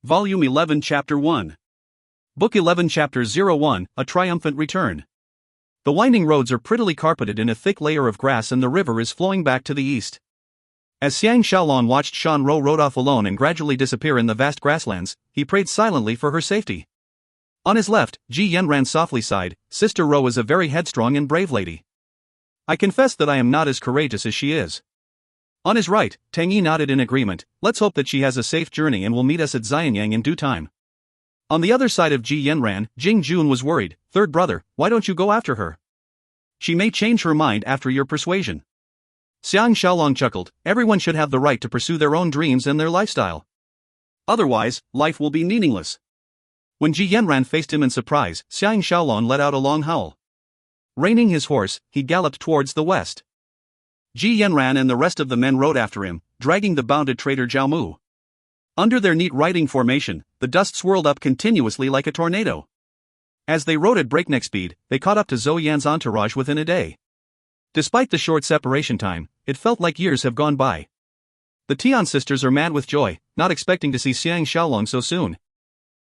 Volume 11 Chapter 1. Book 11 Chapter 01, A Triumphant Return. The winding roads are prettily carpeted in a thick layer of grass and the river is flowing back to the east. As Xiang Shaolong watched Shan Ro rode off alone and gradually disappear in the vast grasslands, he prayed silently for her safety. On his left, Ji Yanran softly sighed, Sister Ro is a very headstrong and brave lady. I confess that I am not as courageous as she is. On his right, Tang Yi nodded in agreement, let's hope that she has a safe journey and will meet us at Xianyang in due time. On the other side of Ji Yanran, Jing Jun was worried, third brother, why don't you go after her? She may change her mind after your persuasion. Xiang Shaolong chuckled, everyone should have the right to pursue their own dreams and their lifestyle. Otherwise, life will be meaningless. When Ji Yanran faced him in surprise, Xiang Shaolong let out a long howl. Reining his horse, he galloped towards the west. Ji Yanran and the rest of the men rode after him, dragging the bounded traitor Zhao Mu. Under their neat riding formation, the dust swirled up continuously like a tornado. As they rode at breakneck speed, they caught up to Zhou Yan's entourage within a day. Despite the short separation time, it felt like years have gone by. The Tian sisters are mad with joy, not expecting to see Xiang Shaolong so soon.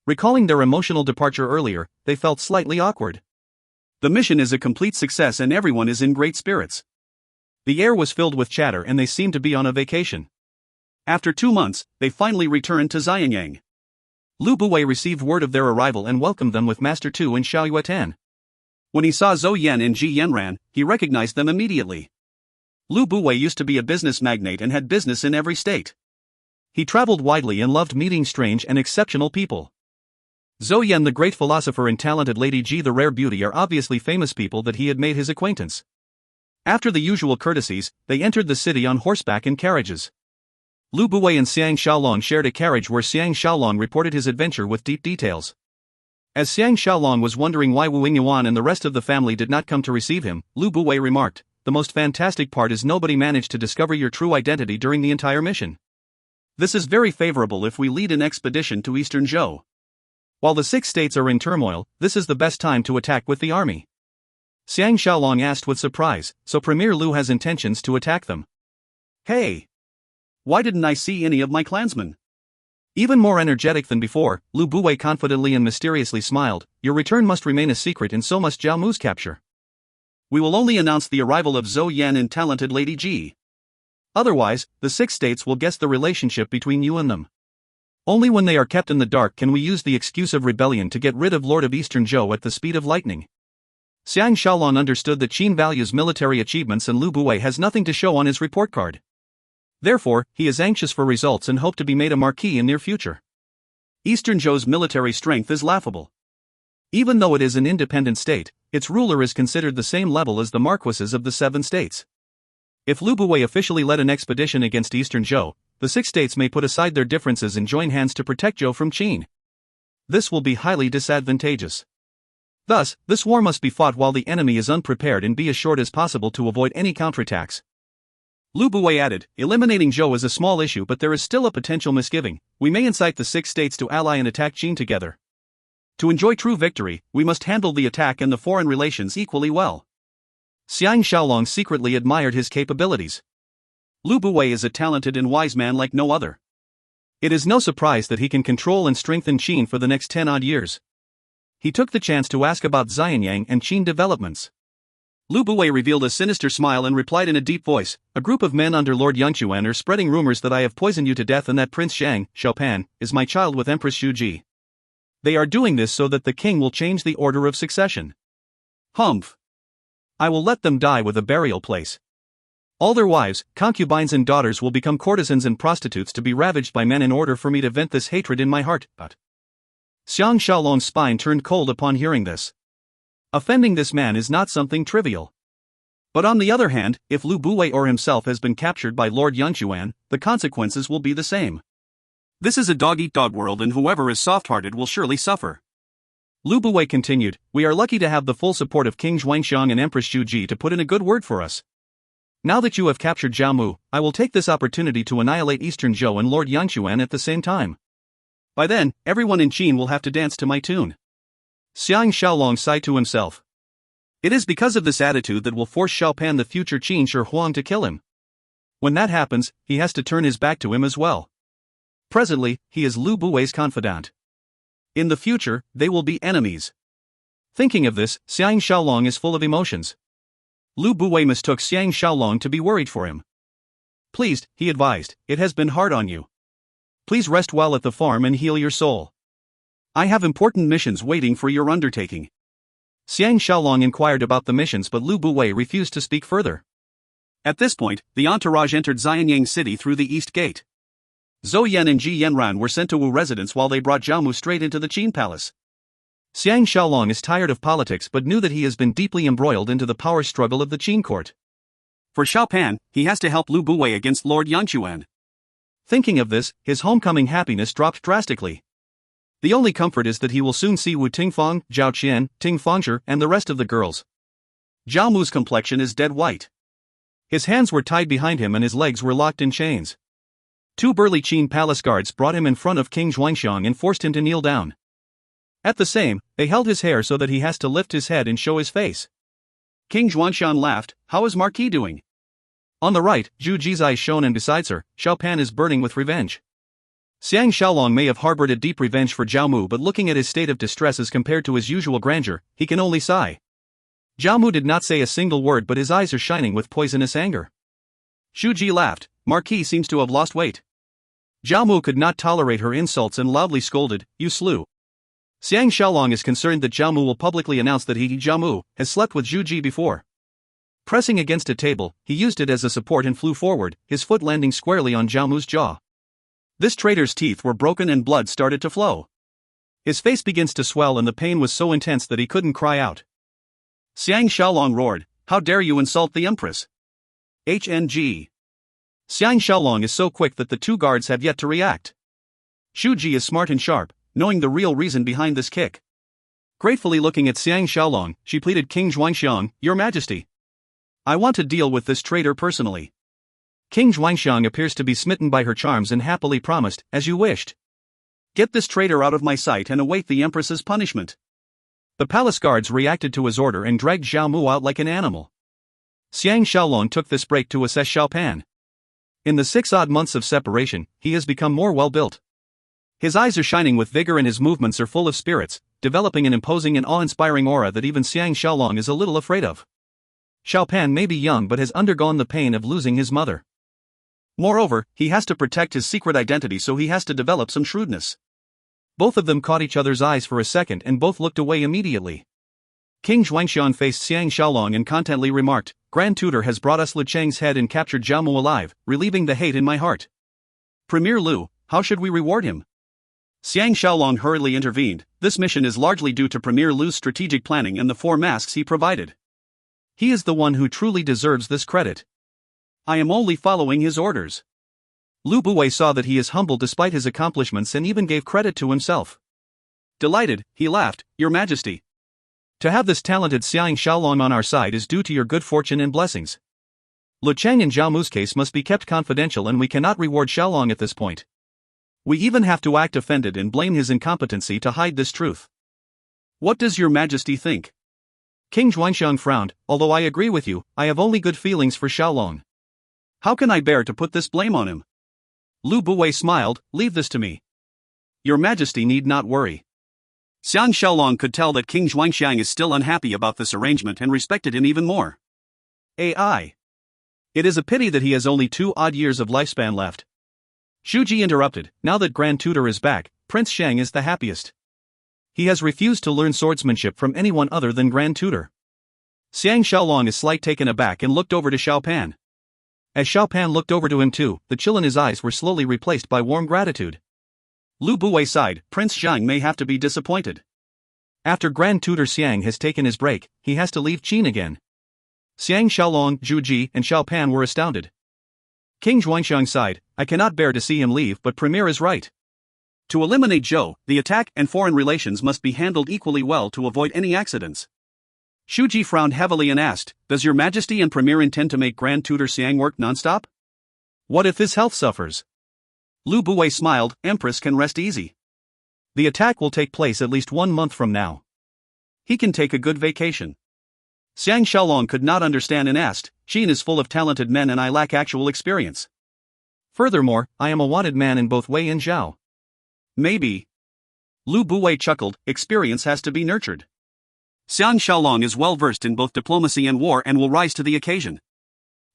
Recalling their emotional departure earlier, they felt slightly awkward. The mission is a complete success and everyone is in great spirits. The air was filled with chatter and they seemed to be on a vacation. After 2 months, they finally returned to Xianyang. Lu Buwei received word of their arrival and welcomed them with Master Tu and Xiao Yuetan. When he saw Zhou Yan and Ji Yanran, he recognized them immediately. Lu Buwei used to be a business magnate and had business in every state. He traveled widely and loved meeting strange and exceptional people. Zhou Yan the great philosopher and talented Lady Ji the rare beauty are obviously famous people that he had made his acquaintance. After the usual courtesies, they entered the city on horseback and carriages. Lu Buwei and Xiang Shaolong shared a carriage where Xiang Shaolong reported his adventure with deep details. As Xiang Shaolong was wondering why Wu Yingyuan and the rest of the family did not come to receive him, Lu Buwei remarked, the most fantastic part is nobody managed to discover your true identity during the entire mission. This is very favorable if we lead an expedition to Eastern Zhou. While the 6 states are in turmoil, this is the best time to attack with the army. Xiang Shaolong asked with surprise, so Premier Lu has intentions to attack them. Hey! Why didn't I see any of my clansmen? Even more energetic than before, Lu Buwei confidently and mysteriously smiled, your return must remain a secret and so must Zhao Mu's capture. We will only announce the arrival of Zhou Yan and talented Lady Ji. Otherwise, the 6 states will guess the relationship between you and them. Only when they are kept in the dark can we use the excuse of rebellion to get rid of Lord of Eastern Zhou at the speed of lightning. Xiang Shaolong understood that Qin values military achievements and Lu Buwei has nothing to show on his report card. Therefore, he is anxious for results and hoped to be made a marquis in near future. Eastern Zhou's military strength is laughable. Even though it is an independent state, its ruler is considered the same level as the marquises of the 7 states. If Lu Buwei officially led an expedition against Eastern Zhou, the 6 states may put aside their differences and join hands to protect Zhou from Qin. This will be highly disadvantageous. Thus, this war must be fought while the enemy is unprepared and be as short as possible to avoid any counterattacks. Lu Buwei added, eliminating Zhou is a small issue but there is still a potential misgiving, we may incite the 6 states to ally and attack Qin together. To enjoy true victory, we must handle the attack and the foreign relations equally well. Xiang Shaolong secretly admired his capabilities. Lu Buwei is a talented and wise man like no other. It is no surprise that he can control and strengthen Qin for the next 10-odd years. He took the chance to ask about Xianyang and Qin developments. Lu Buwei revealed a sinister smile and replied in a deep voice, a group of men under Lord Yangquan are spreading rumors that I have poisoned you to death and that Prince Xiang Shaopan is my child with Empress Shuji. They are doing this so that the king will change the order of succession. Humph. I will let them die with a burial place. All their wives, concubines and daughters will become courtesans and prostitutes to be ravaged by men in order for me to vent this hatred in my heart. But Xiang Shaolong's spine turned cold upon hearing this. Offending this man is not something trivial. But on the other hand, if Lu Buwei or himself has been captured by Lord Yangquan, the consequences will be the same. This is a dog-eat-dog world and whoever is soft-hearted will surely suffer. Lu Buwei continued, we are lucky to have the full support of King Zhuangxiang and Empress Shuji to put in a good word for us. Now that you have captured Zhao Mu, I will take this opportunity to annihilate Eastern Zhou and Lord Yangquan at the same time. By then, everyone in Qin will have to dance to my tune. Xiang Shaolong sighed to himself. It is because of this attitude that will force Xiaopan the future Qin Shi Huang to kill him. When that happens, he has to turn his back to him as well. Presently, he is Lu Buwei's confidant. In the future, they will be enemies. Thinking of this, Xiang Shaolong is full of emotions. Lu Buwei mistook Xiang Shaolong to be worried for him. Pleased, he advised, it has been hard on you. Please rest well at the farm and heal your soul. I have important missions waiting for your undertaking. Xiang Shaolong inquired about the missions, but Lu Buwei refused to speak further. At this point, the entourage entered Xianyang City through the east gate. Zhou Yan and Ji Yanran were sent to Wu residence while they brought Zhao Mu straight into the Qin palace. Xiang Shaolong is tired of politics but knew that he has been deeply embroiled into the power struggle of the Qin court. For Xiao Pan, he has to help Lu Buwei against Lord Yangquan. Thinking of this, his homecoming happiness dropped drastically. The only comfort is that he will soon see Wu Tingfang, Zhao Qian, Ting Fangzhi, and the rest of the girls. Zhao Mu's complexion is dead white. His hands were tied behind him and his legs were locked in chains. Two burly Qin palace guards brought him in front of King Xuanxiang and forced him to kneel down. At the same, they held his hair so that he has to lift his head and show his face. King Xuanxiang laughed. How is Marquis doing? On the right, Zhu Ji's eyes shone, and besides her, Xiao Pan is burning with revenge. Xiang Shaolong may have harbored a deep revenge for Zhao Mu, but looking at his state of distress as compared to his usual grandeur, he can only sigh. Zhao Mu did not say a single word, but his eyes are shining with poisonous anger. Zhu Ji laughed. Marquis seems to have lost weight. Zhao Mu could not tolerate her insults and loudly scolded, You slew. Xiang Shaolong is concerned that Zhao Mu will publicly announce that he, Zhao Mu, has slept with Zhu Ji before. Pressing against a table, he used it as a support and flew forward, his foot landing squarely on Zhao Mu's jaw. This traitor's teeth were broken and blood started to flow. His face begins to swell and the pain was so intense that he couldn't cry out. Xiang Shaolong roared, How dare you insult the Empress? HNG. Xiang Shaolong is so quick that the two guards have yet to react. Zhu Ji is smart and sharp, knowing the real reason behind this kick. Gratefully looking at Xiang Shaolong, she pleaded, King Xuanxiang, Your Majesty. I want to deal with this traitor personally. King Xuanxiang appears to be smitten by her charms and happily promised, As you wished. Get this traitor out of my sight and await the Empress's punishment. The palace guards reacted to his order and dragged Zhao Mu out like an animal. Xiang Shaolong took this break to assess Xiao Pan. In the 6 odd months of separation, he has become more well-built. His eyes are shining with vigor and his movements are full of spirits, developing an imposing and awe-inspiring aura that even Xiang Shaolong is a little afraid of. Xiao Pan may be young but has undergone the pain of losing his mother. Moreover, he has to protect his secret identity, so he has to develop some shrewdness. Both of them caught each other's eyes for a second and both looked away immediately. King Xuanxiang faced Xiang Shaolong and contentedly remarked, Grand Tutor has brought us Lu Cheng's head and captured Zhao Mu alive, relieving the hate in my heart. Premier Lu, how should we reward him? Xiang Shaolong hurriedly intervened. This mission is largely due to Premier Lu's strategic planning and the 4 masks he provided. He is the one who truly deserves this credit. I am only following his orders. Lu Buwei saw that he is humble despite his accomplishments and even gave credit to himself. Delighted, he laughed, Your Majesty. To have this talented Xiang Shaolong on our side is due to your good fortune and blessings. Lu Cheng and Zhao Mu's case must be kept confidential and we cannot reward Shaolong at this point. We even have to act offended and blame his incompetency to hide this truth. What does Your Majesty think? King Xuanxiang frowned. Although I agree with you, I have only good feelings for Shaolong. How can I bear to put this blame on him? Lu Buwei smiled, Leave this to me. Your Majesty need not worry. Xiang Shaolong could tell that King Xuanxiang is still unhappy about this arrangement and respected him even more. AI. It is a pity that he has only 2 odd years of lifespan left. Zhu Ji interrupted, Now that Grand Tutor is back, Prince Shang is the happiest. He has refused to learn swordsmanship from anyone other than Grand Tutor. Xiang Shaolong is slightly taken aback and looked over to Xiao Pan. As Xiao Pan looked over to him too, the chill in his eyes were slowly replaced by warm gratitude. Lu Buwei sighed, Prince Xiang may have to be disappointed. After Grand Tutor Xiang has taken his break, he has to leave Qin again. Xiang Shaolong, Zhu Ji, and Xiao Pan were astounded. King Xuanxiang sighed, I cannot bear to see him leave, but Premier is right. To eliminate Zhou, the attack and foreign relations must be handled equally well to avoid any accidents. Zhu Ji frowned heavily and asked, Does Your Majesty and Premier intend to make Grand Tutor Xiang work non-stop? What if his health suffers? Lu Buwei smiled, Empress can rest easy. The attack will take place at least 1 month from now. He can take a good vacation. Xiang Shaolong could not understand and asked, Qin is full of talented men and I lack actual experience. Furthermore, I am a wanted man in both Wei and Zhao. Maybe. Lu Buwei chuckled, experience has to be nurtured. Xiang Shaolong is well versed in both diplomacy and war and will rise to the occasion.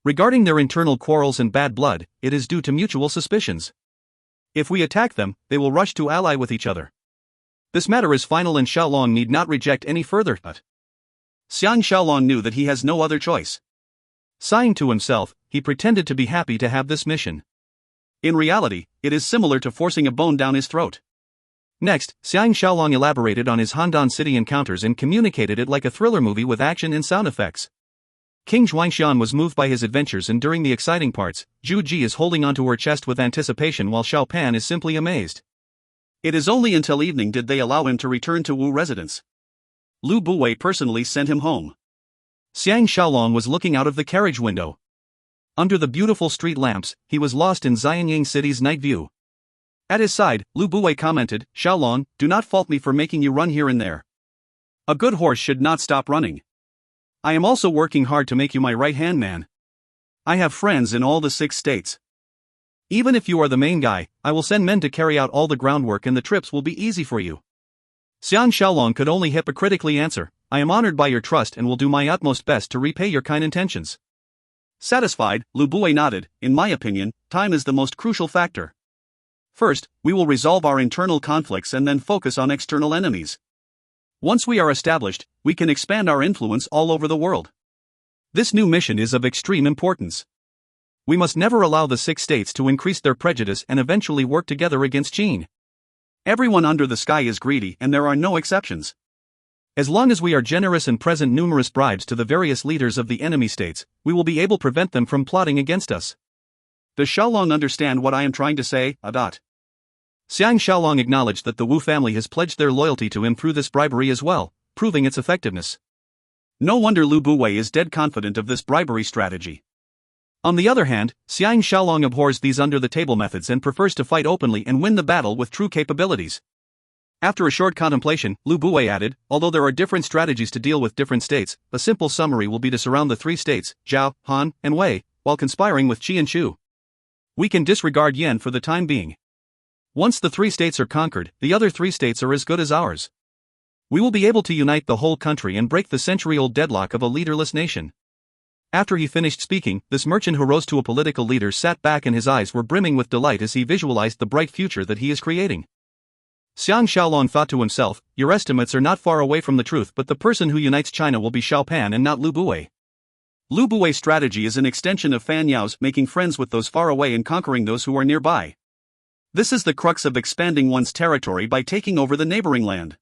Regarding their internal quarrels and bad blood, it is due to mutual suspicions. If we attack them, they will rush to ally with each other. This matter is final and Shaolong need not reject any further. But Xiang Shaolong knew that he has no other choice. Sighing to himself, he pretended to be happy to have this mission. In reality, it is similar to forcing a bone down his throat. Next, Xiang Shaolong elaborated on his Handan City encounters and communicated it like a thriller movie with action and sound effects. King Zhuangxian was moved by his adventures, and during the exciting parts, Zhu Ji is holding onto her chest with anticipation while Xiao Pan is simply amazed. It is only until evening did they allow him to return to Wu residence. Lu Buwei personally sent him home. Xiang Shaolong was looking out of the carriage window. Under the beautiful street lamps, he was lost in Xianyang City's night view. At his side, Lu Buwei commented, "Shaolong, do not fault me for making you run here and there. A good horse should not stop running. I am also working hard to make you my right-hand man. I have friends in all the 6 states. Even if you are the main guy, I will send men to carry out all the groundwork and the trips will be easy for you." Xiang Shaolong could only hypocritically answer, "I am honored by your trust and will do my utmost best to repay your kind intentions." Satisfied, Lu Buwei nodded, "In my opinion, time is the most crucial factor. First, we will resolve our internal conflicts and then focus on external enemies. Once we are established, we can expand our influence all over the world. This new mission is of extreme importance. We must never allow the 6 states to increase their prejudice and eventually work together against Qin. Everyone under the sky is greedy and there are no exceptions. As long as we are generous and present numerous bribes to the various leaders of the enemy states, we will be able to prevent them from plotting against us." Does Shaolong understand what I am trying to say? Xiang Shaolong acknowledged that the Wu family has pledged their loyalty to him through this bribery as well, proving its effectiveness. No wonder Lu Buwei is dead confident of this bribery strategy. On the other hand, Xiang Shaolong abhors these under-the-table methods and prefers to fight openly and win the battle with true capabilities. After a short contemplation, Lu Buwei added, "Although there are different strategies to deal with different states, a simple summary will be to surround the 3 states, Zhao, Han, and Wei, while conspiring with Qi and Chu. We can disregard Yan for the time being. Once the 3 states are conquered, the other 3 states are as good as ours. We will be able to unite the whole country and break the century-old deadlock of a leaderless nation." After he finished speaking, this merchant who rose to a political leader sat back and his eyes were brimming with delight as he visualized the bright future that he is creating. Xiang Shaolong thought to himself, "Your estimates are not far away from the truth, but the person who unites China will be Xiao Pan and not Lu Buwei." Lu Buwei's strategy is an extension of Fan Yao's, making friends with those far away and conquering those who are nearby. This is the crux of expanding one's territory by taking over the neighboring land.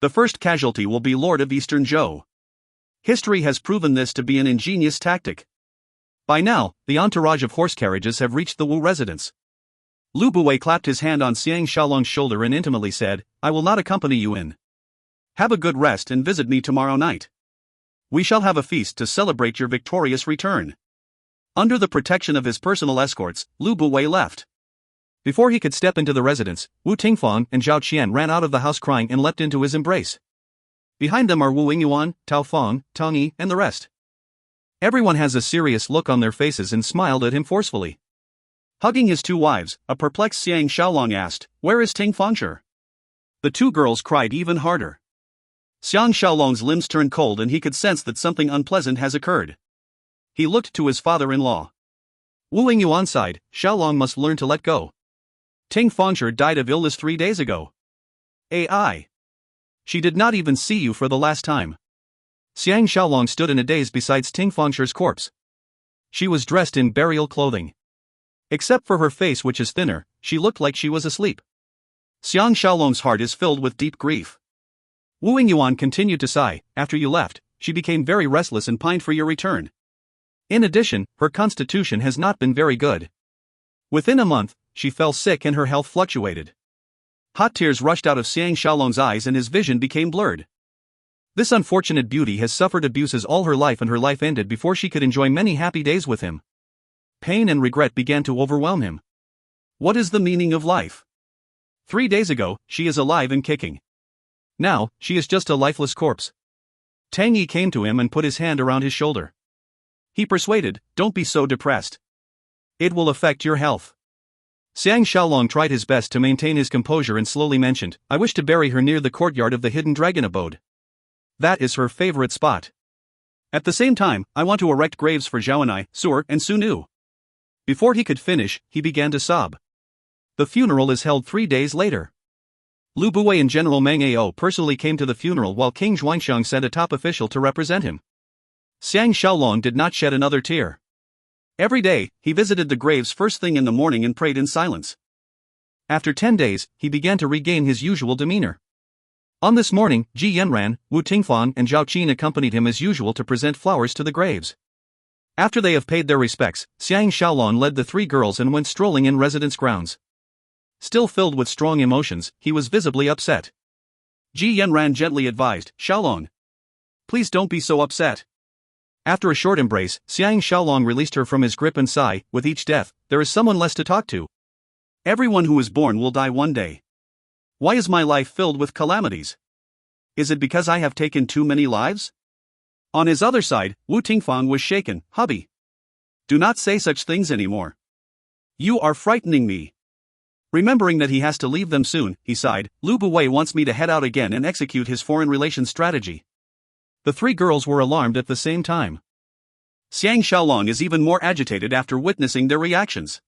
The first casualty will be Lord of Eastern Zhou. History has proven this to be an ingenious tactic. By now, the entourage of horse carriages have reached the Wu residence. Lu Buwei clapped his hand on Xiang Shaolong's shoulder and intimately said, "I will not accompany you in. Have a good rest and visit me tomorrow night. We shall have a feast to celebrate your victorious return." Under the protection of his personal escorts, Lu Buwei left. Before he could step into the residence, Wu Tingfang and Zhao Qian ran out of the house crying and leapt into his embrace. Behind them are Wu Yingyuan, Tao Feng, Tang Yi, and the rest. Everyone has a serious look on their faces and smiled at him forcefully. Hugging his 2 wives, a perplexed Xiang Shaolong asked, "Where is Ting Fangzhi?" The 2 girls cried even harder. Xiang Shaolong's limbs turned cold and he could sense that something unpleasant has occurred. He looked to his father-in-law. Wu Yingyuan sighed, "Shaolong must learn to let go. Ting Fangzhi died of illness 3 days ago. AI. She did not even see you for the last time." Xiang Shaolong stood in a daze beside Ting Fangzhi's corpse. She was dressed in burial clothing. Except for her face, which is thinner, she looked like she was asleep. Xiang Shaolong's heart is filled with deep grief. Wu Yingyuan continued to sigh, "After you left, she became very restless and pined for your return. In addition, her constitution has not been very good. Within a month, she fell sick and her health fluctuated." Hot tears rushed out of Xiang Shaolong's eyes and his vision became blurred. This unfortunate beauty has suffered abuses all her life and her life ended before she could enjoy many happy days with him. Pain and regret began to overwhelm him. What is the meaning of life? 3 days ago, she is alive and kicking. Now, she is just a lifeless corpse. Tang Yi came to him and put his hand around his shoulder. He persuaded, "Don't be so depressed. It will affect your health. Xiang Shaolong tried his best to maintain his composure and slowly mentioned, I wish to bury her near the courtyard of the hidden dragon abode. That is her favorite spot. At the same time, I want to erect graves for Zhao, Sur, and Su Nu. Before he could finish, he began to sob. The funeral is held 3 days later. Lu Buwei and General Meng Ao personally came to the funeral while King Xuanxiang sent a top official to represent him. Xiang Shaolong did not shed another tear. Every day, he visited the graves first thing in the morning and prayed in silence. After 10 days, he began to regain his usual demeanor. On this morning, Ji Yanran, Wu Tingfang and Zhao Qin accompanied him as usual to present flowers to the graves. After they have paid their respects, Xiang Shaolong led the 3 girls and went strolling in residence grounds. Still filled with strong emotions, he was visibly upset. Ji Yanran gently advised, Shaolong, please don't be so upset. After a short embrace, Xiang Shaolong released her from his grip and sigh, with each death, there is someone less to talk to. Everyone who is born will die one day. Why is my life filled with calamities? Is it because I have taken too many lives? On his other side, Wu Tingfang was shaken, hubby. Do not say such things anymore. You are frightening me. Remembering that he has to leave them soon, he sighed, Lu Buwei wants me to head out again and execute his foreign relations strategy. The 3 girls were alarmed at the same time. Xiang Shaolong is even more agitated after witnessing their reactions.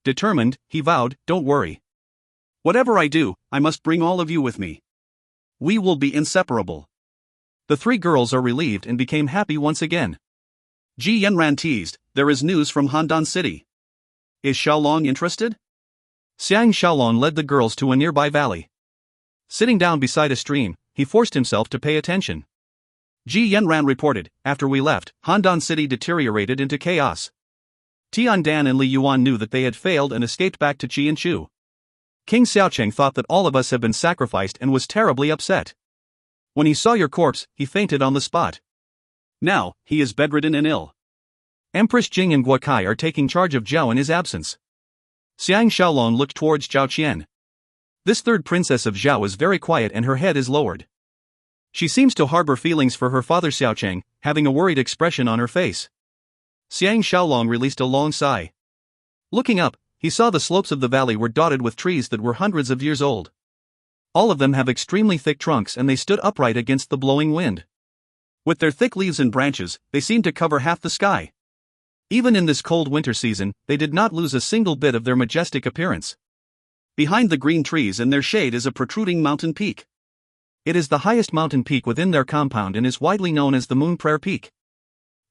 Determined, he vowed, don't worry. Whatever I do, I must bring all of you with me. We will be inseparable. The 3 girls are relieved and became happy once again. Ji Yanran teased, there is news from Handan City. Is Shaolong interested? Xiang Shaolong led the girls to a nearby valley. Sitting down beside a stream, he forced himself to pay attention. Ji Yanran reported, after we left, Handan City deteriorated into chaos. Tian Dan and Li Yuan knew that they had failed and escaped back to Qi and Chu. King Xiaocheng thought that all of us had been sacrificed and was terribly upset. When he saw your corpse, he fainted on the spot. Now, he is bedridden and ill. Empress Jing and Guokai are taking charge of Zhao in his absence. Xiang Shaolong looked towards Zhao Qian. This 3rd princess of Zhao is very quiet and her head is lowered. She seems to harbor feelings for her father Xiaocheng, having a worried expression on her face. Xiang Shaolong released a long sigh. Looking up, he saw the slopes of the valley were dotted with trees that were hundreds of years old. All of them have extremely thick trunks and they stood upright against the blowing wind. With their thick leaves and branches, they seemed to cover half the sky. Even in this cold winter season, they did not lose a single bit of their majestic appearance. Behind the green trees and their shade is a protruding mountain peak. It is the highest mountain peak within their compound and is widely known as the Moon Prayer Peak.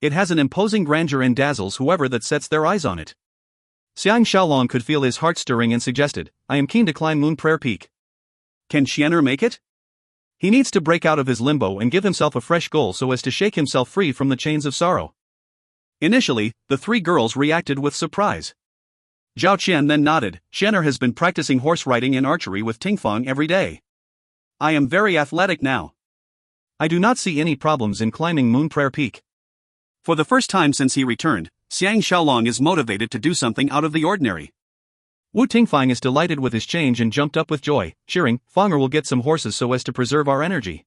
It has an imposing grandeur and dazzles whoever that sets their eyes on it. Xiang Shaolong could feel his heart stirring and suggested, I am keen to climb Moon Prayer Peak. Can Qianer make it? He needs to break out of his limbo and give himself a fresh goal so as to shake himself free from the chains of sorrow. Initially, the 3 girls reacted with surprise. Zhao Qian then nodded, Qianer has been practicing horse riding and archery with Tingfang every day. I am very athletic now. I do not see any problems in climbing Moon Prayer Peak. For the first time since he returned, Xiang Shaolong is motivated to do something out of the ordinary. Wu Tingfang is delighted with his change and jumped up with joy, cheering, Fanger will get some horses so as to preserve our energy.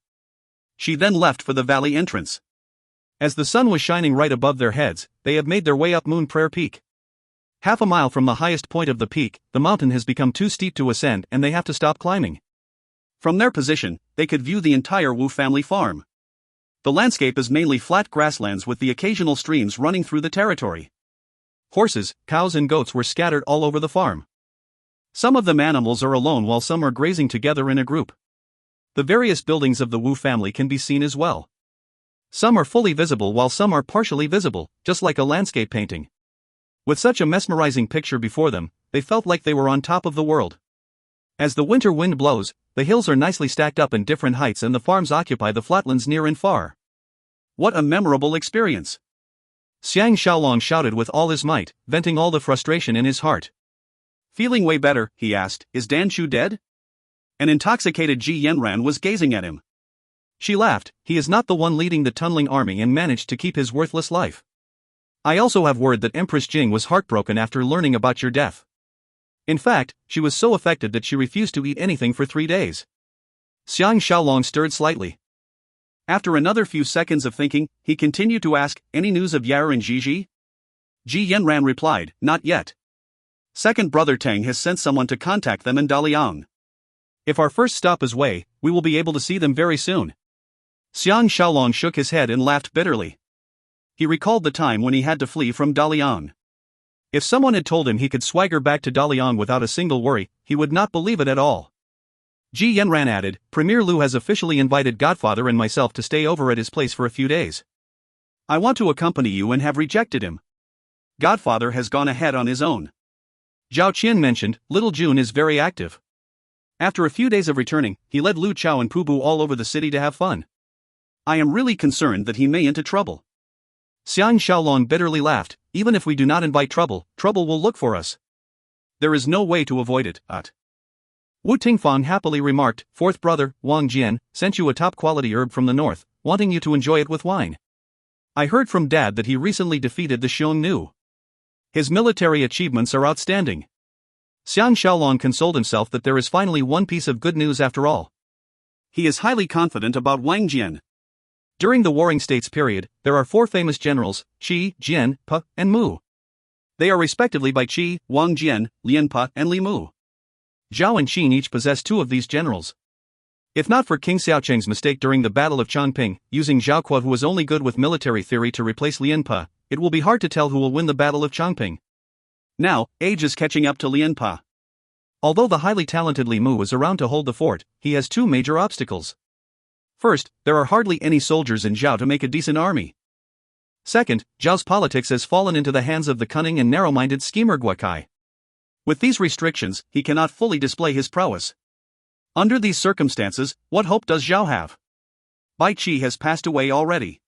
She then left for the valley entrance. As the sun was shining right above their heads, they have made their way up Moon Prayer Peak. Half a mile from the highest point of the peak, the mountain has become too steep to ascend and they have to stop climbing. From their position, they could view the entire Wu family farm. The landscape is mainly flat grasslands with the occasional streams running through the territory. Horses, cows and goats were scattered all over the farm. Some of them animals are alone while some are grazing together in a group. The various buildings of the Wu family can be seen as well. Some are fully visible while some are partially visible, just like a landscape painting. With such a mesmerizing picture before them, they felt like they were on top of the world. As the winter wind blows, the hills are nicely stacked up in different heights and the farms occupy the flatlands near and far. What a memorable experience! Xiang Shaolong shouted with all his might, venting all the frustration in his heart. Feeling way better, he asked, is Dan Chu dead? An intoxicated Ji Yanran was gazing at him. She laughed, he is not the one leading the tunneling army and managed to keep his worthless life. I also have word that Empress Jing was heartbroken after learning about your death. In fact, she was so affected that she refused to eat anything for 3 days. Xiang Shaolong stirred slightly. After another few seconds of thinking, he continued to ask, any news of Yao and Gigi? Ji Yanran replied, not yet. Second brother Tang has sent someone to contact them in Daliang. If our first stop is Wei, we will be able to see them very soon. Xiang Shaolong shook his head and laughed bitterly. He recalled the time when he had to flee from Daliang. If someone had told him he could swagger back to Daliang without a single worry, he would not believe it at all. Ji Yanran added, Premier Lu has officially invited Godfather and myself to stay over at his place for a few days. I want to accompany you and have rejected him. Godfather has gone ahead on his own. Zhao Qian mentioned, Little Jun is very active. After a few days of returning, he led Lu Chao and Pu Bu all over the city to have fun. I am really concerned that he may into trouble. Xiang Shaolong bitterly laughed, even if we do not invite trouble, trouble will look for us. There is no way to avoid it, Wu Tingfang happily remarked, fourth brother, Wang Jian, sent you a top-quality herb from the north, wanting you to enjoy it with wine. I heard from Dad that he recently defeated the Xiongnu. His military achievements are outstanding. Xiang Shaolong consoled himself that there is finally one piece of good news after all. He is highly confident about Wang Jian. During the Warring States period, there are 4 famous generals, Qi, Jian, Pe, and Mu. They are respectively by Qi, Wang Jian, Lian Pe, and Li Mu. Zhao and Qin each possess 2 of these generals. If not for King Xiaocheng's mistake during the Battle of Changping, using Zhao Kuo who was only good with military theory to replace Lian Pe, it will be hard to tell who will win the Battle of Changping. Now, age is catching up to Lian Pe. Although the highly talented Li Mu is around to hold the fort, he has 2 major obstacles. First, there are hardly any soldiers in Zhao to make a decent army. Second, Zhao's politics has fallen into the hands of the cunning and narrow-minded schemer Guokai. With these restrictions, he cannot fully display his prowess. Under these circumstances, what hope does Zhao have? Bai Qi has passed away already.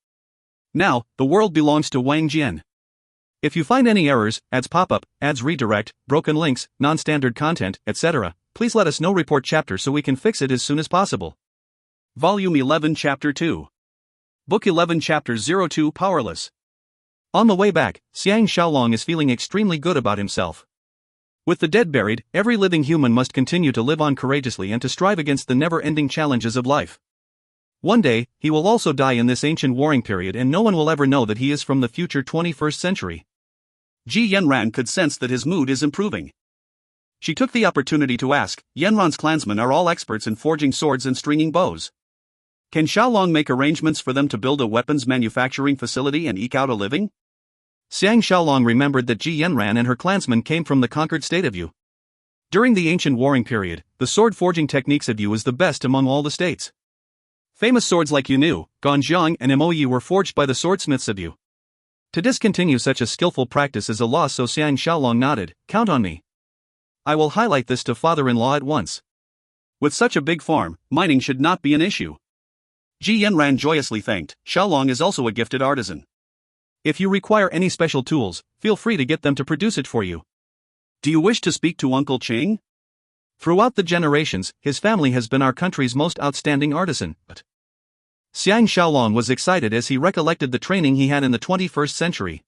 Now, the world belongs to Wang Jian. If you find any errors, ads pop up, ads redirect, broken links, non-standard content, etc., please let us know. Report chapter so we can fix it as soon as possible. Volume 11 Chapter 2. Book 11 Chapter 02 Powerless. On the way back, Xiang Shaolong is feeling extremely good about himself. With the dead buried, every living human must continue to live on courageously and to strive against the never-ending challenges of life. One day, he will also die in this ancient warring period and no one will ever know that he is from the future 21st century. Ji Yanran could sense that his mood is improving. She took the opportunity to ask, Yanran's clansmen are all experts in forging swords and stringing bows. Can Shaolong make arrangements for them to build a weapons manufacturing facility and eke out a living? Xiang Shaolong remembered that Ji Yanran and her clansmen came from the conquered state of Yu. During the ancient warring period, the sword forging techniques of Yu was the best among all the states. Famous swords like Yunu, Ganjiang, and Moyi were forged by the swordsmiths of Yu. To discontinue such a skillful practice is a loss, so Xiang Shaolong nodded, count on me. I will highlight this to father-in-law at once. With such a big farm, mining should not be an issue. Ji Yanran joyously thanked, Shaolong is also a gifted artisan. If you require any special tools, feel free to get them to produce it for you. Do you wish to speak to Uncle Ching? Throughout the generations, his family has been our country's most outstanding artisan. Xiang Shaolong was excited as he recollected the training he had in the 21st century.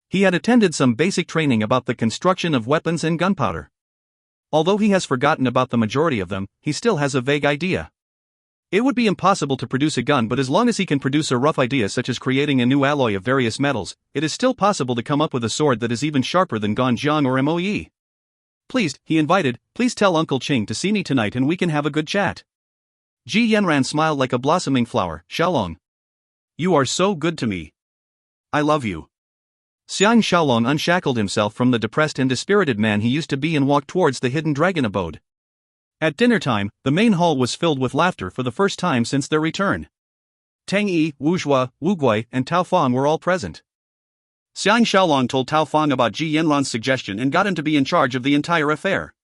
He had attended some basic training about the construction of weapons and gunpowder. Although he has forgotten about the majority of them, he still has a vague idea. It would be impossible to produce a gun, but as long as he can produce a rough idea such as creating a new alloy of various metals, it is still possible to come up with a sword that is even sharper than Ganjiang or Moyi. Pleased, he invited, please tell Uncle Ching to see me tonight and we can have a good chat. Ji Yanran smiled like a blossoming flower, Shaolong. You are so good to me. I love you. Xiang Shaolong unshackled himself from the depressed and dispirited man he used to be and walked towards the hidden dragon abode. At dinner time, the main hall was filled with laughter for the first time since their return. Tang Yi, Wu Zhua, Wu Gui, and Tao Fang were all present. Xiang Shaolong told Tao Fang about Ji Yanran's suggestion and got him to be in charge of the entire affair.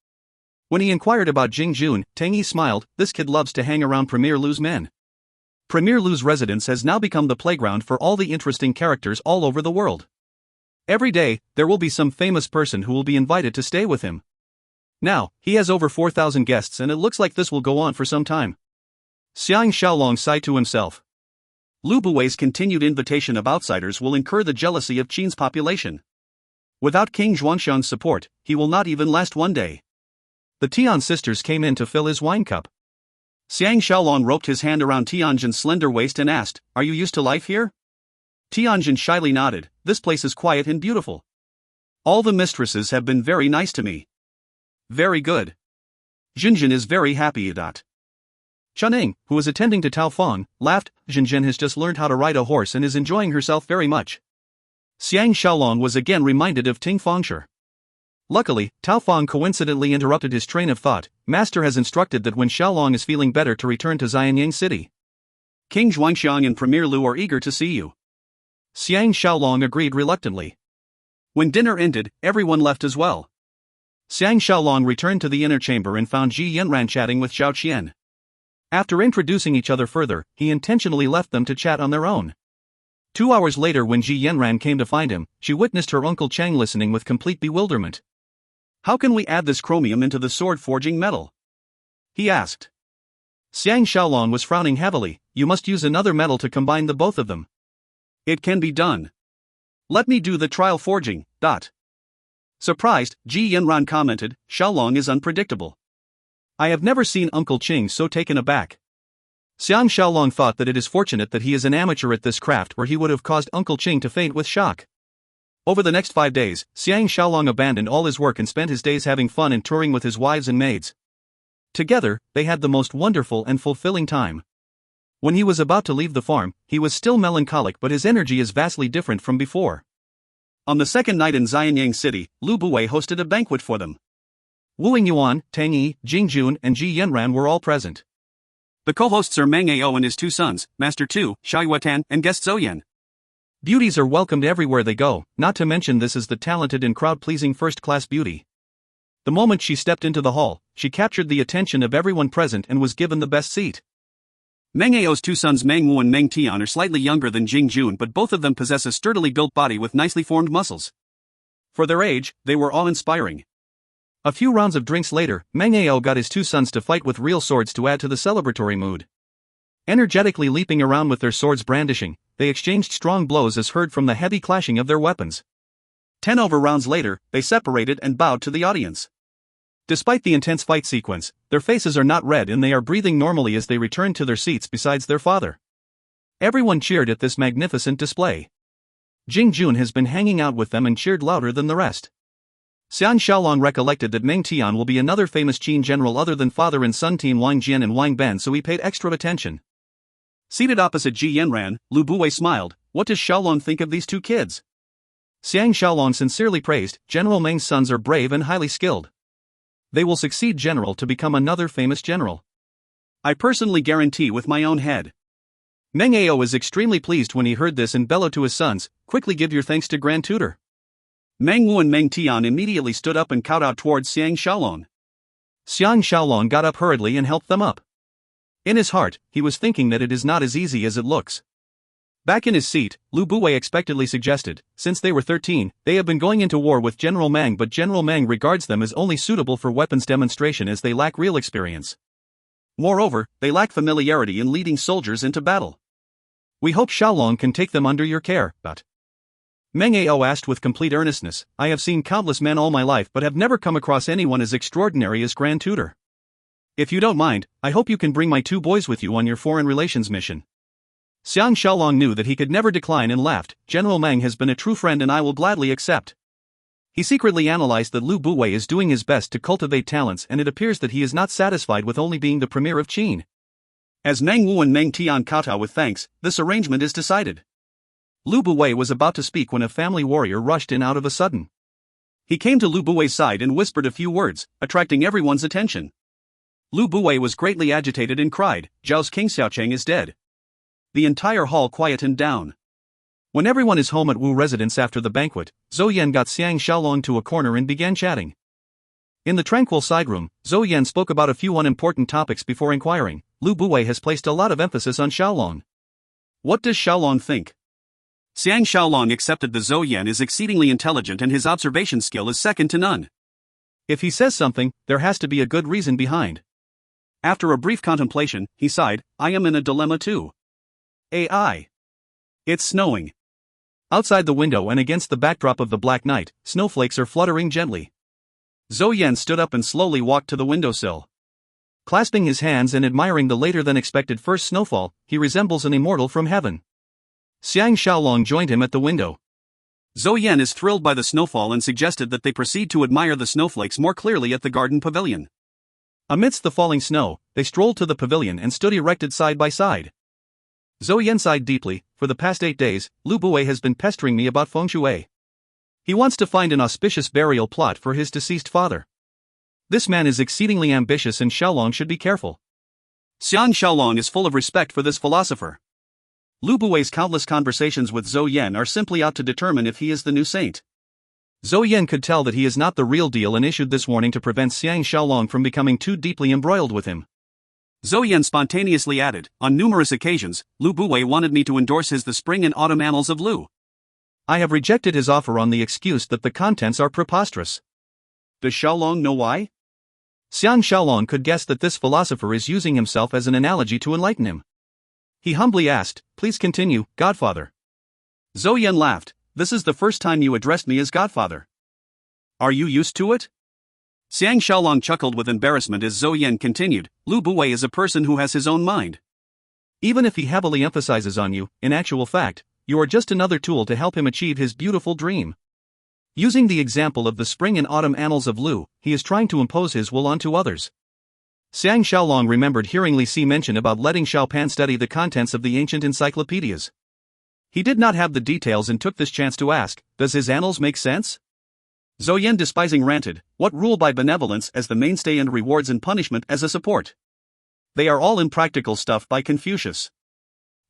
When he inquired about Jing Jun, Tang Yi smiled, this kid loves to hang around Premier Lu's men. Premier Lu's residence has now become the playground for all the interesting characters all over the world. Every day, there will be some famous person who will be invited to stay with him. Now, he has over 4,000 guests and it looks like this will go on for some time. Xiang Shaolong sighed to himself. Lu Buwei's continued invitation of outsiders will incur the jealousy of Qin's population. Without King Zhuangxiang's support, he will not even last one day. The Tian sisters came in to fill his wine cup. Xiang Shaolong roped his hand around Tianjin's slender waist and asked, are you used to life here? Tianjin shyly nodded, this place is quiet and beautiful. All the mistresses have been very nice to me. Very good. Jinjin is very happy. Chuning, who was attending to Tao Fong, laughed. Jinjin has just learned how to ride a horse and is enjoying herself very much. Xiang Shaolong was again reminded of Ting Fengshi. Luckily, Tao Fong coincidentally interrupted his train of thought. Master has instructed that when Shaolong is feeling better to return to Xianyang City. King Zhuangxiang and Premier Lu are eager to see you. Xiang Shaolong agreed reluctantly. When dinner ended, everyone left as well. Xiang Shaolong returned to the inner chamber and found Ji Yanran chatting with Zhao Qian. After introducing each other further, he intentionally left them to chat on their own. 2 hours later, when Ji Yanran came to find him, she witnessed her uncle Chang listening with complete bewilderment. How can we add this chromium into the sword forging metal? He asked. Xiang Shaolong was frowning heavily. You must use another metal to combine the both of them. It can be done. Let me do the trial forging. Surprised, Ji Yanran commented, Shaolong is unpredictable. I have never seen Uncle Ching so taken aback. Xiang Shaolong thought that it is fortunate that he is an amateur at this craft, where he would have caused Uncle Ching to faint with shock. Over the next 5 days, Xiang Shaolong abandoned all his work and spent his days having fun and touring with his wives and maids. Together, they had the most wonderful and fulfilling time. When he was about to leave the farm, he was still melancholic, but his energy is vastly different from before. On the second night in Xianyang City, Lu Buwei hosted a banquet for them. Wu Yingyuan, Tang Yi, Jing Jun, and Ji Yanran were all present. The co-hosts are Meng Ao and his 2 sons, Master Tu, Xiao Yuatan, and guest Zhou. Beauties are welcomed everywhere they go, not to mention this is the talented and crowd-pleasing first-class beauty. The moment she stepped into the hall, she captured the attention of everyone present and was given the best seat. Meng Ao's 2 sons Meng Wu and Meng Tian are slightly younger than Jing Jun, but both of them possess a sturdily built body with nicely formed muscles. For their age, they were awe-inspiring. A few rounds of drinks later, Meng Ao got his 2 sons to fight with real swords to add to the celebratory mood. Energetically leaping around with their swords brandishing, they exchanged strong blows as heard from the heavy clashing of their weapons. 10 over rounds later, they separated and bowed to the audience. Despite the intense fight sequence, their faces are not red and they are breathing normally as they return to their seats besides their father. Everyone cheered at this magnificent display. Jing Jun has been hanging out with them and cheered louder than the rest. Xiang Shaolong recollected that Meng Tian will be another famous Qin general other than father and son team Wang Jian and Wang Ben, so he paid extra attention. Seated opposite Ji Yanran, Lu Buwei smiled. What does Shaolong think of these 2 kids? Xiang Shaolong sincerely praised, General Meng's sons are brave and highly skilled. They will succeed General to become another famous general. I personally guarantee with my own head. Meng Ao was extremely pleased when he heard this and bellowed to his sons, quickly give your thanks to Grand Tutor. Meng Wu and Meng Tian immediately stood up and kowtowed towards Xiang Shaolong. Xiang Shaolong got up hurriedly and helped them up. In his heart, he was thinking that it is not as easy as it looks. Back in his seat, Lu Buwei expectedly suggested, since they were 13, they have been going into war with General Meng, but General Meng regards them as only suitable for weapons demonstration as they lack real experience. Moreover, they lack familiarity in leading soldiers into battle. We hope Shaolong can take them under your care, but Meng Ao asked with complete earnestness, I have seen countless men all my life but have never come across anyone as extraordinary as Grand Tutor. If you don't mind, I hope you can bring my 2 boys with you on your foreign relations mission. Xiang Shaolong knew that he could never decline and laughed, General Meng has been a true friend and I will gladly accept. He secretly analyzed that Lu Buwei is doing his best to cultivate talents and it appears that he is not satisfied with only being the premier of Qin. As Meng Wu and Meng Tian kowtow with thanks, this arrangement is decided. Lu Buwei was about to speak when a family warrior rushed in out of a sudden. He came to Lu Buwei's side and whispered a few words, attracting everyone's attention. Lu Buwei was greatly agitated and cried, Zhao's King Xiaocheng is dead. The entire hall quietened down. When everyone is home at Wu residence after the banquet, Zhou Yan got Xiang Shaolong to a corner and began chatting. In the tranquil side room, Zhou Yan spoke about a few unimportant topics before inquiring, Lu Buwei has placed a lot of emphasis on Shaolong. What does Shaolong think? Xiang Shaolong accepted that Zhou Yan is exceedingly intelligent and his observation skill is second to none. If he says something, there has to be a good reason behind. After a brief contemplation, he sighed, I am in a dilemma too. AI. It's snowing. Outside the window and against the backdrop of the black night, snowflakes are fluttering gently. Zhou Yan stood up and slowly walked to the windowsill. Clasping his hands and admiring the later-than-expected first snowfall, he resembles an immortal from heaven. Xiang Shaolong joined him at the window. Zhou Yan is thrilled by the snowfall and suggested that they proceed to admire the snowflakes more clearly at the garden pavilion. Amidst the falling snow, they strolled to the pavilion and stood erected side by side. Zhou Yan sighed deeply. For the past 8 days, Lu Buwei has been pestering me about feng shui. He wants to find an auspicious burial plot for his deceased father. This man is exceedingly ambitious and Shaolong should be careful. Xiang Shaolong is full of respect for this philosopher. Lu Buwei's countless conversations with Zhou Yan are simply out to determine if he is the new saint. Zhou Yan could tell that he is not the real deal and issued this warning to prevent Xiang Shaolong from becoming too deeply embroiled with him. Zhou Yan spontaneously added, on numerous occasions, Lu Buwei wanted me to endorse his The Spring and Autumn Annals of Lu. I have rejected his offer on the excuse that the contents are preposterous. Does Shaolong know why? Xiang Shaolong could guess that this philosopher is using himself as an analogy to enlighten him. He humbly asked, please continue, Godfather. Zhou Yan laughed, this is the first time you addressed me as Godfather. Are you used to it? Xiang Shaolong chuckled with embarrassment as Zhou Yan continued, Lu Buwei is a person who has his own mind. Even if he heavily emphasizes on you, in actual fact, you are just another tool to help him achieve his beautiful dream. Using the example of the Spring and Autumn Annals of Lu, he is trying to impose his will onto others. Xiang Shaolong remembered hearing Li Si mention about letting Xiao Pan study the contents of the ancient encyclopedias. He did not have the details and took this chance to ask, does his annals make sense? Zhou Yan despising ranted, what rule by benevolence as the mainstay and rewards and punishment as a support? They are all impractical stuff by Confucius.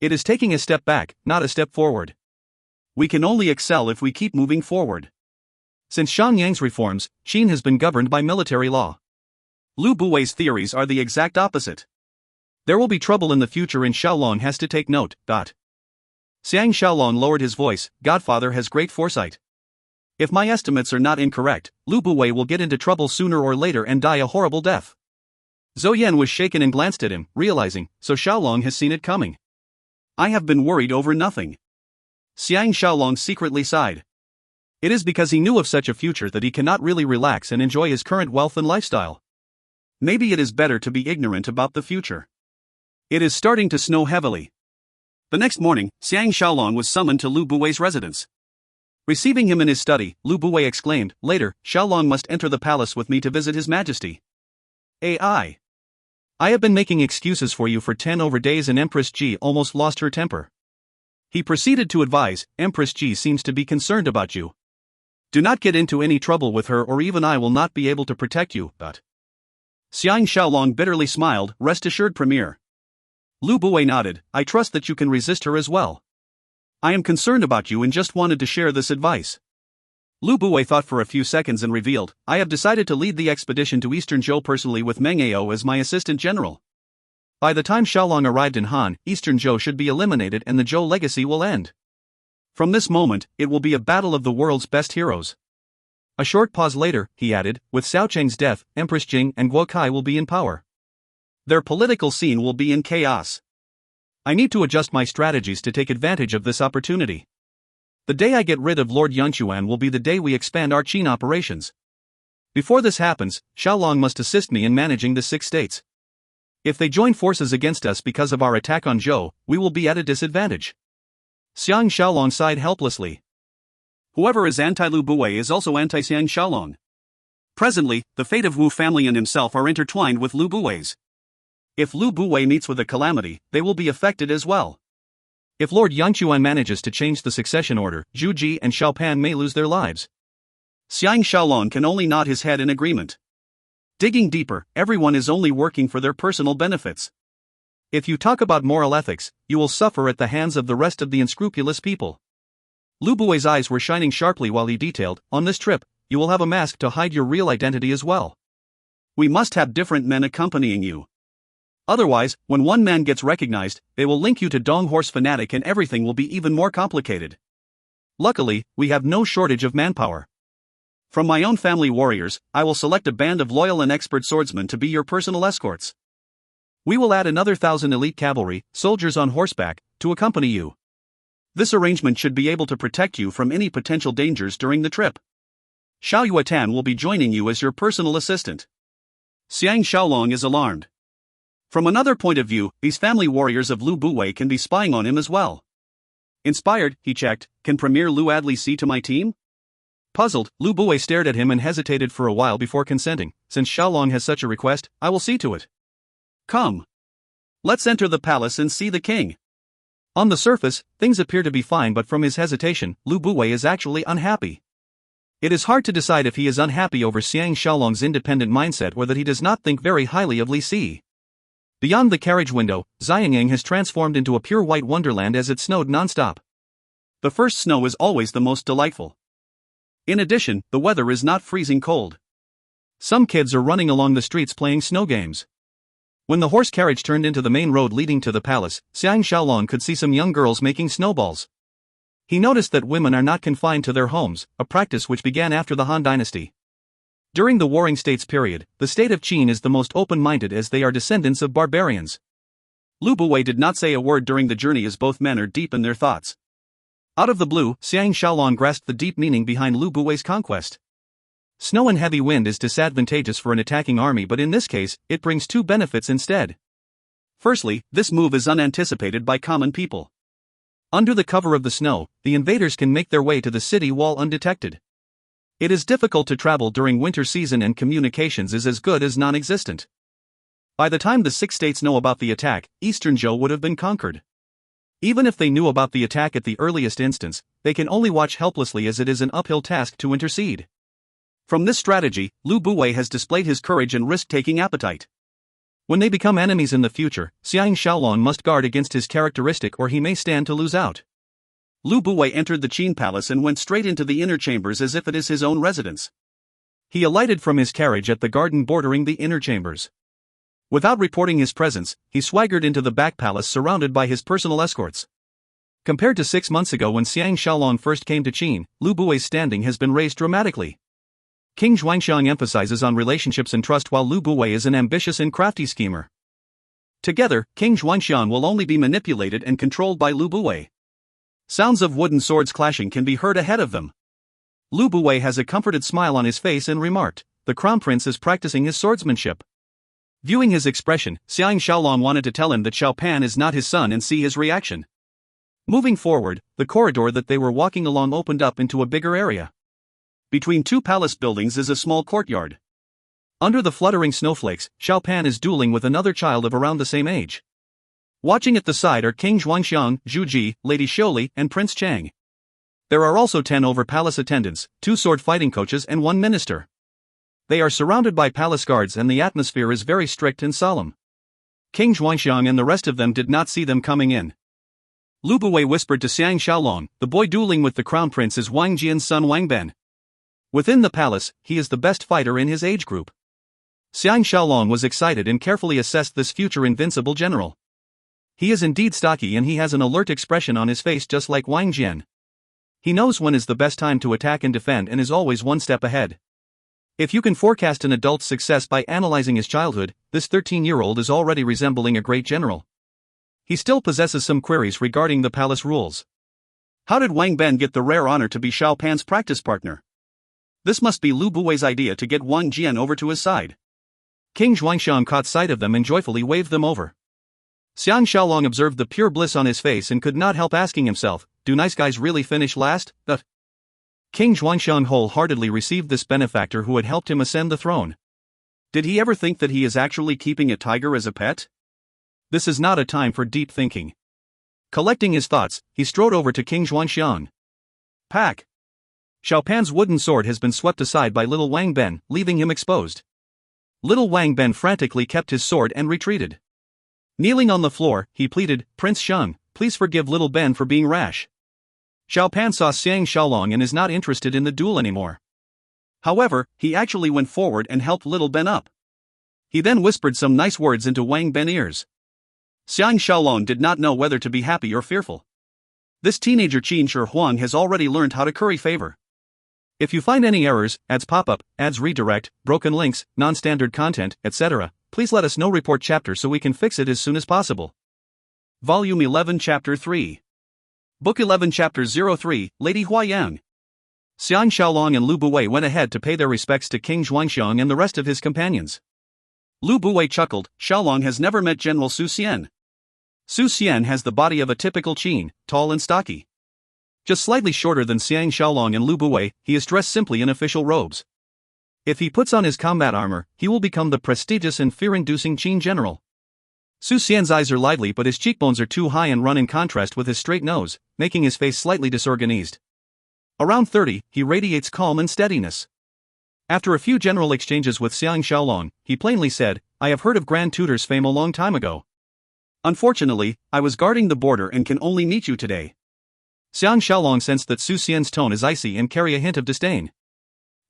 It is taking a step back, not a step forward. We can only excel if we keep moving forward. Since Shang Yang's reforms, Qin has been governed by military law. Lu Buwei's theories are the exact opposite. There will be trouble in the future and Shaolong has to take note. Xiang Shaolong lowered his voice, Godfather has great foresight. If my estimates are not incorrect, Lu Buwei will get into trouble sooner or later and die a horrible death. Zhou Yan was shaken and glanced at him, realizing, so Shaolong has seen it coming. I have been worried over nothing. Xiang Shaolong secretly sighed. It is because he knew of such a future that he cannot really relax and enjoy his current wealth and lifestyle. Maybe it is better to be ignorant about the future. It is starting to snow heavily. The next morning, Xiang Shaolong was summoned to Lu Buwei's residence. Receiving him in his study, Lu Buwei exclaimed, later, Shaolong must enter the palace with me to visit his majesty. I have been making excuses for you for 10 over days and Empress Ji almost lost her temper. He proceeded to advise, Empress Ji seems to be concerned about you. Do not get into any trouble with her or even I will not be able to protect you, but... Xiang Shaolong bitterly smiled, rest assured Premier. Lu Buwei nodded, I trust that you can resist her as well. I am concerned about you and just wanted to share this advice. Lu Buwei thought for a few seconds and revealed, I have decided to lead the expedition to Eastern Zhou personally with Meng Ao as my assistant general. By the time Shaolong arrived in Han, Eastern Zhou should be eliminated and the Zhou legacy will end. From this moment, it will be a battle of the world's best heroes. A short pause later, he added, with Xiao Cheng's death, Empress Jing and Guo Kai will be in power. Their political scene will be in chaos. I need to adjust my strategies to take advantage of this opportunity. The day I get rid of Lord Yunchuan will be the day we expand our Qin operations. Before this happens, Shaolong must assist me in managing the 6 states. If they join forces against us because of our attack on Zhou, we will be at a disadvantage. Xiang Shaolong sighed helplessly. Whoever is anti-Lu Buwei is also anti-Xiang Shaolong. Presently, the fate of Wu family and himself are intertwined with Lu Buwei's. If Lu Buwei meets with a calamity, they will be affected as well. If Lord Yangchuan manages to change the succession order, Zhu Ji and Xiao Pan may lose their lives. Xiang Shaolong can only nod his head in agreement. Digging deeper, everyone is only working for their personal benefits. If you talk about moral ethics, you will suffer at the hands of the rest of the unscrupulous people. Lu Buwei's eyes were shining sharply while he detailed, on this trip, you will have a mask to hide your real identity as well. We must have different men accompanying you. Otherwise, when one man gets recognized, they will link you to Dong Horse Fanatic and everything will be even more complicated. Luckily, we have no shortage of manpower. From my own family warriors, I will select a band of loyal and expert swordsmen to be your personal escorts. We will add another 1,000 elite cavalry, soldiers on horseback, to accompany you. This arrangement should be able to protect you from any potential dangers during the trip. Xiao Yuatan will be joining you as your personal assistant. Xiang Shaolong is alarmed. From another point of view, these family warriors of Lu Buwei can be spying on him as well. Inspired, he checked, can Premier Lu Adley see to my team? Puzzled, Lu Bue stared at him and hesitated for a while before consenting. Since Xiaolong has such a request, I will see to it. Come. Let's enter the palace and see the king. On the surface, things appear to be fine, but from his hesitation, Lu Bue is actually unhappy. It is hard to decide if he is unhappy over Xiang Shaolong's independent mindset or that he does not think very highly of Li Si. Beyond the carriage window, Xiangyang has transformed into a pure white wonderland as it snowed non-stop. The first snow is always the most delightful. In addition, the weather is not freezing cold. Some kids are running along the streets playing snow games. When the horse carriage turned into the main road leading to the palace, Xiang Shaolong could see some young girls making snowballs. He noticed that women are not confined to their homes, a practice which began after the Han Dynasty. During the Warring States period, the state of Qin is the most open-minded as they are descendants of barbarians. Lu Bue did not say a word during the journey as both men are deep in their thoughts. Out of the blue, Xiang Shaolong grasped the deep meaning behind Lu Bue's conquest. Snow and heavy wind is disadvantageous for an attacking army, but in this case, it brings two benefits instead. Firstly, this move is unanticipated by common people. Under the cover of the snow, the invaders can make their way to the city wall undetected. It is difficult to travel during winter season and communications is as good as non-existent. By the time the 6 states know about the attack, Eastern Zhou would have been conquered. Even if they knew about the attack at the earliest instance, they can only watch helplessly as it is an uphill task to intercede. From this strategy, Lu Bue has displayed his courage and risk-taking appetite. When they become enemies in the future, Xiang Shaolong must guard against his characteristic or he may stand to lose out. Lu Bue entered the Qin palace and went straight into the inner chambers as if it is his own residence. He alighted from his carriage at the garden bordering the inner chambers. Without reporting his presence, he swaggered into the back palace surrounded by his personal escorts. Compared to 6 months ago when Xiang Shaolong first came to Qin, Lu Bue's standing has been raised dramatically. King Xuanxiang emphasizes on relationships and trust while Lu Bue is an ambitious and crafty schemer. Together, King Xuanxiang will only be manipulated and controlled by Lu Bue. Sounds of wooden swords clashing can be heard ahead of them. Lu Bue has a comforted smile on his face and remarked, "The crown prince is practicing his swordsmanship." Viewing his expression, Xiang Shaolong wanted to tell him that Xiao Pan is not his son and see his reaction. Moving forward, the corridor that they were walking along opened up into a bigger area. Between two palace buildings is a small courtyard. Under the fluttering snowflakes, Xiao Pan is dueling with another child of around the same age. Watching at the side are King Xuanxiang, Zhu Ji, Lady Xiuli, and Prince Chang. There are also 10 over palace attendants, 2 sword fighting coaches and 1 minister. They are surrounded by palace guards and the atmosphere is very strict and solemn. King Xuanxiang and the rest of them did not see them coming in. Lu Bue whispered to Xiang Shaolong, "The boy dueling with the crown prince is Wang Jian's son Wang Ben. Within the palace, he is the best fighter in his age group." Xiang Shaolong was excited and carefully assessed this future invincible general. He is indeed stocky and he has an alert expression on his face just like Wang Jian. He knows when is the best time to attack and defend and is always one step ahead. If you can forecast an adult's success by analyzing his childhood, this 13-year-old is already resembling a great general. He still possesses some queries regarding the palace rules. How did Wang Ben get the rare honor to be Xiao Pan's practice partner? This must be Lu Bue's idea to get Wang Jian over to his side. King Xuanxiang caught sight of them and joyfully waved them over. Xiang Shaolong observed the pure bliss on his face and could not help asking himself, do nice guys really finish last? King Xuanxiang wholeheartedly received this benefactor who had helped him ascend the throne. Did he ever think that he is actually keeping a tiger as a pet? This is not a time for deep thinking. Collecting his thoughts, he strode over to King Xuanxiang. Pack! Xiao Pan's wooden sword has been swept aside by little Wang Ben, leaving him exposed. Little Wang Ben frantically kept his sword and retreated. Kneeling on the floor, he pleaded, "Prince Xiang, please forgive little Ben for being rash." Xiao Pan saw Xiang Shaolong and is not interested in the duel anymore. However, he actually went forward and helped little Ben up. He then whispered some nice words into Wang Ben's ears. Xiang Shaolong did not know whether to be happy or fearful. This teenager Qin Shi Huang has already learned how to curry favor. If you find any errors, ads pop-up, ads redirect, broken links, non-standard content, etc., please let us know. Report chapter so we can fix it as soon as possible. Volume 11 Chapter 3. Book 11 Chapter 03, Lady Huayang. Xiang Shaolong and Lu Bue went ahead to pay their respects to King Xuanxiang and the rest of his companions. Lu Bue chuckled, Xiaolong has never met General Su Xian. Su Xian has the body of a typical Qin, tall and stocky. Just slightly shorter than Xiang Shaolong and Lu Buwei, he is dressed simply in official robes. If he puts on his combat armor, he will become the prestigious and fear-inducing Qin general. Su Xian's eyes are lively but his cheekbones are too high and run in contrast with his straight nose, making his face slightly disorganized. Around 30, he radiates calm and steadiness. After a few general exchanges with Xiang Shaolong, he plainly said, "I have heard of Grand Tutor's fame a long time ago. Unfortunately, I was guarding the border and can only meet you today." Xiang Shaolong sensed that Su Xian's tone is icy and carry a hint of disdain.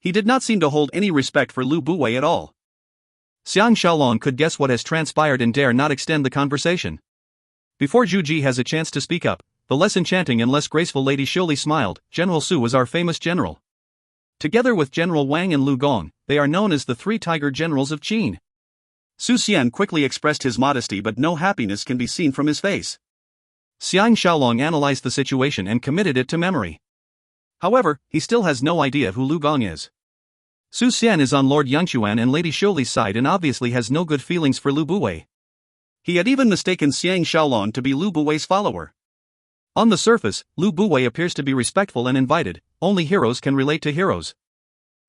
He did not seem to hold any respect for Lu Buwei at all. Xiang Shaolong could guess what has transpired and dare not extend the conversation. Before Zhu Ji has a chance to speak up, the less enchanting and less graceful Lady Shioli smiled. "General Su was our famous general. Together with General Wang and Lu Gong, they are known as the three tiger generals of Qin." Su Xian quickly expressed his modesty but no happiness can be seen from his face. Xiang Shaolong analyzed the situation and committed it to memory. However, he still has no idea who Lu Gong is. Su Xian is on Lord Yangquan and Lady Shioli's side and obviously has no good feelings for Lu Buwei. He had even mistaken Xiang Shaolong to be Lu Buwei's follower. On the surface, Lu Buwei appears to be respectful and invited. Only heroes can relate to heroes.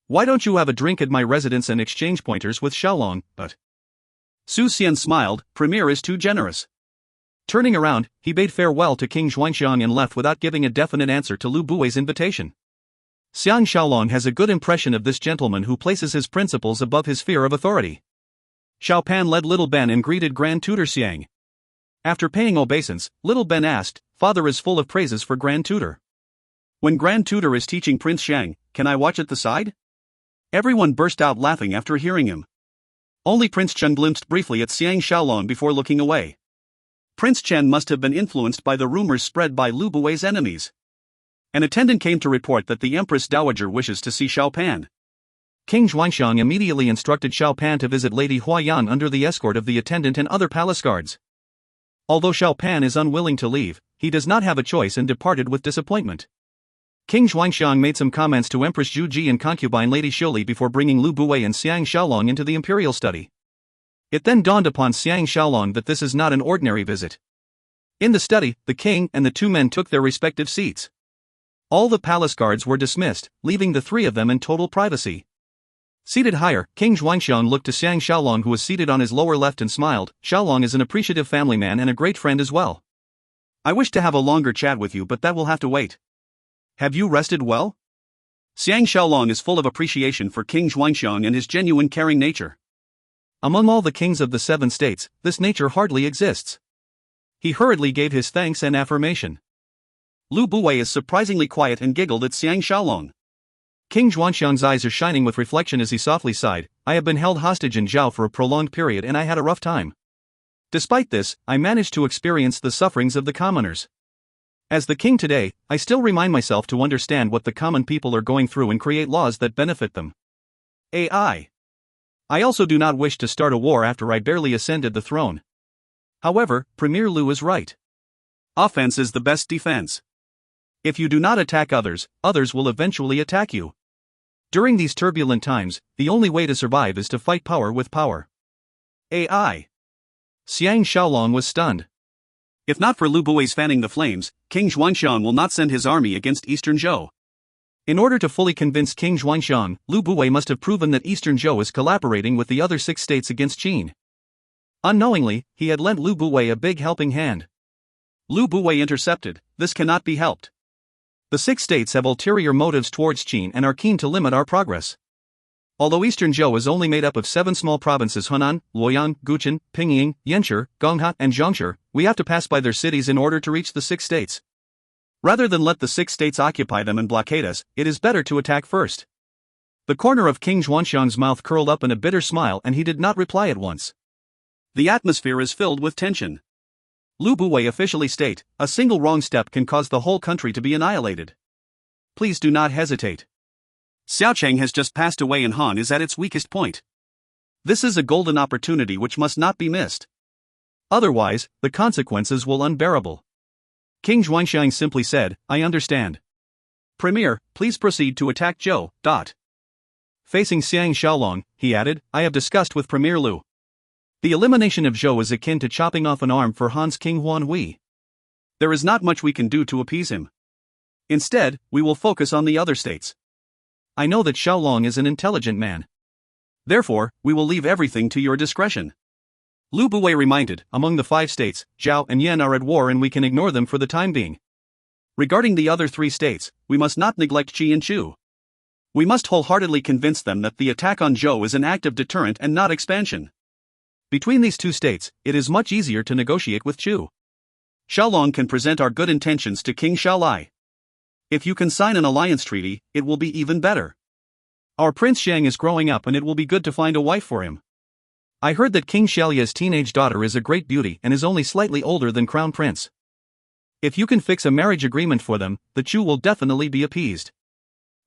"Why don't you have a drink at my residence and exchange pointers with Shaolong?" But Su Xian smiled. "Premier is too generous." Turning around, he bade farewell to King Xuanxiang and left without giving a definite answer to Lu Buwei's invitation. Xiang Shaolong has a good impression of this gentleman who places his principles above his fear of authority. Xiao Pan led Little Ben and greeted Grand Tutor Xiang. After paying obeisance, Little Ben asked, "Father is full of praises for Grand Tutor. When Grand Tutor is teaching Prince Xiang, can I watch at the side?" Everyone burst out laughing after hearing him. Only Prince Chen glimpsed briefly at Xiang Shaolong before looking away. Prince Chen must have been influenced by the rumors spread by Lu Buwei's enemies. An attendant came to report that the Empress Dowager wishes to see Xiao Pan. King Xuanxiang immediately instructed Xiao Pan to visit Lady Huayan under the escort of the attendant and other palace guards. Although Xiao Pan is unwilling to leave, he does not have a choice and departed with disappointment. King Xuanxiang made some comments to Empress Zhu Ji and concubine Lady Shioli before bringing Lu Buwei and Xiang Shaolong into the imperial study. It then dawned upon Xiang Shaolong that this is not an ordinary visit. In the study, the king and the two men took their respective seats. All the palace guards were dismissed, leaving the three of them in total privacy. Seated higher, King Xuanxiang looked to Xiang Shaolong who was seated on his lower left and smiled. "Shaolong is an appreciative family man and a great friend as well. I wish to have a longer chat with you but that will have to wait. Have you rested well?" Xiang Shaolong is full of appreciation for King Xuanxiang and his genuine caring nature. Among all the kings of the 7 states, this nature hardly exists. He hurriedly gave his thanks and affirmation. Lu Buwei is surprisingly quiet and giggled at Xiang Shaolong. King Xuanxiang's eyes are shining with reflection as he softly sighed. "I have been held hostage in Zhao for a prolonged period and I had a rough time. Despite this, I managed to experience the sufferings of the commoners. As the king today, I still remind myself to understand what the common people are going through and create laws that benefit them. I also do not wish to start a war after I barely ascended the throne. However, Premier Lu is right. Offense is the best defense. If you do not attack others, others will eventually attack you. During these turbulent times, the only way to survive is to fight power with power." Xiang Shaolong was stunned. If not for Lu Buwei's fanning the flames, King Xuanxiang will not send his army against Eastern Zhou. In order to fully convince King Xuanxiang, Lu Buwei must have proven that Eastern Zhou is collaborating with the other 6 states against Qin. Unknowingly, he had lent Lu Buwei a big helping hand. Lu Buwei intercepted. "This cannot be helped. The 6 states have ulterior motives towards Qin and are keen to limit our progress. Although Eastern Zhou is only made up of 7 small provinces Hunan, Luoyang, Guqin, Pingying, Yanshi, Gongha, and Zhangshi, we have to pass by their cities in order to reach the 6 states. Rather than let the 6 states occupy them and blockade us, it is better to attack first." The corner of King Xuanxiang's mouth curled up in a bitter smile and he did not reply at once. The atmosphere is filled with tension. Lu Buwei officially state, "A single wrong step can cause the whole country to be annihilated. Please do not hesitate. Xiaocheng has just passed away and Han is at its weakest point. This is a golden opportunity which must not be missed. Otherwise, the consequences will unbearable." King Xuanxiang simply said, "I understand. Premier, please proceed to attack Zhou." Facing Xiang Shaolong, he added, "I have discussed with Premier Lu. The elimination of Zhou is akin to chopping off an arm for Han's King Huan Hui. There is not much we can do to appease him. Instead, we will focus on the other states. I know that Xiaolong is an intelligent man. Therefore, we will leave everything to your discretion. Lu Buwei reminded, among the 5 states, Zhao and Yan are at war and we can ignore them for the time being. Regarding the other 3 states, we must not neglect Qi and Chu. We must wholeheartedly convince them that the attack on Zhou is an act of deterrent and not expansion. Between these 2 states, it is much easier to negotiate with Chu. Xiaolong can present our good intentions to King Xiaolai. If you can sign an alliance treaty, it will be even better. Our Prince Xiang is growing up and it will be good to find a wife for him. I heard that King Xiaolia's teenage daughter is a great beauty and is only slightly older than Crown Prince. If you can fix a marriage agreement for them, the Chu will definitely be appeased.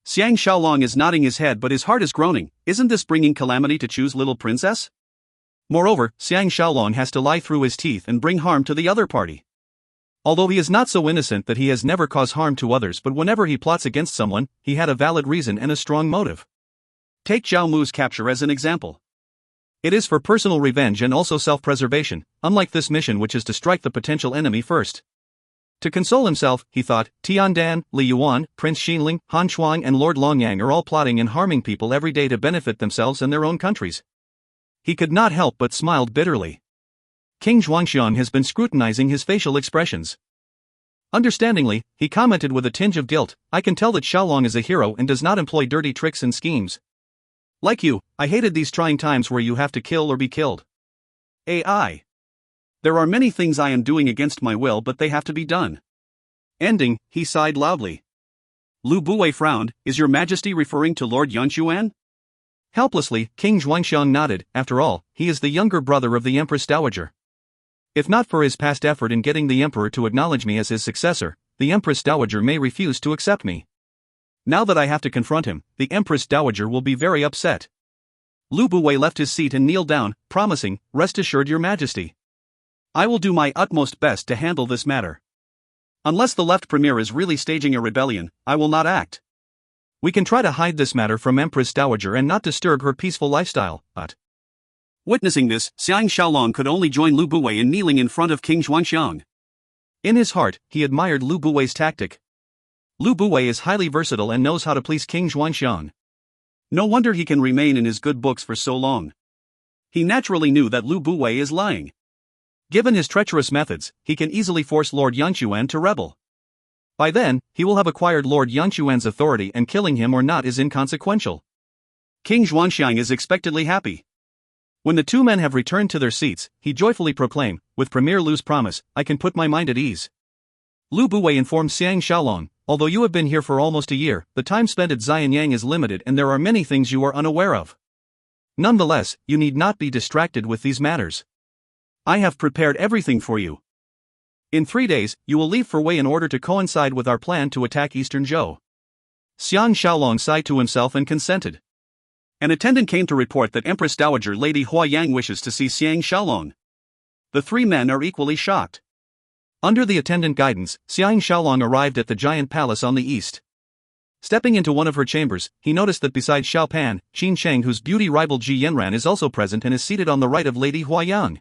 Xiang Shaolong is nodding his head but his heart is groaning. Isn't this bringing calamity to Chu's little princess? Moreover, Xiang Shaolong has to lie through his teeth and bring harm to the other party. Although he is not so innocent that he has never caused harm to others, but whenever he plots against someone, he had a valid reason and a strong motive. Take Zhao Mu's capture as an example. It is for personal revenge and also self-preservation, unlike this mission which is to strike the potential enemy first. To console himself, he thought, Tian Dan, Li Yuan, Prince Xinling, Han Shuang and Lord Longyang are all plotting and harming people every day to benefit themselves and their own countries. He could not help but smiled bitterly. King Zhuangxiang has been scrutinizing his facial expressions. Understandingly, he commented with a tinge of guilt, I can tell that Xiaolong is a hero and does not employ dirty tricks and schemes. Like you, I hated these trying times where you have to kill or be killed. AI. There are many things I am doing against my will but they have to be done. Ending, he sighed loudly. Lu Buwei frowned, is your majesty referring to Lord Yanquan? Helplessly, King Zhuangxiang nodded, after all, he is the younger brother of the Empress Dowager. If not for his past effort in getting the emperor to acknowledge me as his successor, the Empress Dowager may refuse to accept me. Now that I have to confront him, the Empress Dowager will be very upset. Lu Buwei left his seat and kneeled down, promising, rest assured your majesty. I will do my utmost best to handle this matter. Unless the left premier is really staging a rebellion, I will not act. We can try to hide this matter from Empress Dowager and not disturb her peaceful lifestyle, but... Witnessing this, Xiang Shaolong could only join Lu Buwei in kneeling in front of King Zhuangxiang. In his heart, he admired Lu Buwei's tactic. Lu Buwei is highly versatile and knows how to please King Zhuangxiang. No wonder he can remain in his good books for so long. He naturally knew that Lu Buwei is lying. Given his treacherous methods, he can easily force Lord Yanquan to rebel. By then, he will have acquired Lord Yanquan's authority and killing him or not is inconsequential. King Zhuangxiang is expectedly happy. When the 2 men have returned to their seats, he joyfully proclaimed, with Premier Lu's promise, I can put my mind at ease. Lu Buwei informed Xiang Shaolong, although you have been here for almost a year, the time spent at Xianyang is limited and there are many things you are unaware of. Nonetheless, you need not be distracted with these matters. I have prepared everything for you. In 3 days, you will leave for Wei in order to coincide with our plan to attack Eastern Zhou. Xiang Shaolong sighed to himself and consented. An attendant came to report that Empress Dowager Lady Huayang wishes to see Xiang Shaolong. The 3 men are equally shocked. Under the attendant guidance, Xiang Shaolong arrived at the giant palace on the east. Stepping into one of her chambers, he noticed that beside Xiao Pan, Qin Cheng whose beauty rivaled Ji Yanran is also present and is seated on the right of Lady Huayang.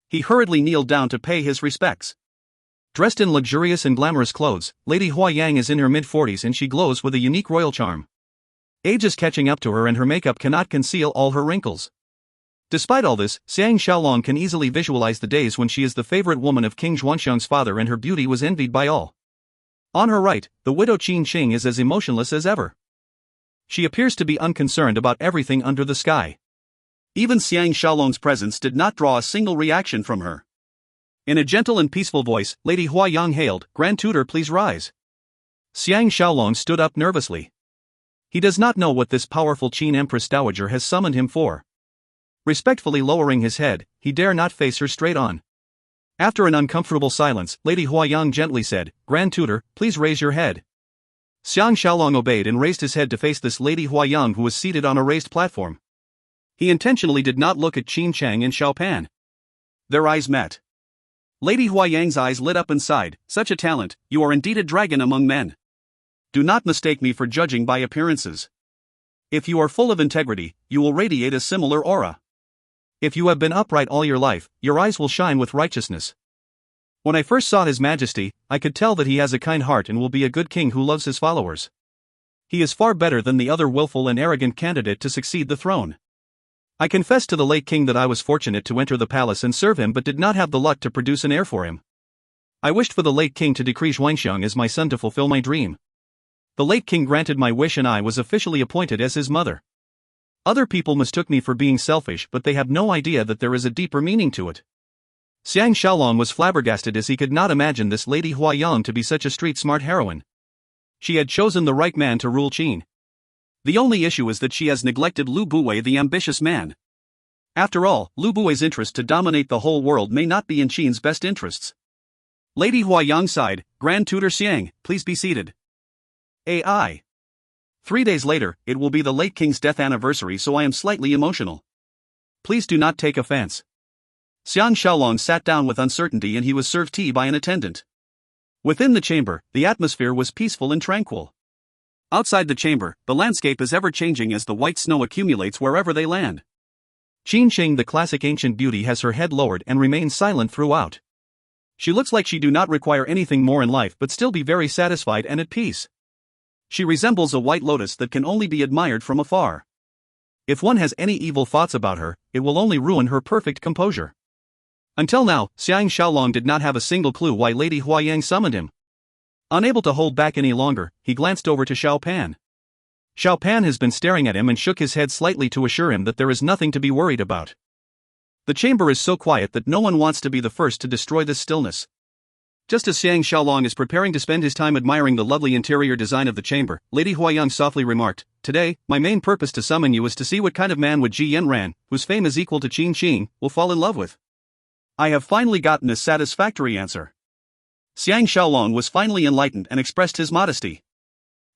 He hurriedly kneeled down to pay his respects. Dressed in luxurious and glamorous clothes, Lady Huayang is in her mid-40s and she glows with a unique royal charm. Age is catching up to her and her makeup cannot conceal all her wrinkles. Despite all this, Xiang Shaolong can easily visualize the days when she is the favorite woman of King Zhuangxiang's father and her beauty was envied by all. On her right, the widow Qin Qing is as emotionless as ever. She appears to be unconcerned about everything under the sky. Even Xiang Shaolong's presence did not draw a single reaction from her. In a gentle and peaceful voice, Lady Huayang hailed, Grand Tutor please rise. Xiang Shaolong stood up nervously. He does not know what this powerful Qin Empress Dowager has summoned him for. Respectfully lowering his head, he dare not face her straight on. After an uncomfortable silence, Lady Huayang gently said, Grand Tutor, please raise your head. Xiang Shaolong obeyed and raised his head to face this Lady Huayang who was seated on a raised platform. He intentionally did not look at Qin Cheng and Xiao Pan. Their eyes met. Lady Huayang's eyes lit up and sighed, such a talent, you are indeed a dragon among men. Do not mistake me for judging by appearances. If you are full of integrity, you will radiate a similar aura. If you have been upright all your life, your eyes will shine with righteousness. When I first saw His Majesty, I could tell that he has a kind heart and will be a good king who loves his followers. He is far better than the other willful and arrogant candidate to succeed the throne. I confessed to the late king that I was fortunate to enter the palace and serve him but did not have the luck to produce an heir for him. I wished for the late king to decree Xuanxiang as my son to fulfill my dream. The late king granted my wish and I was officially appointed as his mother. Other people mistook me for being selfish, but they have no idea that there is a deeper meaning to it. Xiang Shaolong was flabbergasted as he could not imagine this Lady Huayang to be such a street-smart heroine. She had chosen the right man to rule Qin. The only issue is that she has neglected Lu Buwei, the ambitious man. After all, Lu Buwei's interest to dominate the whole world may not be in Qin's best interests. Lady Huayang sighed, Grand Tutor Xiang, please be seated. AI. 3 days later, it will be the late king's death anniversary, so I am slightly emotional. Please do not take offense. Xiang Shaolong sat down with uncertainty and he was served tea by an attendant. Within the chamber, the atmosphere was peaceful and tranquil. Outside the chamber, the landscape is ever-changing as the white snow accumulates wherever they land. Qin Sheng, the classic ancient beauty, has her head lowered and remains silent throughout. She looks like she do not require anything more in life but still be very satisfied and at peace. She resembles a white lotus that can only be admired from afar. If one has any evil thoughts about her, it will only ruin her perfect composure. Until now, Xiang Shaolong did not have a single clue why Lady Huayang summoned him. Unable to hold back any longer, he glanced over to Xiao Pan. Xiao Pan has been staring at him and shook his head slightly to assure him that there is nothing to be worried about. The chamber is so quiet that no one wants to be the first to destroy this stillness. Just as Xiang Shaolong is preparing to spend his time admiring the lovely interior design of the chamber, Lady Huayang softly remarked, Today, my main purpose to summon you is to see what kind of man would Ji Yanran, whose fame is equal to Qin Qing, will fall in love with. I have finally gotten a satisfactory answer. Xiang Shaolong was finally enlightened and expressed his modesty.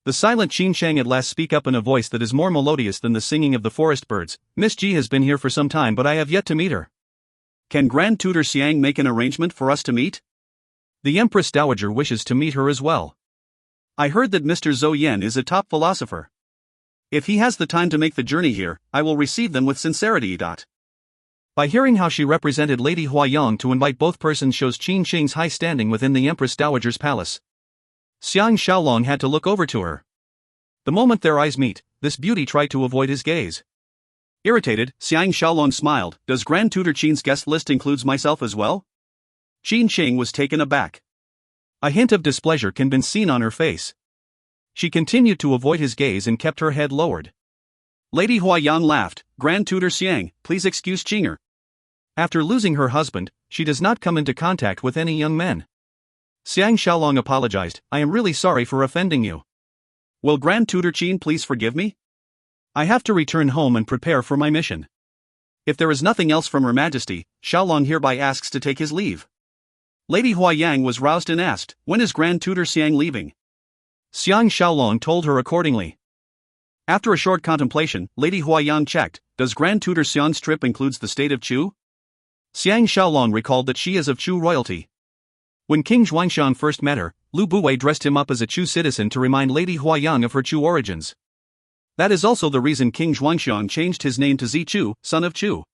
The silent Qin Sheng at last speak up in a voice that is more melodious than the singing of the forest birds. Miss Ji has been here for some time but I have yet to meet her. Can Grand Tutor Xiang make an arrangement for us to meet? The Empress Dowager wishes to meet her as well. I heard that Mr. Zhou Yan is a top philosopher. If he has the time to make the journey here, I will receive them with sincerity. By hearing how she represented Lady Huayang to invite both persons shows Qin Sheng's high standing within the Empress Dowager's palace. Xiang Shaolong had to look over to her. The moment their eyes meet, this beauty tried to avoid his gaze. Irritated, Xiang Shaolong smiled. Does Grand Tutor Qin's guest list includes myself as well? Qin Sheng was taken aback. A hint of displeasure can be seen on her face. She continued to avoid his gaze and kept her head lowered. Lady Huayang laughed. Grand Tutor Xiang, please excuse Qinger. After losing her husband, she does not come into contact with any young men. Xiang Shaolong apologized. I am really sorry for offending you. Will Grand Tutor Qin please forgive me? I have to return home and prepare for my mission. If there is nothing else from Her Majesty, Shaolong hereby asks to take his leave. Lady Huayang was roused and asked, when is Grand Tutor Xiang leaving? Xiang Shaolong told her accordingly. After a short contemplation, Lady Huayang checked, does Grand Tutor Xiang's trip includes the state of Chu? Xiang Shaolong recalled that she is of Chu royalty. When King Xuanxiang first met her, Lu Buwei dressed him up as a Chu citizen to remind Lady Huayang of her Chu origins. That is also the reason King Xuanxiang changed his name to Zi Chu, son of Chu.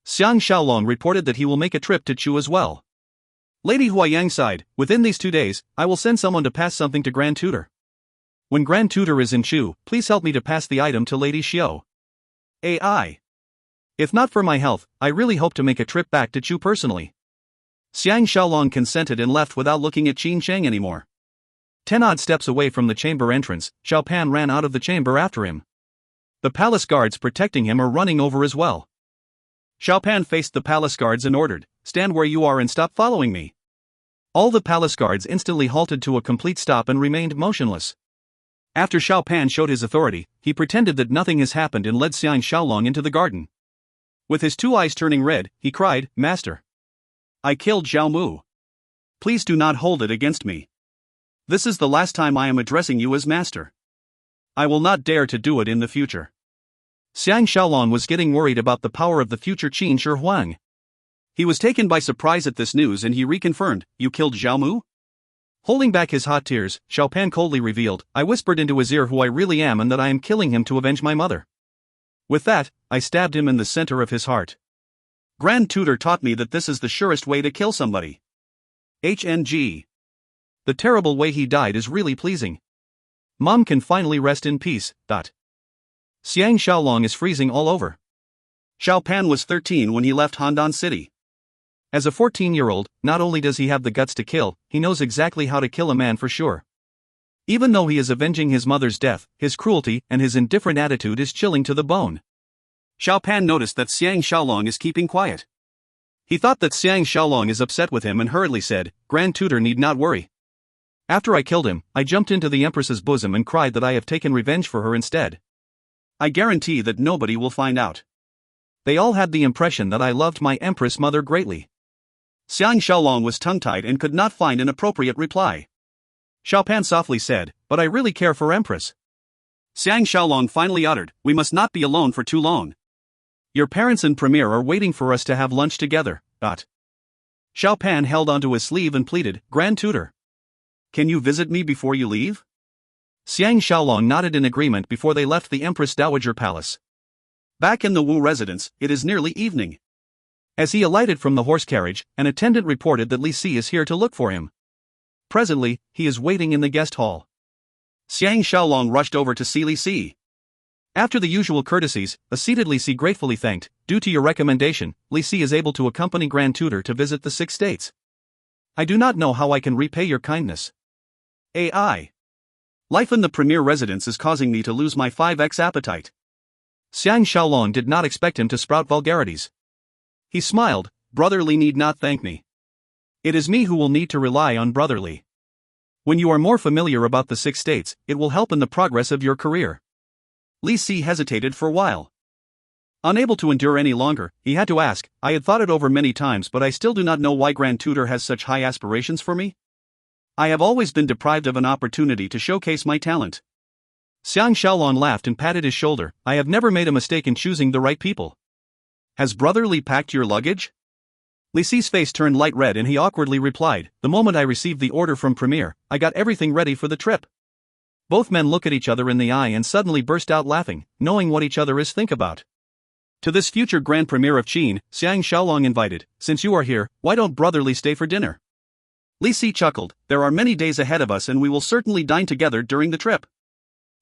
Xiang Shaolong reported that he will make a trip to Chu as well. Lady Huayang sighed, within these 2 days, I will send someone to pass something to Grand Tutor. When Grand Tutor is in Chu, please help me to pass the item to Lady Xiao. AI. If not for my health, I really hope to make a trip back to Chu personally. Xiang Shaolong consented and left without looking at Qin Sheng anymore. 10 odd steps away from the chamber entrance, Xiao Pan ran out of the chamber after him. The palace guards protecting him are running over as well. Xiao Pan faced the palace guards and ordered, stand where you are and stop following me. All the palace guards instantly halted to a complete stop and remained motionless. After Xiao Pan showed his authority, he pretended that nothing has happened and led Xiang Shaolong into the garden. With his 2 eyes turning red, he cried, Master. I killed Zhao Mu. Please do not hold it against me. This is the last time I am addressing you as master. I will not dare to do it in the future. Xiang Shaolong was getting worried about the power of the future Qin Shi Huang. He was taken by surprise at this news and he reconfirmed, you killed Zhao Mu? Holding back his hot tears, Xiao Pan coldly revealed, I whispered into his ear who I really am and that I am killing him to avenge my mother. With that, I stabbed him in the center of his heart. Grand Tutor taught me that this is the surest way to kill somebody. HNG. The terrible way he died is really pleasing. Mom can finally rest in peace. Xiang Shaolong is freezing all over. Xiao Pan was 13 when he left Handan City. As a 14-year-old, not only does he have the guts to kill, he knows exactly how to kill a man for sure. Even though he is avenging his mother's death, his cruelty and his indifferent attitude is chilling to the bone. Xiao Pan noticed that Xiang Shaolong is keeping quiet. He thought that Xiang Shaolong is upset with him and hurriedly said, "Grand Tutor need not worry. After I killed him, I jumped into the Empress's bosom and cried that I have taken revenge for her instead. I guarantee that nobody will find out. They all had the impression that I loved my Empress mother greatly." Xiang Shaolong was tongue-tied and could not find an appropriate reply. Xiao Pan softly said, "But I really care for Empress." Xiang Shaolong finally uttered, "We must not be alone for too long. Your parents and Premier are waiting for us to have lunch together." Xiao Pan held onto his sleeve and pleaded, "Grand Tutor, can you visit me before you leave?" Xiang Shaolong nodded in agreement before they left the Empress Dowager Palace. Back in the Wu residence, it is nearly evening. As he alighted from the horse carriage, an attendant reported that Li Si is here to look for him. Presently, he is waiting in the guest hall. Xiang Shaolong rushed over to see Li Si. After the usual courtesies, a seated Li Si gratefully thanked, "Due to your recommendation, Li Si is able to accompany Grand Tutor to visit the 6 states. I do not know how I can repay your kindness. AI. Life in the premier residence is causing me to lose my 5x appetite." Xiang Shaolong did not expect him to sprout vulgarities. He smiled, "Brother Li need not thank me. It is me who will need to rely on Brother Li. When you are more familiar about the 6 states, it will help in the progress of your career." Li Si hesitated for a while. Unable to endure any longer, he had to ask, "I had thought it over many times, but I still do not know why Grand Tutor has such high aspirations for me. I have always been deprived of an opportunity to showcase my talent." Xiang Shaolong laughed and patted his shoulder, "I have never made a mistake in choosing the right people. Has Brother Li packed your luggage?" Li Si's face turned light red and he awkwardly replied, "The moment I received the order from Premier, I got everything ready for the trip." Both men look at each other in the eye and suddenly burst out laughing, knowing what each other is think about. To this future Grand Premier of Qin, Xiang Shaolong invited, "Since you are here, why don't Brother Li stay for dinner?" Li Si chuckled, "There are many days ahead of us and we will certainly dine together during the trip."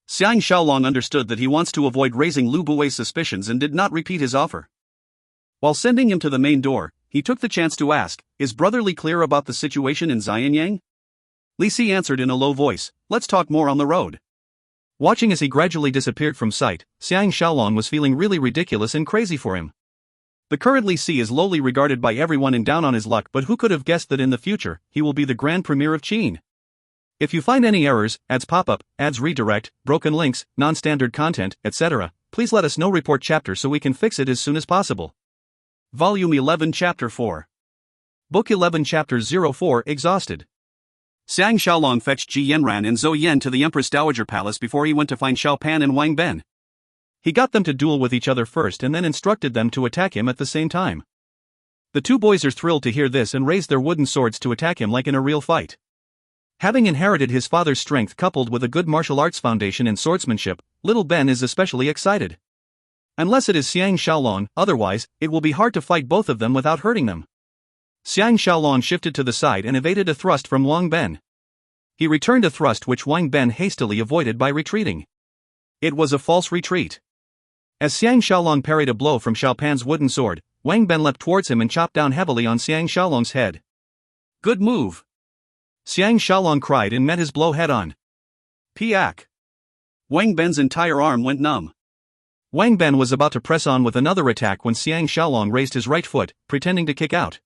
Xiang Shaolong understood that he wants to avoid raising Lu Bui's suspicions and did not repeat his offer. While sending him to the main door, he took the chance to ask, "Is Brother Li clear about the situation in Xianyang?" Li Si answered in a low voice, "Let's talk more on the road." Watching as he gradually disappeared from sight, Xiang Shaolong was feeling really ridiculous and crazy for him. The current Li Si is lowly regarded by everyone and down on his luck, but who could have guessed that in the future, he will be the Grand Premier of Qin? If you find any errors, ads pop up, ads redirect, broken links, non-standard content, etc., please let us know. Report chapter so we can fix it as soon as possible. Volume 11 Chapter 4. Book 11 Chapter 04 Exhausted. Xiang Shaolong fetched Ji Yanran and Zhou Yan to the Empress Dowager Palace before he went to find Xiao Pan and Wang Ben. He got them to duel with each other first and then instructed them to attack him at the same time. The two boys are thrilled to hear this and raised their wooden swords to attack him like in a real fight. Having inherited his father's strength coupled with a good martial arts foundation in swordsmanship, little Ben is especially excited. Unless it is Xiang Shaolong, otherwise, it will be hard to fight both of them without hurting them. Xiang Shaolong shifted to the side and evaded a thrust from Wang Ben. He returned a thrust which Wang Ben hastily avoided by retreating. It was a false retreat. As Xiang Shaolong parried a blow from Xiao Pan's wooden sword, Wang Ben leapt towards him and chopped down heavily on Xiang Shaolong's head. "Good move!" Xiang Shaolong cried and met his blow head-on. Piak! Wang Ben's entire arm went numb. Wang Ben was about to press on with another attack when Xiang Shaolong raised his right foot, pretending to kick out.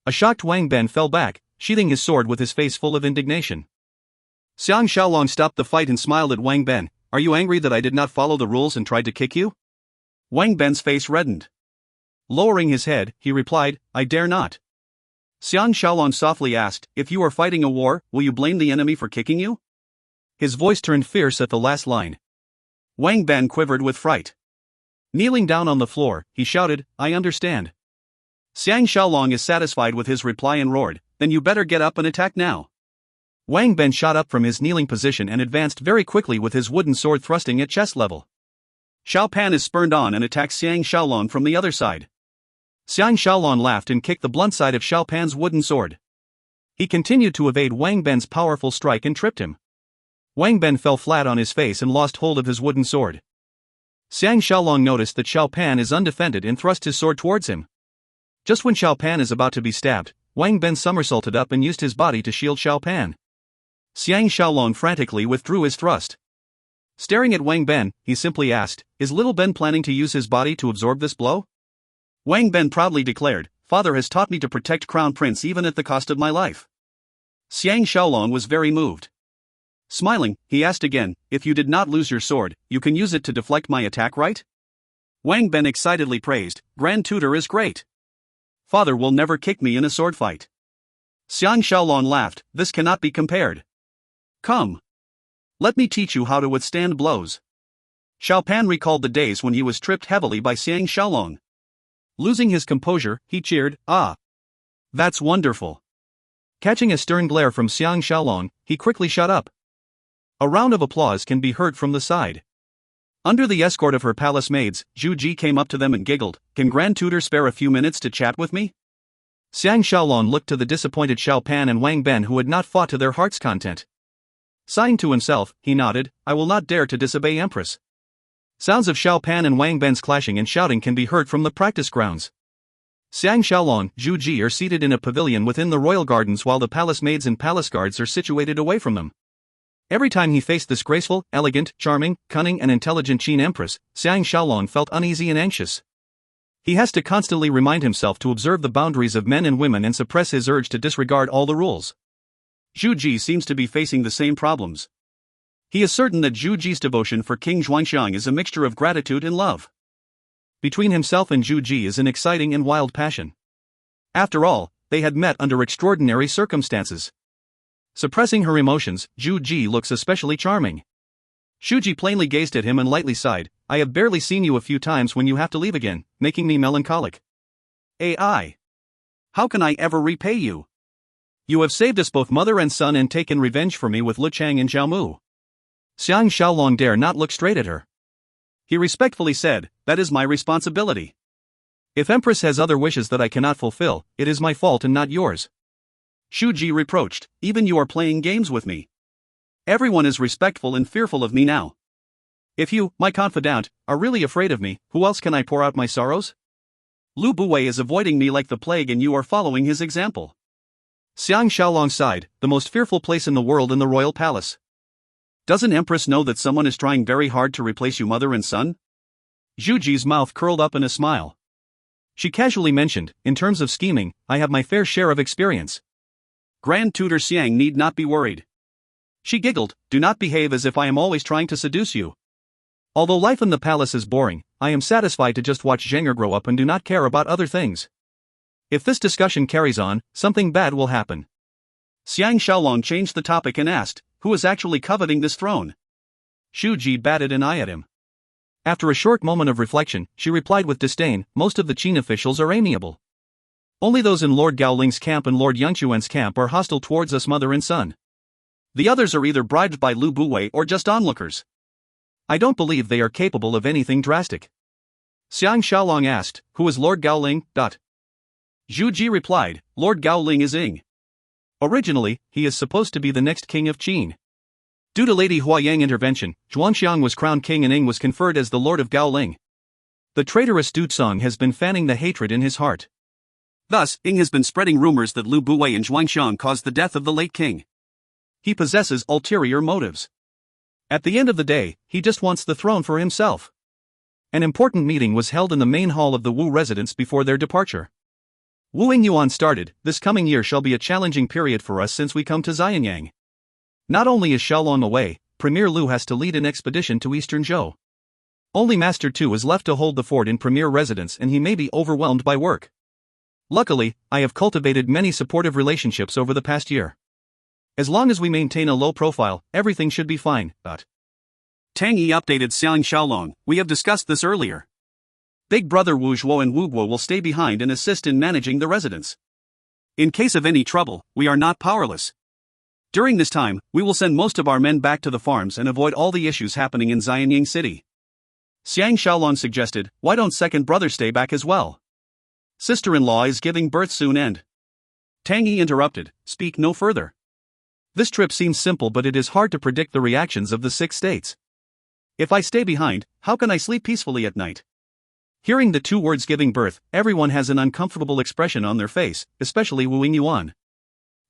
A shocked Wang Ben fell back, sheathing his sword with his face full of indignation. Xiang Shaolong stopped the fight and smiled at Wang Ben. "Are you angry that I did not follow the rules and tried to kick you?" Wang Ben's face reddened. Lowering his head, he replied, "I dare not." Xiang Shaolong softly asked, "If you are fighting a war, will you blame the enemy for kicking you?" His voice turned fierce at the last line. Wang Ben quivered with fright. Kneeling down on the floor, he shouted, "I understand." Xiang Shaolong is satisfied with his reply and roared, "Then you better get up and attack now." Wang Ben shot up from his kneeling position and advanced very quickly with his wooden sword thrusting at chest level. Xiao Pan is spurned on and attacks Xiang Shaolong from the other side. Xiang Shaolong laughed and kicked the blunt side of Xiao Pan's wooden sword. He continued to evade Wang Ben's powerful strike and tripped him. Wang Ben fell flat on his face and lost hold of his wooden sword. Xiang Shaolong noticed that Xiao Pan is undefended and thrust his sword towards him. Just when Xiao Pan is about to be stabbed, Wang Ben somersaulted up and used his body to shield Xiao Pan. Xiang Shaolong frantically withdrew his thrust. Staring at Wang Ben, he simply asked, "Is little Ben planning to use his body to absorb this blow?" Wang Ben proudly declared, "Father has taught me to protect Crown Prince even at the cost of my life." Xiang Shaolong was very moved. Smiling, he asked again, "If you did not lose your sword, you can use it to deflect my attack, right?" Wang Ben excitedly praised, "Grand Tutor is great. Father will never kick me in a sword fight." Xiang Shaolong laughed, "This cannot be compared. Come. Let me teach you how to withstand blows." Xiao Pan recalled the days when he was tripped heavily by Xiang Shaolong. Losing his composure, he cheered, "Ah! That's wonderful." Catching a stern glare from Xiang Shaolong, he quickly shut up. A round of applause can be heard from the side. Under the escort of her palace maids, Zhu Ji came up to them and giggled, "Can Grand Tutor spare a few minutes to chat with me?" Xiang Shaolong looked to the disappointed Xiao Pan and Wang Ben who had not fought to their heart's content. Sighing to himself, he nodded, "I will not dare to disobey Empress." Sounds of Xiao Pan and Wang Ben's clashing and shouting can be heard from the practice grounds. Xiang Shaolong, Zhu Ji are seated in a pavilion within the royal gardens while the palace maids and palace guards are situated away from them. Every time he faced this graceful, elegant, charming, cunning and intelligent Qin Empress, Xiang Shaolong felt uneasy and anxious. He has to constantly remind himself to observe the boundaries of men and women and suppress his urge to disregard all the rules. Zhu Ji seems to be facing the same problems. He is certain that Zhu Ji's devotion for King Xuanxiang is a mixture of gratitude and love. Between himself and Zhu Ji is an exciting and wild passion. After all, they had met under extraordinary circumstances. Suppressing her emotions, Zhu Ji looks especially charming. Zhu Ji plainly gazed at him and lightly sighed, "I have barely seen you a few times when you have to leave again, making me melancholic. AI. How can I ever repay you? You have saved us both mother and son and taken revenge for me with Lu Chang and Zhao Mu." Xiang Shaolong dare not look straight at her. He respectfully said, "That is my responsibility. If Empress has other wishes that I cannot fulfill, it is my fault and not yours." Zhu Ji reproached, "Even you are playing games with me. Everyone is respectful and fearful of me now. If you, my confidant, are really afraid of me, who else can I pour out my sorrows? Lu Buwei is avoiding me like the plague and you are following his example." Xiang Shaolong sighed, "The most fearful place in the world in the royal palace. Doesn't Empress know that someone is trying very hard to replace you mother and son?" Zhu Ji's mouth curled up in a smile. She casually mentioned, "In terms of scheming, I have my fair share of experience. Grand Tutor Xiang need not be worried." She giggled, "Do not behave as if I am always trying to seduce you. Although life in the palace is boring, I am satisfied to just watch Zhenger grow up and do not care about other things. If this discussion carries on, something bad will happen." Xiang Shaolong changed the topic and asked, "Who is actually coveting this throne?" Zhu Ji batted an eye at him. After a short moment of reflection, she replied with disdain, "Most of the Qin officials are amiable. Only those in Lord Gaoling's camp and Lord Yangchuan's camp are hostile towards us mother and son. The others are either bribed by Lu Buwei or just onlookers. I don't believe they are capable of anything drastic." Xiang Shaolong asked, "Who is Lord Gaoling?" Zhu Ji replied, "Lord Gaoling is Ing. Originally, he is supposed to be the next king of Qin. Due to Lady Huayang intervention, Zhuangxiang was crowned king and Ing was conferred as the Lord of Gaoling. The traitorous Du Cong has been fanning the hatred in his heart. Thus, Ing has been spreading rumors that Lu Buwei and Zhuangxiang caused the death of the late king. He possesses ulterior motives. At the end of the day, he just wants the throne for himself." An important meeting was held in the main hall of the Wu residence before their departure. Wuing Yuan started, "This coming year shall be a challenging period for us since we come to Xianyang. Not only is Shaolong away, Premier Lu has to lead an expedition to Eastern Zhou. Only Master Tu is left to hold the fort in Premier residence and he may be overwhelmed by work. Luckily, I have cultivated many supportive relationships over the past year. As long as we maintain a low profile, everything should be fine." Tang Yi updated Xiang Shaolong, "We have discussed this earlier. Big brother Wu Zhuo and Wu Guo will stay behind and assist in managing the residence. In case of any trouble, we are not powerless. During this time, we will send most of our men back to the farms and avoid all the issues happening in Xianyang City." Xiang Shaolong suggested, "Why don't second brother stay back as well? Sister-in-law is giving birth soon and Tang Yi interrupted, speak no further. This trip seems simple, but it is hard to predict the reactions of the 6 states. If I stay behind, how can I sleep peacefully at night? Hearing the 2 words giving birth, everyone has an uncomfortable expression on their face, especially Wu Yingyuan.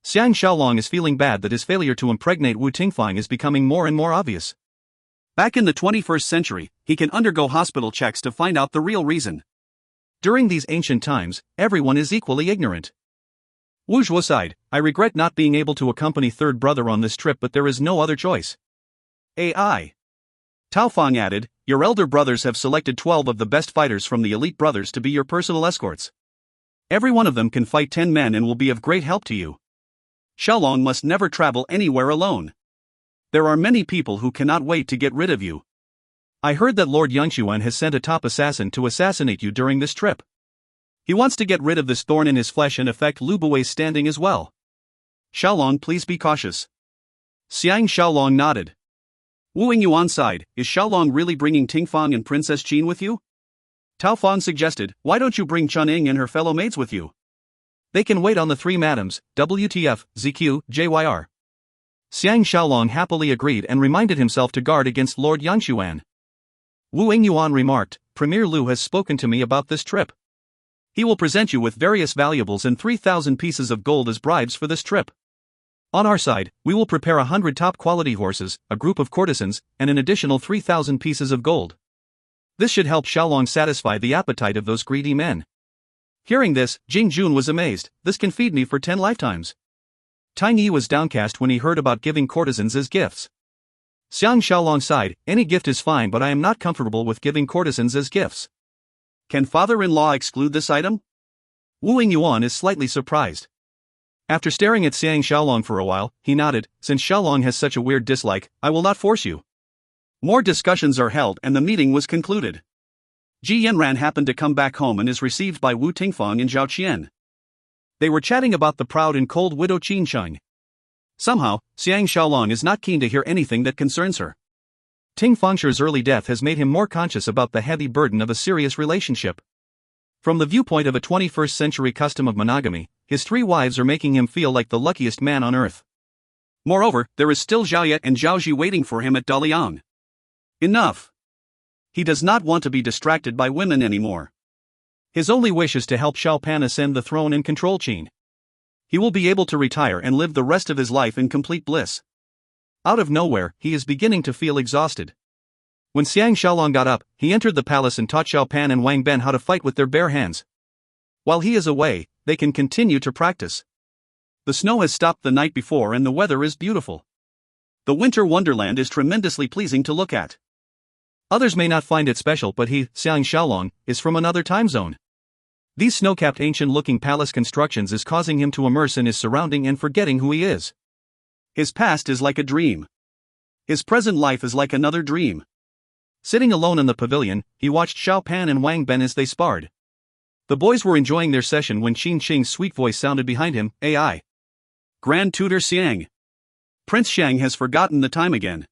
Xiang Shaolong is feeling bad that his failure to impregnate Wu Tingfang is becoming more and more obvious. Back in the 21st century, he can undergo hospital checks to find out the real reason. During these ancient times, everyone is equally ignorant. Wu Zhuo sighed, I regret not being able to accompany third brother on this trip, but there is no other choice. AI. Tao Fang added, your elder brothers have selected 12 of the best fighters from the elite brothers to be your personal escorts. Every one of them can fight 10 men and will be of great help to you. Shaolong must never travel anywhere alone. There are many people who cannot wait to get rid of you. I heard that Lord Yangshuan has sent a top assassin to assassinate you during this trip. He wants to get rid of this thorn in his flesh and affect Lu Bui's standing as well. Shaolong, please be cautious. Xiang Shaolong nodded. Wu Yingyuan sighed, is Shaolong really bringing Tingfang and Princess Qin with you? Tao Fang suggested, why don't you bring Chuning and her fellow maids with you? They can wait on the 3 madams, WTF, ZQ, JYR. Xiang Shaolong happily agreed and reminded himself to guard against Lord Yangshuan. Wu Yingyuan remarked, Premier Lu has spoken to me about this trip. He will present you with various valuables and 3,000 pieces of gold as bribes for this trip. On our side, we will prepare 100 top-quality horses, a group of courtesans, and an additional 3,000 pieces of gold. This should help Shaolong satisfy the appetite of those greedy men. Hearing this, Jing Jun was amazed, this can feed me for 10 lifetimes. Tang Yi was downcast when he heard about giving courtesans as gifts. Xiang Shaolong sighed, any gift is fine, but I am not comfortable with giving courtesans as gifts. Can father-in-law exclude this item? Wu Yingyuan is slightly surprised. After staring at Xiang Shaolong for a while, he nodded, since Shaolong has such a weird dislike, I will not force you. More discussions are held and the meeting was concluded. Ji Yanran happened to come back home and is received by Wu Tingfang and Zhao Qian. They were chatting about the proud and cold widow Qin Sheng. Somehow, Xiang Shaolong is not keen to hear anything that concerns her. Ting Fengshi's early death has made him more conscious about the heavy burden of a serious relationship. From the viewpoint of a 21st century custom of monogamy, his 3 wives are making him feel like the luckiest man on earth. Moreover, there is still Zhao Ye and Zhao Ji waiting for him at Daliang. Enough. He does not want to be distracted by women anymore. His only wish is to help Xiao Pan ascend the throne and control Qin. He will be able to retire and live the rest of his life in complete bliss. Out of nowhere, he is beginning to feel exhausted. When Xiang Shaolong got up, he entered the palace and taught Xiao Pan and Wang Ben how to fight with their bare hands. While he is away, they can continue to practice. The snow has stopped the night before and the weather is beautiful. The winter wonderland is tremendously pleasing to look at. Others may not find it special, but he, Xiang Shaolong, is from another time zone. These snow-capped ancient-looking palace constructions is causing him to immerse in his surrounding and forgetting who he is. His past is like a dream. His present life is like another dream. Sitting alone in the pavilion, he watched Xiao Pan and Wang Ben as they sparred. The boys were enjoying their session when Qin Qing's sweet voice sounded behind him, AI. Grand Tutor Xiang. Prince Xiang has forgotten the time again.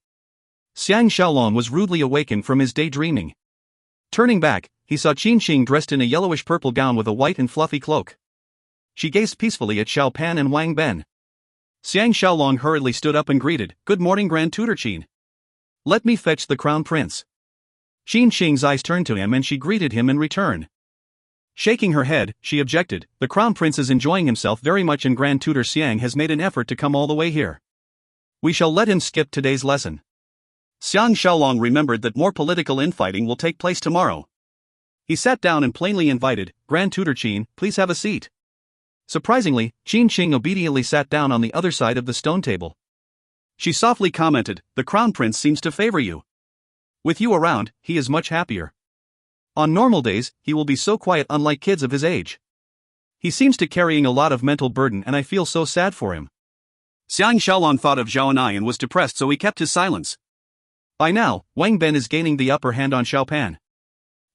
Xiang Shaolong was rudely awakened from his daydreaming. Turning back, he saw Qin Qing dressed in a yellowish-purple gown with a white and fluffy cloak. She gazed peacefully at Xiao Pan and Wang Ben. Xiang Shaolong hurriedly stood up and greeted, Good morning, Grand Tutor Qin. Let me fetch the crown prince. Qin Qing's eyes turned to him and she greeted him in return. Shaking her head, she objected, the crown prince is enjoying himself very much and Grand Tutor Xiang has made an effort to come all the way here. We shall let him skip today's lesson. Xiang Shaolong remembered that more political infighting will take place tomorrow. He sat down and plainly invited, Grand Tutor Qin, please have a seat. Surprisingly, Qin Qing obediently sat down on the other side of the stone table. She softly commented, the crown prince seems to favor you. With you around, he is much happier. On normal days, he will be so quiet unlike kids of his age. He seems to carrying a lot of mental burden and I feel so sad for him. Xiang Shaolong thought of Zhao Anai and was depressed so he kept his silence. By now, Wang Ben is gaining the upper hand on Xiao Pan.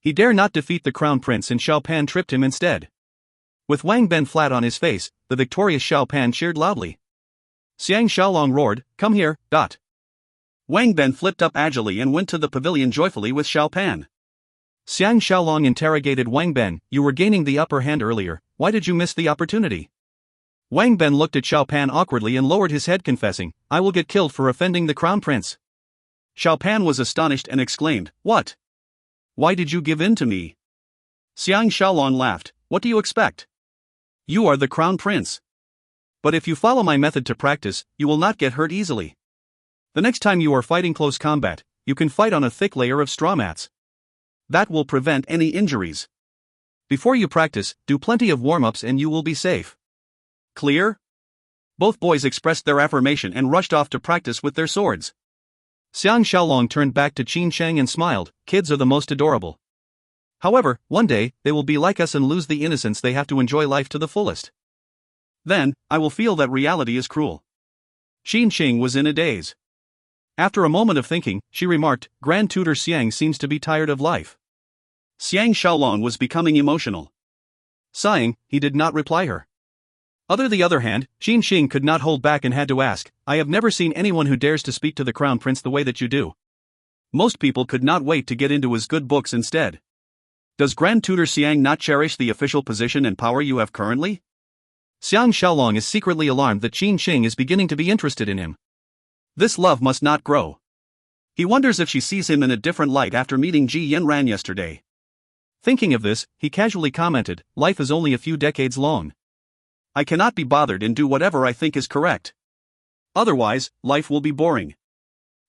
He dare not defeat the crown prince and Xiao Pan tripped him instead. With Wang Ben flat on his face, the victorious Xiao Pan cheered loudly. Xiang Shaolong roared, come here, dot. Wang Ben flipped up agilely and went to the pavilion joyfully with Xiao Pan. Xiang Shaolong interrogated Wang Ben, you were gaining the upper hand earlier, why did you miss the opportunity? Wang Ben looked at Xiao Pan awkwardly and lowered his head, confessing, "I will get killed for offending the crown prince." Xiao Pan was astonished and exclaimed, "What? Why did you give in to me?" Xiang Shaolong laughed, "What do you expect? You are the crown prince. But if you follow my method to practice, you will not get hurt easily. The next time you are fighting close combat, you can fight on a thick layer of straw mats. That will prevent any injuries. Before you practice, do plenty of warm-ups and you will be safe. Clear?" Both boys expressed their affirmation and rushed off to practice with their swords. Xiang Shaolong turned back to Qin Sheng and smiled, "Kids are the most adorable. However, one day, they will be like us and lose the innocence they have to enjoy life to the fullest. Then, I will feel that reality is cruel." Qin Sheng was in a daze. After a moment of thinking, she remarked, "Grand Tutor Xiang seems to be tired of life." Xiang Shaolong was becoming emotional. Sighing, he did not reply her. On the other hand, Qin Sheng could not hold back and had to ask, "I have never seen anyone who dares to speak to the crown prince the way that you do. Most people could not wait to get into his good books instead. Does Grand Tutor Xiang not cherish the official position and power you have currently?" Xiang Shaolong is secretly alarmed that Qin Sheng is beginning to be interested in him. This love must not grow. He wonders if she sees him in a different light after meeting Ji Yanran yesterday. Thinking of this, he casually commented, "Life is only a few decades long. I cannot be bothered and do whatever I think is correct. Otherwise, life will be boring."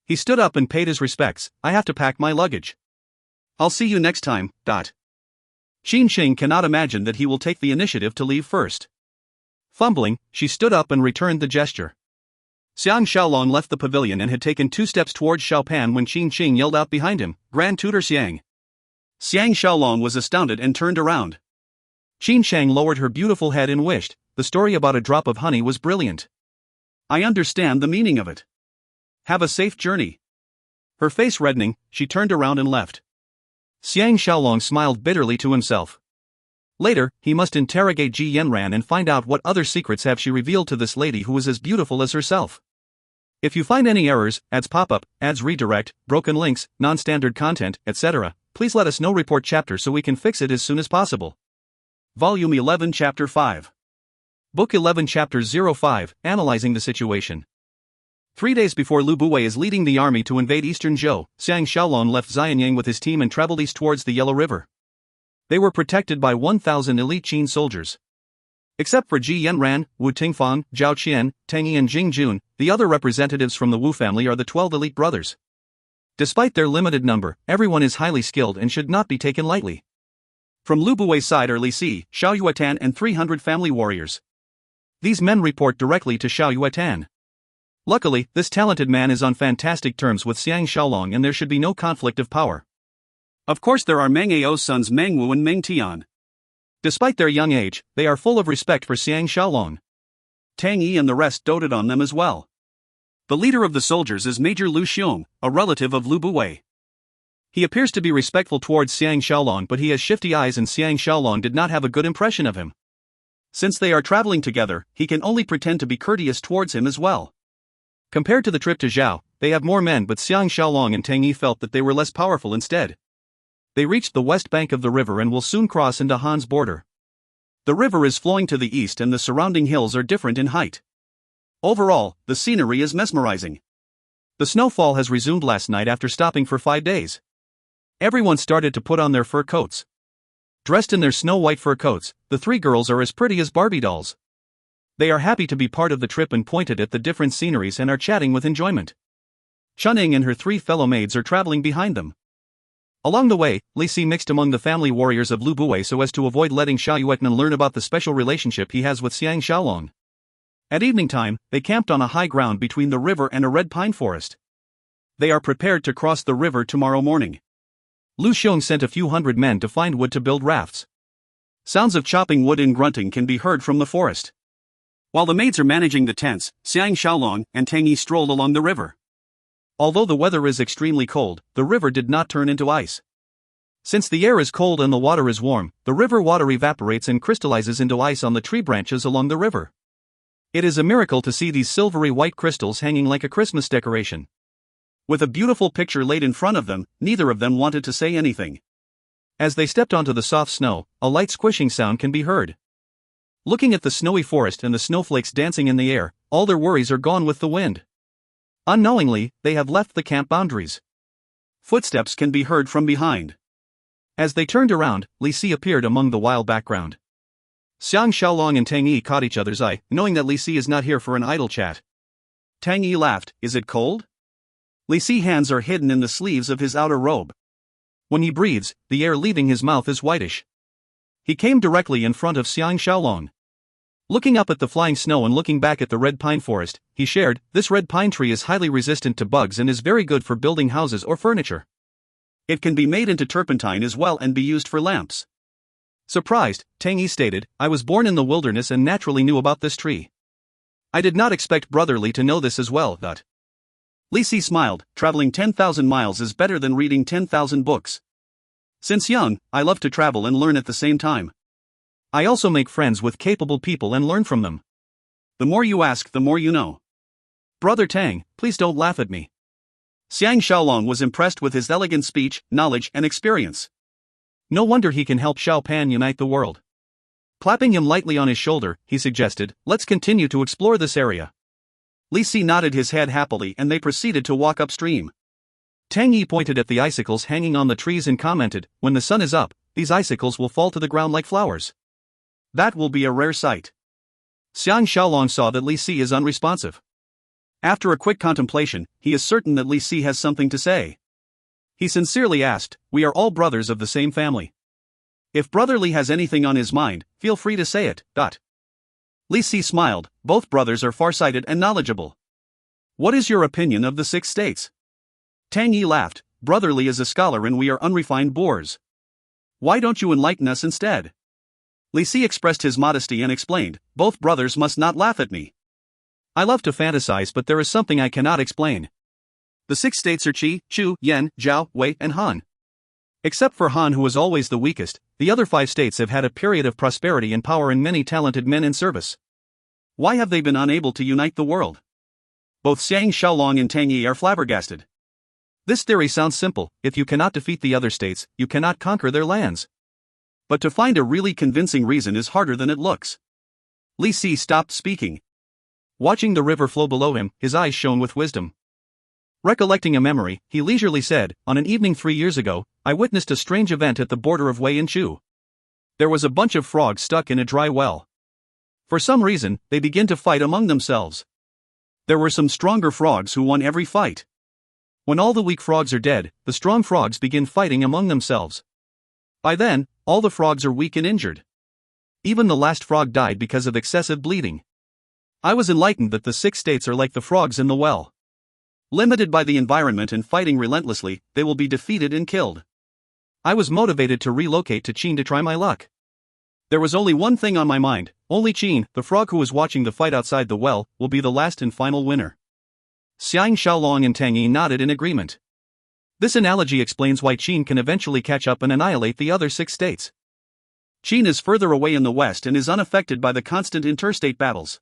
He stood up and paid his respects. "I have to pack my luggage. I'll see you next time." Qin Sheng cannot imagine that he will take the initiative to leave first. Fumbling, she stood up and returned the gesture. Xiang Shaolong left the pavilion and had taken 2 steps towards Xiao Pan when Qin Sheng yelled out behind him, "Grand Tutor Xiang." Xiang Shaolong was astounded and turned around. Qin Sheng lowered her beautiful head and wished, "The story about a drop of honey was brilliant. I understand the meaning of it. Have a safe journey." Her face reddening, she turned around and left. Xiang Shaolong smiled bitterly to himself. Later, he must interrogate Ji Yanran and find out what other secrets have she revealed to this lady who was as beautiful as herself. If you find any errors, ads pop up, ads redirect, broken links, non-standard content, etc., please let us know. Report chapter so we can fix it as soon as possible. Volume 11 Chapter 5. Book 11 Chapter 05, Analyzing the Situation. 3 days before Lu Buwei is leading the army to invade eastern Zhou, Xiang Shaolong left Xianyang with his team and traveled east towards the Yellow River. They were protected by 1,000 elite Qin soldiers. Except for Ji Yanran, Wu Tingfang, Zhao Qian, Tang Yi and Jing Jun, the other representatives from the Wu family are the 12 elite brothers. Despite their limited number, everyone is highly skilled and should not be taken lightly. From Lu Buwei's side are Li Si, Xiao Yuatan and 300 family warriors. These men report directly to Xiao Yuatan. Luckily, this talented man is on fantastic terms with Xiang Shaolong and there should be no conflict of power. Of course there are Meng Ao's sons Meng Wu and Meng Tian. Despite their young age, they are full of respect for Xiang Shaolong. Tang Yi and the rest doted on them as well. The leader of the soldiers is Major Lu Xiong, a relative of Lu Buwei. He appears to be respectful towards Xiang Shaolong, but he has shifty eyes and Xiang Shaolong did not have a good impression of him. Since they are traveling together, he can only pretend to be courteous towards him as well. Compared to the trip to Zhao, they have more men, but Xiang Shaolong and Tang Yi felt that they were less powerful instead. They reached the west bank of the river and will soon cross into Han's border. The river is flowing to the east and the surrounding hills are different in height. Overall, the scenery is mesmerizing. The snowfall has resumed last night after stopping for 5 days. Everyone started to put on their fur coats. Dressed in their snow-white fur coats, the 3 girls are as pretty as Barbie dolls. They are happy to be part of the trip and pointed at the different sceneries and are chatting with enjoyment. Chunning and her 3 fellow maids are traveling behind them. Along the way, Li Si mixed among the family warriors of Lu Buwei so as to avoid letting Xiao Yuetnan learn about the special relationship he has with Xiang Shaolong. At evening time, they camped on a high ground between the river and a red pine forest. They are prepared to cross the river tomorrow morning. Lu Xiong sent a few hundred men to find wood to build rafts. Sounds of chopping wood and grunting can be heard from the forest. While the maids are managing the tents, Xiang Shaolong and Tang Yi strolled along the river. Although the weather is extremely cold, the river did not turn into ice. Since the air is cold and the water is warm, the river water evaporates and crystallizes into ice on the tree branches along the river. It is a miracle to see these silvery white crystals hanging like a Christmas decoration. With a beautiful picture laid in front of them, neither of them wanted to say anything. As they stepped onto the soft snow, a light squishing sound can be heard. Looking at the snowy forest and the snowflakes dancing in the air, all their worries are gone with the wind. Unknowingly, they have left the camp boundaries. Footsteps can be heard from behind. As they turned around, Li Si appeared among the wild background. Xiang Shaolong and Tang Yi caught each other's eye, knowing that Li Si is not here for an idle chat. Tang Yi laughed. Is it cold? Li Si's hands are hidden in the sleeves of his outer robe. When he breathes, the air leaving his mouth is whitish. He came directly in front of Xiang Shaolong. Looking up at the flying snow and looking back at the red pine forest, he shared, this red pine tree is highly resistant to bugs and is very good for building houses or furniture. It can be made into turpentine as well and be used for lamps. Surprised, Tang Yi stated, I was born in the wilderness and naturally knew about this tree. I did not expect Brother Li to know this as well. Li Si smiled, traveling 10,000 miles is better than reading 10,000 books. Since young, I love to travel and learn at the same time. I also make friends with capable people and learn from them. The more you ask, the more you know. Brother Tang, please don't laugh at me. Xiang Shaolong was impressed with his elegant speech, knowledge, and experience. No wonder he can help Xiao Pan unite the world. Clapping him lightly on his shoulder, he suggested, let's continue to explore this area. Li Si nodded his head happily and they proceeded to walk upstream. Tang Yi pointed at the icicles hanging on the trees and commented, when the sun is up, these icicles will fall to the ground like flowers. That will be a rare sight. Xiang Shaolong saw that Li Si is unresponsive. After a quick contemplation, he is certain that Li Si has something to say. He sincerely asked, we are all brothers of the same family. If Brother Li has anything on his mind, feel free to say it. Li Si smiled, both brothers are farsighted and knowledgeable. What is your opinion of the 6 states? Tang Yi laughed, Brother Li is a scholar and we are unrefined boors. Why don't you enlighten us instead? Li Si expressed his modesty and explained, both brothers must not laugh at me. I love to fantasize, but there is something I cannot explain. The 6 states are Qi, Chu, Yan, Zhao, Wei, and Han. Except for Han, who was always the weakest, the other 5 states have had a period of prosperity and power and many talented men in service. Why have they been unable to unite the world? Both Xiang Shaolong and Tang Yi are flabbergasted. This theory sounds simple, if you cannot defeat the other states, you cannot conquer their lands. But to find a really convincing reason is harder than it looks. Li Si stopped speaking. Watching the river flow below him, his eyes shone with wisdom. Recollecting a memory, he leisurely said, on an evening 3 years ago, I witnessed a strange event at the border of Wei and Chu. There was a bunch of frogs stuck in a dry well. For some reason, they began to fight among themselves. There were some stronger frogs who won every fight. When all the weak frogs are dead, the strong frogs begin fighting among themselves. By then, all the frogs are weak and injured. Even the last frog died because of excessive bleeding. I was enlightened that the 6 states are like the frogs in the well. Limited by the environment and fighting relentlessly, they will be defeated and killed. I was motivated to relocate to Qin to try my luck. There was only one thing on my mind, only Qin, the frog who was watching the fight outside the well, will be the last and final winner. Xiang Shaolong and Tang Yi nodded in agreement. This analogy explains why Qin can eventually catch up and annihilate the other 6 states. Qin is further away in the west and is unaffected by the constant interstate battles.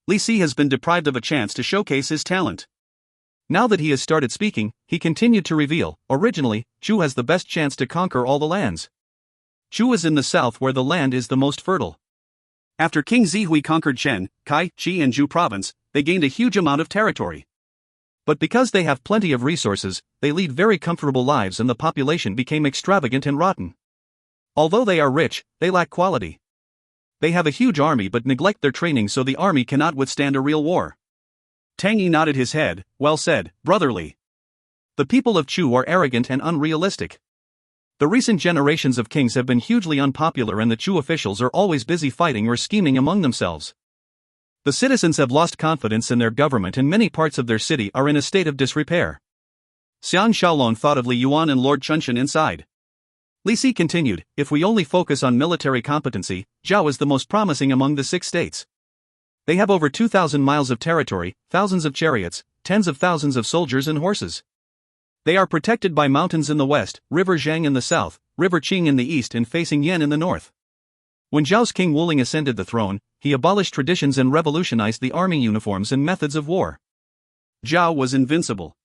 Li Si has been deprived of a chance to showcase his talent. Now that he has started speaking, he continued to reveal, originally, Chu has the best chance to conquer all the lands. Chu is in the south where the land is the most fertile. After King Zihui conquered Chen, Kai, Qi and Zhu province, they gained a huge amount of territory. But because they have plenty of resources, they lead very comfortable lives and the population became extravagant and rotten. Although they are rich, they lack quality. They have a huge army but neglect their training, so the army cannot withstand a real war. Tang Yi nodded his head, well said, Brother Li. The people of Chu are arrogant and unrealistic. The recent generations of kings have been hugely unpopular and the Chu officials are always busy fighting or scheming among themselves. The citizens have lost confidence in their government and many parts of their city are in a state of disrepair. Xiang Shaolong thought of Li Yuan and Lord Chunshan inside. Li Si continued, if we only focus on military competency, Zhao is the most promising among the 6 states. They have over 2,000 miles of territory, thousands of chariots, tens of thousands of soldiers and horses. They are protected by mountains in the west, River Zhang in the south, River Qing in the east and facing Yan in the north. When Zhao's king Wuling ascended the throne, he abolished traditions and revolutionized the army uniforms and methods of war. Zhao was invincible.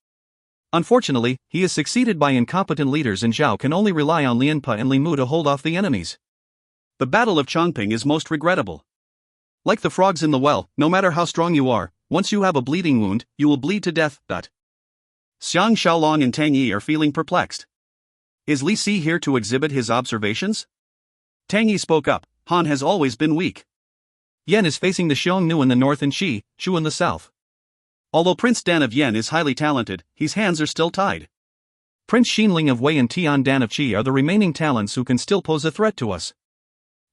Unfortunately, he is succeeded by incompetent leaders and Zhao can only rely on Lianpa and Li Mu to hold off the enemies. The Battle of Chongping is most regrettable. Like the frogs in the well, no matter how strong you are, once you have a bleeding wound, you will bleed to death. Xiang Shaolong and Tang Yi are feeling perplexed. Is Li Si here to exhibit his observations? Tang Yi spoke up. Han has always been weak. Yan is facing the Xiongnu in the north and Shu in the south. Although Prince Dan of Yan is highly talented, his hands are still tied. Prince Xinling of Wei and Tian Dan of Qi are the remaining talents who can still pose a threat to us.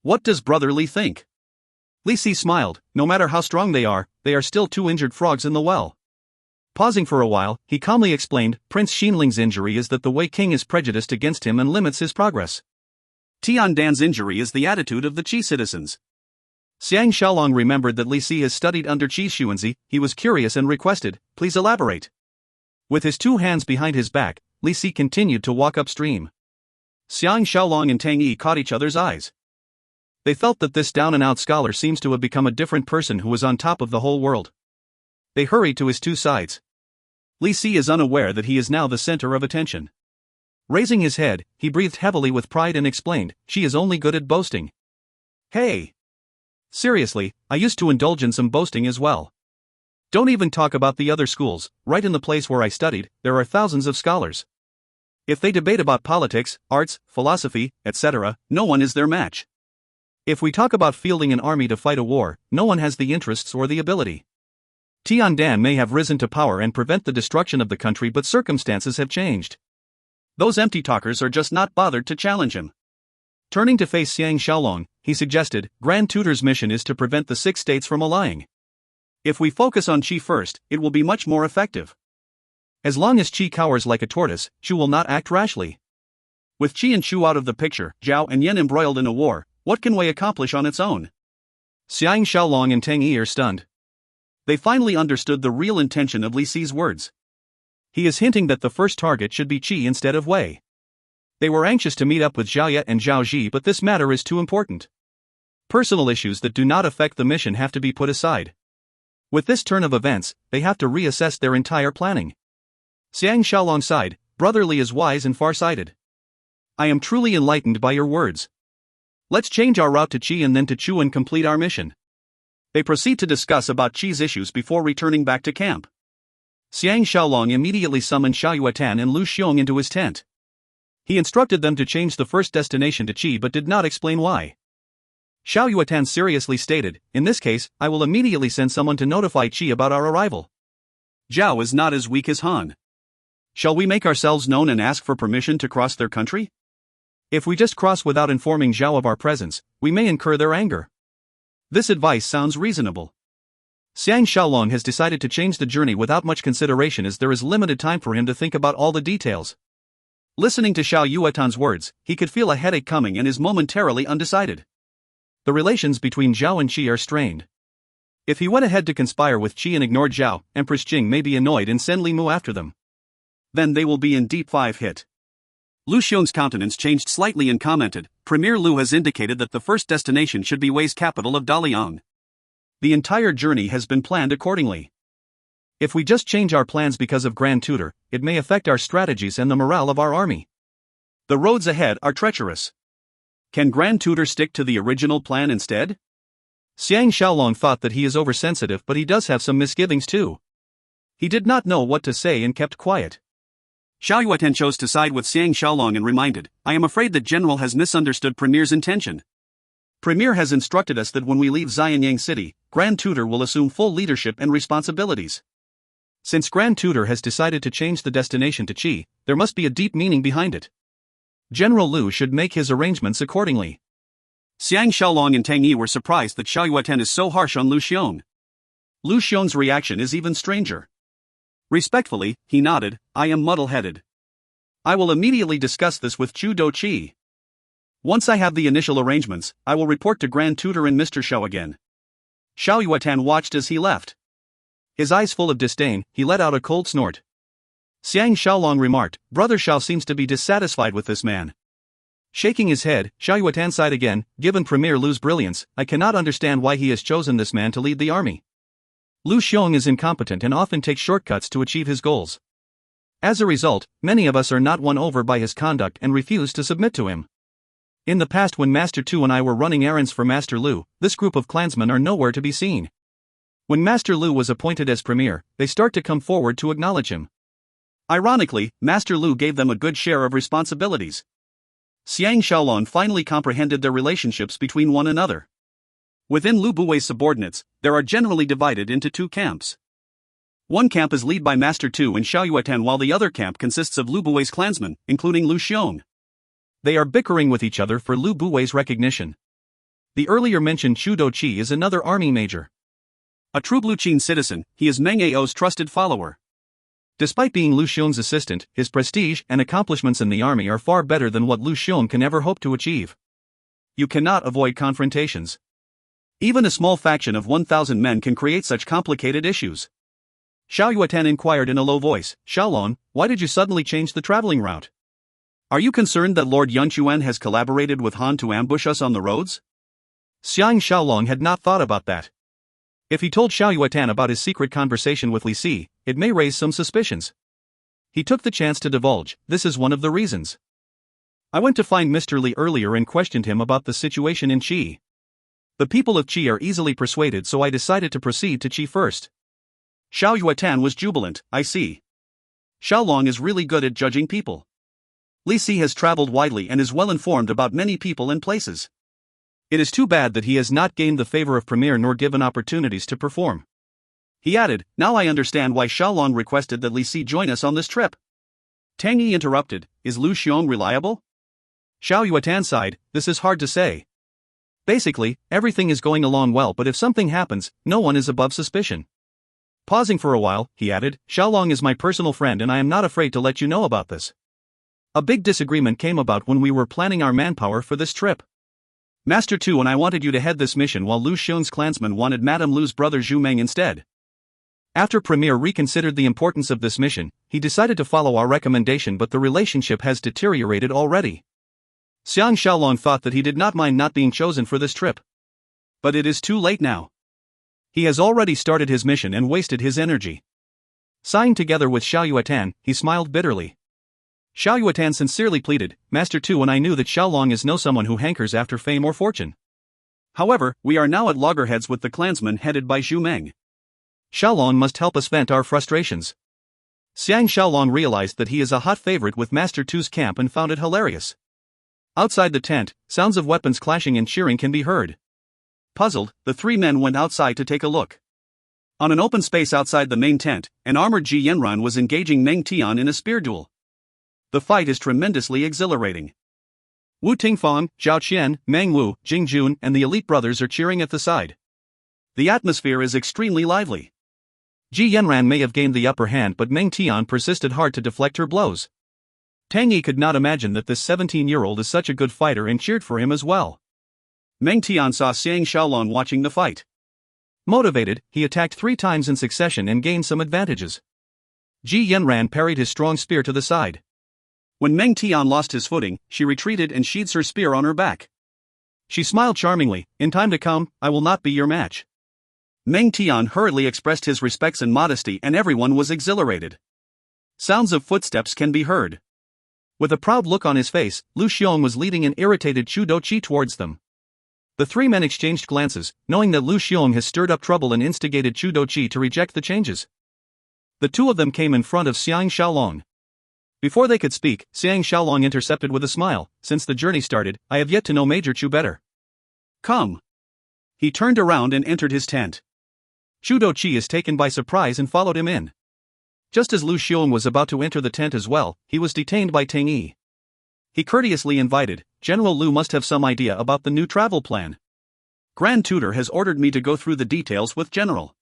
What does Brother Li think? Li Si smiled. No matter how strong they are still two injured frogs in the well. Pausing for a while, he calmly explained, Prince Xinling's injury is that the Wei King is prejudiced against him and limits his progress. Tian Dan's injury is the attitude of the Qi citizens. Xiang Shaolong remembered that Li Si has studied under Qi Xuanzi. He was curious and requested, please elaborate. With his two hands behind his back, Li Si continued to walk upstream. Xiang Shaolong and Tang Yi caught each other's eyes. They felt that this down-and-out scholar seems to have become a different person who is on top of the whole world. They hurried to his two sides. Li Si is unaware that he is now the center of attention. Raising his head, he breathed heavily with pride and explained, she is only good at boasting. Hey! Seriously, I used to indulge in some boasting as well. Don't even talk about the other schools. Right in the place where I studied, there are thousands of scholars. If they debate about politics, arts, philosophy, etc., no one is their match. If we talk about fielding an army to fight a war, no one has the interests or the ability. Tian Dan may have risen to power and prevent the destruction of the country, but circumstances have changed. Those empty talkers are just not bothered to challenge him. Turning to face Xiang Shaolong, he suggested, Grand Tutor's mission is to prevent the 6 states from allying. If we focus on Qi first, it will be much more effective. As long as Qi cowers like a tortoise, Shu will not act rashly. With Qi and Shu out of the picture, Zhao and Yan embroiled in a war, what can Wei accomplish on its own? Xiang Shaolong and Tang Yi are stunned. They finally understood the real intention of Li Si's words. He is hinting that the first target should be Qi instead of Wei. They were anxious to meet up with Zhao Ye and Zhao Ji, but this matter is too important. Personal issues that do not affect the mission have to be put aside. With this turn of events, they have to reassess their entire planning. Xiang Shaolong sighed, Brother Li is wise and far-sighted. I am truly enlightened by your words. Let's change our route to Qi and then to Chu and complete our mission. They proceed to discuss about Qi's issues before returning back to camp. Xiang Shaolong immediately summoned Xiao Yuatan and Lu Xiong into his tent. He instructed them to change the first destination to Qi but did not explain why. Xiao Yuatan seriously stated, in this case, I will immediately send someone to notify Qi about our arrival. Zhao is not as weak as Han. Shall we make ourselves known and ask for permission to cross their country? If we just cross without informing Zhao of our presence, we may incur their anger. This advice sounds reasonable. Xiang Shaolong has decided to change the journey without much consideration as there is limited time for him to think about all the details. Listening to Xiao Yuatan's words, he could feel a headache coming and is momentarily undecided. The relations between Zhao and Qi are strained. If he went ahead to conspire with Qi and ignored Zhao, Empress Jing may be annoyed and send Li Mu after them. Then they will be in deep 5 hit. Lu Xiong's countenance changed slightly and commented, Premier Lu has indicated that the first destination should be Wei's capital of Daliang. The entire journey has been planned accordingly. If we just change our plans because of Grand Tutor, it may affect our strategies and the morale of our army. The roads ahead are treacherous. Can Grand Tutor stick to the original plan instead? Xiang Shaolong thought that he is oversensitive, but he does have some misgivings too. He did not know what to say and kept quiet. Xiao Yuatan chose to side with Xiang Shaolong and reminded, I am afraid that General has misunderstood Premier's intention. Premier has instructed us that when we leave Xianyang City, Grand Tutor will assume full leadership and responsibilities. Since Grand Tutor has decided to change the destination to Qi, there must be a deep meaning behind it. General Lu should make his arrangements accordingly. Xiang Shaolong and Tang Yi were surprised that Xiao Yuatan is so harsh on Lu Xiong. Lu Xiong's reaction is even stranger. Respectfully, he nodded, I am muddle-headed. I will immediately discuss this with Chu Do Qi. Once I have the initial arrangements, I will report to Grand Tutor and Mr. Shao again. Xiao Yuatan watched as he left. His eyes full of disdain, he let out a cold snort. Xiang Shaolong remarked, Brother Shao seems to be dissatisfied with this man. Shaking his head, Xiao Yuatan sighed again, given Premier Lu's brilliance, I cannot understand why he has chosen this man to lead the army. Lu Xiong is incompetent and often takes shortcuts to achieve his goals. As a result, many of us are not won over by his conduct and refuse to submit to him. In the past, when Master Tu and I were running errands for Master Lu, this group of clansmen are nowhere to be seen. When Master Lu was appointed as premier, they start to come forward to acknowledge him. Ironically, Master Lu gave them a good share of responsibilities. Xiang Shaolong finally comprehended their relationships between one another. Within Lu Buwei's subordinates, there are generally divided into two camps. One camp is led by Master Tu and Xiao Yueten, while the other camp consists of Lu Buwei's clansmen, including Lu Xiong. They are bickering with each other for Lu Buwei's recognition. The earlier mentioned Chu Doqi is another army major. A true Blue Qin citizen, he is Meng Ao's trusted follower. Despite being Lu Xiong's assistant, his prestige and accomplishments in the army are far better than what Lu Xiong can ever hope to achieve. You cannot avoid confrontations. Even a small faction of 1,000 men can create such complicated issues. Xiao Yueten inquired in a low voice, "Shaolong, why did you suddenly change the traveling route? Are you concerned that Lord Yunchuan has collaborated with Han to ambush us on the roads?" Xiang Shaolong had not thought about that. If he told Xiao Yueten about his secret conversation with Li Si, it may raise some suspicions. He took the chance to divulge, "This is one of the reasons. I went to find Mr. Li earlier and questioned him about the situation in Qi. The people of Qi are easily persuaded, so I decided to proceed to Qi first." Xiao Yueten was jubilant. "I see. Xiaolong is really good at judging people. Li Si has traveled widely and is well informed about many people and places. It is too bad that he has not gained the favor of Premier nor given opportunities to perform." He added, "Now I understand why Xiaolong requested that Li Si join us on this trip." Tang Yi interrupted, "Is Lu Xiong reliable?" Xiao Yueten sighed, "This is hard to say. Basically, everything is going along well, but if something happens, no one is above suspicion." Pausing for a while, he added, "Xiaolong is my personal friend and I am not afraid to let you know about this. A big disagreement came about when we were planning our manpower for this trip. Master Tu and I wanted you to head this mission, while Lu Xiong's clansmen wanted Madame Lu's brother Zhu Meng instead. After Premier reconsidered the importance of this mission, he decided to follow our recommendation, but the relationship has deteriorated already." Xiang Shaolong thought that he did not mind not being chosen for this trip. But it is too late now. He has already started his mission and wasted his energy. Sighing together with Xiao Yueten, he smiled bitterly. Xiao Yueten sincerely pleaded, "Master Tu and I knew that Xiaolong is no someone who hankers after fame or fortune. However, we are now at loggerheads with the clansmen headed by Zhu Meng. Xiaolong must help us vent our frustrations." Xiang Shaolong realized that he is a hot favorite with Master Tu's camp and found it hilarious. Outside the tent, sounds of weapons clashing and cheering can be heard. Puzzled, the three men went outside to take a look. On an open space outside the main tent, an armored Ji Yanran was engaging Meng Tian in a spear duel. The fight is tremendously exhilarating. Wu Tingfang, Zhao Qian, Meng Wu, Jing Jun, and the elite brothers are cheering at the side. The atmosphere is extremely lively. Ji Yanran may have gained the upper hand, but Meng Tian persisted hard to deflect her blows. Tang Yi could not imagine that this 17-year-old is such a good fighter and cheered for him as well. Meng Tian saw Xiang Shaolong watching the fight. Motivated, he attacked 3 times in succession and gained some advantages. Ji Yanran parried his strong spear to the side. When Meng Tian lost his footing, she retreated and sheathed her spear on her back. She smiled charmingly, "In time to come, I will not be your match." Meng Tian hurriedly expressed his respects and modesty, and everyone was exhilarated. Sounds of footsteps can be heard. With a proud look on his face, Lu Xiong was leading an irritated Chu Doqi towards them. The 3 men exchanged glances, knowing that Lu Xiong has stirred up trouble and instigated Chu Doqi to reject the changes. The 2 of them came in front of Xiang Shaolong. Before they could speak, Xiang Shaolong intercepted with a smile, "Since the journey started, I have yet to know Major Chu better. Come." He turned around and entered his tent. Chu Doqi is taken by surprise and followed him in. Just as Lu Xiong was about to enter the tent as well, he was detained by Tang Yi. He courteously invited, "General Lu must have some idea about the new travel plan. Grand Tutor has ordered me to go through the details with General.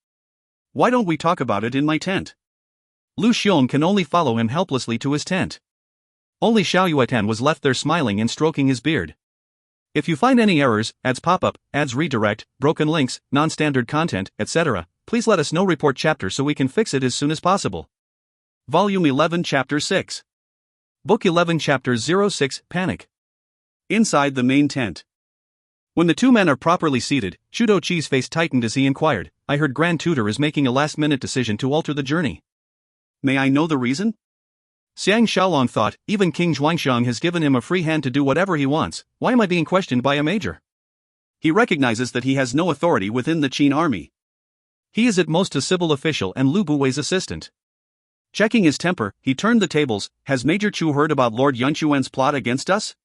Why don't we talk about it in my tent?" Lu Xiong can only follow him helplessly to his tent. Only Xiao Yueten was left there smiling and stroking his beard. If you find any errors, ads pop up, ads redirect, broken links, non-standard content, etc., please let us know. Report chapter so we can fix it as soon as possible. Volume 11 Chapter 6. Book 11 Chapter 06, Panic. Inside the main tent. When the 2 men are properly seated, Chu Doqi's face tightened as he inquired, "I heard Grand Tutor is making a last-minute decision to alter the journey. May I know the reason?" Xiang Shaolong thought, even King Zhuangxiang has given him a free hand to do whatever he wants, why am I being questioned by a major? He recognizes that he has no authority within the Qin army. He is at most a civil official and Lu Buwei's assistant. Checking his temper, he turned the tables. Has Major Chu heard about Lord Yunquan's plot against us?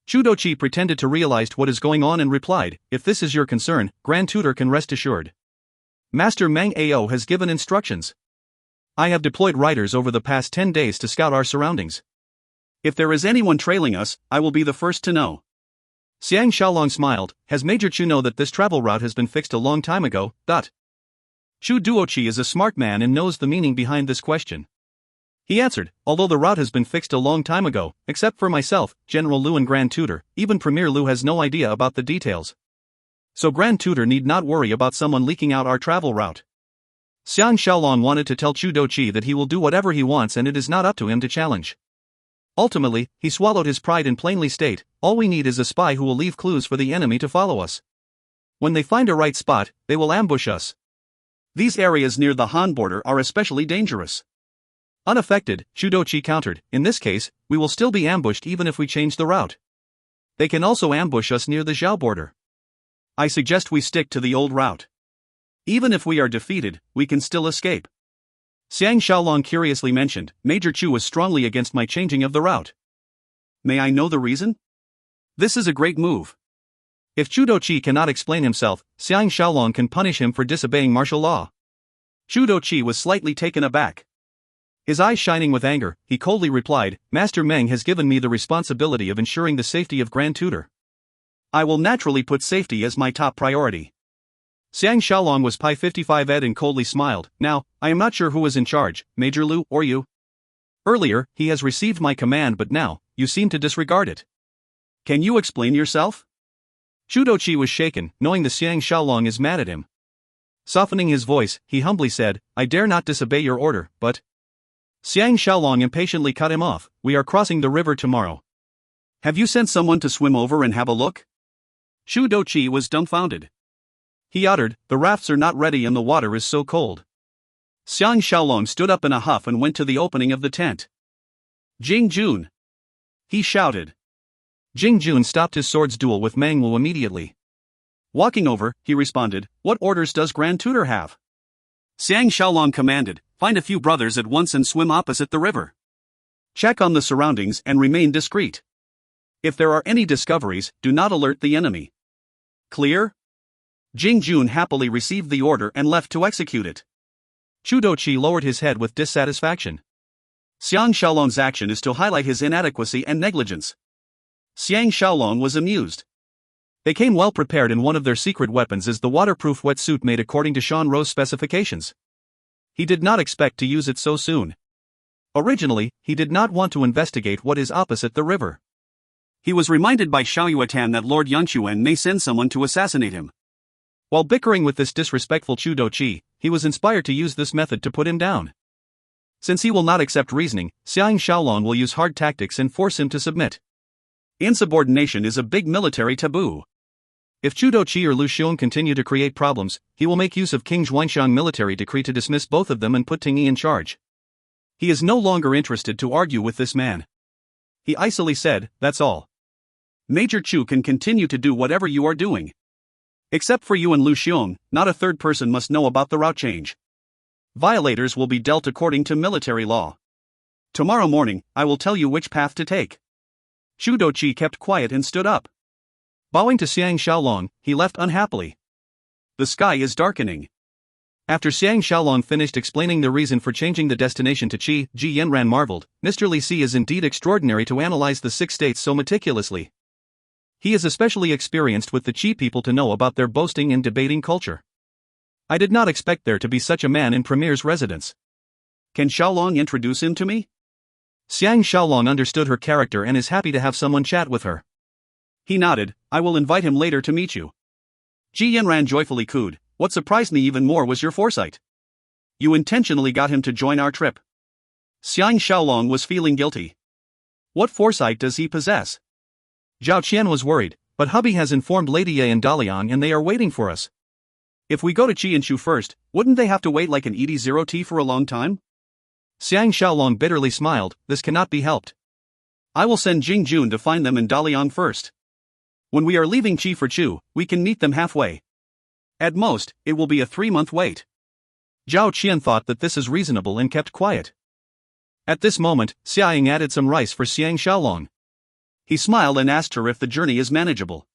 Chu Doqi pretended to realize what is going on and replied, if this is your concern, Grand Tutor can rest assured. Master Meng Ao has given instructions. I have deployed riders over the past 10 days to scout our surroundings. If there is anyone trailing us, I will be the first to know. Xiang Shaolong smiled. Has Major Chu know that this travel route has been fixed a long time ago? Chu Duoqi is a smart man and knows the meaning behind this question. He answered, although the route has been fixed a long time ago, except for myself, General Lu and Grand Tutor, even Premier Lu has no idea about the details. So Grand Tutor need not worry about someone leaking out our travel route. Xiang Shaolong wanted to tell Chu Doqi that he will do whatever he wants and it is not up to him to challenge. Ultimately, he swallowed his pride and plainly state, all we need is a spy who will leave clues for the enemy to follow us. When they find a right spot, they will ambush us. These areas near the Han border are especially dangerous. Unaffected, Chu Doqi countered, in this case, we will still be ambushed even if we change the route. They can also ambush us near the Zhao border. I suggest we stick to the old route. Even if we are defeated, we can still escape. Xiang Shaolong curiously mentioned, Major Chu was strongly against my changing of the route. May I know the reason? This is a great move. If Chu Doqi cannot explain himself, Xiang Shaolong can punish him for disobeying martial law. Chu Doqi was slightly taken aback. His eyes shining with anger, he coldly replied, Master Meng has given me the responsibility of ensuring the safety of Grand Tutor. I will naturally put safety as my top priority. Xiang Shaolong was Pi 55 Ed and coldly smiled. Now, I am not sure who is in charge, Major Lu or you. Earlier, he has received my command but now, you seem to disregard it. Can you explain yourself? Chu Doqi was shaken, knowing the Xiang Shaolong is mad at him. Softening his voice, he humbly said, I dare not disobey your order, but... Xiang Shaolong impatiently cut him off, we are crossing the river tomorrow. Have you sent someone to swim over and have a look? Chu Doqi was dumbfounded. He uttered, the rafts are not ready and the water is so cold. Xiang Shaolong stood up in a huff and went to the opening of the tent. Jing Jun! He shouted. Jing Jun stopped his sword's duel with Meng Wu immediately. Walking over, he responded, what orders does Grand Tutor have? Xiang Shaolong commanded, find a few brothers at once and swim opposite the river. Check on the surroundings and remain discreet. If there are any discoveries, do not alert the enemy. Clear? Jing Jun happily received the order and left to execute it. Chu Doqi lowered his head with dissatisfaction. Xiang Shaolong's action is to highlight his inadequacy and negligence. Xiang Shaolong was amused. They came well prepared and one of their secret weapons is the waterproof wetsuit made according to Shan Ro's specifications. He did not expect to use it so soon. Originally, he did not want to investigate what is opposite the river. He was reminded by Xiaoyuatan that Lord Yunquan may send someone to assassinate him. While bickering with this disrespectful Chu Doqi, he was inspired to use this method to put him down. Since he will not accept reasoning, Xiang Shaolong will use hard tactics and force him to submit. Insubordination is a big military taboo. If Chu Doqi or Lu Xiong continue to create problems, he will make use of King Zhuangxiang military decree to dismiss both of them and put Ting Yi in charge. He is no longer interested to argue with this man. He icily said, that's all. Major Chu can continue to do whatever you are doing. Except for you and Lu Xiong, not a third person must know about the route change. Violators will be dealt according to military law. Tomorrow morning, I will tell you which path to take. Chu Doqi kept quiet and stood up. Bowing to Xiang Shaolong, he left unhappily. The sky is darkening. After Xiang Shaolong finished explaining the reason for changing the destination to Qi, Ji Yanran marveled, Mr. Li Si is indeed extraordinary to analyze the 6 states so meticulously. He is especially experienced with the Qi people to know about their boasting and debating culture. I did not expect there to be such a man in Premier's residence. Can Shaolong introduce him to me? Xiang Shaolong understood her character and is happy to have someone chat with her. He nodded, I will invite him later to meet you. Ji Yanran joyfully cooed, what surprised me even more was your foresight. You intentionally got him to join our trip. Xiang Shaolong was feeling guilty. What foresight does he possess? Zhao Qian was worried, but hubby has informed Lady Ye and Dalian and they are waiting for us. If we go to Qi and Shu first, wouldn't they have to wait like an ED0T for a long time? Xiang Shaolong bitterly smiled, this cannot be helped. I will send Jing Jun to find them in Daliang first. When we are leaving Qi for Chu, we can meet them halfway. At most, it will be a 3-month wait. Zhao Qian thought that this is reasonable and kept quiet. At this moment, Xiaoying added some rice for Xiang Shaolong. He smiled and asked her if the journey is manageable.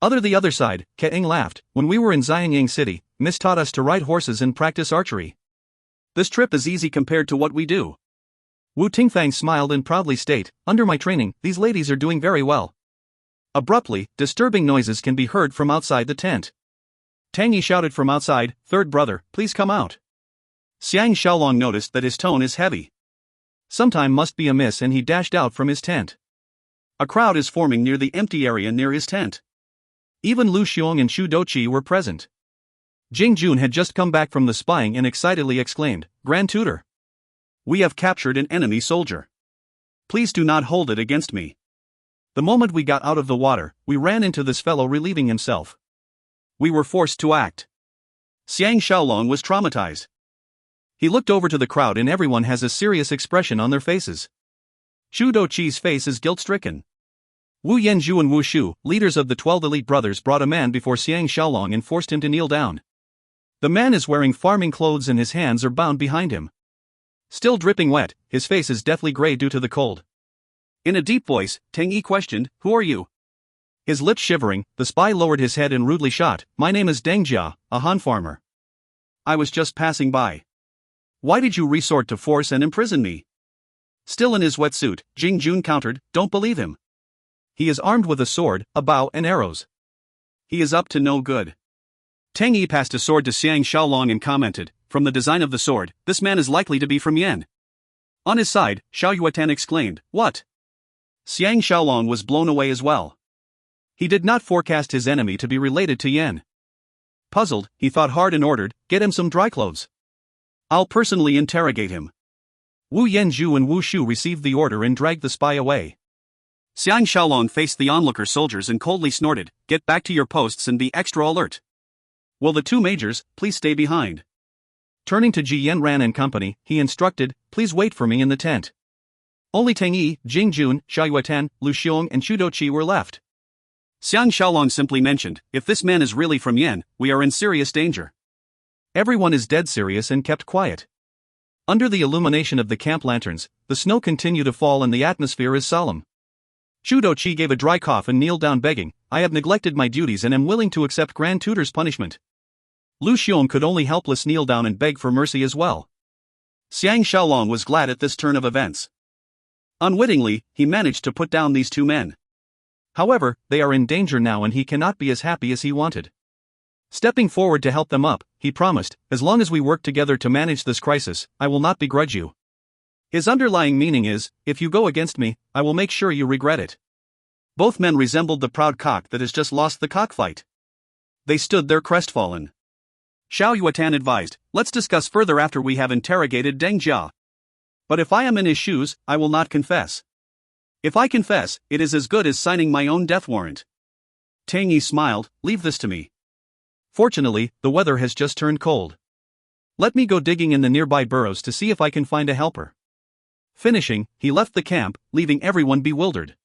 The other side, Ke-ing laughed, when we were in Xiangyang City, Miss taught us to ride horses and practice archery. This trip is easy compared to what we do. Wu Tingfang smiled and proudly stated, under my training, these ladies are doing very well. Abruptly, disturbing noises can be heard from outside the tent. Tang Yi shouted from outside, third brother, please come out. Xiang Shaolong noticed that his tone is heavy. Sometime must be amiss and he dashed out from his tent. A crowd is forming near the empty area near his tent. Even Lu Xiong and Xu Doqi were present. Jing Jun had just come back from the spying and excitedly exclaimed, Grand Tutor! We have captured an enemy soldier. Please do not hold it against me. The moment we got out of the water, we ran into this fellow relieving himself. We were forced to act. Xiang Shaolong was traumatized. He looked over to the crowd and everyone has a serious expression on their faces. Xu Doqi's face is guilt-stricken. Wu Yanzhu and Wu Shu, leaders of the 12 elite brothers, brought a man before Xiang Shaolong and forced him to kneel down. The man is wearing farming clothes and his hands are bound behind him. Still dripping wet, his face is deathly gray due to the cold. In a deep voice, Tang Yi questioned, who are you? His lips shivering, the spy lowered his head and rudely shot, my name is Deng Jia, a Han farmer. I was just passing by. Why did you resort to force and imprison me? Still in his wetsuit, Jing Jun countered, don't believe him. He is armed with a sword, a bow and arrows. He is up to no good. Tang Yi passed a sword to Xiang Shaolong and commented, from the design of the sword, this man is likely to be from Yan. On his side, Xiao Yuatan exclaimed, what? Xiang Shaolong was blown away as well. He did not forecast his enemy to be related to Yan. Puzzled, he thought hard and ordered, get him some dry clothes. I'll personally interrogate him. Wu Yanzhu and Wu Shu received the order and dragged the spy away. Xiang Shaolong faced the onlooker soldiers and coldly snorted, get back to your posts and be extra alert. Will the two majors please stay behind? Turning to Ji Yanran and company, he instructed, please wait for me in the tent. Only Tang Yi, Jing Jun, Xiao Yuatan, Lu Xiong and Xu Doqi were left. Xiang Shaolong simply mentioned, if this man is really from Yan, we are in serious danger. Everyone is dead serious and kept quiet. Under the illumination of the camp lanterns, the snow continued to fall and the atmosphere is solemn. Xu Doqi gave a dry cough and kneeled down begging, I have neglected my duties and am willing to accept Grand Tutor's punishment. Lu Xiong could only helpless kneel down and beg for mercy as well. Xiang Shaolong was glad at this turn of events. Unwittingly, he managed to put down these two men. However, they are in danger now and he cannot be as happy as he wanted. Stepping forward to help them up, he promised, as long as we work together to manage this crisis, I will not begrudge you. His underlying meaning is, if you go against me, I will make sure you regret it. Both men resembled the proud cock that has just lost the cockfight. They stood there crestfallen. Xiao Yuatan advised, let's discuss further after we have interrogated Deng Jia. But if I am in his shoes, I will not confess. If I confess, it is as good as signing my own death warrant. Tang Yi smiled, leave this to me. Fortunately, the weather has just turned cold. Let me go digging in the nearby burrows to see if I can find a helper. Finishing, he left the camp, leaving everyone bewildered.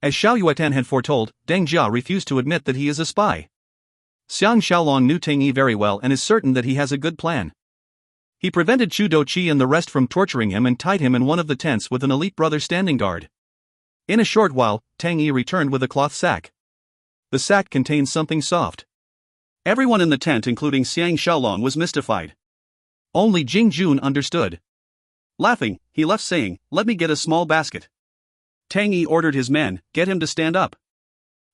As Xiao Yuatan had foretold, Deng Jia refused to admit that he is a spy. Xiang Shaolong knew Tang Yi very well and is certain that he has a good plan. He prevented Xu Doqi and the rest from torturing him and tied him in one of the tents with an elite brother standing guard. In a short while, Tang Yi returned with a cloth sack. The sack contained something soft. Everyone in the tent including Xiang Shaolong was mystified. Only Jing Jun understood. Laughing, he left saying, let me get a small basket. Tang Yi ordered his men, get him to stand up.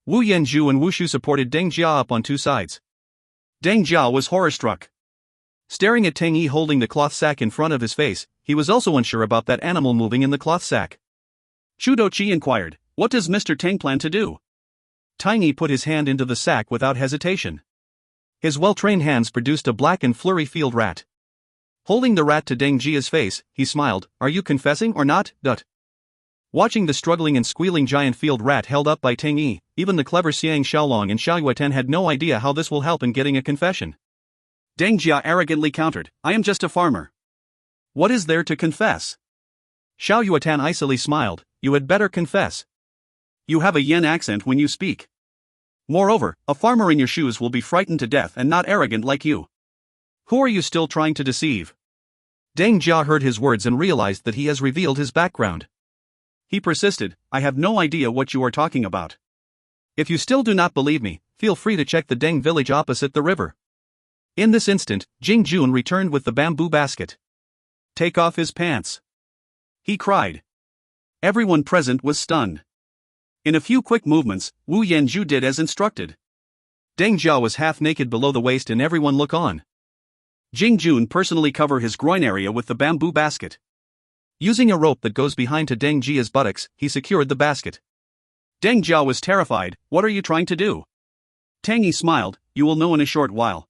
Wu Yanzhu and Wu Shu supported Deng Jia up on two sides. Deng Jia was horror-struck. Staring at Tang Yi holding the cloth sack in front of his face, he was also unsure about that animal moving in the cloth sack. Xu Doqi inquired, what does Mr. Tang plan to do? Tang Yi put his hand into the sack without hesitation. His well-trained hands produced a black and furry field rat. Holding the rat to Deng Jia's face, he smiled, are you confessing or not? Watching the struggling and squealing giant field rat held up by Tang Yi, even the clever Xiang Shaolong and Xiao Yuatan had no idea how this will help in getting a confession. Deng Jia arrogantly countered, I am just a farmer. What is there to confess? Xiao Yuatan icily smiled. You had better confess. You have a Yen accent when you speak. Moreover, a farmer in your shoes will be frightened to death and not arrogant like you. Who are you still trying to deceive? Deng Jia heard his words and realized that he has revealed his background. He persisted, I have no idea what you are talking about. If you still do not believe me, feel free to check the Deng village opposite the river. In this instant, Jing Jun returned with the bamboo basket. Take off his pants, he cried. Everyone present was stunned. In a few quick movements, Wu Yanzhu did as instructed. Deng Jia was half naked below the waist and everyone looked on. Jing Jun personally covered his groin area with the bamboo basket. Using a rope that goes behind to Deng Jia's buttocks, he secured the basket. Deng Jia was terrified. What are you trying to do? Tang Yi smiled. You will know in a short while.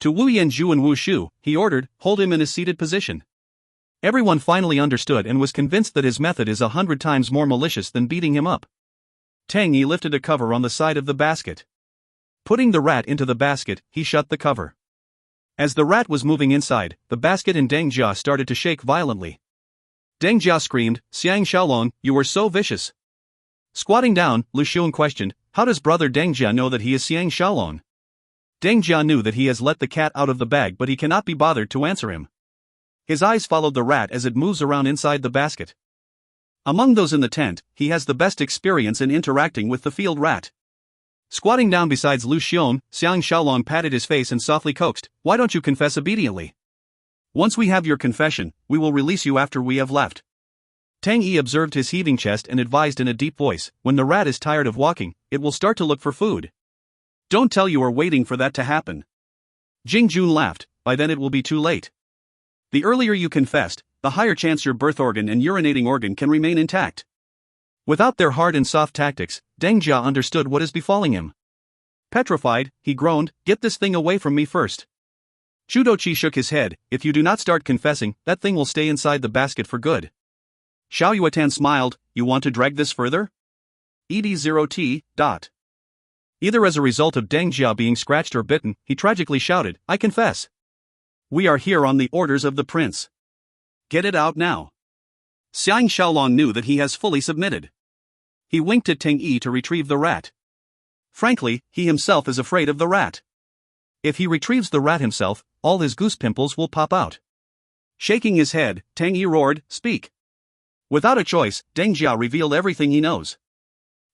To Wu Yanzhu and Wu Shu, he ordered, hold him in a seated position. Everyone finally understood and was convinced that his method is 100 times more malicious than beating him up. Tang Yi lifted a cover on the side of the basket. Putting the rat into the basket, he shut the cover. As the rat was moving inside, the basket in Deng Jia started to shake violently. Deng Jia screamed, Xiang Shaolong, you were so vicious. Squatting down, Lu Xiong questioned, how does brother Deng Jia know that he is Xiang Shaolong? Deng Jia knew that he has let the cat out of the bag, but he cannot be bothered to answer him. His eyes followed the rat as it moves around inside the basket. Among those in the tent, he has the best experience in interacting with the field rat. Squatting down beside Lu Xiong, Xiang Shaolong patted his face and softly coaxed, why don't you confess obediently? Once we have your confession, we will release you after we have left. Tang Yi observed his heaving chest and advised in a deep voice, when the rat is tired of walking, it will start to look for food. Don't tell you are waiting for that to happen. Jing Jun laughed, by then it will be too late. The earlier you confessed, the higher chance your birth organ and urinating organ can remain intact. Without their hard and soft tactics, Deng Jia understood what is befalling him. Petrified, he groaned, get this thing away from me first. Zhu Douqi shook his head, if you do not start confessing, that thing will stay inside the basket for good. Xiao Yuatan smiled, you want to drag this further? ED0T. Either as a result of Deng Jia being scratched or bitten, he tragically shouted, I confess. We are here on the orders of the prince. Get it out now. Xiang Shaolong knew that he has fully submitted. He winked at Teng Yi to retrieve the rat. Frankly, he himself is afraid of the rat. If he retrieves the rat himself, all his goose pimples will pop out. Shaking his head, Teng Yi roared, speak. Without a choice, Deng Jia revealed everything he knows.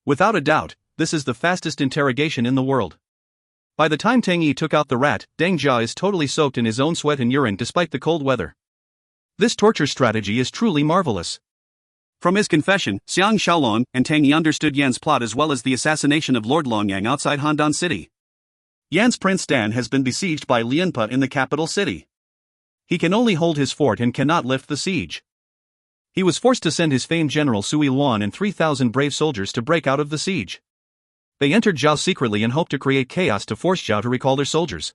Without a doubt, this is the fastest interrogation in the world. By the time Teng Yi took out the rat, Deng Jia is totally soaked in his own sweat and urine despite the cold weather. This torture strategy is truly marvelous. From his confession, Xiang Shaolong and Tang Yi understood Yan's plot as well as the assassination of Lord Longyang outside Handan City. Yan's Prince Dan has been besieged by Lianpa in the capital city. He can only hold his fort and cannot lift the siege. He was forced to send his famed general Sui Luan and 3,000 brave soldiers to break out of the siege. They entered Zhao secretly and hoped to create chaos to force Zhao to recall their soldiers.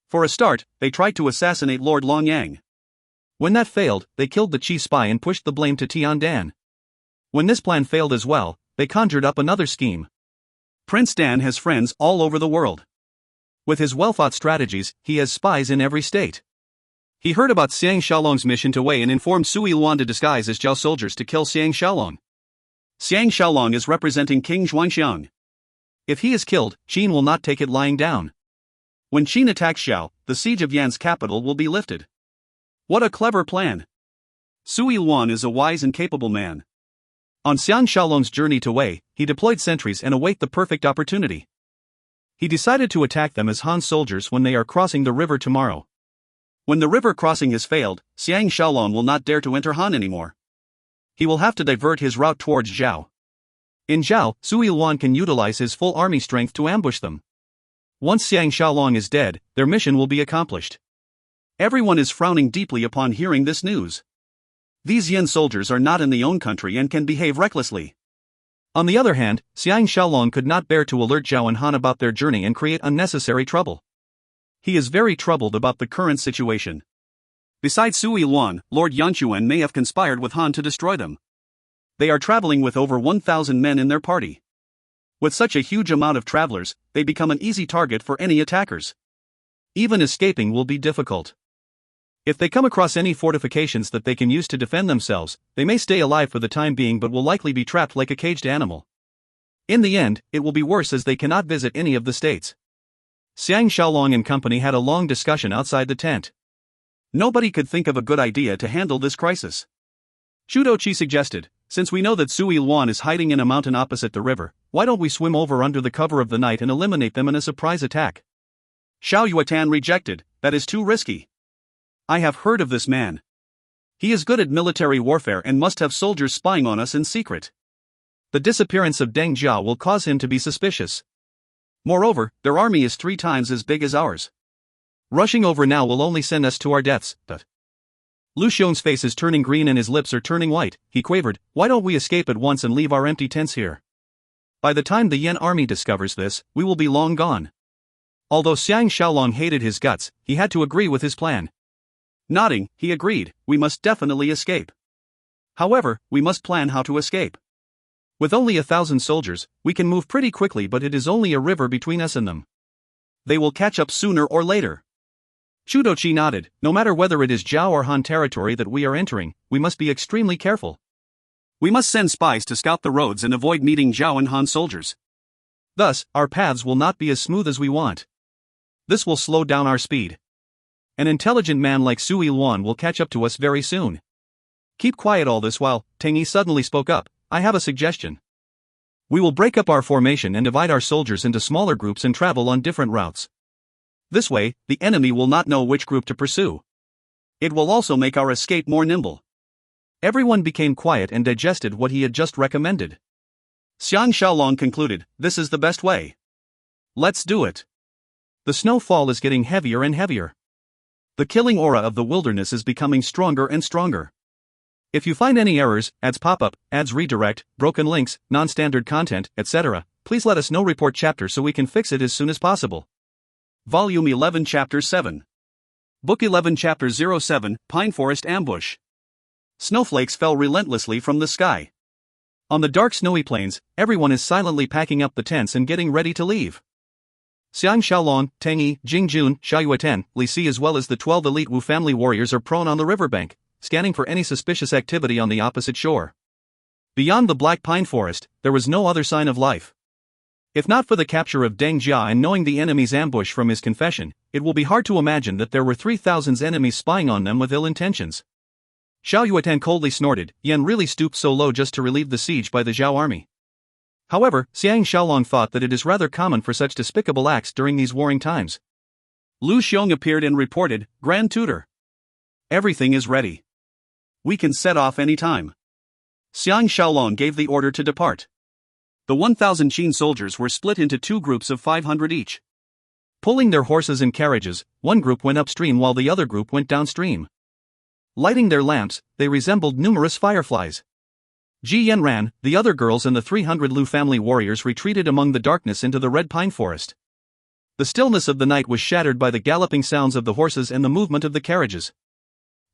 For a start, they tried to assassinate Lord Longyang. When that failed, they killed the chief spy and pushed the blame to Tian Dan. When this plan failed as well, they conjured up another scheme. Prince Dan has friends all over the world. With his well-thought strategies, he has spies in every state. He heard about Xiang Shaolong's mission to Wei and informed Sui Luan to disguise as Zhao soldiers to kill Xiang Shaolong. Xiang Shaolong is representing King Zhuangxiang. If he is killed, Qin will not take it lying down. When Qin attacks Xiao, the siege of Yan's capital will be lifted. What a clever plan! Sui Luan is a wise and capable man. On Xiang Shaolong's journey to Wei, he deployed sentries and await the perfect opportunity. He decided to attack them as Han soldiers when they are crossing the river tomorrow. When the river crossing has failed, Xiang Shaolong will not dare to enter Han anymore. He will have to divert his route towards Zhao. In Zhao, Sui Luan can utilize his full army strength to ambush them. Once Xiang Shaolong is dead, their mission will be accomplished. Everyone is frowning deeply upon hearing this news. These Yan soldiers are not in their own country and can behave recklessly. On the other hand, Xiang Shaolong could not bear to alert Zhao and Han about their journey and create unnecessary trouble. He is very troubled about the current situation. Besides Sui Luan, Lord Yanquan may have conspired with Han to destroy them. They are traveling with over 1,000 men in their party. With such a huge amount of travelers, they become an easy target for any attackers. Even escaping will be difficult. If they come across any fortifications that they can use to defend themselves, they may stay alive for the time being but will likely be trapped like a caged animal. In the end, it will be worse as they cannot visit any of the states. Xiang Shaolong and company had a long discussion outside the tent. Nobody could think of a good idea to handle this crisis. Chudochi suggested, since we know that Sui Luan is hiding in a mountain opposite the river, why don't we swim over under the cover of the night and eliminate them in a surprise attack? Xiao Yuatan rejected, that is too risky. I have heard of this man. He is good at military warfare and must have soldiers spying on us in secret. The disappearance of Deng Jia will cause him to be suspicious. Moreover, their army is 3 times as big as ours. Rushing over now will only send us to our deaths, but... Lu Xiong's face is turning green and his lips are turning white. He quavered, why don't we escape at once and leave our empty tents here? By the time the Yan army discovers this, we will be long gone. Although Xiang Shaolong hated his guts, he had to agree with his plan. Nodding, he agreed, we must definitely escape. However, we must plan how to escape. With only 1,000 soldiers, we can move pretty quickly, but it is only a river between us and them. They will catch up sooner or later. Chudochi nodded, no matter whether it is Zhao or Han territory that we are entering, we must be extremely careful. We must send spies to scout the roads and avoid meeting Zhao and Han soldiers. Thus, our paths will not be as smooth as we want. This will slow down our speed. An intelligent man like Sui Luan will catch up to us very soon. Keep quiet all this while, Teng Yi suddenly spoke up, I have a suggestion. We will break up our formation and divide our soldiers into smaller groups and travel on different routes. This way, the enemy will not know which group to pursue. It will also make our escape more nimble. Everyone became quiet and digested what he had just recommended. Xiang Shaolong concluded, this is the best way. Let's do it. The snowfall is getting heavier and heavier. The killing aura of the wilderness is becoming stronger and stronger. If you find any errors, ads pop up, ads redirect, broken links, non-standard content, etc., please let us know. Report chapter so we can fix it as soon as possible. Volume 11 Chapter 7. Book 11 Chapter 07, Pine Forest Ambush. Snowflakes fell relentlessly from the sky. On the dark snowy plains, everyone is silently packing up the tents and getting ready to leave. Xiang Shaolong, Teng Yi, Jing Jun, Xiao Yuatan, Li Si as well as the 12 elite Wu family warriors are prone on the riverbank, scanning for any suspicious activity on the opposite shore. Beyond the black pine forest, there was no other sign of life. If not for the capture of Deng Jia and knowing the enemy's ambush from his confession, it will be hard to imagine that there were 3,000 enemies spying on them with ill intentions. Xiao Yuatan coldly snorted, Yan really stooped so low just to relieve the siege by the Zhao army. However, Xiang Shaolong thought that it is rather common for such despicable acts during these warring times. Lu Xiong appeared and reported, Grand Tutor. Everything is ready. We can set off any time. Xiang Shaolong gave the order to depart. The 1,000 Qin soldiers were split into 2 groups of 500 each. Pulling their horses and carriages, one group went upstream while the other group went downstream. Lighting their lamps, they resembled numerous fireflies. Ji Yan ran, the other girls and the 300 Lu family warriors retreated among the darkness into the red pine forest. The stillness of the night was shattered by the galloping sounds of the horses and the movement of the carriages.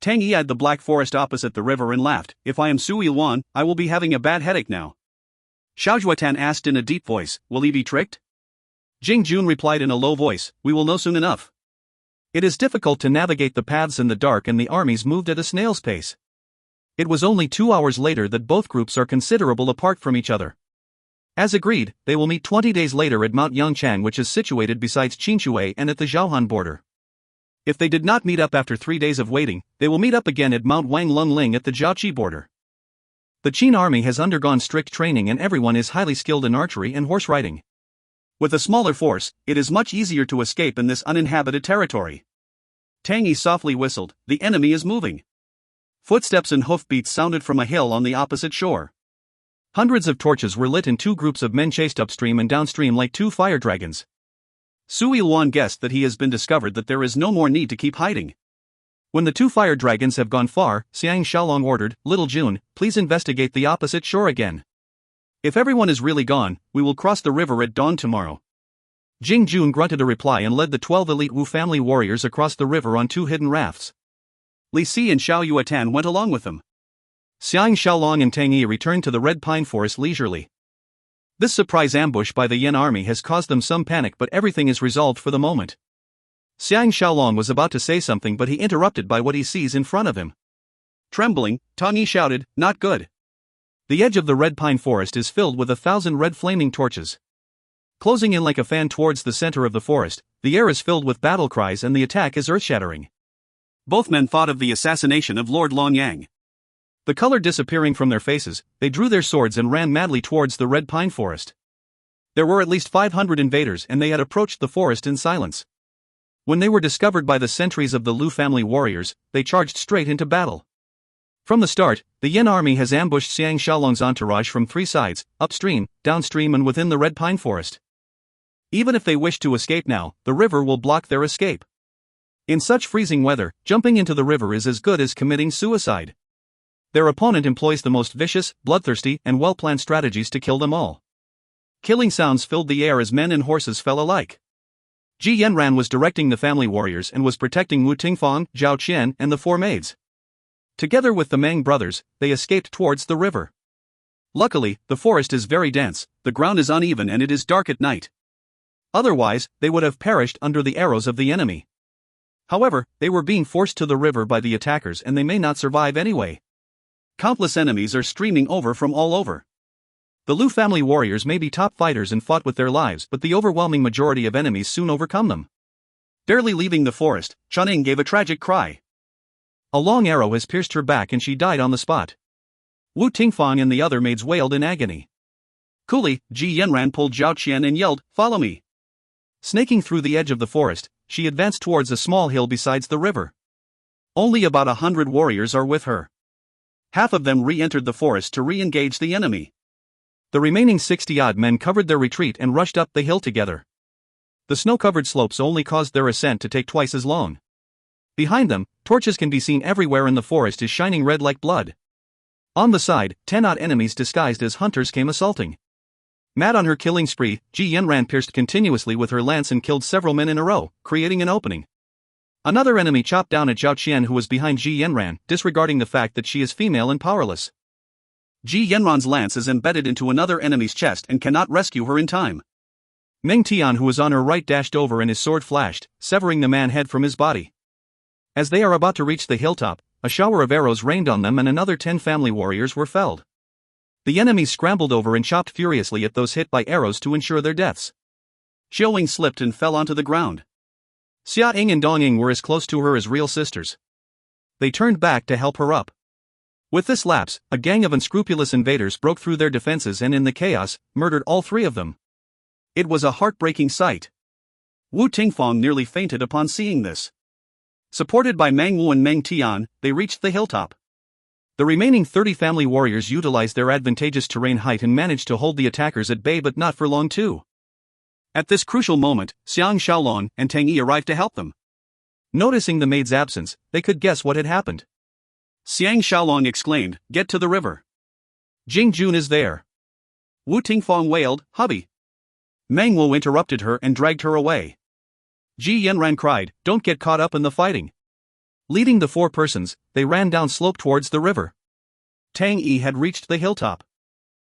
Teng Yi eyed the black forest opposite the river and laughed, if I am Sui Luan, I will be having a bad headache now. Xiao Juatan asked in a deep voice, will he be tricked? Jing Jun replied in a low voice, we will know soon enough. It is difficult to navigate the paths in the dark and the armies moved at a snail's pace. It was only 2 hours later that both groups are considerable apart from each other. As agreed, they will meet 20 days later at Mount Yangchang, which is situated besides Qinshui and at the Zhaohan border. If they did not meet up after 3 days of waiting, they will meet up again at Mount Wang Lungling at the Jiaoqi border. The Qin army has undergone strict training and everyone is highly skilled in archery and horse riding. With a smaller force, it is much easier to escape in this uninhabited territory. Teng Yi softly whistled, the enemy is moving. Footsteps and hoofbeats sounded from a hill on the opposite shore. Hundreds of torches were lit and 2 groups of men chased upstream and downstream like 2 fire dragons. Sui Luan guessed that he has been discovered, that there is no more need to keep hiding. When the 2 fire dragons have gone far, Xiang Shaolong ordered, Little June, please investigate the opposite shore again. If everyone is really gone, we will cross the river at dawn tomorrow. Jing Jun grunted a reply and led the 12 elite Wu family warriors across the river on 2 hidden rafts. Li Si and Xiao Yuatan went along with them. Xiang Shaolong and Teng Yi returned to the red pine forest leisurely. This surprise ambush by the Yan army has caused them some panic, but everything is resolved for the moment. Xiang Shaolong was about to say something, but he interrupted by what he sees in front of him. Trembling, Tang Yi shouted, "Not good." The edge of the red pine forest is filled with 1,000 red flaming torches. Closing in like a fan towards the center of the forest, the air is filled with battle cries and the attack is earth-shattering. Both men thought of the assassination of Lord Longyang. The color disappearing from their faces, they drew their swords and ran madly towards the red pine forest. There were at least 500 invaders and they had approached the forest in silence. When they were discovered by the sentries of the Lu family warriors, they charged straight into battle. From the start, the Yin army has ambushed Xiang Shaolong's entourage from 3 sides, upstream, downstream and within the red pine forest. Even if they wish to escape now, the river will block their escape. In such freezing weather, jumping into the river is as good as committing suicide. Their opponent employs the most vicious, bloodthirsty, and well-planned strategies to kill them all. Killing sounds filled the air as men and horses fell alike. Ji Yanran was directing the family warriors and was protecting Wu Tingfang, Zhao Qian, and the 4 maids. Together with the Meng brothers, they escaped towards the river. Luckily, the forest is very dense, the ground is uneven and it is dark at night. Otherwise, they would have perished under the arrows of the enemy. However, they were being forced to the river by the attackers and they may not survive anyway. Countless enemies are streaming over from all over. The Lu family warriors may be top fighters and fought with their lives, but the overwhelming majority of enemies soon overcome them. Barely leaving the forest, Chuning gave a tragic cry. A long arrow has pierced her back and she died on the spot. Wu Tingfang and the other maids wailed in agony. Coolly, Ji Yanran pulled Zhao Qian and yelled, "Follow me!" Snaking through the edge of the forest, she advanced towards a small hill besides the river. Only about 100 warriors are with her. Half of them re-entered the forest to re-engage the enemy. The remaining 60-odd men covered their retreat and rushed up the hill together. The snow-covered slopes only caused their ascent to take twice as long. Behind them, torches can be seen everywhere and the forest is shining red like blood. On the side, 10-odd enemies disguised as hunters came assaulting. Mad on her killing spree, Ji Yanran pierced continuously with her lance and killed several men in a row, creating an opening. Another enemy chopped down at Zhao Qian who was behind Ji Yanran, disregarding the fact that she is female and powerless. Ji Yanran's lance is embedded into another enemy's chest and cannot rescue her in time. Meng Tian who was on her right dashed over and his sword flashed, severing the man head from his body. As they are about to reach the hilltop, a shower of arrows rained on them and another 10 family warriors were felled. The enemies scrambled over and chopped furiously at those hit by arrows to ensure their deaths. Xiaoling slipped and fell onto the ground. Xia Ying and Dong Ying were as close to her as real sisters. They turned back to help her up. With this lapse, a gang of unscrupulous invaders broke through their defenses and in the chaos, murdered all 3 of them. It was a heartbreaking sight. Wu Tingfang nearly fainted upon seeing this. Supported by Meng Wu and Meng Tian, they reached the hilltop. The remaining 30 family warriors utilized their advantageous terrain height and managed to hold the attackers at bay, but not for long too. At this crucial moment, Xiang Shaolong and Tang Yi arrived to help them. Noticing the maid's absence, they could guess what had happened. Xiang Shaolong exclaimed, "Get to the river. Jing Jun is there." Wu Tingfang wailed, "Hubby." Meng Wu interrupted her and dragged her away. Ji Yanran cried, "Don't get caught up in the fighting." Leading the 4 persons, they ran down slope towards the river. Tang Yi had reached the hilltop.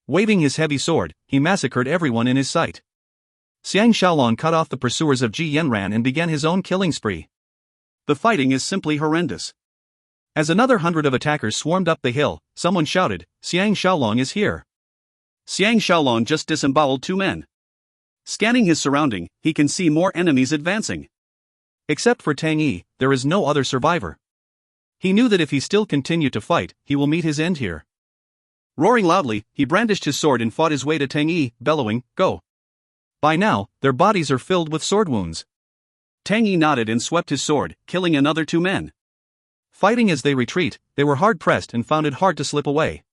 Waving his heavy sword, he massacred everyone in his sight. Xiang Shaolong cut off the pursuers of Ji Yanran and began his own killing spree. The fighting is simply horrendous. As another 100 of attackers swarmed up the hill, someone shouted, "Xiang Shaolong is here." Xiang Shaolong just disemboweled 2 men. Scanning his surrounding, he can see more enemies advancing. Except for Tang Yi, there is no other survivor. He knew that if he still continued to fight, he will meet his end here. Roaring loudly, he brandished his sword and fought his way to Tang Yi, bellowing, "Go!" By now, their bodies are filled with sword wounds. Tang Yi nodded and swept his sword, killing another 2 men. Fighting as they retreat, they were hard-pressed and found it hard to slip away.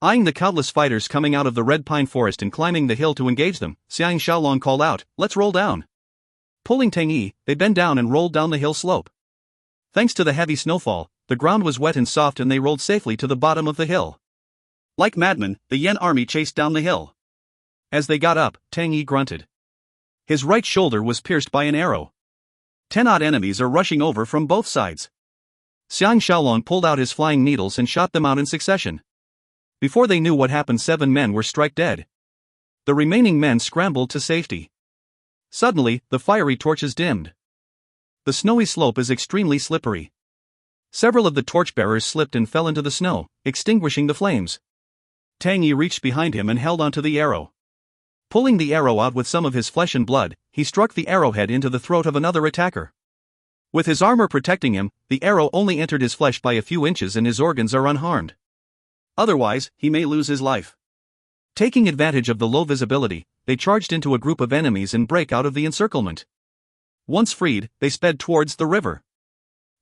Eyeing the countless fighters coming out of the red pine forest and climbing the hill to engage them, Xiang Shaolong called out, "Let's roll down." Pulling Tang Yi, they bent down and rolled down the hill slope. Thanks to the heavy snowfall, the ground was wet and soft and they rolled safely to the bottom of the hill. Like madmen, the Yan army chased down the hill. As they got up, Tang Yi grunted. His right shoulder was pierced by an arrow. 10-odd enemies are rushing over from both sides. Xiang Shaolong pulled out his flying needles and shot them out in succession. Before they knew what happened, 7 men were struck dead. The remaining men scrambled to safety. Suddenly, the fiery torches dimmed. The snowy slope is extremely slippery. Several of the torchbearers slipped and fell into the snow, extinguishing the flames. Tang Yi reached behind him and held onto the arrow. Pulling the arrow out with some of his flesh and blood, he struck the arrowhead into the throat of another attacker. With his armor protecting him, the arrow only entered his flesh by a few inches and his organs are unharmed. Otherwise, he may lose his life. Taking advantage of the low visibility, they charged into a group of enemies and break out of the encirclement. Once freed, they sped towards the river.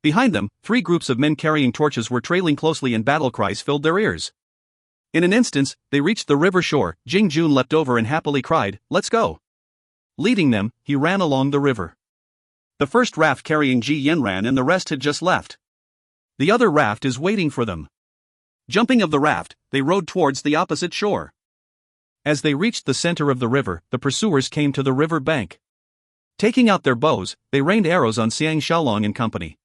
Behind them, 3 groups of men carrying torches were trailing closely and battle cries filled their ears. In an instant, they reached the river shore. Jing Jun leapt over and happily cried, "Let's go!" Leading them, he ran along the river. The first raft carrying Ji Yen ran and the rest had just left. The other raft is waiting for them. Jumping of the raft, they rowed towards the opposite shore. As they reached the center of the river, the pursuers came to the river bank. Taking out their bows, they rained arrows on Xiang Shaolong and company.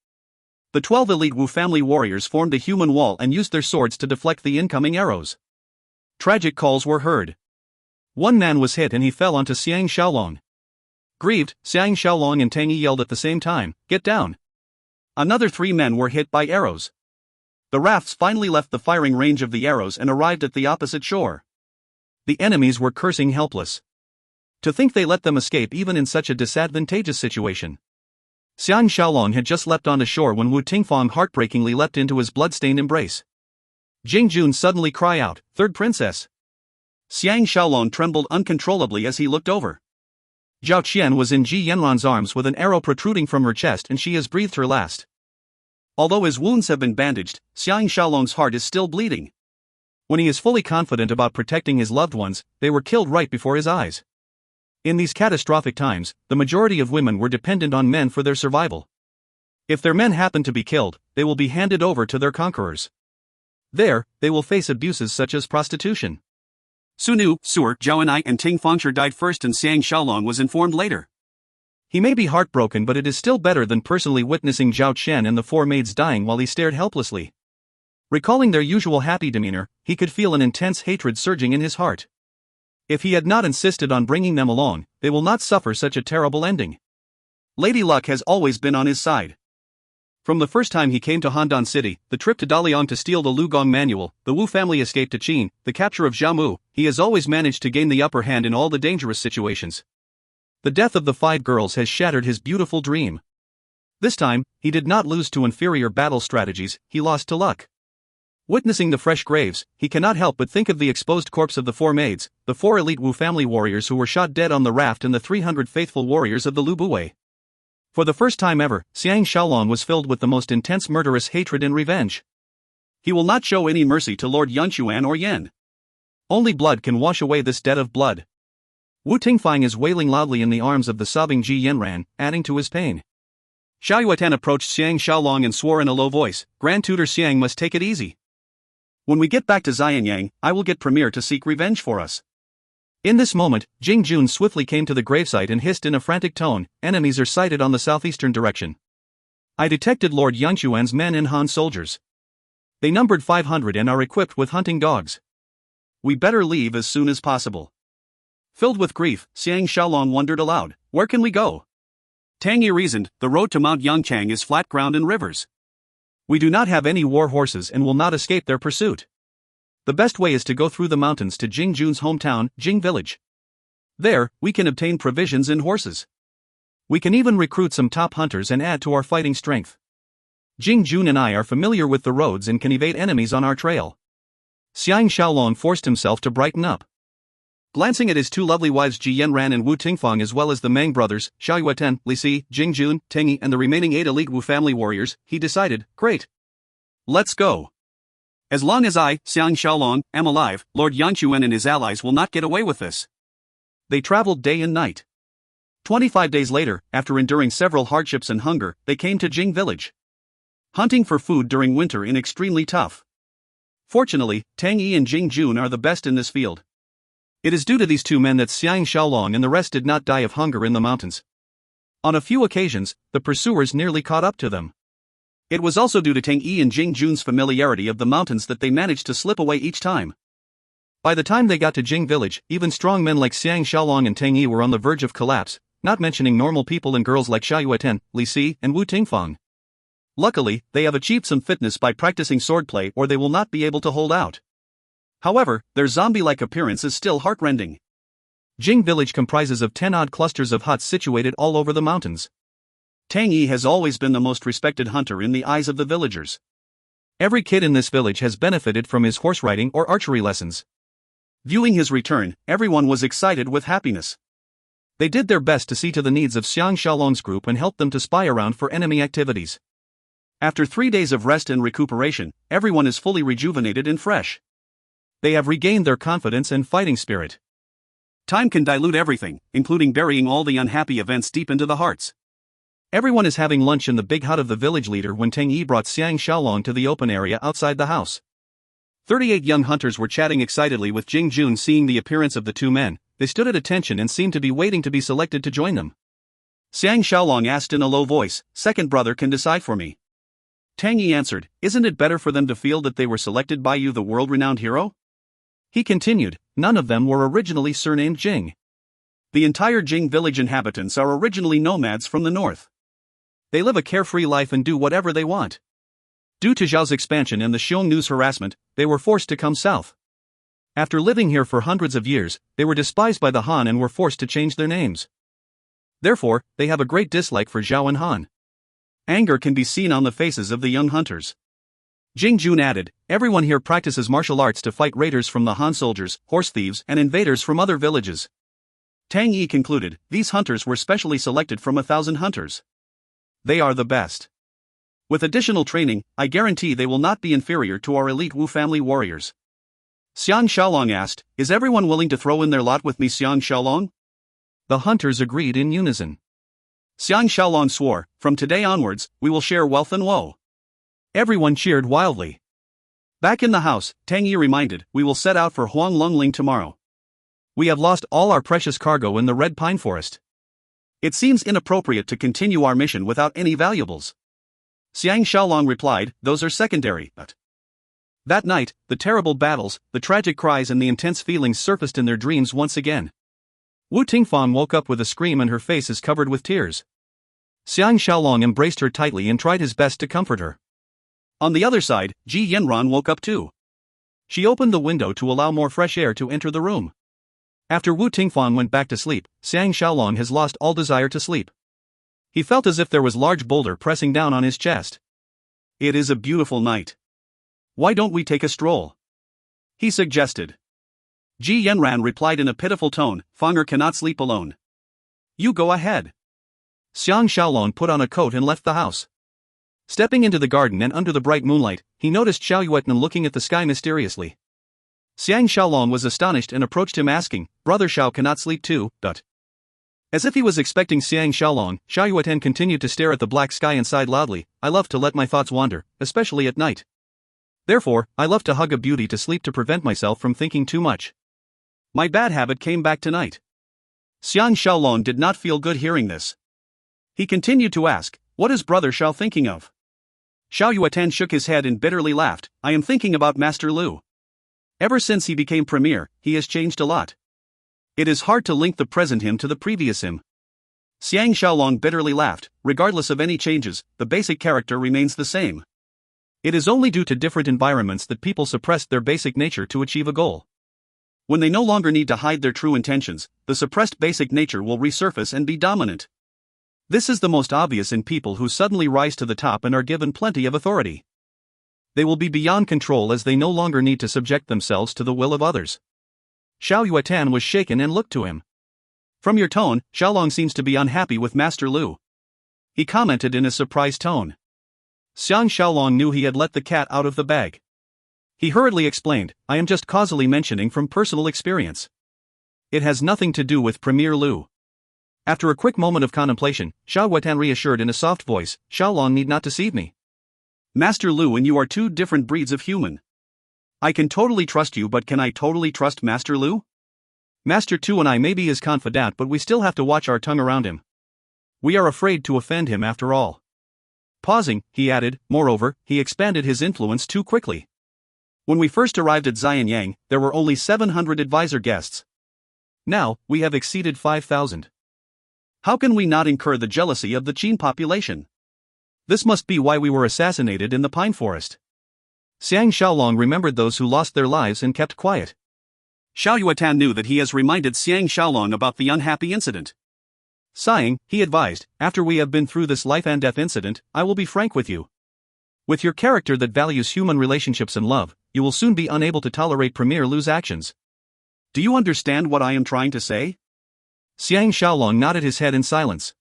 The 12 elite Wu family warriors formed a human wall and used their swords to deflect the incoming arrows. Tragic calls were heard. One man was hit and he fell onto Xiang Shaolong. Grieved, Xiang Shaolong and Tang Yi yelled at the same time, "Get down!" Another 3 men were hit by arrows. The rafts finally left the firing range of the arrows and arrived at the opposite shore. The enemies were cursing helpless. To think they let them escape even in such a disadvantageous situation. Xiang Shaolong had just leapt onto shore when Wu Tingfang heartbreakingly leapt into his blood-stained embrace. Jing Jun suddenly cried out, "Third princess!" Xiang Shaolong trembled uncontrollably as he looked over. Zhao Qian was in Ji Yanran's arms with an arrow protruding from her chest and she has breathed her last. Although his wounds have been bandaged, Xiang Shaolong's heart is still bleeding. When he is fully confident about protecting his loved ones, they were killed right before his eyes. In these catastrophic times, the majority of women were dependent on men for their survival. If their men happen to be killed, they will be handed over to their conquerors. There, they will face abuses such as prostitution. Sunu, Suer, Zhao Enai and Ting Fangshi died first and Xiang Shaolong was informed later. He may be heartbroken, but it is still better than personally witnessing Zhao Qian and the 4 maids dying while he stared helplessly. Recalling their usual happy demeanor, he could feel an intense hatred surging in his heart. If he had not insisted on bringing them along, they will not suffer such a terrible ending. Lady Luck has always been on his side. From the first time he came to Handan City, the trip to Daliang to steal the Lugong manual, the Wu family escape to Qin, the capture of Zhao Mu, he has always managed to gain the upper hand in all the dangerous situations. The death of the 5 girls has shattered his beautiful dream. This time, he did not lose to inferior battle strategies, he lost to luck. Witnessing the fresh graves, he cannot help but think of the exposed corpse of the 4 maids, the 4 elite Wu family warriors who were shot dead on the raft and the 300 faithful warriors of the Lu Buwei. For the first time ever, Xiang Shaolong was filled with the most intense murderous hatred and revenge. He will not show any mercy to Lord Yanquan or Yan. Only blood can wash away this debt of blood. Wu Tingfang is wailing loudly in the arms of the sobbing Ji Yanran, adding to his pain. Xiao Yuetan approached Xiang Shaolong and swore in a low voice, "Grand Tutor Xiang must take it easy. When we get back to Xianyang, I will get Premier to seek revenge for us." In this moment, Jing Jun swiftly came to the gravesite and hissed in a frantic tone, "Enemies are sighted on the southeastern direction. I detected Lord Yanquan's men in Han soldiers. They numbered 500 and are equipped with hunting dogs. We better leave as soon as possible." Filled with grief, Xiang Shaolong wondered aloud, "Where can we go?" Tang Yi reasoned, "The road to Mount Yangchang is flat ground and rivers. We do not have any war horses and will not escape their pursuit. The best way is to go through the mountains to Jing Jun's hometown, Jing Village. There, we can obtain provisions and horses. We can even recruit some top hunters and add to our fighting strength. Jing Jun and I are familiar with the roads and can evade enemies on our trail." Xiang Shaolong forced himself to brighten up. Glancing at his 2 lovely wives Ji Yanran and Wu Tingfang as well as the Meng brothers, Xiao Yueten, Li Si, Jing Jun, Teng Yi and the remaining 8 elite Wu family warriors, he decided, "Great. Let's go. As long as I, Xiang Shaolong, am alive, Lord Yanquan and his allies will not get away with this." They traveled day and night. 25 days later, after enduring several hardships and hunger, they came to Jing Village. Hunting for food during winter is extremely tough. Fortunately, Tang Yi and Jing Jun are the best in this field. It is due to these 2 men that Xiang Shaolong and the rest did not die of hunger in the mountains. On a few occasions, the pursuers nearly caught up to them. It was also due to Tang Yi and Jing Jun's familiarity of the mountains that they managed to slip away each time. By the time they got to Jing Village, even strong men like Xiang Shaolong and Tang Yi were on the verge of collapse, not mentioning normal people and girls like Xiao Yueten, Li Si, and Wu Tingfang. Luckily, they have achieved some fitness by practicing swordplay or they will not be able to hold out. However, their zombie-like appearance is still heartrending. Jing village comprises of 10-odd clusters of huts situated all over the mountains. Tang Yi has always been the most respected hunter in the eyes of the villagers. Every kid in this village has benefited from his horse riding or archery lessons. Viewing his return, everyone was excited with happiness. They did their best to see to the needs of Xiang Shaolong's group and helped them to spy around for enemy activities. After 3 days of rest and recuperation, everyone is fully rejuvenated and fresh. They have regained their confidence and fighting spirit. Time can dilute everything, including burying all the unhappy events deep into the hearts. Everyone is having lunch in the big hut of the village leader when Tang Yi brought Xiang Shaolong to the open area outside the house. 38 young hunters were chatting excitedly with Jing Jun. Seeing the appearance of the two men, they stood at attention and seemed to be waiting to be selected to join them. Xiang Shaolong asked in a low voice, "Second brother can decide for me." Tang Yi answered, "Isn't it better for them to feel that they were selected by you, the world-renowned hero?" He continued, "None of them were originally surnamed Jing. The entire Jing village inhabitants are originally nomads from the north. They live a carefree life and do whatever they want. Due to Zhao's expansion and the Xiongnu's harassment, they were forced to come south. After living here for hundreds of years, they were despised by the Han and were forced to change their names. Therefore, they have a great dislike for Zhao and Han." Anger can be seen on the faces of the young hunters. Jing Jun added, "Everyone here practices martial arts to fight raiders from the Han soldiers, horse thieves, and invaders from other villages." Tang Yi concluded, "These hunters were specially selected from 1,000 hunters. They are the best. With additional training, I guarantee they will not be inferior to our elite Wu family warriors." Xiang Shaolong asked, "Is everyone willing to throw in their lot with me, Xiang Shaolong?" The hunters agreed in unison. Xiang Shaolong swore, "From today onwards, we will share wealth and woe." Everyone cheered wildly. Back in the house, Tang Yi reminded, "We will set out for Huang Longling tomorrow. We have lost all our precious cargo in the Red Pine Forest. It seems inappropriate to continue our mission without any valuables." Xiang Shaolong replied, "Those are secondary." That night, the terrible battles, the tragic cries and the intense feelings surfaced in their dreams once again. Wu Tingfang woke up with a scream and her face is covered with tears. Xiang Shaolong embraced her tightly and tried his best to comfort her. On the other side, Ji Yanran woke up too. She opened the window to allow more fresh air to enter the room. After Wu Tingfang went back to sleep, Xiang Shaolong has lost all desire to sleep. He felt as if there was a large boulder pressing down on his chest. "It is a beautiful night. Why don't we take a stroll?" he suggested. Ji Yanran replied in a pitiful tone, "Fanger cannot sleep alone. You go ahead." Xiang Shaolong put on a coat and left the house. Stepping into the garden and under the bright moonlight, he noticed Xiao Yuetnan looking at the sky mysteriously. Xiang Shaolong was astonished and approached him asking, "Brother Xiao cannot sleep too, but?" As if he was expecting Xiang Shaolong, Xiao Yueten continued to stare at the black sky and sighed loudly, "I love to let my thoughts wander, especially at night. Therefore, I love to hug a beauty to sleep to prevent myself from thinking too much. My bad habit came back tonight." Xiang Shaolong did not feel good hearing this. He continued to ask, "What is Brother Xiao thinking of?" Xiao Yueten shook his head and bitterly laughed, "I am thinking about Master Lu. Ever since he became premier, he has changed a lot. It is hard to link the present him to the previous him." Xiang Shaolong bitterly laughed, "Regardless of any changes, the basic character remains the same. It is only due to different environments that people suppress their basic nature to achieve a goal. When they no longer need to hide their true intentions, the suppressed basic nature will resurface and be dominant. This is the most obvious in people who suddenly rise to the top and are given plenty of authority. They will be beyond control as they no longer need to subject themselves to the will of others." Xiao Yueten was shaken and looked to him. "From your tone, Xiaolong seems to be unhappy with Master Lu," he commented in a surprised tone. Xiang Shaolong knew he had let the cat out of the bag. He hurriedly explained, "I am just causally mentioning from personal experience. It has nothing to do with Premier Lu." After a quick moment of contemplation, Xiao Yueten reassured in a soft voice, "Xiaolong need not deceive me. Master Lu and you are two different breeds of human. I can totally trust you, but can I totally trust Master Lu? Master Tu and I may be his confidant, but we still have to watch our tongue around him. We are afraid to offend him after all." Pausing, he added, "Moreover, he expanded his influence too quickly. When we first arrived at Xianyang, there were only 700 advisor guests. Now, we have exceeded 5,000. How can we not incur the jealousy of the Qin population? This must be why we were assassinated in the pine forest. Xiang Shaolong remembered those who lost their lives and kept quiet. Xiao Yuatan knew that he has reminded Xiang Shaolong about the unhappy incident. Sighing, he advised, after we have been through this life and death incident, I will be frank with you. With your character that values human relationships and love, you will soon be unable to tolerate Premier Lu's actions. Do you understand what I am trying to say? Xiang Shaolong nodded his head in silence.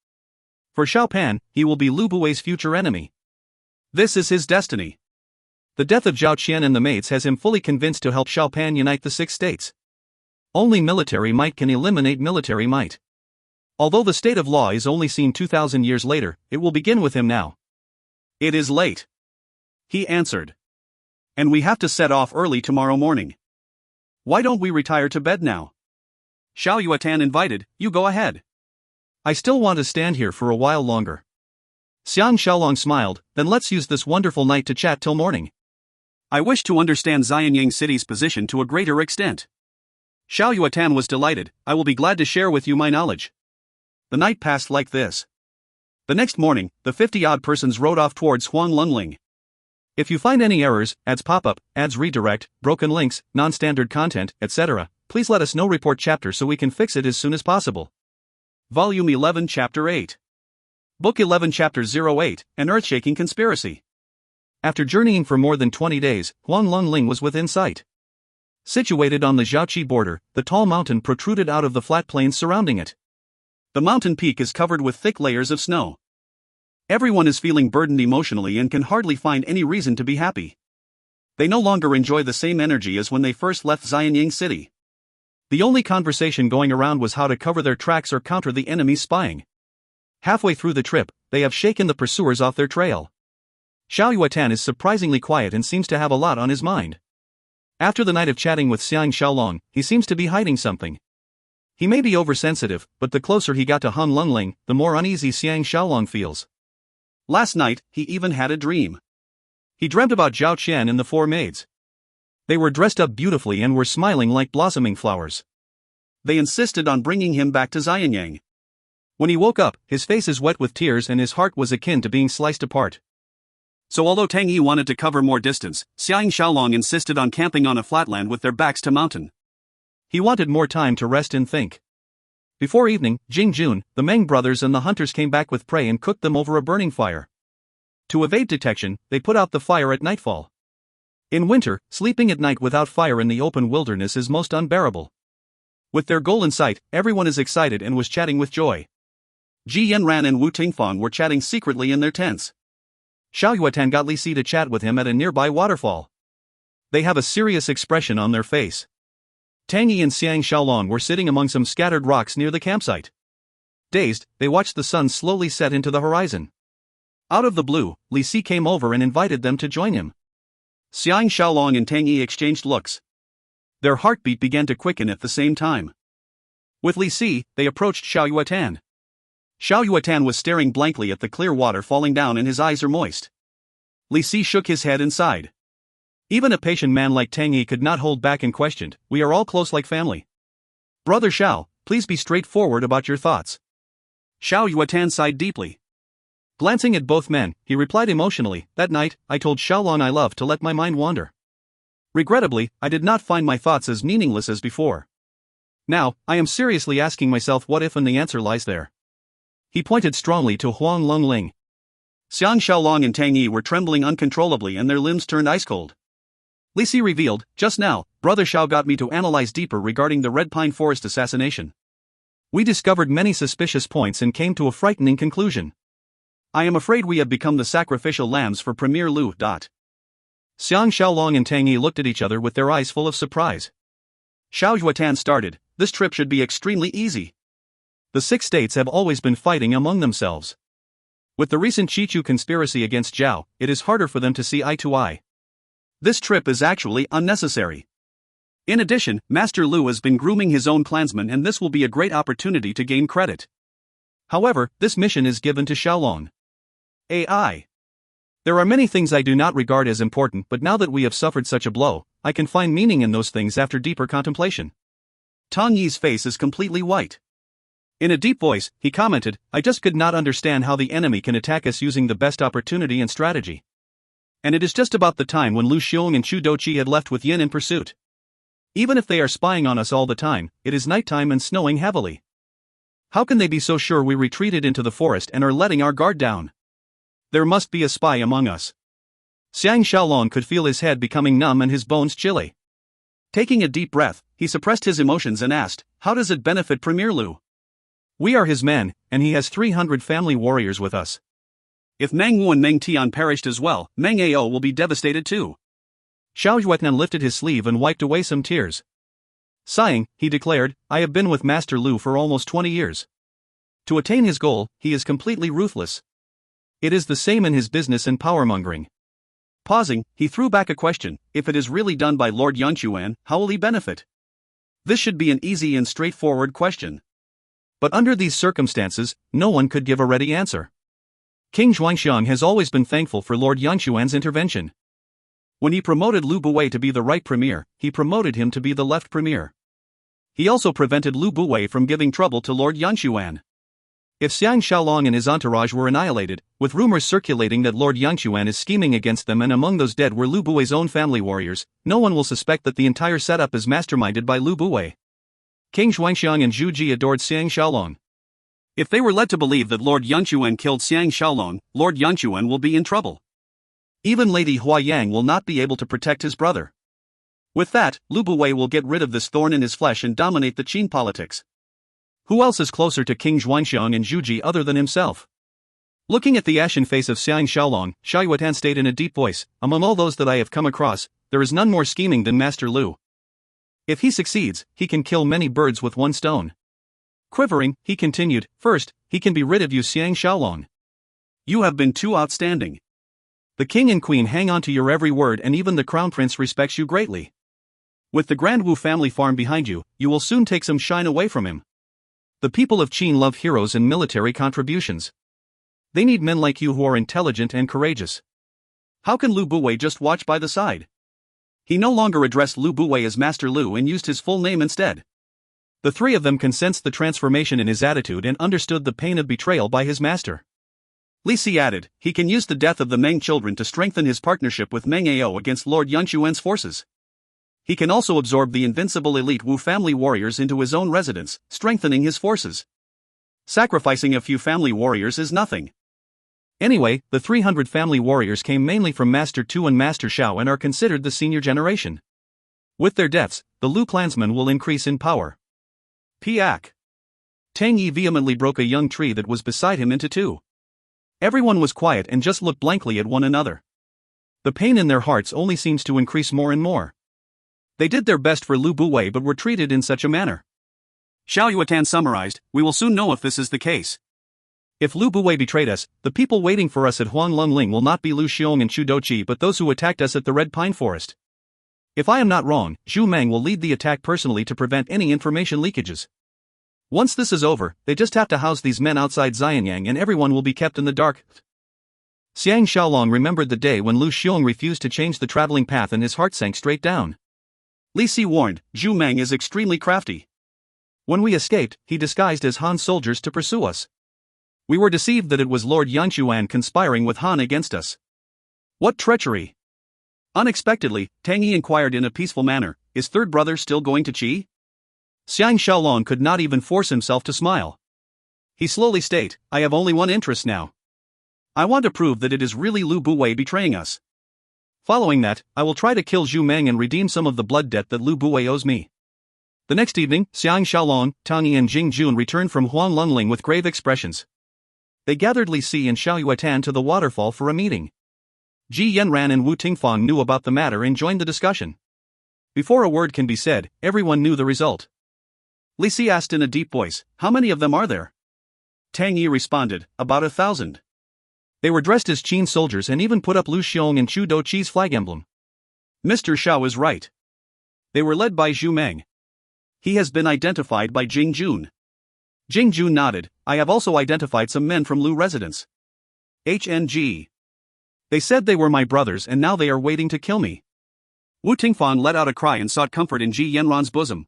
For Xiao Pan, he will be Lu Bui's future enemy. This is his destiny. The death of Zhao Qian and the maids has him fully convinced to help Xiao Pan unite the 6 states. Only military might can eliminate military might. Although the state of law is only seen 2,000 years later, it will begin with him now. It is late, he answered. And we have to set off early tomorrow morning. Why don't we retire to bed now? Xiao Yuatan invited, you go ahead. I still want to stand here for a while longer. Xiang Shaolong smiled, then let's use this wonderful night to chat till morning. I wish to understand Xianyang City's position to a greater extent. Xiao Yuatan was delighted, I will be glad to share with you my knowledge. The night passed like this. The next morning, the 50-odd persons rode off towards Huang Lungling. If you find any errors, ads pop-up, ads redirect, broken links, non-standard content, etc., please let us know. Report chapter so we can fix it as soon as possible. Volume 11 Chapter 8. Book 11 Chapter 08, An Earth-Shaking Conspiracy. After journeying for more than 20 days, Huang Lungling was within sight. Situated on the Zhaoqi border, the tall mountain protruded out of the flat plains surrounding it. The mountain peak is covered with thick layers of snow. Everyone is feeling burdened emotionally and can hardly find any reason to be happy. They no longer enjoy the same energy as when they first left Xianyang City. The only conversation going around was how to cover their tracks or counter the enemy's spying. Halfway through the trip, they have shaken the pursuers off their trail. Xiao Yuatan is surprisingly quiet and seems to have a lot on his mind. After the night of chatting with Xiang Shaolong, he seems to be hiding something. He may be oversensitive, but the closer he got to Han Lungling, the more uneasy Xiang Shaolong feels. Last night, he even had a dream. He dreamt about Zhao Qian and the 4 maids. They were dressed up beautifully and were smiling like blossoming flowers. They insisted on bringing him back to Xianyang. When he woke up, his face is wet with tears and his heart was akin to being sliced apart. So although Tang Yi wanted to cover more distance, Xiang Shaolong insisted on camping on a flatland with their backs to mountain. He wanted more time to rest and think. Before evening, Jing Jun, the Meng brothers and the hunters came back with prey and cooked them over a burning fire. To evade detection, they put out the fire at nightfall. In winter, sleeping at night without fire in the open wilderness is most unbearable. With their goal in sight, everyone is excited and was chatting with joy. Ji Yanran and Wu Tingfang were chatting secretly in their tents. Xiao Yuatan got Li Si to chat with him at a nearby waterfall. They have a serious expression on their face. Tang Yi and Xiang Shaolong were sitting among some scattered rocks near the campsite. Dazed, they watched the sun slowly set into the horizon. Out of the blue, Li Si came over and invited them to join him. Xiang Shaolong and Tang Yi exchanged looks. Their heartbeat began to quicken at the same time. With Li Si, they approached Xiao Yuatan. Xiao Yuatan was staring blankly at the clear water falling down and his eyes are moist. Li Si shook his head and sighed. Even a patient man like Tang Yi could not hold back and questioned, we are all close like family. Brother Xiao, please be straightforward about your thoughts. Xiao Yuatan sighed deeply. Glancing at both men, he replied emotionally, that night, I told Shaolong I love to let my mind wander. Regrettably, I did not find my thoughts as meaningless as before. Now, I am seriously asking myself what if and the answer lies there. He pointed strongly to Huang Lungling. Xiang Shaolong and Tang Yi were trembling uncontrollably and their limbs turned ice cold. Li Si revealed, just now, Brother Xiao got me to analyze deeper regarding the Red Pine Forest assassination. We discovered many suspicious points and came to a frightening conclusion. I am afraid we have become the sacrificial lambs for Premier Lu. Xiang Shaolong and Tang Yi looked at each other with their eyes full of surprise. Xiao Yuatan started, this trip should be extremely easy. The 6 states have always been fighting among themselves. With the recent Chichu conspiracy against Zhao, it is harder for them to see eye to eye. This trip is actually unnecessary. In addition, Master Lu has been grooming his own clansmen and this will be a great opportunity to gain credit. However, this mission is given to Shaolong. AI. There are many things I do not regard as important, but now that we have suffered such a blow, I can find meaning in those things after deeper contemplation. Tang Yi's face is completely white. In a deep voice, he commented, I just could not understand how the enemy can attack us using the best opportunity and strategy. And it is just about the time when Lu Xiong and Chu Doqi had left with Yin in pursuit. Even if they are spying on us all the time, it is nighttime and snowing heavily. How can they be so sure we retreated into the forest and are letting our guard down? There must be a spy among us. Xiang Shaolong could feel his head becoming numb and his bones chilly. Taking a deep breath, he suppressed his emotions and asked, how does it benefit Premier Lu? We are his men, and he has 300 family warriors with us. If Meng Wu and Meng Tian perished as well, Meng Ao will be devastated too. Xiao Yuetnan lifted his sleeve and wiped away some tears. Sighing, he declared, I have been with Master Lu for almost 20 years. To attain his goal, he is completely ruthless. It is the same in his business and powermongering. Pausing, he threw back a question, if it is really done by Lord Yangquan, how will he benefit? This should be an easy and straightforward question. But under these circumstances, no one could give a ready answer. King Xuanxiang has always been thankful for Lord Yangquan's intervention. When he promoted Lu Buwei to be the right premier, he promoted him to be the left premier. He also prevented Lu Buwei from giving trouble to Lord Yangquan. If Xiang Shaolong and his entourage were annihilated, with rumors circulating that Lord Yangquan is scheming against them and among those dead were Lu Buwei's own family warriors, no one will suspect that the entire setup is masterminded by Lu Buwei. King Xuanxiang and Zhu Ji adored Xiang Shaolong. If they were led to believe that Lord Yangquan killed Xiang Shaolong, Lord Yangquan will be in trouble. Even Lady Hua Yang will not be able to protect his brother. With that, Lu Buwei will get rid of this thorn in his flesh and dominate the Qin politics. Who else is closer to King Xuanxiang and Zhu Ji other than himself? Looking at the ashen face of Xiang Shaolong, Xiao Yuetan stated in a deep voice, among all those that I have come across, there is none more scheming than Master Lu. If he succeeds, he can kill many birds with one stone. Quivering, he continued, first, he can be rid of you Xiang Shaolong. You have been too outstanding. The king and queen hang on to your every word and even the crown prince respects you greatly. With the Grand Wu family farm behind you, you will soon take some shine away from him. The people of Qin love heroes and military contributions. They need men like you who are intelligent and courageous. How can Lu Buwei just watch by the side? He no longer addressed Lu Buwei as Master Lu and used his full name instead. The three of them sensed the transformation in his attitude and understood the pain of betrayal by his master. Li Si added, he can use the death of the Meng children to strengthen his partnership with Meng Ao against Lord Yangquan's forces. He can also absorb the invincible elite Wu family warriors into his own residence, strengthening his forces. Sacrificing a few family warriors is nothing. Anyway, the 300 family warriors came mainly from Master Tu and Master Xiao and are considered the senior generation. With their deaths, the Lu clansmen will increase in power. Piak. Tang Yi vehemently broke a young tree that was beside him into two. Everyone was quiet and just looked blankly at one another. The pain in their hearts only seems to increase more and more. They did their best for Lu Buwei but were treated in such a manner. Xiao Yuetan summarized, we will soon know if this is the case. If Lu Buwei betrayed us, the people waiting for us at Huang Lungling will not be Lu Xiong and Chu Doqi but those who attacked us at the Red Pine Forest. If I am not wrong, Zhu Meng will lead the attack personally to prevent any information leakages. Once this is over, they just have to house these men outside Xianyang and everyone will be kept in the dark. Xiang Shaolong remembered the day when Lu Xiong refused to change the traveling path and his heart sank straight down. Li Si warned, Zhu Meng is extremely crafty. When we escaped, he disguised as Han soldiers to pursue us. We were deceived that it was Lord Yangquan conspiring with Han against us. What treachery! Unexpectedly, Tang Yi inquired in a peaceful manner, is third brother still going to Qi? Xiang Shaolong could not even force himself to smile. He slowly stated, I have only one interest now. I want to prove that it is really Lu Buwei betraying us. Following that, I will try to kill Zhu Meng and redeem some of the blood debt that Lu Buwei owes me. The next evening, Xiang Shaolong, Tang Yi and Jing Jun returned from Huang Lungling with grave expressions. They gathered Li Si and Xiao Yuetan to the waterfall for a meeting. Ji Yanran and Wu Tingfang knew about the matter and joined the discussion. Before a word can be said, everyone knew the result. Li Si asked in a deep voice, how many of them are there? Tang Yi responded, about 1,000. They were dressed as Qin soldiers and even put up Lu Xiong and Chu Doqi's flag emblem. Mr. Xiao is right. They were led by Zhu Meng. He has been identified by Jing Jun. Jing Jun nodded, I have also identified some men from Lu residence. HNG. They said they were my brothers and now they are waiting to kill me. Wu Tingfang let out a cry and sought comfort in Ji Yanran's bosom.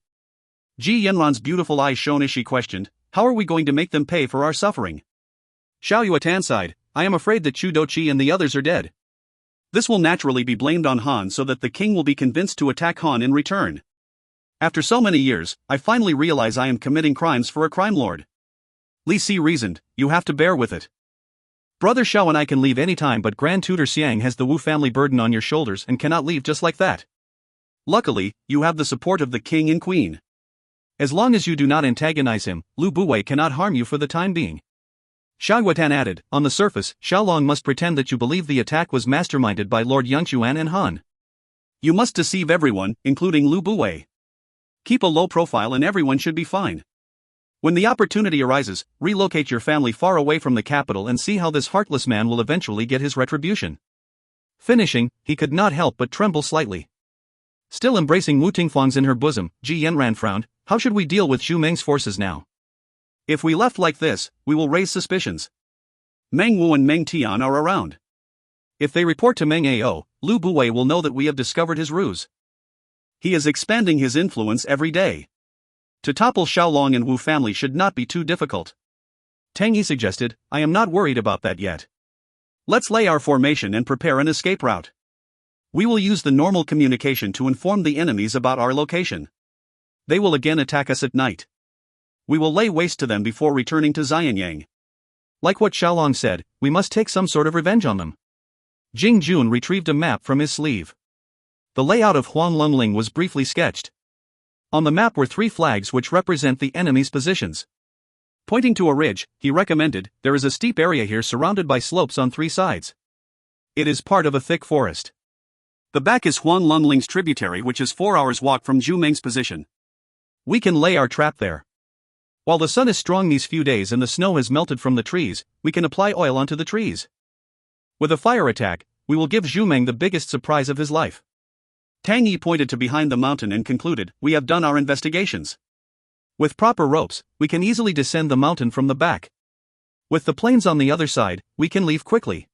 Ji Yanran's beautiful eyes shone as she questioned, How are we going to make them pay for our suffering? Xiao Yuatan sighed, I am afraid that Chu Doqi and the others are dead. This will naturally be blamed on Han so that the king will be convinced to attack Han in return. After so many years, I finally realize I am committing crimes for a crime lord. Li Si reasoned, you have to bear with it. Brother Xiao and I can leave any time, but Grand Tutor Xiang has the Wu family burden on your shoulders and cannot leave just like that. Luckily, you have the support of the king and queen. As long as you do not antagonize him, Lu Buwei cannot harm you for the time being. Xiao Yuatan added, on the surface, Xiaolong must pretend that you believe the attack was masterminded by Lord Yangquan and Han. You must deceive everyone, including Lu Buwei. Keep a low profile and everyone should be fine. When the opportunity arises, relocate your family far away from the capital and see how this heartless man will eventually get his retribution. Finishing, he could not help but tremble slightly. Still embracing Wu Tingfang's in her bosom, Ji Yanran frowned, how should we deal with Xu Meng's forces now? If we left like this, we will raise suspicions. Meng Wu and Meng Tian are around. If they report to Meng Ao, Lu Buwei will know that we have discovered his ruse. He is expanding his influence every day. To topple Xiaolong and Wu family should not be too difficult. Tang Yi suggested, I am not worried about that yet. Let's lay our formation and prepare an escape route. We will use the normal communication to inform the enemies about our location. They will again attack us at night. We will lay waste to them before returning to Xianyang. Like what Xiaolong said, we must take some sort of revenge on them. Jing Jun retrieved a map from his sleeve. The layout of Huang Lungling was briefly sketched. On the map were 3 flags which represent the enemy's positions. Pointing to a ridge, he recommended, there is a steep area here surrounded by slopes on 3 sides. It is part of a thick forest. The back is Huang Lungling's tributary, which is 4 hours' walk from Zhu Meng's position. We can lay our trap there. While the sun is strong these few days and the snow has melted from the trees, we can apply oil onto the trees. With a fire attack, we will give Zhu Meng the biggest surprise of his life. Tang Yi pointed to behind the mountain and concluded, we have done our investigations. With proper ropes, we can easily descend the mountain from the back. With the plains on the other side, we can leave quickly.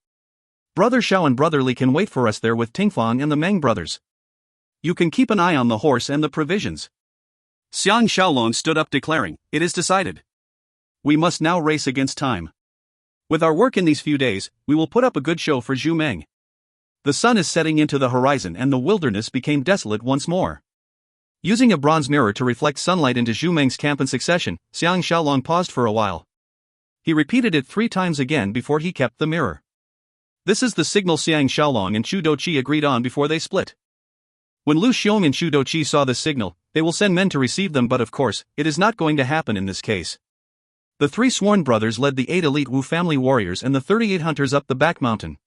Brother Xiao and Brother Li can wait for us there with Tingfang and the Meng brothers. You can keep an eye on the horse and the provisions. Xiang Shaolong stood up declaring, it is decided. We must now race against time. With our work in these few days, we will put up a good show for Zhu Meng. The sun is setting into the horizon and the wilderness became desolate once more. Using a bronze mirror to reflect sunlight into Zhu Meng's camp in succession, Xiang Shaolong paused for a while. He repeated it 3 times again before he kept the mirror. This is the signal Xiang Shaolong and Chu Doqi agreed on before they split. When Lu Xiong and Chu Doqi saw this signal, they will send men to receive them, but of course, it is not going to happen in this case. The 3 sworn brothers led the 8 elite Wu family warriors and the 38 hunters up the back mountain.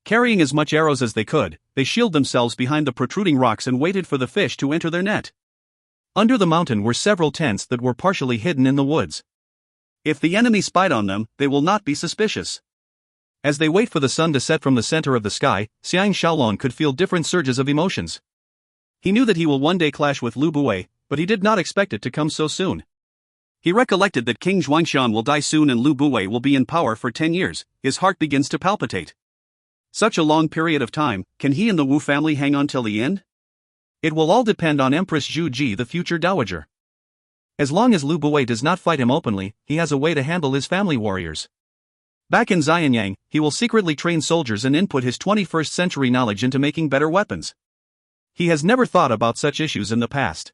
Carrying as much arrows as they could, they shielded themselves behind the protruding rocks and waited for the fish to enter their net. Under the mountain were several tents that were partially hidden in the woods. If the enemy spied on them, they will not be suspicious. As they wait for the sun to set from the center of the sky, Xiang Shaolong could feel different surges of emotions. He knew that he will one day clash with Lu Buwei, but he did not expect it to come so soon. He recollected that King Zhuangshan will die soon and Lu Buwei will be in power for 10 years, his heart begins to palpitate. Such a long period of time, can he and the Wu family hang on till the end? It will all depend on Empress Zhu Ji, the future dowager. As long as Lu Buwei does not fight him openly, he has a way to handle his family warriors. Back in Xianyang, he will secretly train soldiers and input his 21st century knowledge into making better weapons. He has never thought about such issues in the past.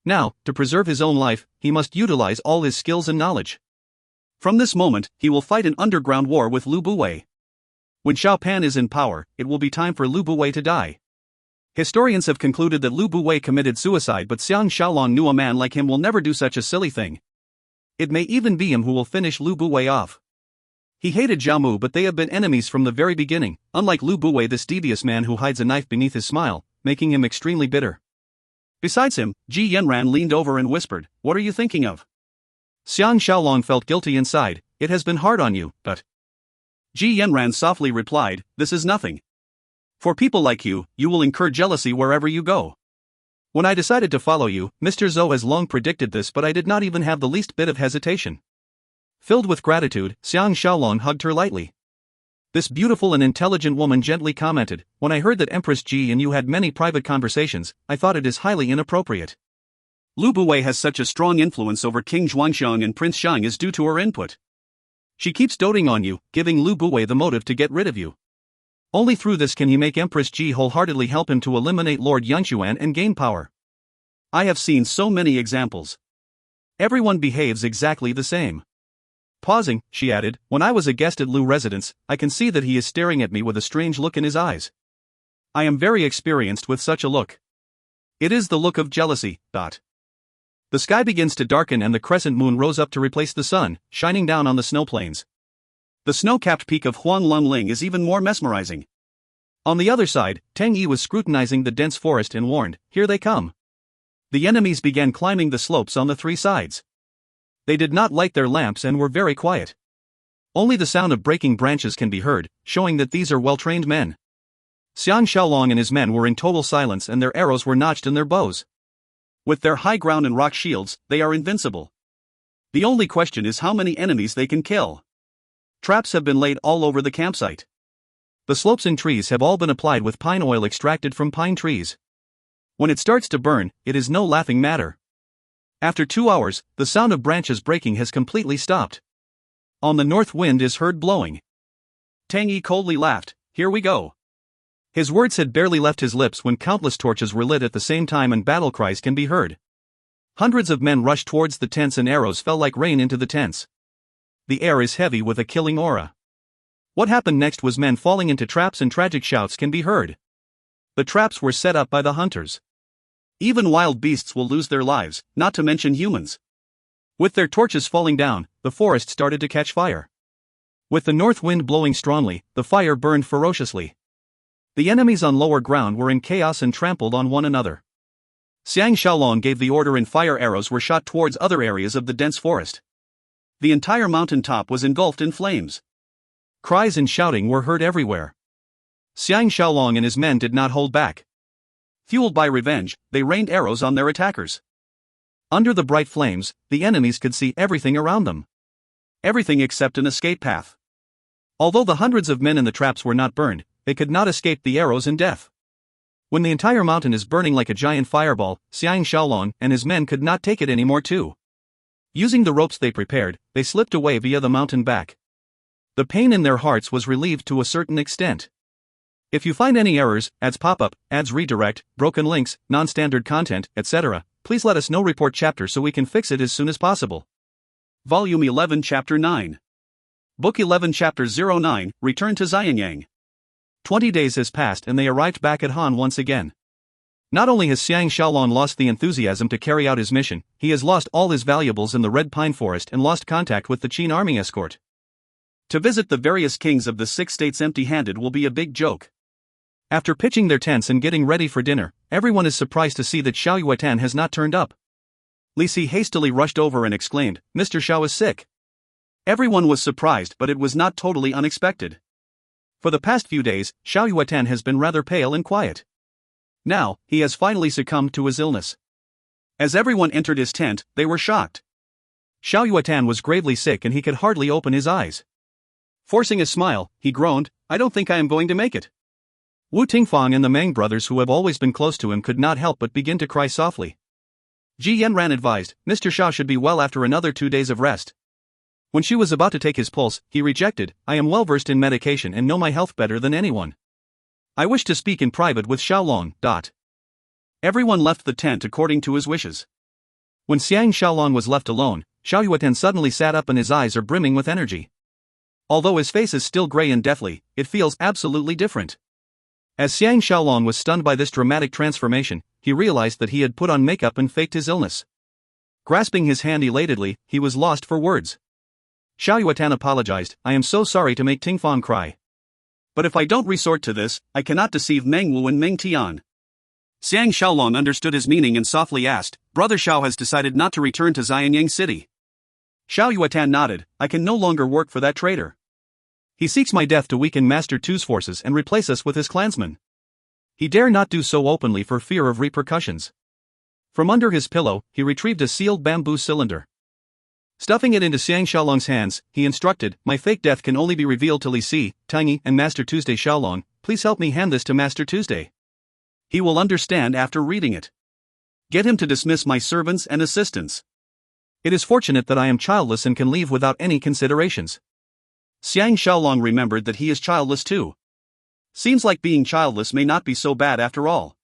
Now, to preserve his own life, he must utilize all his skills and knowledge. From this moment, he will fight an underground war with Lu Buwei. When Xiao Pan is in power, it will be time for Lu Buwei to die. Historians have concluded that Lu Buwei committed suicide, but Xiang Shaolong knew a man like him will never do such a silly thing. It may even be him who will finish Lu Buwei off. He hated Zhao Mu, but they have been enemies from the very beginning, unlike Lu Buwei, this devious man who hides a knife beneath his smile, making him extremely bitter. Besides him, Ji Yanran leaned over and whispered, what are you thinking of? Xiang Shaolong felt guilty inside, it has been hard on you, but... Ji Yanran softly replied, this is nothing. For people like you, you will incur jealousy wherever you go. When I decided to follow you, Mr. Zhou has long predicted this, but I did not even have the least bit of hesitation. Filled with gratitude, Xiang Shaolong hugged her lightly. This beautiful and intelligent woman gently commented, when I heard that Empress Ji and you had many private conversations, I thought it is highly inappropriate. Lu Buwei has such a strong influence over King Zhuangxiang and Prince Xiang is due to her input. She keeps doting on you, giving Lu Buwei the motive to get rid of you. Only through this can he make Empress Ji wholeheartedly help him to eliminate Lord Yangxuan and gain power. I have seen so many examples. Everyone behaves exactly the same. Pausing, she added, when I was a guest at Lu residence, I can see that he is staring at me with a strange look in his eyes. I am very experienced with such a look. It is the look of jealousy. The sky begins to darken and the crescent moon rose up to replace the sun, shining down on the snow plains. The snow-capped peak of Huanglongling is even more mesmerizing. On the other side, Teng Yi was scrutinizing the dense forest and warned, "Here they come." The enemies began climbing the slopes on the three sides. They did not light their lamps and were very quiet. Only the sound of breaking branches can be heard, showing that these are well-trained men. Xiang Shaolong and his men were in total silence and their arrows were notched in their bows. With their high ground and rock shields, they are invincible. The only question is how many enemies they can kill. Traps have been laid all over the campsite. The slopes and trees have all been applied with pine oil extracted from pine trees. When it starts to burn, it is no laughing matter. After 2 hours, the sound of branches breaking has completely stopped. On the north wind is heard blowing. Tang Yi coldly laughed, "Here we go." His words had barely left his lips when countless torches were lit at the same time and battle cries can be heard. Hundreds of men rushed towards the tents and arrows fell like rain into the tents. The air is heavy with a killing aura. What happened next was men falling into traps and tragic shouts can be heard. The traps were set up by the hunters. Even wild beasts will lose their lives, not to mention humans. With their torches falling down, the forest started to catch fire. With the north wind blowing strongly, the fire burned ferociously. The enemies on lower ground were in chaos and trampled on one another. Xiang Shaolong gave the order and fire arrows were shot towards other areas of the dense forest. The entire mountain top was engulfed in flames. Cries and shouting were heard everywhere. Xiang Shaolong and his men did not hold back. Fueled by revenge, they rained arrows on their attackers. Under the bright flames, the enemies could see everything around them. Everything except an escape path. Although the hundreds of men in the traps were not burned, they could not escape the arrows and death. When the entire mountain is burning like a giant fireball, Xiang Shaolong and his men could not take it anymore too. Using the ropes they prepared, they slipped away via the mountain back. The pain in their hearts was relieved to a certain extent. If you find any errors, ads pop up, ads redirect, broken links, non-standard content, etc., please let us know. Report chapter so we can fix it as soon as possible. Volume 11 Chapter 9. Book 11 Chapter 09, Return to Xianyang. 20 days has passed and they arrived back at Han once again. Not only has Xiang Shaolong lost the enthusiasm to carry out his mission, he has lost all his valuables in the Red Pine Forest and lost contact with the Qin army escort. To visit the various kings of the 6 states empty-handed will be a big joke. After pitching their tents and getting ready for dinner, everyone is surprised to see that Xiao Yuetan has not turned up. Li Si hastily rushed over and exclaimed, "Mr. Xiao is sick." Everyone was surprised, but it was not totally unexpected. For the past few days, Xiao Yuetan has been rather pale and quiet. Now, he has finally succumbed to his illness. As everyone entered his tent, they were shocked. Xiao Yuetan was gravely sick and he could hardly open his eyes. Forcing a smile, he groaned, "I don't think I am going to make it." Wu Tingfang and the Meng brothers who have always been close to him could not help but begin to cry softly. Ji Yanran advised, "Mr. Xiao should be well after another 2 days of rest." When she was about to take his pulse, he rejected, "I am well versed in medication and know my health better than anyone. I wish to speak in private with Xiaolong." Everyone left the tent according to his wishes. When Xiang Shaolong was left alone, Xiao Yuetan suddenly sat up and his eyes are brimming with energy. Although his face is still gray and deathly, it feels absolutely different. As Xiang Shaolong was stunned by this dramatic transformation, he realized that he had put on makeup and faked his illness. Grasping his hand elatedly, he was lost for words. Xiao Yuetan apologized, "I am so sorry to make Tingfang cry. But if I don't resort to this, I cannot deceive Meng Wu and Meng Tian." Xiang Shaolong understood his meaning and softly asked, "Brother Xiao has decided not to return to Xianyang City." Xiao Yuetan nodded, "I can no longer work for that traitor. He seeks my death to weaken Master Tu's forces and replace us with his clansmen. He dare not do so openly for fear of repercussions." From under his pillow, he retrieved a sealed bamboo cylinder. Stuffing it into Xiang Shaolong's hands, he instructed, "My fake death can only be revealed to Li Si, Tang Yi, and Master Tuesday Shaolong. Please help me hand this to Master Tuesday. He will understand after reading it." Get him to dismiss my servants and assistants. It is fortunate that I am childless and can leave without any considerations. Xiang Shaolong remembered that he is childless too. Seems like being childless may not be so bad after all.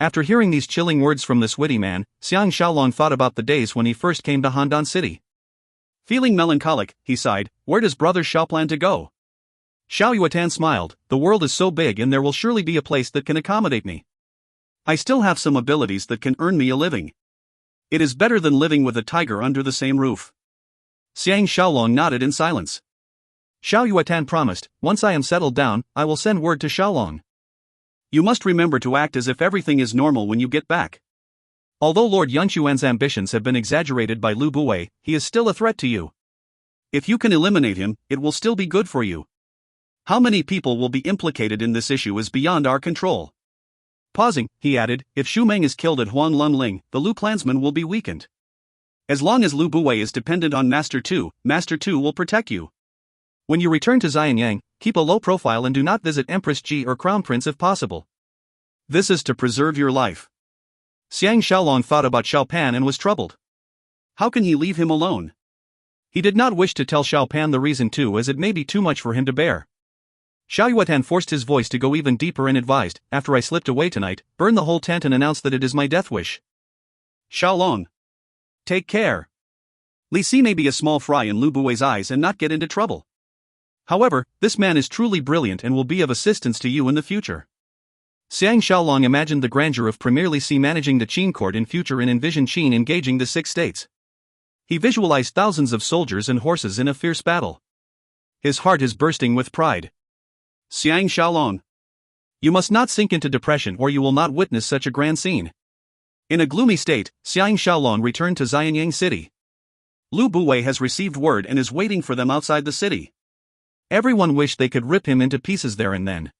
After hearing these chilling words from this witty man, Xiang Shaolong thought about the days when he first came to Handan City. Feeling melancholic, he sighed, where does brother Xiao plan to go? Xiao Yuatan smiled, the world is so big and there will surely be a place that can accommodate me. I still have some abilities that can earn me a living. It is better than living with a tiger under the same roof. Xiang Shaolong nodded in silence. Xiao Yuatan promised, once I am settled down, I will send word to Shaolong. You must remember to act as if everything is normal when you get back. Although Lord Yangquan's ambitions have been exaggerated by Lu Buwei, he is still a threat to you. If you can eliminate him, it will still be good for you. How many people will be implicated in this issue is beyond our control. Pausing, he added, if Xu Meng is killed at Huanglunling, the Lu clansmen will be weakened. As long as Lu Buwei is dependent on Master Tu will protect you. When you return to Xianyang, keep a low profile and do not visit Empress Ji or Crown Prince if possible. This is to preserve your life. Xiang Shaolong thought about Xiao Pan and was troubled. How can he leave him alone? He did not wish to tell Xiao Pan the reason too, as it may be too much for him to bear. Xiao Yuatan forced his voice to go even deeper and advised, after I slipped away tonight, burn the whole tent and announce that it is my death wish. Shaolong. Take care. Li Si may be a small fry in Lu Buwei's eyes and not get into trouble. However, this man is truly brilliant and will be of assistance to you in the future. Xiang Shaolong imagined the grandeur of Premier Li Si managing the Qin court in future and envisioned Qin engaging the 6 states. He visualized thousands of soldiers and horses in a fierce battle. His heart is bursting with pride. Xiang Shaolong. You must not sink into depression or you will not witness such a grand scene. In a gloomy state, Xiang Shaolong returned to Xianyang City. Lu Buwei has received word and is waiting for them outside the city. Everyone wished they could rip him into pieces there and then.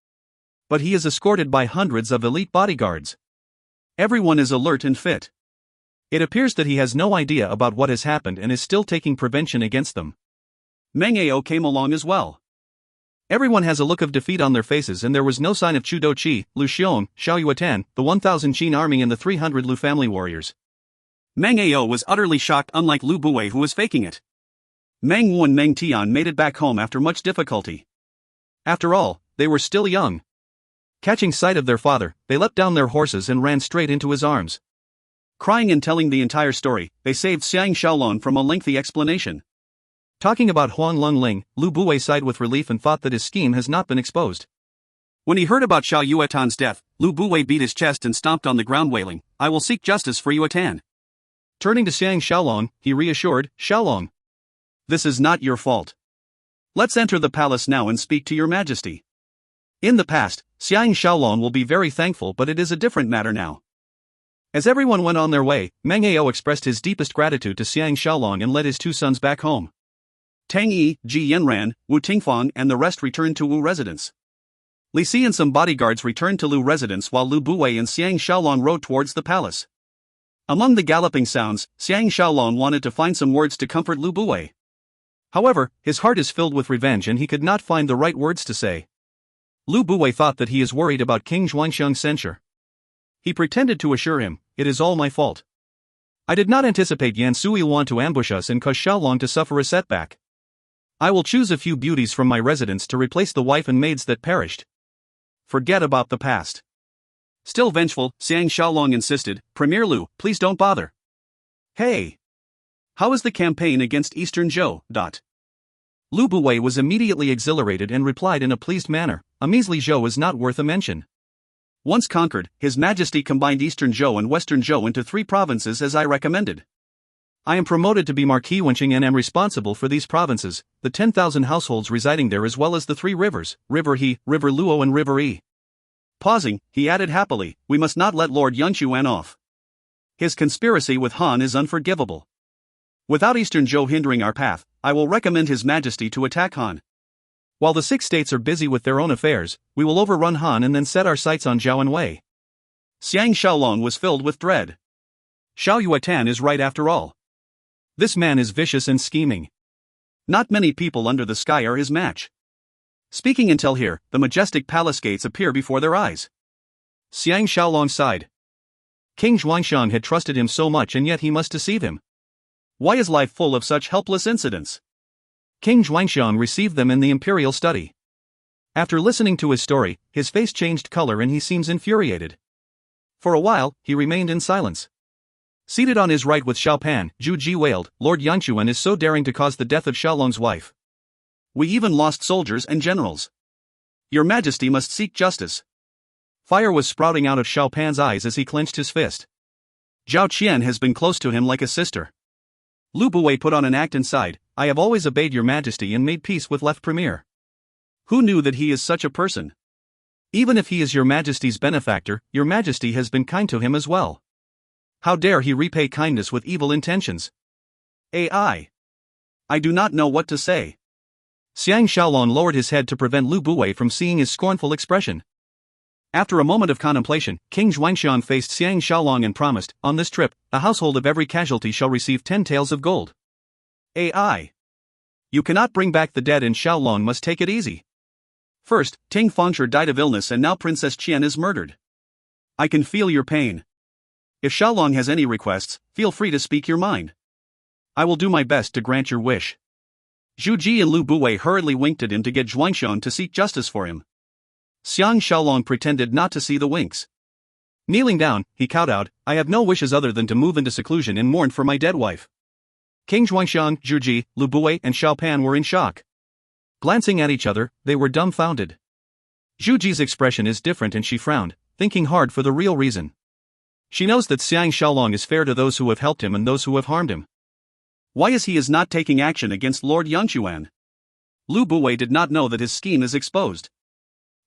But he is escorted by hundreds of elite bodyguards. Everyone is alert and fit. It appears that he has no idea about what has happened and is still taking prevention against them. Meng Ao came along as well. Everyone has a look of defeat on their faces and there was no sign of Chu Doqi, Lu Xiong, Xiao Yuatan, the 1,000 Qin army and the 300 Lu family warriors. Meng Ao was utterly shocked, unlike Lu Buwei who was faking it. Meng Wu and Meng Tian made it back home after much difficulty. After all, they were still young. Catching sight of their father, they leapt down their horses and ran straight into his arms. Crying and telling the entire story, they saved Xiang Shaolong from a lengthy explanation. Talking about Huanglunling, Lu Buwei sighed with relief and thought that his scheme has not been exposed. When he heard about Xiao Yuatan's death, Lu Buwei beat his chest and stomped on the ground wailing, I will seek justice for Yuatan. Turning to Xiang Shaolong, he reassured, Shaolong. This is not your fault. Let's enter the palace now and speak to your majesty. In the past, Xiang Shaolong will be very thankful, but it is a different matter now. As everyone went on their way, Meng Ao expressed his deepest gratitude to Xiang Shaolong and led his 2 sons back home. Tang Yi, Ji Yanran, Wu Tingfang and the rest returned to Wu residence. Li Si and some bodyguards returned to Lu residence while Lu Buwei and Xiang Shaolong rode towards the palace. Among the galloping sounds, Xiang Shaolong wanted to find some words to comfort Lu Buwei. However, his heart is filled with revenge and he could not find the right words to say. Lu Buwei thought that he is worried about King Xuanxiang's censure. He pretended to assure him, it is all my fault. I did not anticipate Yan Sui will want to ambush us and cause Xiaolong to suffer a setback. I will choose a few beauties from my residence to replace the wife and maids that perished. Forget about the past. Still vengeful, Xiang Shaolong insisted, Premier Lu, please don't bother. Hey! How is the campaign against Eastern Zhou? Lu Buwei was immediately exhilarated and replied in a pleased manner, a measly Zhou is not worth a mention. Once conquered, His Majesty combined Eastern Zhou and Western Zhou into 3 provinces as I recommended. I am promoted to be Marquis Wenqing and am responsible for these provinces, the 10,000 households residing there as well as the 3 rivers, River He, River Luo and River Yi. Pausing, he added happily, we must not let Lord Yangquan off. His conspiracy with Han is unforgivable. Without Eastern Zhou hindering our path, I will recommend His Majesty to attack Han. While the 6 states are busy with their own affairs, we will overrun Han and then set our sights on Zhao and Wei. Xiang Shaolong was filled with dread. Xiao Yuatan is right after all. This man is vicious and scheming. Not many people under the sky are his match. Speaking until here, the majestic palace gates appear before their eyes. Xiang Shaolong sighed. King Xuanxiang had trusted him so much and yet he must deceive him. Why is life full of such helpless incidents? King Xuanxiang received them in the imperial study. After listening to his story, his face changed color and he seems infuriated. For a while, he remained in silence. Seated on his right with Xiaopan, Zhu Ji wailed, Lord Yangquan is so daring to cause the death of Xiaolong's wife. We even lost soldiers and generals. Your Majesty must seek justice. Fire was sprouting out of Xiaopan's eyes as he clenched his fist. Zhao Qian has been close to him like a sister. Lu Buwei put on an act and sighed, I have always obeyed your Majesty and made peace with left Premier. Who knew that he is such a person? Even if he is your Majesty's benefactor, your Majesty has been kind to him as well. How dare he repay kindness with evil intentions? I do not know what to say. Xiang Shaolong lowered his head to prevent Lu Buwei from seeing his scornful expression. After a moment of contemplation, King Xuanxiang faced Xiang Shaolong and promised, on this trip, a household of every casualty shall receive 10 taels of gold. You cannot bring back the dead and Shaolong must take it easy. First, Ting Fengshe died of illness and now Princess Qian is murdered. I can feel your pain. If Shaolong has any requests, feel free to speak your mind. I will do my best to grant your wish. Zhu Ji and Lu Buwei hurriedly winked at him to get Xuanxiang to seek justice for him. Xiang Shaolong pretended not to see the winks. Kneeling down, he kowtowed, I have no wishes other than to move into seclusion and mourn for my dead wife. King Xuanxiang, Zhu Ji, Lu Buwei and Xiaopan were in shock. Glancing at each other, they were dumbfounded. Zhu Ji's expression is different and she frowned, thinking hard for the real reason. She knows that Xiang Shaolong is fair to those who have helped him and those who have harmed him. Why is he not taking action against Lord Yangquan? Lu Buwei did not know that his scheme is exposed.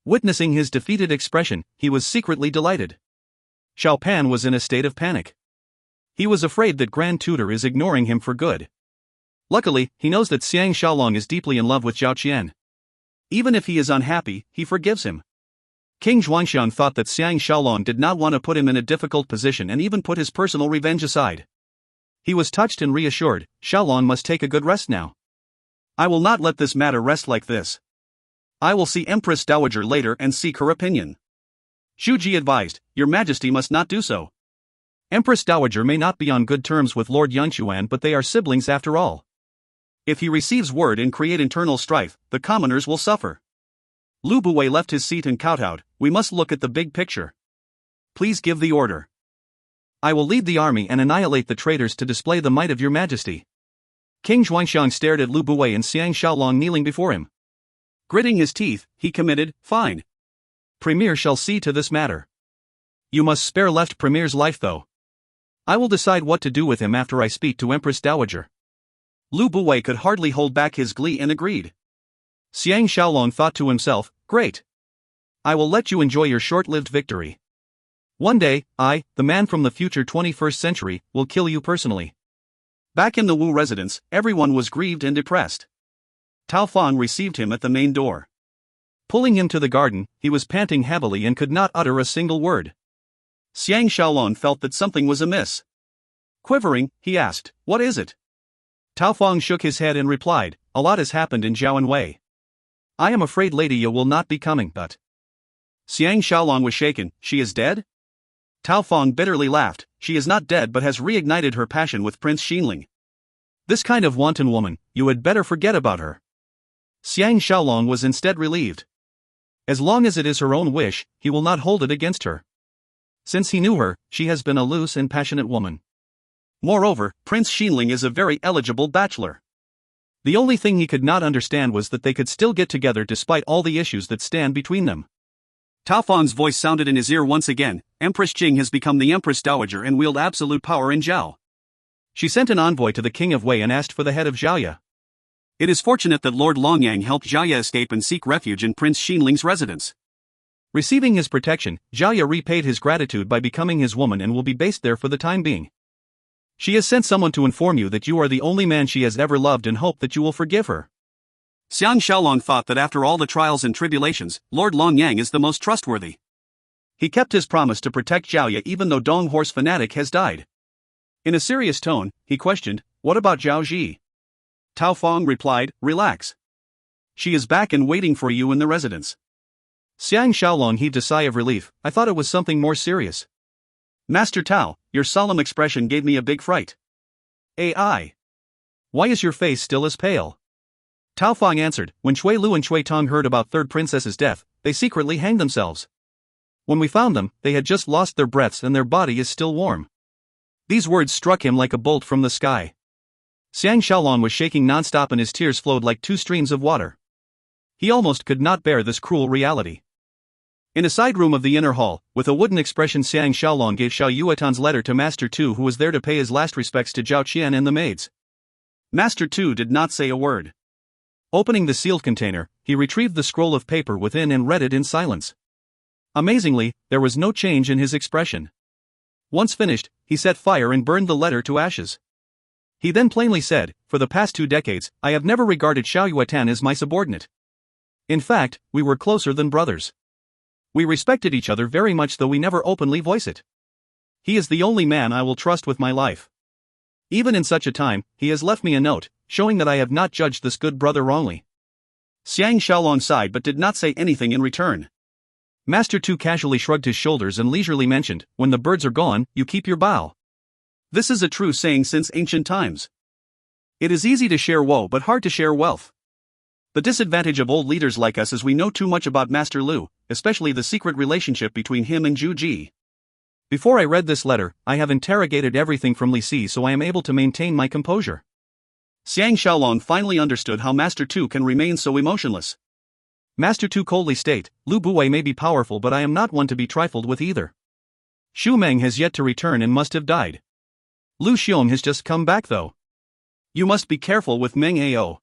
Witnessing his defeated expression, he was secretly delighted. Xiaopan was in a state of panic. He was afraid that Grand Tutor is ignoring him for good. Luckily, he knows that Xiang Shaolong is deeply in love with Zhao Qian. Even if he is unhappy, he forgives him. King Xuanxiang thought that Xiang Shaolong did not want to put him in a difficult position and even put his personal revenge aside. He was touched and reassured, Shaolong must take a good rest now. I will not let this matter rest like this. I will see Empress Dowager later and seek her opinion. Zhu Ji advised, Your Majesty must not do so. Empress Dowager may not be on good terms with Lord Yangquan but they are siblings after all. If he receives word and create internal strife, the commoners will suffer. Lu Buwei left his seat and kowtowed, we must look at the big picture. Please give the order. I will lead the army and annihilate the traitors to display the might of your Majesty. King Xuanxiang stared at Lu Buwei and Xiang Shaolong kneeling before him. Gritting his teeth, he committed, fine. Premier shall see to this matter. You must spare left Premier's life though. I will decide what to do with him after I speak to Empress Dowager. Lu Buwei could hardly hold back his glee and agreed. Xiang Shaolong thought to himself, great. I will let you enjoy your short-lived victory. One day, I, the man from the future 21st century, will kill you personally. Back in the Wu residence, everyone was grieved and depressed. Tao Fang received him at the main door. Pulling him to the garden, he was panting heavily and could not utter a single word. Xiang Shaolong felt that something was amiss. Quivering, he asked, what is it? Tao Fang shook his head and replied, a lot has happened in Zhaoanwei. I am afraid Lady Ye will not be coming but... Xiang Shaolong was shaken, she is dead? Tao Fang bitterly laughed, she is not dead but has reignited her passion with Prince Xinling. This kind of wanton woman, you had better forget about her. Xiang Shaolong was instead relieved. As long as it is her own wish, he will not hold it against her. Since he knew her, she has been a loose and passionate woman. Moreover, Prince Xinling is a very eligible bachelor. The only thing he could not understand was that they could still get together despite all the issues that stand between them. Tao Fang's voice sounded in his ear once again, Empress Jing has become the Empress Dowager and wield absolute power in Zhao. She sent an envoy to the King of Wei and asked for the head of Zhaoye. It is fortunate that Lord Longyang helped Zhaoye escape and seek refuge in Prince Xinling's residence. Receiving his protection, Zhaoye repaid his gratitude by becoming his woman and will be based there for the time being. She has sent someone to inform you that you are the only man she has ever loved and hope that you will forgive her. Xiang Shaolong thought that after all the trials and tribulations, Lord Longyang is the most trustworthy. He kept his promise to protect Zhaoye even though Dong Horse fanatic has died. In a serious tone, he questioned, what about Zhao Ji? Tao Fang replied, relax. She is back and waiting for you in the residence. Xiang Shaolong heaved a sigh of relief, I thought it was something more serious. Master Tao, your solemn expression gave me a big fright. AI. Why is your face still as pale? Tao Fang answered, when Chui Lu and Chui Tong heard about third princess's death, they secretly hanged themselves. When we found them, they had just lost their breaths and their body is still warm. These words struck him like a bolt from the sky. Xiang Shaolong was shaking non-stop and his tears flowed like two streams of water. He almost could not bear this cruel reality. In a side room of the inner hall, with a wooden expression, Xiang Shaolong gave Xiao Yuetan's letter to Master Tu, who was there to pay his last respects to Zhao Qian and the maids. Master Tu did not say a word. Opening the sealed container, he retrieved the scroll of paper within and read it in silence. Amazingly, there was no change in his expression. Once finished, he set fire and burned the letter to ashes. He then plainly said, for the past 2 decades, I have never regarded Xiao Yuetan as my subordinate. In fact, we were closer than brothers. We respected each other very much, though we never openly voice it. He is the only man I will trust with my life. Even in such a time, he has left me a note, showing that I have not judged this good brother wrongly. Xiang Shaolong sighed but did not say anything in return. Master Tu casually shrugged his shoulders and leisurely mentioned, when the birds are gone, you keep your bow. This is a true saying since ancient times. It is easy to share woe but hard to share wealth. The disadvantage of old leaders like us is we know too much about Master Lu, especially the secret relationship between him and Zhu Ji. Before I read this letter, I have interrogated everything from Li Si, so I am able to maintain my composure. Xiang Shaolong finally understood how Master Tu can remain so emotionless. Master Tu coldly state, Lu Buwei may be powerful but I am not one to be trifled with either. Xu Meng has yet to return and must have died. Lu Xiong has just come back though. You must be careful with Meng Ao.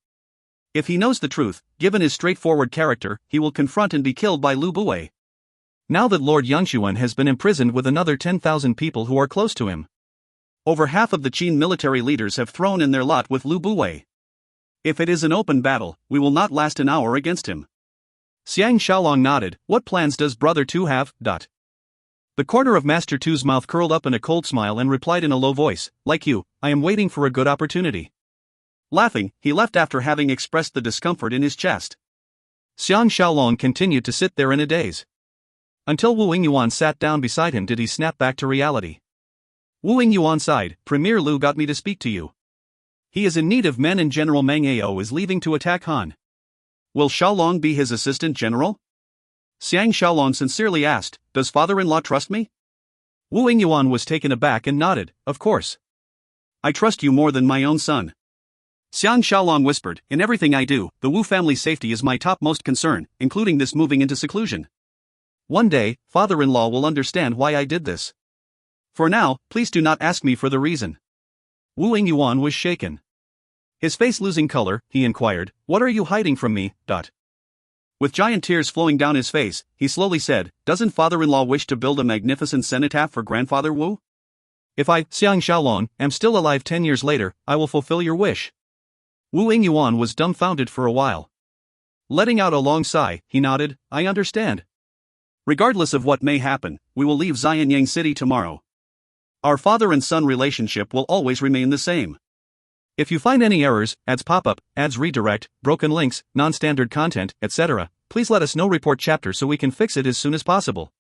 If he knows the truth, given his straightforward character, he will confront and be killed by Lu Buwei. Now that Lord Yangshuan has been imprisoned with another 10,000 people who are close to him. Over half of the Qin military leaders have thrown in their lot with Lu Buwei. If it is an open battle, we will not last an hour against him. Xiang Shaolong nodded, what plans does Brother Tu have? The corner of Master Tu's mouth curled up in a cold smile and replied in a low voice, like you, I am waiting for a good opportunity. Laughing, he left after having expressed the discomfort in his chest. Xiang Shaolong continued to sit there in a daze. Until Wu Yingyuan sat down beside him did he snap back to reality. Wu Yingyuan sighed, Premier Lu got me to speak to you. He is in need of men and General Meng Ao is leaving to attack Han. Will Shaolong be his assistant general? Xiang Shaolong sincerely asked, does father-in-law trust me? Wu Yingyuan was taken aback and nodded, of course. I trust you more than my own son. Xiang Shaolong whispered, in everything I do, the Wu family's safety is my topmost concern, including this moving into seclusion. One day, father-in-law will understand why I did this. For now, please do not ask me for the reason. Wu Yingyuan was shaken. His face losing color, he inquired, what are you hiding from me? With giant tears flowing down his face, he slowly said, doesn't father-in-law wish to build a magnificent cenotaph for grandfather Wu? If I, Xiang Shaolong, am still alive 10 years later, I will fulfill your wish. Wu Yingyuan was dumbfounded for a while. Letting out a long sigh, he nodded, I understand. Regardless of what may happen, we will leave Xianyang City tomorrow. Our father and son relationship will always remain the same. If you find any errors, ads pop up, ads redirect, broken links, non-standard content, etc., please let us know. Report chapter so we can fix it as soon as possible.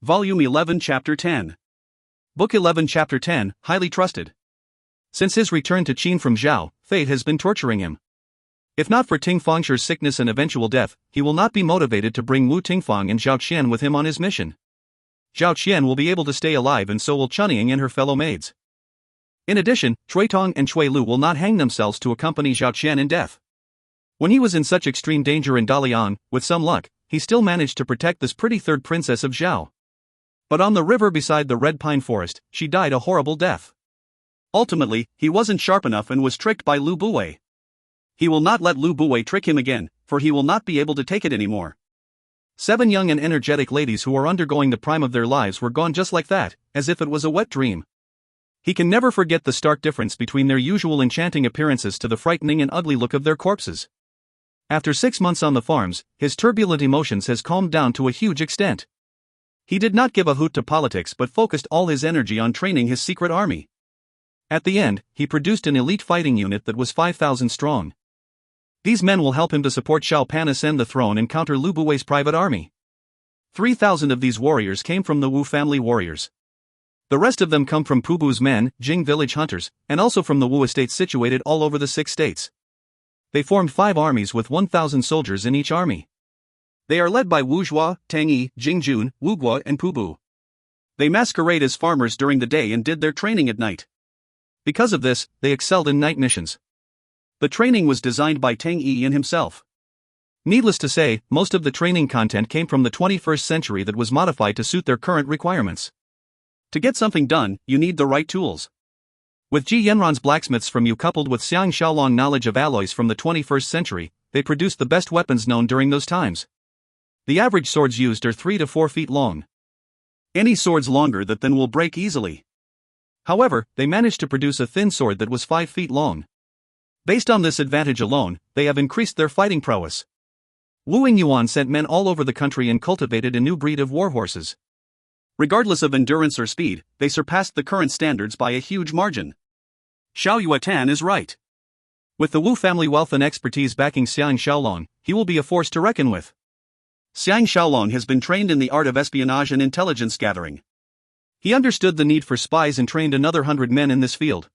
Volume 11 Chapter 10. Book 11 Chapter 10, Highly Trusted. Since his return to Qin from Zhao, fate has been torturing him. If not for Ting Fengshi's sickness and eventual death, he will not be motivated to bring Wu Tingfang and Zhao Qian with him on his mission. Zhao Qian will be able to stay alive and so will Chunying and her fellow maids. In addition, Chui Tong and Chui Lu will not hang themselves to accompany Zhao Qian in death. When he was in such extreme danger in Dalian, with some luck, he still managed to protect this pretty third princess of Zhao. But on the river beside the red pine forest, she died a horrible death. Ultimately, he wasn't sharp enough and was tricked by Lu Buwei. He will not let Lu Buwei trick him again, for he will not be able to take it anymore. 7 young and energetic ladies who are undergoing the prime of their lives were gone just like that, as if it was a wet dream. He can never forget the stark difference between their usual enchanting appearances to the frightening and ugly look of their corpses. After 6 months on the farms, his turbulent emotions has calmed down to a huge extent. He did not give a hoot to politics but focused all his energy on training his secret army. At the end, he produced an elite fighting unit that was 5,000 strong. These men will help him to support Xiao Pan ascend the throne and counter Lu Buwei's private army. 3,000 of these warriors came from the Wu family warriors. The rest of them come from Pubu's men, Jing village hunters, and also from the Wu estates situated all over the 6 states. They formed 5 armies with 1,000 soldiers in each army. They are led by Wu Zhua, Tang Yi, Jing Jun, Wu Guo, and Pubu. They masquerade as farmers during the day and did their training at night. Because of this, they excelled in night missions. The training was designed by Tang Yi himself. Needless to say, most of the training content came from the 21st century that was modified to suit their current requirements. To get something done, you need the right tools. With Ji Yanran's blacksmiths from Yu coupled with Xiang Shaolong knowledge of alloys from the 21st century, they produced the best weapons known during those times. The average swords used are 3 to 4 feet long. Any swords longer than will break easily. However, they managed to produce a thin sword that was 5 feet long. Based on this advantage alone, they have increased their fighting prowess. Wu Yuan sent men all over the country and cultivated a new breed of warhorses. Regardless of endurance or speed, they surpassed the current standards by a huge margin. Xiao Yuatan is right. With the Wu family wealth and expertise backing Xiang Shaolong, he will be a force to reckon with. Xiang Shaolong has been trained in the art of espionage and intelligence gathering. He understood the need for spies and trained another 100 men in this field.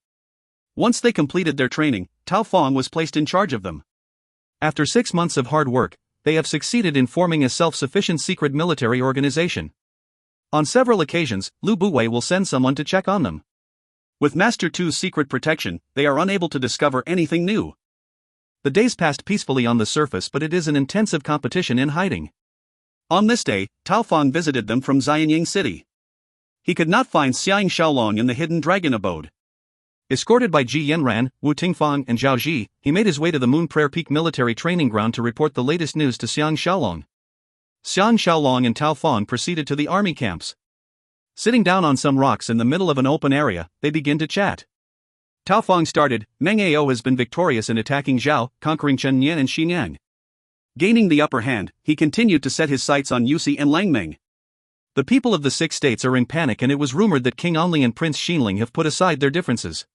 Once they completed their training, Tao Fong was placed in charge of them. After 6 months of hard work, they have succeeded in forming a self-sufficient secret military organization. On several occasions, Lu Buwei will send someone to check on them. With Master Tu's secret protection, they are unable to discover anything new. The days passed peacefully on the surface, but it is an intensive competition in hiding. On this day, Tao Fong visited them from Xianying City. He could not find Xiang Shaolong in the hidden dragon abode. Escorted by Ji Yanran, Wu Tingfang, and Zhao Ji, he made his way to the Moon Prayer Peak military training ground to report the latest news to Xiang Shaolong. Xiang Shaolong and Tao Fong proceeded to the army camps. Sitting down on some rocks in the middle of an open area, they begin to chat. Tao Fong started, Meng Ao has been victorious in attacking Zhao, conquering Chen Nian and Xinyan. Gaining the upper hand, he continued to set his sights on Yusi and Langmeng. The people of the 6 states are in panic, and it was rumored that King Anli and Prince Xinling have put aside their differences.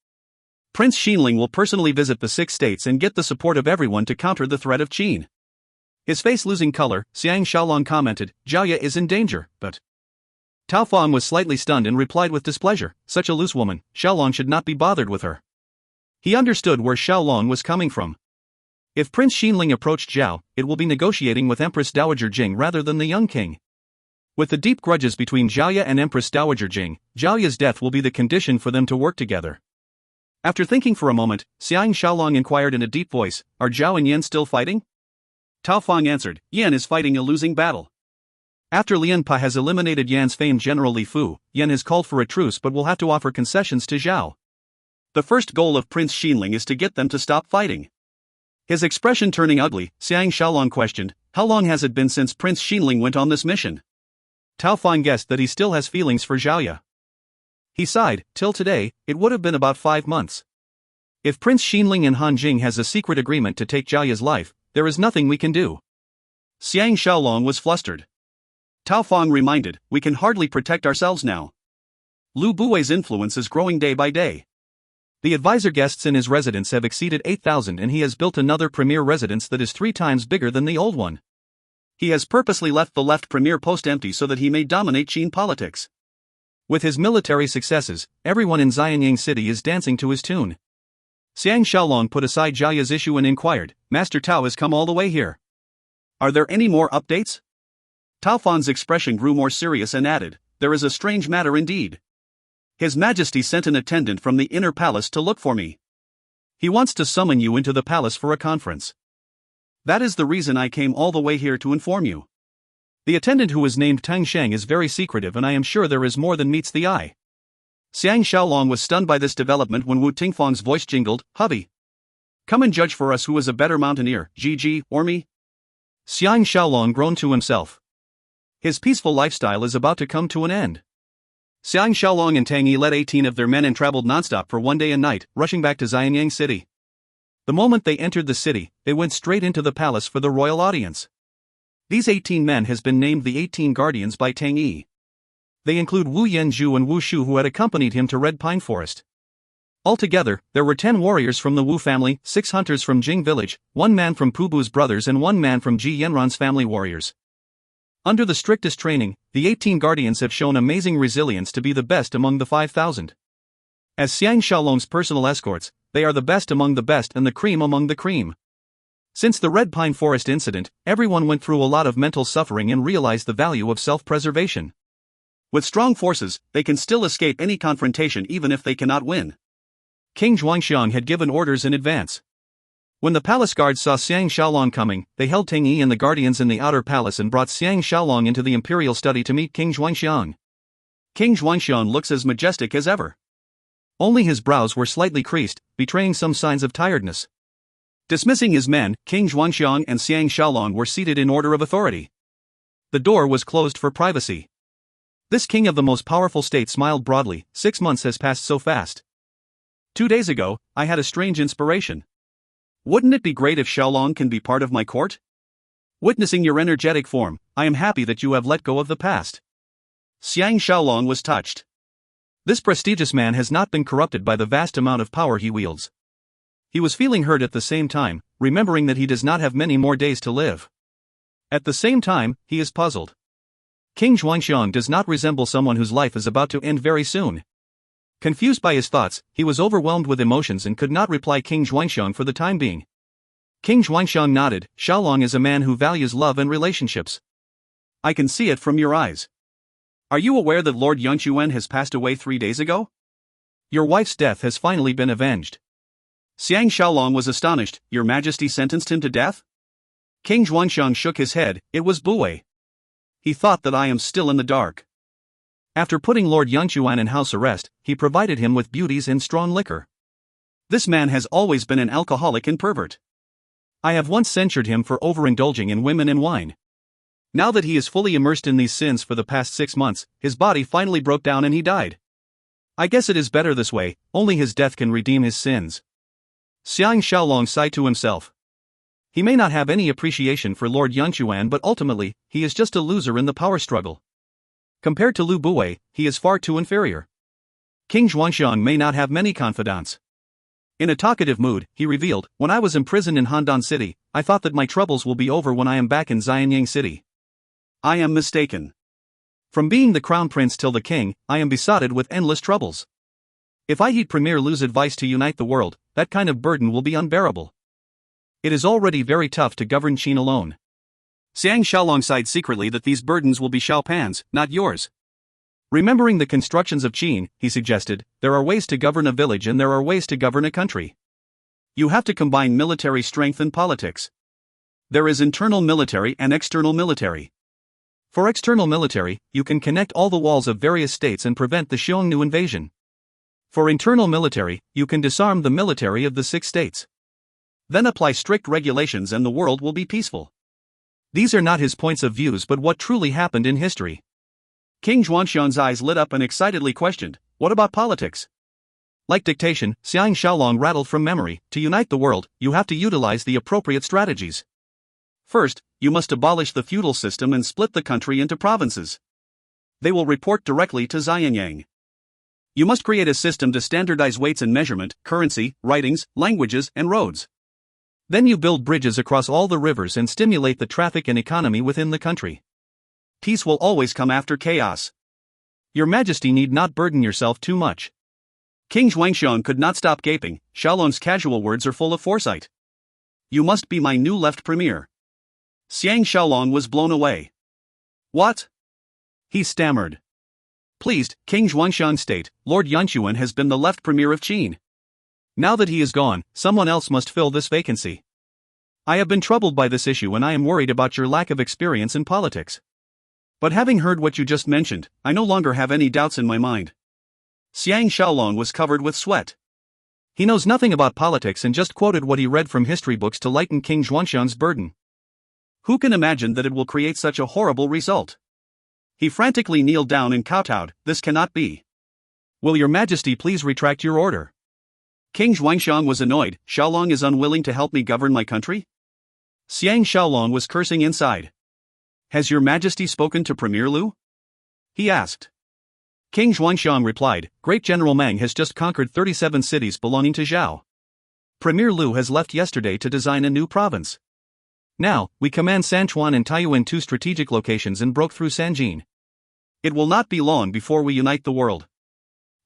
Prince Xinling will personally visit the 6 states and get the support of everyone to counter the threat of Qin. His face losing color, Xiang Shaolong commented, Zhaoya is in danger, but... Tao Fong was slightly stunned and replied with displeasure, such a loose woman, Shaolong should not be bothered with her. He understood where Shaolong was coming from. If Prince Xinling approached Zhao, it will be negotiating with Empress Dowager Jing rather than the young king. With the deep grudges between Zhaoya and Empress Dowager Jing, Zhaoya's death will be the condition for them to work together. After thinking for a moment, Xiang Shaolong inquired in a deep voice, are Zhao and Yan still fighting? Tao Fong answered, Yan is fighting a losing battle. After Lian Pa has eliminated Yan's famed General Li Fu, Yan has called for a truce but will have to offer concessions to Zhao. The first goal of Prince Xinling is to get them to stop fighting. His expression turning ugly, Xiang Shaolong questioned, how long has it been since Prince Xinling went on this mission? Tao Fong guessed that he still has feelings for Zhaoya. He sighed, till today, it would have been about 5 months. If Prince Xinling and Han Jing has a secret agreement to take Zhaoya's life, there is nothing we can do. Xiang Shaolong was flustered. Tao Fong reminded, we can hardly protect ourselves now. Lu Buwei's influence is growing day by day. The advisor guests in his residence have exceeded 8,000 and he has built another premier residence that is 3 times bigger than the old one. He has purposely left the left premier post empty so that he may dominate Qin politics. With his military successes, everyone in Xianying City is dancing to his tune. Xiang Shaolong put aside Zhaoya's issue and inquired, Master Tao has come all the way here. Are there any more updates? Tao Fong's expression grew more serious and added, there is a strange matter indeed. His Majesty sent an attendant from the inner palace to look for me. He wants to summon you into the palace for a conference. That is the reason I came all the way here to inform you. The attendant who is named Tang Sheng is very secretive and I am sure there is more than meets the eye. Xiang Shaolong was stunned by this development when Wu Tingfang's voice jingled, hubby. Come and judge for us who is a better mountaineer, Ji or me? Xiang Shaolong groaned to himself. His peaceful lifestyle is about to come to an end. Xiang Shaolong and Tang Yi led 18 of their men and traveled nonstop for 1 day and night, rushing back to Xianyang City. The moment they entered the city, they went straight into the palace for the royal audience. These 18 men has been named the 18 Guardians by Tang Yi. They include Wu Yanzhu and Wu Shu who had accompanied him to Red Pine Forest. Altogether, there were 10 warriors from the Wu family, 6 hunters from Jing village, 1 man from Pubu's brothers and 1 man from Ji Yanran's family warriors. Under the strictest training, the 18 guardians have shown amazing resilience to be the best among the 5,000. As Xiang Shaolong's personal escorts, they are the best among the best and the cream among the cream. Since the Red Pine Forest incident, everyone went through a lot of mental suffering and realized the value of self-preservation. With strong forces, they can still escape any confrontation even if they cannot win. King Xuanxiang had given orders in advance. When the palace guards saw Xiang Shaolong coming, they held Teng Yi and the guardians in the outer palace and brought Xiang Shaolong into the imperial study to meet King Xuanxiang. King Xuanxiang looks as majestic as ever. Only his brows were slightly creased, betraying some signs of tiredness. Dismissing his men, King Xuanxiang and Xiang Shaolong were seated in order of authority. The door was closed for privacy. This king of the most powerful state smiled broadly. 6 months has passed so fast. 2 days ago, I had a strange inspiration. Wouldn't it be great if Shaolong can be part of my court? Witnessing your energetic form, I am happy that you have let go of the past. Xiang Shaolong was touched. This prestigious man has not been corrupted by the vast amount of power he wields. He was feeling hurt at the same time, remembering that he does not have many more days to live. At the same time, he is puzzled. King Xuanxiang does not resemble someone whose life is about to end very soon. Confused by his thoughts, he was overwhelmed with emotions and could not reply King Xuanxiang for the time being. King Xuanxiang nodded. Shaolong is a man who values love and relationships. I can see it from your eyes. Are you aware that Lord Yangquan has passed away 3 days ago? Your wife's death has finally been avenged. Xiang Shaolong was astonished. Your Majesty sentenced him to death? King Xuanxiang shook his head. It was Buwei. He thought that I am still in the dark. After putting Lord Yangquan in house arrest, he provided him with beauties and strong liquor. This man has always been an alcoholic and pervert. I have once censured him for overindulging in women and wine. Now that he is fully immersed in these sins for the past 6 months, his body finally broke down and he died. I guess it is better this way, only his death can redeem his sins. Xiang Shaolong sighed to himself. He may not have any appreciation for Lord Yangquan, but ultimately, he is just a loser in the power struggle. Compared to Lu Buwei, he is far too inferior. King Xuanxiang may not have many confidants. In a talkative mood, he revealed, when I was imprisoned in Handan City, I thought that my troubles will be over when I am back in Xianyang City. I am mistaken. From being the crown prince till the king, I am besotted with endless troubles. If I heed Premier Lu's advice to unite the world, that kind of burden will be unbearable. It is already very tough to govern Qin alone. Xiang Shaolong sighed secretly that these burdens will be Xiao Pan's, not yours. Remembering the constructions of Qin, he suggested, there are ways to govern a village and there are ways to govern a country. You have to combine military strength and politics. There is internal military and external military. For external military, you can connect all the walls of various states and prevent the Xiongnu invasion. For internal military, you can disarm the military of the 6 states. Then apply strict regulations and the world will be peaceful. These are not his points of views but what truly happened in history. King Xuanxiang's eyes lit up and excitedly questioned, what about politics? Like dictation, Xiang Shaolong rattled from memory, to unite the world, you have to utilize the appropriate strategies. First, you must abolish the feudal system and split the country into provinces. They will report directly to Xianyang. You must create a system to standardize weights and measurement, currency, writings, languages, and roads. Then you build bridges across all the rivers and stimulate the traffic and economy within the country. Peace will always come after chaos. Your Majesty need not burden yourself too much. King Xuanxiang could not stop gaping. Shaolong's casual words are full of foresight. You must be my new left premier. Xiang Shaolong was blown away. What? He stammered. Pleased, King Xuanxiang state, Lord Yangquan has been the left premier of Qin. Now that he is gone, someone else must fill this vacancy. I have been troubled by this issue and I am worried about your lack of experience in politics. But having heard what you just mentioned, I no longer have any doubts in my mind. Xiang Shaolong was covered with sweat. He knows nothing about politics and just quoted what he read from history books to lighten King Xuanxiang's burden. Who can imagine that it will create such a horrible result? He frantically kneeled down and kowtowed, this cannot be. Will your Majesty please retract your order? King Xuanxiang was annoyed, Shaolong is unwilling to help me govern my country? Xiang Shaolong was cursing inside. Has your Majesty spoken to Premier Lu? He asked. King Xuanxiang replied, Great General Meng has just conquered 37 cities belonging to Zhao. Premier Lu has left yesterday to design a new province. Now, we command Sanchuan and Taiyuan, two strategic locations, and broke through Sanjin. It will not be long before we unite the world.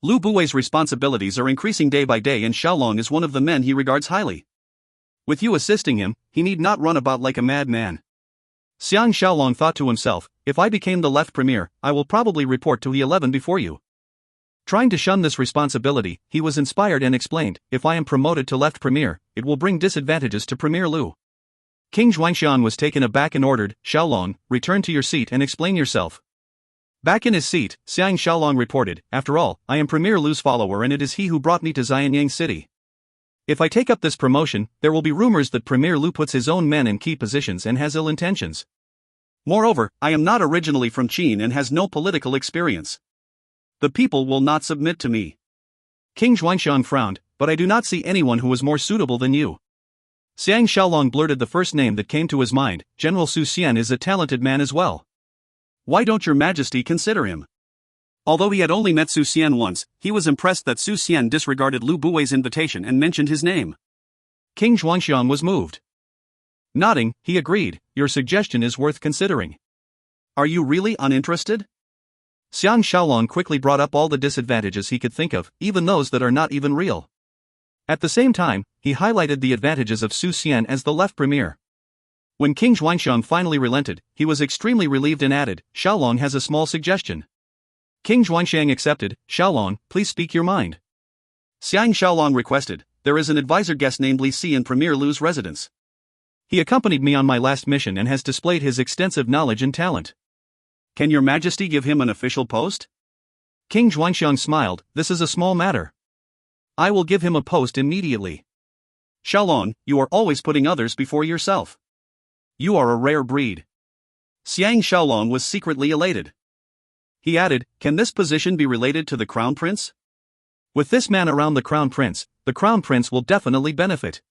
Lu Buwei's responsibilities are increasing day by day, and Xiaolong is one of the men he regards highly. With you assisting him, he need not run about like a madman. Xiang Shaolong thought to himself, if I became the left premier, I will probably report to the 11 before you. Trying to shun this responsibility, he was inspired and explained, if I am promoted to left premier, it will bring disadvantages to Premier Lu. King Xuanxian was taken aback and ordered, Xiaolong, return to your seat and explain yourself. Back in his seat, Xiang Shaolong reported, after all, I am Premier Lu's follower and it is he who brought me to Xianyang City. If I take up this promotion, there will be rumors that Premier Lu puts his own men in key positions and has ill intentions. Moreover, I am not originally from Qin and has no political experience. The people will not submit to me. King Xuanxian frowned, but I do not see anyone who is more suitable than you. Xiang Shaolong blurted the first name that came to his mind, General Su Xian is a talented man as well. Why don't your majesty consider him? Although he had only met Su Xian once, he was impressed that Su Xian disregarded Lu Buwei's invitation and mentioned his name. King Xuanxian was moved. Nodding, he agreed, your suggestion is worth considering. Are you really uninterested? Xiang Shaolong quickly brought up all the disadvantages he could think of, even those that are not even real. At the same time, he highlighted the advantages of Su Xian as the left premier. When King Xuanxian finally relented, he was extremely relieved and added, Xiaolong has a small suggestion. King Xuanxiang accepted, Xiaolong, please speak your mind. Xiang Shaolong requested, there is an advisor guest named Li Si in Premier Lu's residence. He accompanied me on my last mission and has displayed his extensive knowledge and talent. Can your majesty give him an official post? King Xuanxiang smiled, this is a small matter. I will give him a post immediately. Xiaolong, you are always putting others before yourself. You are a rare breed. Xiang Shaolong was secretly elated. He added, can this position be related to the crown prince? With this man around the crown prince will definitely benefit.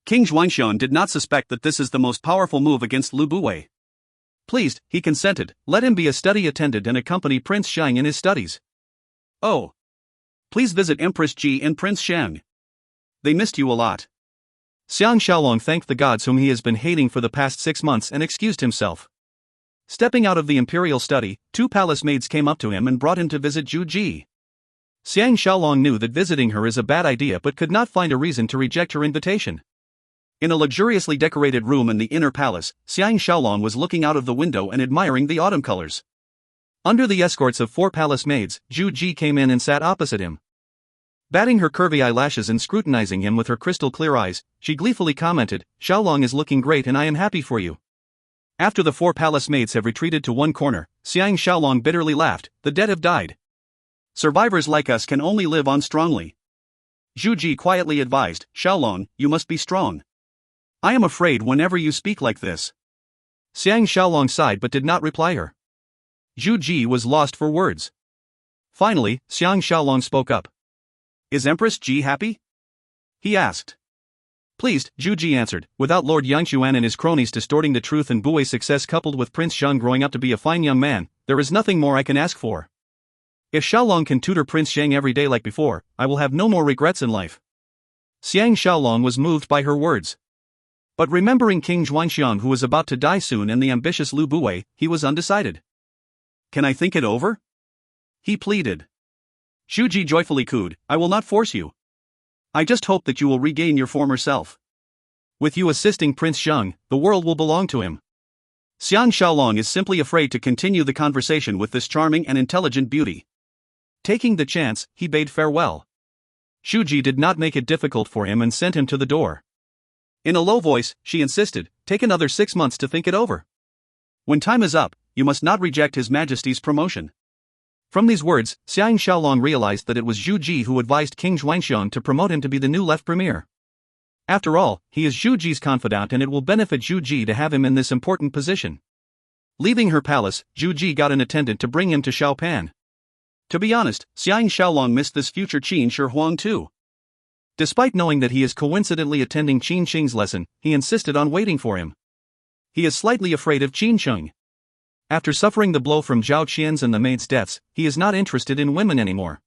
King Xuanxian did not suspect that this is the most powerful move against Lu Buwei. Pleased, he consented, let him be a study attendant and accompany Prince Xiang in his studies. Oh. Please visit Empress Ji and Prince Xiang. They missed you a lot. Xiang Shaolong thanked the gods whom he has been hating for the past 6 months and excused himself. Stepping out of the imperial study, 2 palace maids came up to him and brought him to visit Zhu Ji. Xiang Shaolong knew that visiting her is a bad idea but could not find a reason to reject her invitation. In a luxuriously decorated room in the inner palace, Xiang Shaolong was looking out of the window and admiring the autumn colors. Under the escorts of 4 palace maids, Zhu Ji came in and sat opposite him. Batting her curvy eyelashes and scrutinizing him with her crystal-clear eyes, she gleefully commented, Xiaolong is looking great and I am happy for you. After the 4 palace maids have retreated to one corner, Xiang Shaolong bitterly laughed, the dead have died. Survivors like us can only live on strongly. Zhu Ji quietly advised, Xiaolong, you must be strong. I am afraid whenever you speak like this. Xiang Shaolong sighed but did not reply her. Zhu Ji was lost for words. Finally, Xiang Shaolong spoke up. Is Empress Ji happy? He asked. Pleased, Zhu Ji answered, without Lord Yangquan and his cronies distorting the truth and Buwei's success coupled with Prince Xiang growing up to be a fine young man, there is nothing more I can ask for. If Xiaolong can tutor Prince Xiang every day like before, I will have no more regrets in life. Xiang Shaolong was moved by her words. But remembering King Xuanxiang who was about to die soon and the ambitious Lu Buwei, he was undecided. Can I think it over? He pleaded. Zhu Ji joyfully cooed, I will not force you. I just hope that you will regain your former self. With you assisting Prince Xiang, the world will belong to him. Xiang Shaolong is simply afraid to continue the conversation with this charming and intelligent beauty. Taking the chance, he bade farewell. Zhu Ji did not make it difficult for him and sent him to the door. In a low voice, she insisted, take another 6 months to think it over. When time is up, you must not reject His Majesty's promotion. From these words, Xiang Shaolong realized that it was Zhu Ji who advised King Xuanxiang to promote him to be the new left premier. After all, he is Zhu Ji's confidant and it will benefit Zhu Ji to have him in this important position. Leaving her palace, Zhu Ji got an attendant to bring him to Xiaopan. To be honest, Xiang Shaolong missed this future Qin Shi Huang too. Despite knowing that he is coincidentally attending Qin Sheng's lesson, he insisted on waiting for him. He is slightly afraid of Qin Sheng. After suffering the blow from Zhao Qian's and the maid's deaths, he is not interested in women anymore.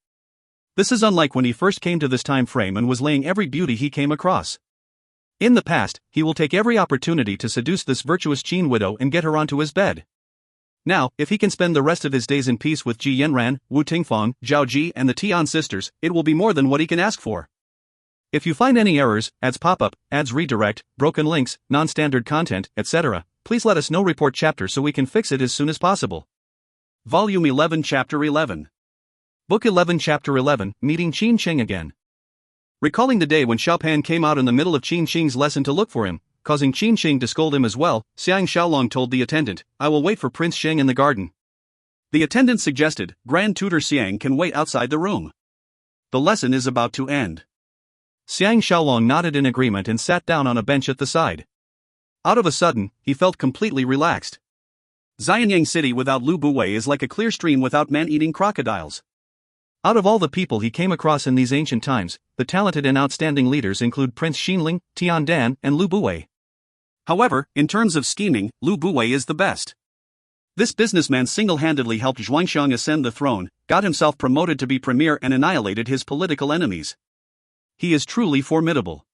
This is unlike when he first came to this time frame and was laying every beauty he came across. In the past, he will take every opportunity to seduce this virtuous Qin widow and get her onto his bed. Now, if he can spend the rest of his days in peace with Ji Yanran, Wu Tingfang, Zhao Ji and the Tian sisters, it will be more than what he can ask for. If you find any errors, ads pop-up, ads redirect, broken links, non-standard content, etc., please let us know. Report chapter so we can fix it as soon as possible. Volume 11 Chapter 11. Book 11 Chapter 11, Meeting Qin Sheng again. Recalling the day when Xiao Pan came out in the middle of Qin Sheng's lesson to look for him, causing Qin Sheng to scold him as well, Xiang Shaolong told the attendant, "I will wait for Prince Sheng in the garden." The attendant suggested, "Grand Tutor Xiang can wait outside the room. The lesson is about to end." Xiang Shaolong nodded in agreement and sat down on a bench at the side. Out of a sudden, he felt completely relaxed. Xianyang City without Lu Buwei is like a clear stream without man-eating crocodiles. Out of all the people he came across in these ancient times, the talented and outstanding leaders include Prince Xinling, Tian Dan, and Lu Buwei. However, in terms of scheming, Lu Buwei is the best. This businessman single-handedly helped Xuanxiang ascend the throne, got himself promoted to be premier and annihilated his political enemies. He is truly formidable.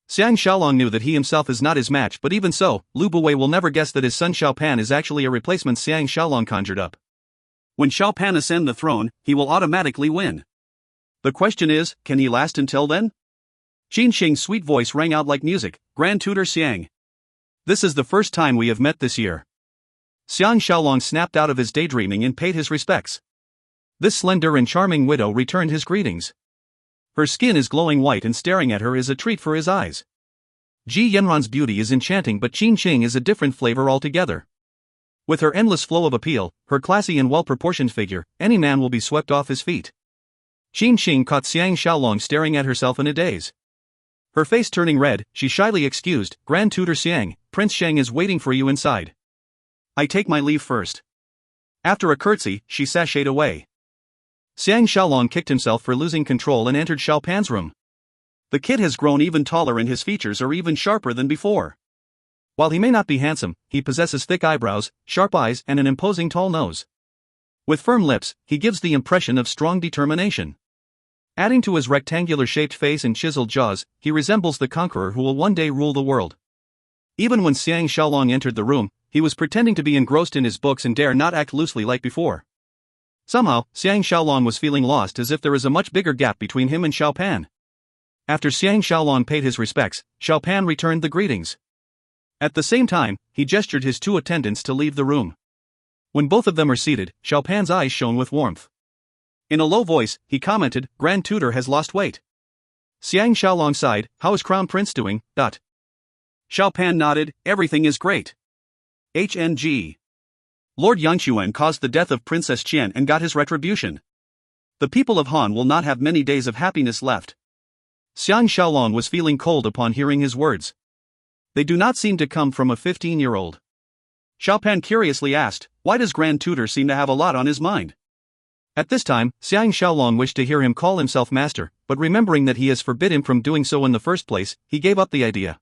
Xiang Shaolong knew that he himself is not his match, but even so, Lu Buwei will never guess that his son Xiao Pan is actually a replacement Xiang Shaolong conjured up. When Xiao Pan ascend the throne, he will automatically win. The question is, can he last until then? Qin Sheng's sweet voice rang out like music, "Grand Tutor Xiang. This is the first time we have met this year." Xiang Shaolong snapped out of his daydreaming and paid his respects. This slender and charming widow returned his greetings. Her skin is glowing white and staring at her is a treat for his eyes. Ji Yanran's beauty is enchanting, but Qin Sheng is a different flavor altogether. With her endless flow of appeal, her classy and well-proportioned figure, any man will be swept off his feet. Qin Sheng caught Xiang Shaolong staring at herself in a daze. Her face turning red, she shyly excused, "Grand Tutor Xiang, Prince Sheng is waiting for you inside. I take my leave first." After a curtsy, she sashayed away. Xiang Shaolong kicked himself for losing control and entered Xiao Pan's room. The kid has grown even taller and his features are even sharper than before. While he may not be handsome, he possesses thick eyebrows, sharp eyes and an imposing tall nose. With firm lips, he gives the impression of strong determination. Adding to his rectangular-shaped face and chiseled jaws, he resembles the conqueror who will one day rule the world. Even when Xiang Shaolong entered the room, he was pretending to be engrossed in his books and dare not act loosely like before. Somehow, Xiang Shaolong was feeling lost, as if there is a much bigger gap between him and Xiao Pan. After Xiang Shaolong paid his respects, Xiao Pan returned the greetings. At the same time, he gestured his two attendants to leave the room. When both of them are seated, Xiao Pan's eyes shone with warmth. In a low voice, he commented, "Grand Tutor has lost weight." Xiang Shaolong sighed, "How is Crown Prince doing?" Xiao Pan nodded, "Everything is great. HNG. Lord Yangxuan caused the death of Princess Qian and got his retribution. The people of Han will not have many days of happiness left." Xiang Shaolong was feeling cold upon hearing his words. They do not seem to come from a 15-year-old. Xiao Pan curiously asked, "Why does Grand Tutor seem to have a lot on his mind?" At this time, Xiang Shaolong wished to hear him call himself master, but remembering that he has forbid him from doing so in the first place, he gave up the idea.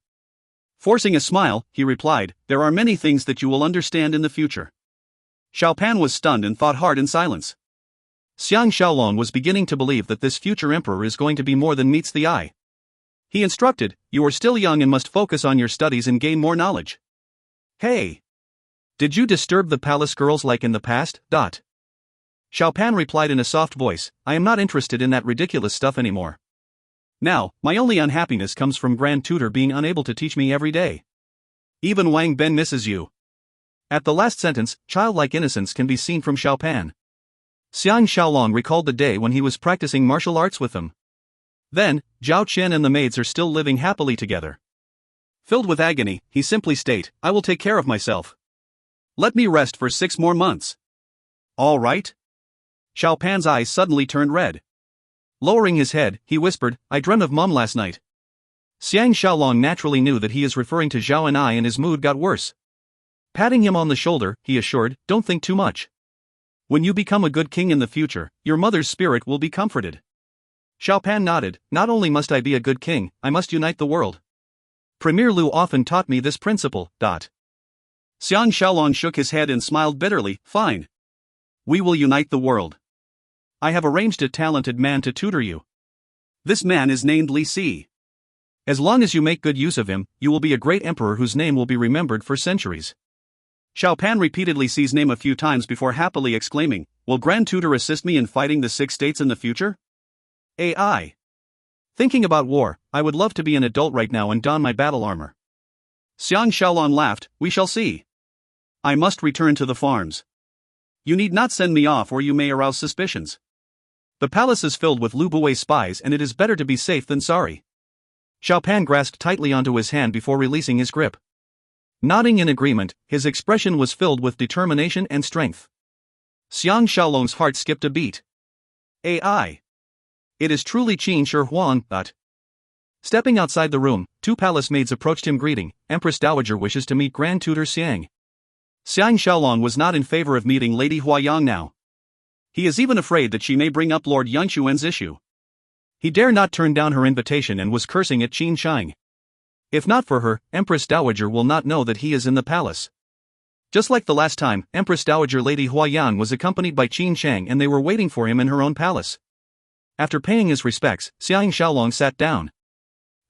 Forcing a smile, he replied, "There are many things that you will understand in the future." Xiao Pan was stunned and thought hard in silence. Xiang Shaolong was beginning to believe that this future emperor is going to be more than meets the eye. He instructed, "You are still young and must focus on your studies and gain more knowledge." "Hey! Did you disturb the palace girls like in the past?" Xiao Pan replied in a soft voice, "I am not interested in that ridiculous stuff anymore. Now, my only unhappiness comes from Grand Tutor being unable to teach me every day. Even Wang Ben misses you." At the last sentence, childlike innocence can be seen from Xiao Pan. Xiang Shaolong recalled the day when he was practicing martial arts with them. Then, Zhao Qian and the maids are still living happily together. Filled with agony, he simply stated, "I will take care of myself. Let me rest for 6 more months." "All right." Xiao Pan's eyes suddenly turned red. Lowering his head, he whispered, "I dreamt of Mom last night." Xiang Shaolong naturally knew that he is referring to Zhao and I, and his mood got worse. Patting him on the shoulder, he assured, "Don't think too much. When you become a good king in the future, your mother's spirit will be comforted." Xiao Pan nodded, "Not only must I be a good king, I must unite the world. Premier Lu often taught me this principle." Xiang Shaolong shook his head and smiled bitterly, "Fine. We will unite the world. I have arranged a talented man to tutor you. This man is named Li Si. As long as you make good use of him, you will be a great emperor whose name will be remembered for centuries. Xiao Pan repeatedly sees name a few times before happily exclaiming, "Will Grand Tutor assist me in fighting the 6 states in the future?" AI. Thinking about war, I would love to be an adult right now and don my battle armor. Xiang Shaolong laughed, "We shall see. I must return to the farms. You need not send me off or you may arouse suspicions. The palace is filled with Lu Bui's spies and it is better to be safe than sorry." Xiao Pan grasped tightly onto his hand before releasing his grip. Nodding in agreement, his expression was filled with determination and strength. Xiang Shaolong's heart skipped a beat. AI. It is truly Qin Shi Huang, but. Stepping outside the room, 2 palace maids approached him greeting, "Empress Dowager wishes to meet Grand Tutor Xiang." Xiang Shaolong was not in favor of meeting Lady Huayang now. He is even afraid that she may bring up Lord Yangxuan's issue. He dare not turn down her invitation and was cursing at Qin Shang. If not for her, Empress Dowager will not know that he is in the palace. Just like the last time, Empress Dowager Lady Huayang was accompanied by Qin Shang and they were waiting for him in her own palace. After paying his respects, Xiang Shaolong sat down.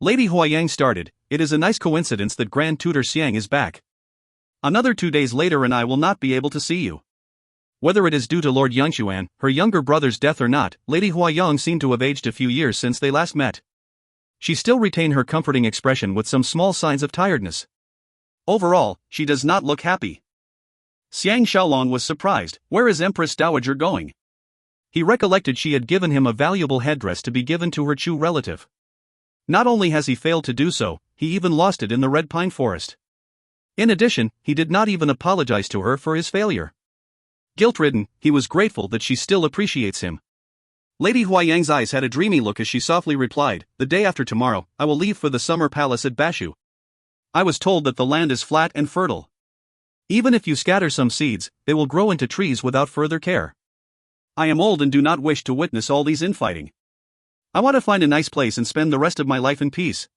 Lady Huayang started, "It is a nice coincidence that Grand Tutor Xiang is back. Another 2 days later and I will not be able to see you." Whether it is due to Lord Yangxuan, her younger brother's death or not, Lady Huayang seemed to have aged a few years since they last met. She still retained her comforting expression with some small signs of tiredness. Overall, she does not look happy. Xiang Shaolong was surprised, "Where is Empress Dowager going?" He recollected she had given him a valuable headdress to be given to her Chu relative. Not only has he failed to do so, he even lost it in the red pine forest. In addition, he did not even apologize to her for his failure. Guilt-ridden, he was grateful that she still appreciates him. Lady Huayang's eyes had a dreamy look as she softly replied, "The day after tomorrow, I will leave for the summer palace at Bashu. I was told that the land is flat and fertile. Even if you scatter some seeds, they will grow into trees without further care. I am old and do not wish to witness all these infighting. I want to find a nice place and spend the rest of my life in peace."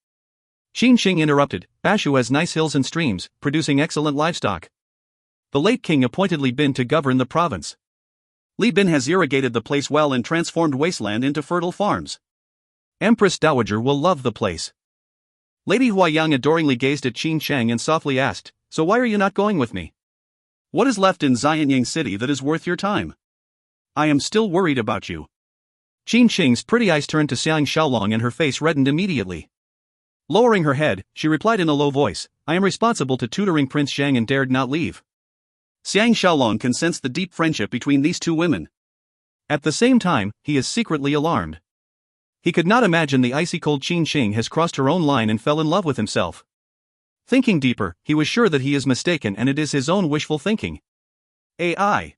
Qin Shing interrupted, "Bashu has nice hills and streams, producing excellent livestock. The late king appointed Li Bin to govern the province. Li Bin has irrigated the place well and transformed wasteland into fertile farms. Empress Dowager will love the place." Lady Huayang adoringly gazed at Qin Shang and softly asked, "So why are you not going with me? What is left in Xianyang City that is worth your time? I am still worried about you." Qin Shing's pretty eyes turned to Xiang Shaolong and her face reddened immediately. Lowering her head, she replied in a low voice, "I am responsible to tutoring Prince Xiang and dared not leave." Xiang Shaolong can sense the deep friendship between these 2 women. At the same time, he is secretly alarmed. He could not imagine the icy cold Qin Shing has crossed her own line and fell in love with himself. Thinking deeper, he was sure that he is mistaken and it is his own wishful thinking. AI.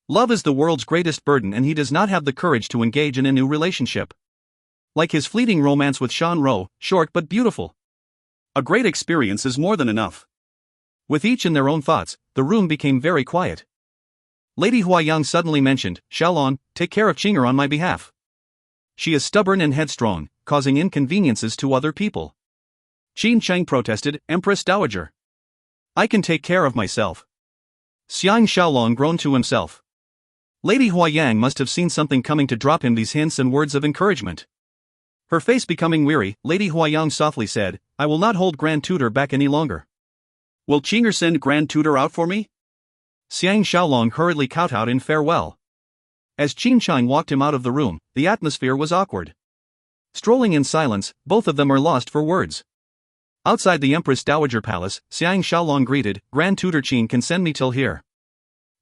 Love is the world's greatest burden and he does not have the courage to engage in a new relationship. Like his fleeting romance with Shan Ro, short but beautiful. A great experience is more than enough. With each in their own thoughts, the room became very quiet. Lady Huayang suddenly mentioned, "Shaolong, take care of Qinger on my behalf. She is stubborn and headstrong, causing inconveniences to other people." Qin Shang protested, "Empress Dowager, I can take care of myself." Xiang Shaolong groaned to himself. Lady Huayang must have seen something coming to drop him these hints and words of encouragement. Her face becoming weary, Lady Huayang softly said, "I will not hold Grand Tutor back any longer." "Will Qinger send Grand Tutor out for me?" Xiang Shaolong hurriedly kowtowed in farewell. As Qin Shang walked him out of the room, the atmosphere was awkward. Strolling in silence, both of them are lost for words. Outside the Empress Dowager Palace, Xiang Shaolong greeted, "Grand Tutor Qin can send me till here."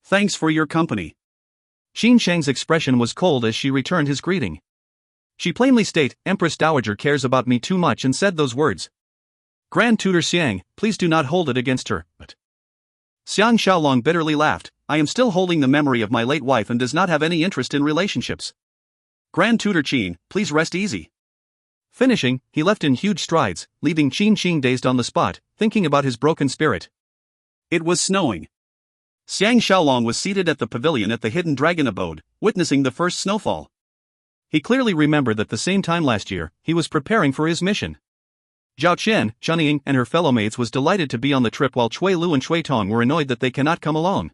"Thanks for your company." Qin Shang's expression was cold as she returned his greeting. She plainly stated, "Empress Dowager cares about me too much," and said those words. "Grand Tutor Xiang, please do not hold it against her." But Xiang Shaolong bitterly laughed, "I am still holding the memory of my late wife and does not have any interest in relationships. Grand Tutor Qin, please rest easy." Finishing, he left in huge strides, leaving Qin Shing dazed on the spot, thinking about his broken spirit. It was snowing. Xiang Shaolong was seated at the pavilion at the Hidden Dragon Abode, witnessing the first snowfall. He clearly remembered that the same time last year, he was preparing for his mission. Zhao Qian, Chunying, and her fellowmates was delighted to be on the trip while Cui Lu and Cui Tong were annoyed that they cannot come along.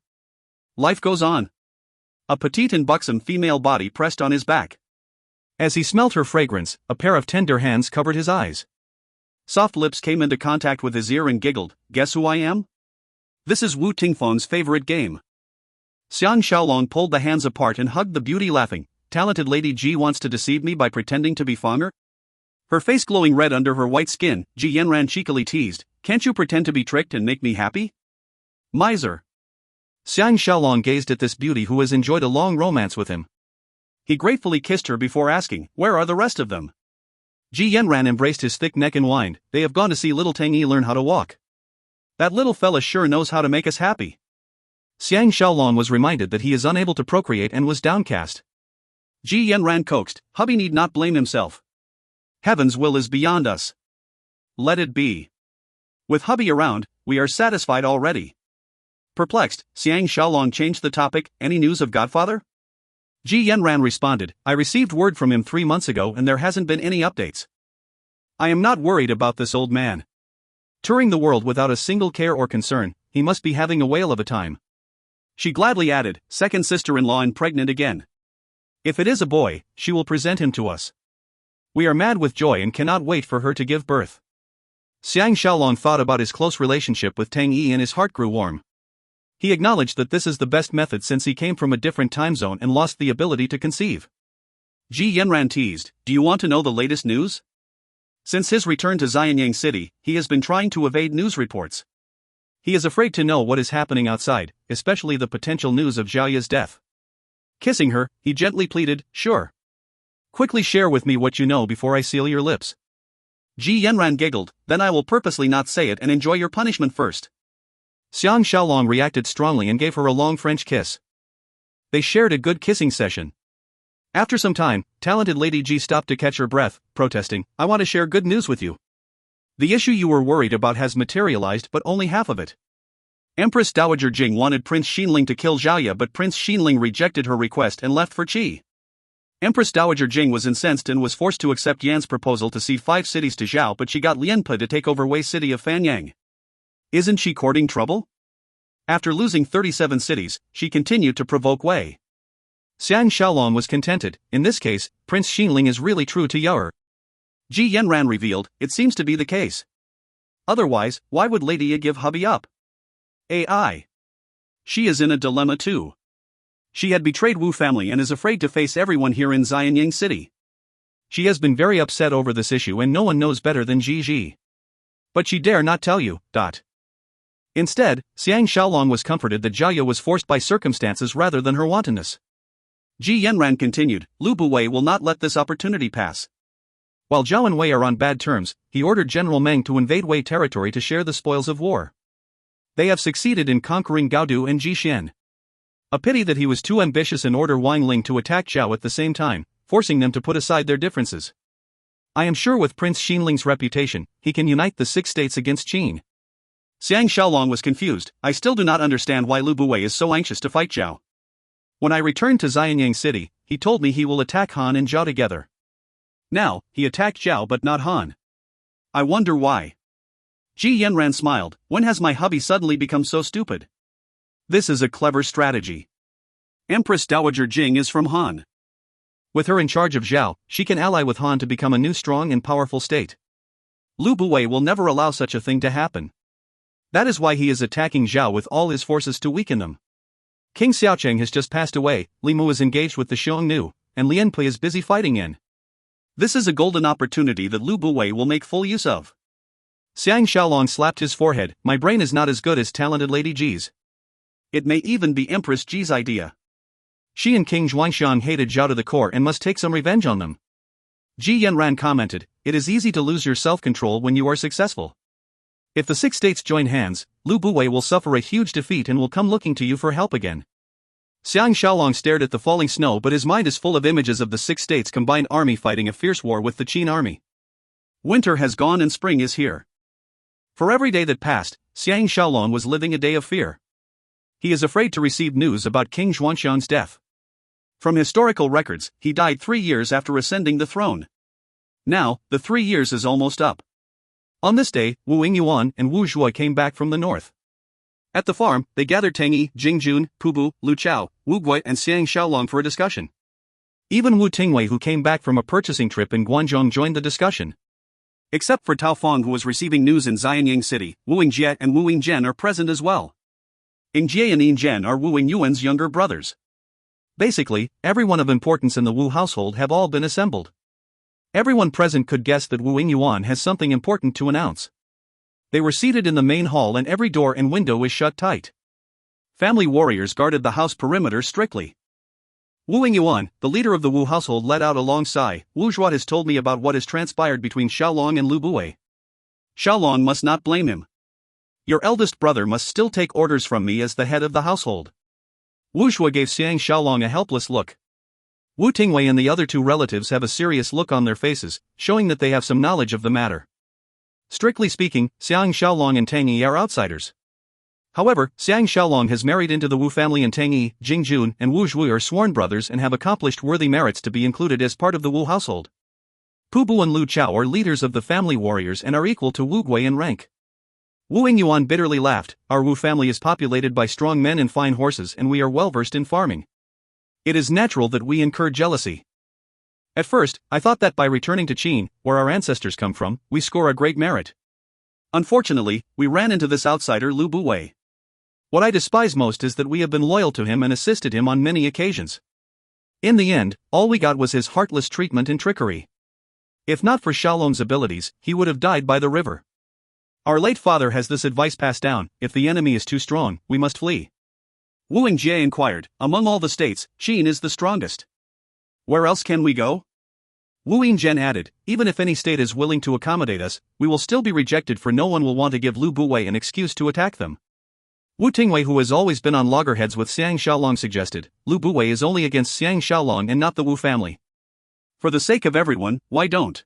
Life goes on. A petite and buxom female body pressed on his back. As he smelt her fragrance, a pair of tender hands covered his eyes. Soft lips came into contact with his ear and giggled, "Guess who I am? This is Wu Tingfeng's favorite game." Xiang Shaolong pulled the hands apart and hugged the beauty, laughing, "Talented Lady Ji wants to deceive me by pretending to be Fanger?" Her face glowing red under her white skin, Ji Yanran cheekily teased, "Can't you pretend to be tricked and make me happy? Miser." Xiang Shaolong gazed at this beauty who has enjoyed a long romance with him. He gratefully kissed her before asking, "Where are the rest of them?" Ji Yanran embraced his thick neck and whined, "They have gone to see little Tang Yi learn how to walk. That little fella sure knows how to make us happy." Xiang Shaolong was reminded that he is unable to procreate and was downcast. Ji Yanran coaxed, "Hubby need not blame himself. Heaven's will is beyond us. Let it be. With hubby around, we are satisfied already." Perplexed, Xiang Shaolong changed the topic, "Any news of Godfather?" Ji Yanran responded, "I received word from him 3 months ago and there hasn't been any updates. I am not worried about this old man. Touring the world without a single care or concern, he must be having a whale of a time." She gladly added, "Second sister-in-law and pregnant again. If it is a boy, she will present him to us. We are mad with joy and cannot wait for her to give birth." Xiang Shaolong thought about his close relationship with Tang Yi and his heart grew warm. He acknowledged that this is the best method since he came from a different time zone and lost the ability to conceive. Ji Yanran teased, "Do you want to know the latest news?" Since his return to Xianyang City, he has been trying to evade news reports. He is afraid to know what is happening outside, especially the potential news of Zhao Ya's death. Kissing her, he gently pleaded, "Sure. Quickly share with me what you know before I seal your lips." Ji Yanran giggled, "Then I will purposely not say it and enjoy your punishment first." Xiang Shaolong reacted strongly and gave her a long French kiss. They shared a good kissing session. After some time, talented Lady Ji stopped to catch her breath, protesting, "I want to share good news with you. The issue you were worried about has materialized, but only half of it. Empress Dowager Jing wanted Prince Xinling to kill Zhao Ya, but Prince Xinling rejected her request and left for Qi. Empress Dowager Jing was incensed and was forced to accept Yan's proposal to cede 5 cities to Zhao, but she got Lianpe to take over Wei city of Fanyang. Isn't she courting trouble? After losing 37 cities, she continued to provoke Wei." Xiang Shaolong was contented. In this case, Prince Xinling is really true to Yaoer. Ji Yanran revealed, "It seems to be the case. Otherwise, why would Lady Yi give hubby up? AI. She is in a dilemma too. She had betrayed Wu family and is afraid to face everyone here in Xianyang City. She has been very upset over this issue and no one knows better than Ji. But she dare not tell you. Instead, Xiang Shaolong was comforted that Zhao Ya was forced by circumstances rather than her wantonness. Ji Yanran continued, "Lu Buwei will not let this opportunity pass." While Zhao and Wei are on bad terms, he ordered General Meng to invade Wei territory to share the spoils of war. They have succeeded in conquering Gaodu and Jixian. A pity that he was too ambitious and ordered Wang Ling to attack Zhao at the same time, forcing them to put aside their differences. I am sure with Prince Xinling's reputation, he can unite the 6 states against Qin. Xiang Shaolong was confused. "I still do not understand why Lu Buwei is so anxious to fight Zhao. When I returned to Xianyang City, he told me he will attack Han and Zhao together. Now, he attacked Zhao but not Han. I wonder why." Ji Yanran smiled, "When has my hubby suddenly become so stupid? This is a clever strategy. Empress Dowager Jing is from Han. With her in charge of Zhao, she can ally with Han to become a new strong and powerful state. Lu Buwei will never allow such a thing to happen. That is why he is attacking Zhao with all his forces to weaken them. King Xiaocheng has just passed away, Li Mu is engaged with the Xiongnu, and Lianpe is busy fighting Yin. This is a golden opportunity that Lu Buwei will make full use of." Xiang Shaolong slapped his forehead, "My brain is not as good as talented Lady Ji's. It may even be Empress Ji's idea. She and King Zhuangxiang hated Zhao to the core and must take some revenge on them." Ji Yanran commented, "It is easy to lose your self-control when you are successful. If the 6 states join hands, Lu Buwei will suffer a huge defeat and will come looking to you for help again." Xiang Shaolong stared at the falling snow, but his mind is full of images of the 6 states' combined army fighting a fierce war with the Qin army. Winter has gone and spring is here. For every day that passed, Xiang Shaolong was living a day of fear. He is afraid to receive news about King Zhuangxiang's death. From historical records, he died 3 years after ascending the throne. Now, the 3 years is almost up. On this day, Wu Yingyuan and Wu Zhuo came back from the north. At the farm, they gathered Tang Yi, Jing Jun, Pu Bu, Lu Chao, Wu Gui and Xiang Shaolong for a discussion. Even Wu Tingwei, who came back from a purchasing trip in Guangzhou, joined the discussion. Except for Tao Feng, who was receiving news in Xianyang City, Wu Yingjie and Wu Yingzhen are present as well. Yingjie and Yingzhen are Wu Yingyuan's younger brothers. Basically, everyone of importance in the Wu household have all been assembled. Everyone present could guess that Wu Yingyuan has something important to announce. They were seated in the main hall and every door and window is shut tight. Family warriors guarded the house perimeter strictly. Wu Yingyuan, the leader of the Wu household, let out a long sigh. Wu Zhuo has told me about what has transpired between Xiaolong and Lu Buwei. Xiaolong must not blame him. Your eldest brother must still take orders from me as the head of the household. Wu Zhuo gave Xiang Shaolong a helpless look. Wu Tingwei and the other two relatives have a serious look on their faces, showing that they have some knowledge of the matter. Strictly speaking, Xiang Shaolong and Tang Yi are outsiders. However, Xiang Shaolong has married into the Wu family and Tang Yi, Jing Jun, and Wu Zhui are sworn brothers and have accomplished worthy merits to be included as part of the Wu household. Pu Bu and Lu Chao are leaders of the family warriors and are equal to Wu Gui in rank. Wu Yingyuan bitterly laughed. Our Wu family is populated by strong men and fine horses, and we are well versed in farming. It is natural that we incur jealousy. At first, I thought that by returning to Qin, where our ancestors come from, we score a great merit. Unfortunately, we ran into this outsider Lu Buwei. What I despise most is that we have been loyal to him and assisted him on many occasions. In the end, all we got was his heartless treatment and trickery. If not for Xiaolong's abilities, he would have died by the river. Our late father has this advice passed down: if the enemy is too strong, we must flee. Wu Yingjie inquired, among all the states, Qin is the strongest. Where else can we go? Wu Yingzhen added, even if any state is willing to accommodate us, we will still be rejected, for no one will want to give Lu Buwei an excuse to attack them. Wu Tingwei, who has always been on loggerheads with Xiang Shaolong, suggested, Lu Buwei is only against Xiang Shaolong and not the Wu family. For the sake of everyone, why don't?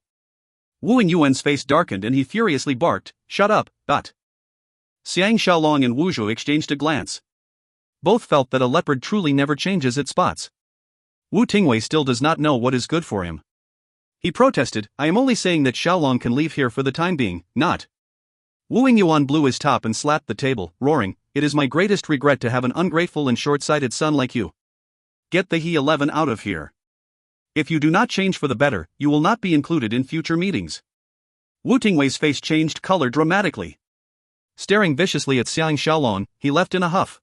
Wu Yingyuan's face darkened and he furiously barked, shut up, dot. Xiang Shaolong and Wu Zhu exchanged a glance. Both felt that a leopard truly never changes its spots. Wu Tingwei still does not know what is good for him. He protested, I am only saying that Xiaolong can leave here for the time being, not. Wu Yingyuan blew his top and slapped the table, roaring, it is my greatest regret to have an ungrateful and short-sighted son like you. Get the He-11 out of here. If you do not change for the better, you will not be included in future meetings. Wu Tingwei's face changed color dramatically. Staring viciously at Xiang Shaolong, he left in a huff.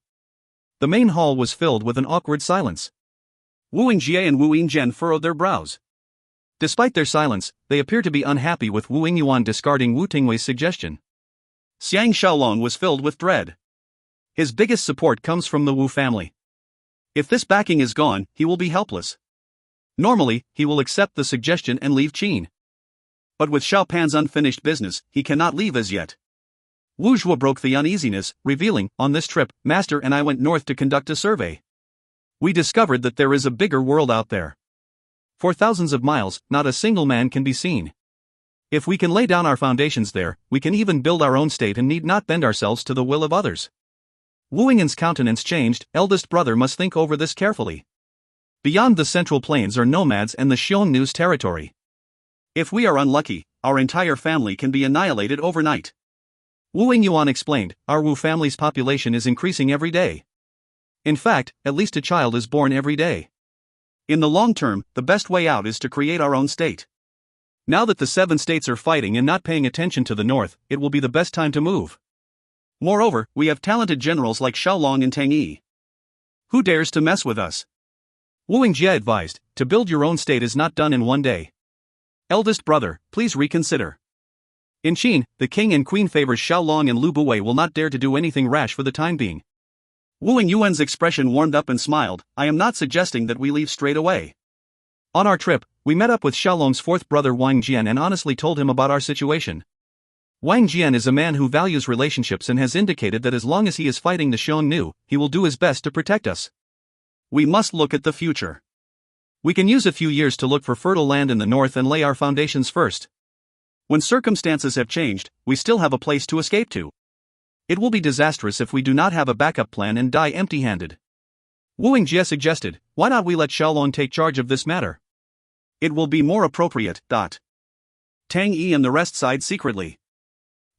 The main hall was filled with an awkward silence. Wu Yingjie and Wu Yingzhen furrowed their brows. Despite their silence, they appeared to be unhappy with Wu Yingyuan discarding Wu Tingwei's suggestion. Xiang Shaolong was filled with dread. His biggest support comes from the Wu family. If this backing is gone, he will be helpless. Normally, he will accept the suggestion and leave Qin. But with Xiao Pan's unfinished business, he cannot leave as yet. Wu Zhuo broke the uneasiness, revealing, on this trip, Master and I went north to conduct a survey. We discovered that there is a bigger world out there. For thousands of miles, not a single man can be seen. If we can lay down our foundations there, we can even build our own state and need not bend ourselves to the will of others. Wu Yingyuan's countenance changed. Eldest brother must think over this carefully. Beyond the Central Plains are nomads and the Xiongnu's territory. If we are unlucky, our entire family can be annihilated overnight. Wu Yingyuan explained, our Wu family's population is increasing every day. In fact, at least a child is born every day. In the long term, the best way out is to create our own state. Now that the 7 states are fighting and not paying attention to the north, it will be the best time to move. Moreover, we have talented generals like Xiaolong and Tang Yi. Who dares to mess with us? Wu Yingjie advised, to build your own state is not done in one day. Eldest brother, please reconsider. In Qin, the king and queen favors Xiaolong and Lu Buwei will not dare to do anything rash for the time being. Wu Yingyuan's expression warmed up and smiled, I am not suggesting that we leave straight away. On our trip, we met up with Xiaolong's 4th brother Wang Jian and honestly told him about our situation. Wang Jian is a man who values relationships and has indicated that as long as he is fighting the Xiongnu, he will do his best to protect us. We must look at the future. We can use a few years to look for fertile land in the north and lay our foundations first. When circumstances have changed, we still have a place to escape to. It will be disastrous if we do not have a backup plan and die empty-handed. Wu Yingjie suggested, why not we let Xiaolong take charge of this matter? It will be more appropriate. Tang Yi and the rest sighed secretly.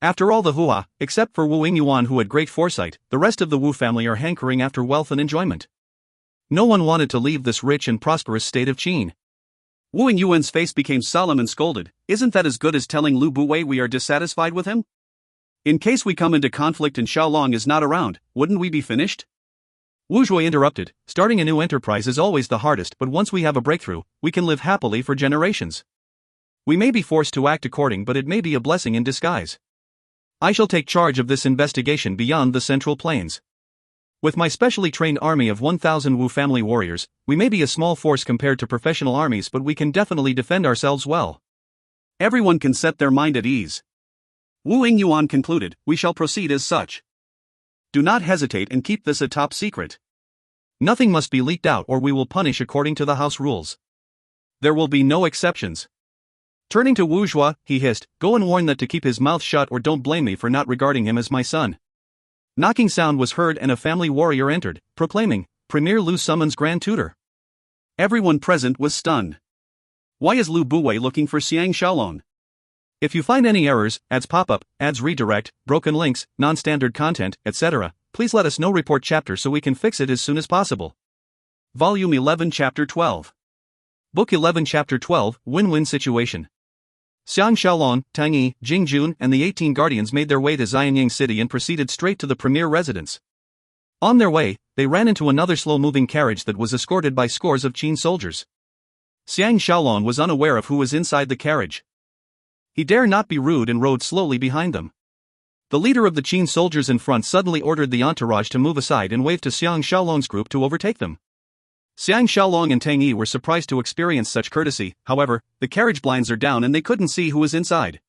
After all, the Hua, except for Wu Yingyuan who had great foresight, the rest of the Wu family are hankering after wealth and enjoyment. No one wanted to leave this rich and prosperous state of Qin. Wu Yuan's face became solemn and scolded. Isn't that as good as telling Lu Buwei we are dissatisfied with him? In case we come into conflict and Xiaolong is not around, wouldn't we be finished? Wu Zhui interrupted. Starting a new enterprise is always the hardest, but once we have a breakthrough, we can live happily for generations. We may be forced to act according, but it may be a blessing in disguise. I shall take charge of this investigation beyond the Central Plains. With my specially trained army of 1,000 Wu family warriors, we may be a small force compared to professional armies, but we can definitely defend ourselves well. Everyone can set their mind at ease. Wu Yuan concluded, we shall proceed as such. Do not hesitate and keep this a top secret. Nothing must be leaked out or we will punish according to the house rules. There will be no exceptions. Turning to Wu Zhua, he hissed, go and warn that to keep his mouth shut or don't blame me for not regarding him as my son. Knocking sound was heard and a family warrior entered, proclaiming, Premier Lu summons Grand Tutor. Everyone present was stunned. Why is Lu Buwei looking for Xiang Shaolong? If you find any errors, ads pop up, ads redirect, broken links, non-standard content, etc., please let us know. Report chapter so we can fix it as soon as possible. Volume 11 Chapter 12. Book 11 Chapter 12, Win-Win Situation. Xiang Shaolong, Tang Yi, Jing Jun and the 18 guardians made their way to Xianyang City and proceeded straight to the premier residence. On their way, they ran into another slow-moving carriage that was escorted by scores of Qin soldiers. Xiang Shaolong was unaware of who was inside the carriage. He dare not be rude and rode slowly behind them. The leader of the Qin soldiers in front suddenly ordered the entourage to move aside and waved to Xiang Shaolong's group to overtake them. Xiang Shaolong and Tang Yi were surprised to experience such courtesy. However, the carriage blinds are down and they couldn't see who was inside.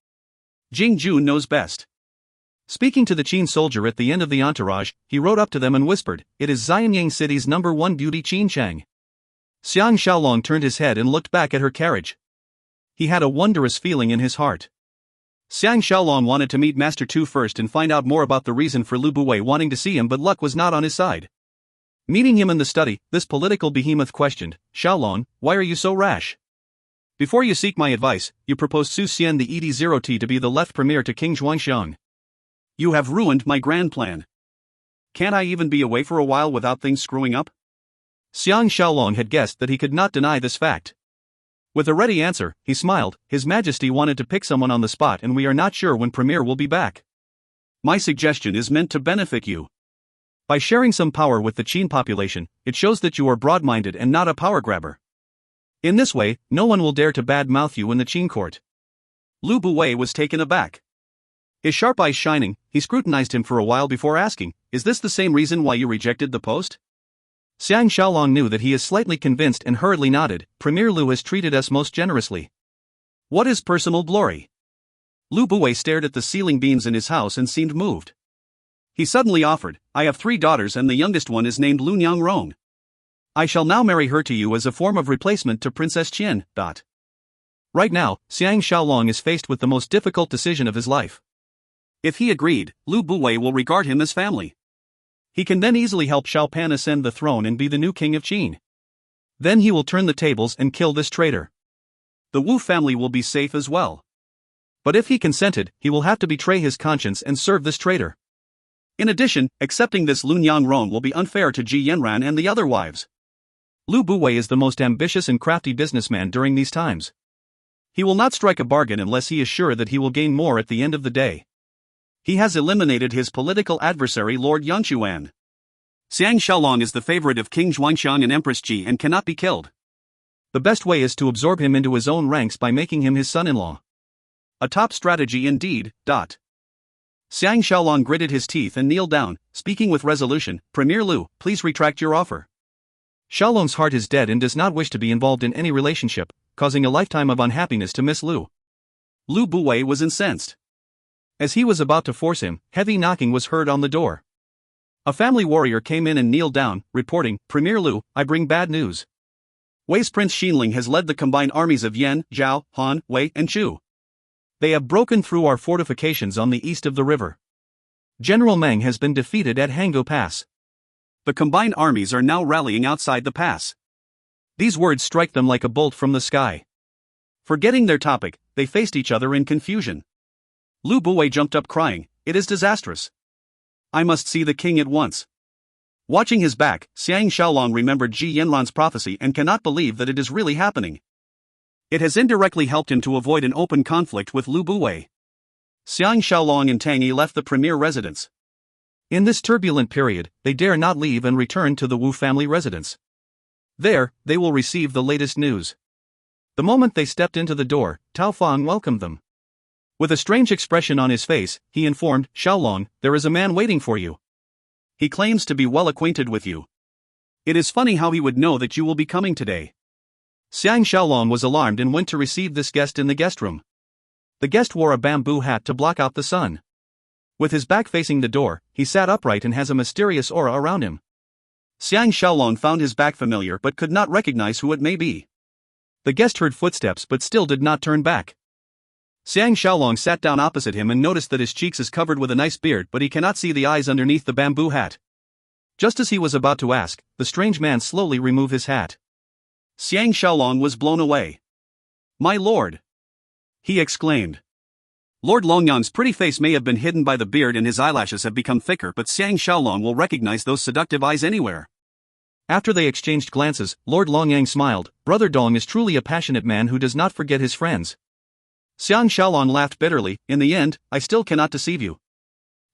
Jing Jun knows best. Speaking to the Qin soldier at the end of the entourage, he rode up to them and whispered, it is Xianyang City's #1 beauty Qin Chang. Xiang Shaolong turned his head and looked back at her carriage. He had a wondrous feeling in his heart. Xiang Shaolong wanted to meet Master Tu first and find out more about the reason for Lu Buwei wanting to see him, but luck was not on his side. Meeting him in the study, this political behemoth questioned, Shaolong, why are you so rash? Before you seek my advice, you proposed Su Xian the ED0T to be the left premier to King Zhuangxiang. You have ruined my grand plan. Can't I even be away for a while without things screwing up? Xiang Shaolong had guessed that he could not deny this fact. With a ready answer, he smiled, His Majesty wanted to pick someone on the spot and we are not sure when Premier will be back. My suggestion is meant to benefit you. By sharing some power with the Qin population, it shows that you are broad-minded and not a power grabber. In this way, no one will dare to bad-mouth you in the Qin court. Lu Buwei was taken aback. His sharp eyes shining, he scrutinized him for a while before asking, is this the same reason why you rejected the post? Xiang Shaolong knew that he is slightly convinced and hurriedly nodded, Premier Lu has treated us most generously. What is personal glory? Lu Buwei stared at the ceiling beams in his house and seemed moved. He suddenly offered, I have 3 daughters and the youngest one is named Lunyang Rong. I shall now marry her to you as a form of replacement to Princess Qian. Right now, Xiang Shaolong is faced with the most difficult decision of his life. If he agreed, Lu Buwei will regard him as family. He can then easily help Xiao Pan ascend the throne and be the new king of Qin. Then he will turn the tables and kill this traitor. The Wu family will be safe as well. But if he consented, he will have to betray his conscience and serve this traitor. In addition, accepting this Lunyang Rong will be unfair to Ji Yanran and the other wives. Lu Buwei is the most ambitious and crafty businessman during these times. He will not strike a bargain unless he is sure that he will gain more at the end of the day. He has eliminated his political adversary Lord Yangshuan. Xiang Shaolong is the favorite of King Zhuangxiang and Empress Ji and cannot be killed. The best way is to absorb him into his own ranks by making him his son-in-law. A top strategy indeed. Xiang Shaolong gritted his teeth and kneeled down, speaking with resolution, Premier Lu, please retract your offer. Shaolong's heart is dead and does not wish to be involved in any relationship, causing a lifetime of unhappiness to Miss Lu. Lu Buwei was incensed. As he was about to force him, heavy knocking was heard on the door. A family warrior came in and kneeled down, reporting, Premier Lu, I bring bad news. Wei's Prince Xinling has led the combined armies of Yan, Zhao, Han, Wei, and Chu. They have broken through our fortifications on the east of the river. General Meng has been defeated at Hango Pass. The combined armies are now rallying outside the pass. These words strike them like a bolt from the sky. Forgetting their topic, they faced each other in confusion. Lu Buwei jumped up crying, it is disastrous. I must see the king at once. Watching his back, Xiang Shaolong remembered Ji Yanlan's prophecy and cannot believe that it is really happening. It has indirectly helped him to avoid an open conflict with Lu Buwei. Xiang Shaolong and Tang Yi left the premier residence. In this turbulent period, they dare not leave and return to the Wu family residence. There, they will receive the latest news. The moment they stepped into the door, Tao Fang welcomed them. With a strange expression on his face, he informed, "Shaolong, there is a man waiting for you. He claims to be well acquainted with you. It is funny how he would know that you will be coming today." Xiang Shaolong was alarmed and went to receive this guest in the guest room. The guest wore a bamboo hat to block out the sun. With his back facing the door, he sat upright and has a mysterious aura around him. Xiang Shaolong found his back familiar but could not recognize who it may be. The guest heard footsteps but still did not turn back. Xiang Shaolong sat down opposite him and noticed that his cheeks is covered with a nice beard but he cannot see the eyes underneath the bamboo hat. Just as he was about to ask, the strange man slowly removed his hat. Xiang Shaolong was blown away. "My lord!" he exclaimed. Lord Longyang's pretty face may have been hidden by the beard and his eyelashes have become thicker, but Xiang Shaolong will recognize those seductive eyes anywhere. After they exchanged glances, Lord Longyang smiled. "Brother Dong is truly a passionate man who does not forget his friends." Xiang Shaolong laughed bitterly. "In the end, I still cannot deceive you."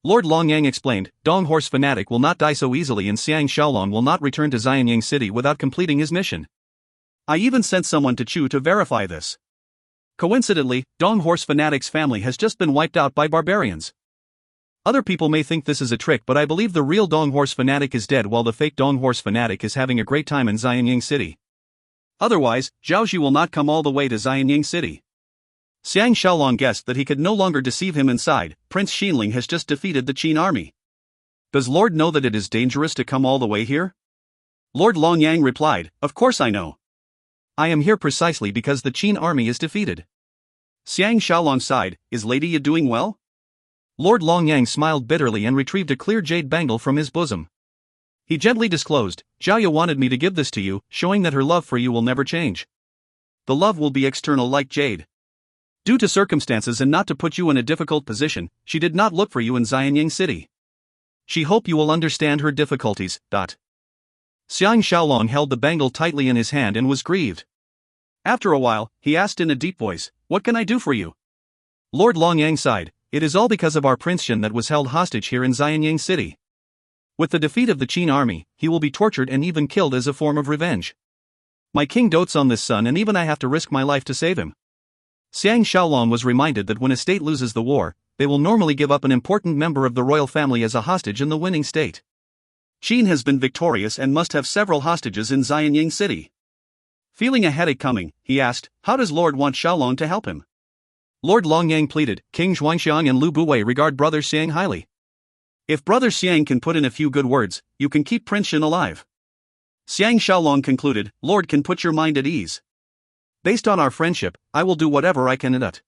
Lord Longyang explained, "Dong Horse Fanatic will not die so easily and Xiang Shaolong will not return to Xianyang City without completing his mission. I even sent someone to Chu to verify this. Coincidentally, Dong Horse Fanatic's family has just been wiped out by barbarians. Other people may think this is a trick, but I believe the real Dong Horse Fanatic is dead while the fake Dong Horse Fanatic is having a great time in Xianyang City. Otherwise, Zhaoxi will not come all the way to Xianyang City." Xiang Shaolong guessed that he could no longer deceive him inside. Prince Xinling has just defeated the Qin army. Does Lord know that it is dangerous to come all the way here? Lord Longyang replied, "Of course I know. I am here precisely because the Qin army is defeated." Xiang Shaolong sighed, "Is Lady Yi doing well?" Lord Longyang smiled bitterly and retrieved a clear jade bangle from his bosom. He gently disclosed, "Zhao wanted me to give this to you, showing that her love for you will never change. The love will be external like jade. Due to circumstances and not to put you in a difficult position, she did not look for you in Xianyang City. She hoped you will understand her difficulties." Xiang Shaolong held the bangle tightly in his hand and was grieved. After a while, he asked in a deep voice, "What can I do for you?" Lord Longyang sighed, "It is all because of our Prince Shen that was held hostage here in Xianyang City. With the defeat of the Qin army, he will be tortured and even killed as a form of revenge. My king dotes on this son and even I have to risk my life to save him." Xiang Shaolong was reminded that when a state loses the war, they will normally give up an important member of the royal family as a hostage in the winning state. Qin has been victorious and must have several hostages in Xianyang City. Feeling a headache coming, he asked, "How does Lord want Shaolong to help him?" Lord Longyang pleaded, "King Xuanxiang and Lu Buwei regard Brother Xiang highly. If Brother Xiang can put in a few good words, you can keep Prince Shen alive." Xiang Shaolong concluded, "Lord can put your mind at ease. Based on our friendship, I will do whatever I can in it."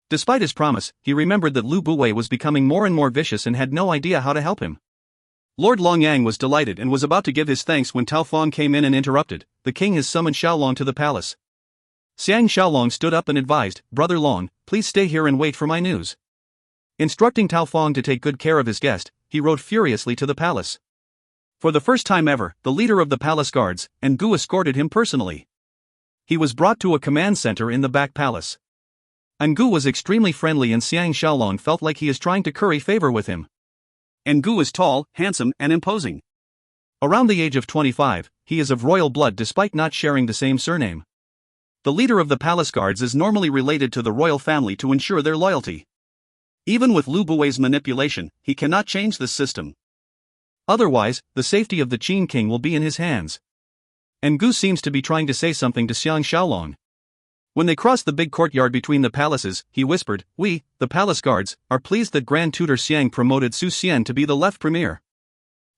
Despite his promise, he remembered that Lu Buwei was becoming more and more vicious and had no idea how to help him. Lord Longyang was delighted and was about to give his thanks when Tao Fang came in and interrupted. "The king has summoned Shaolong to the palace." Xiang Shaolong stood up and advised, "Brother Long, please stay here and wait for my news." Instructing Tao Fang to take good care of his guest, he rode furiously to the palace. For the first time ever, the leader of the palace guards, Ngu, escorted him personally. He was brought to a command center in the back palace. Ngu was extremely friendly and Xiang Shaolong felt like he is trying to curry favor with him. Ngu is tall, handsome, and imposing. Around the age of 25, he is of royal blood despite not sharing the same surname. The leader of the palace guards is normally related to the royal family to ensure their loyalty. Even with Lu Buwei's manipulation, he cannot change this system. Otherwise, the safety of the Qin king will be in his hands. Ngu seems to be trying to say something to Xiang Shaolong. When they crossed the big courtyard between the palaces, he whispered, "We, the palace guards, are pleased that Grand Tutor Xiang promoted Su Xian to be the left premier."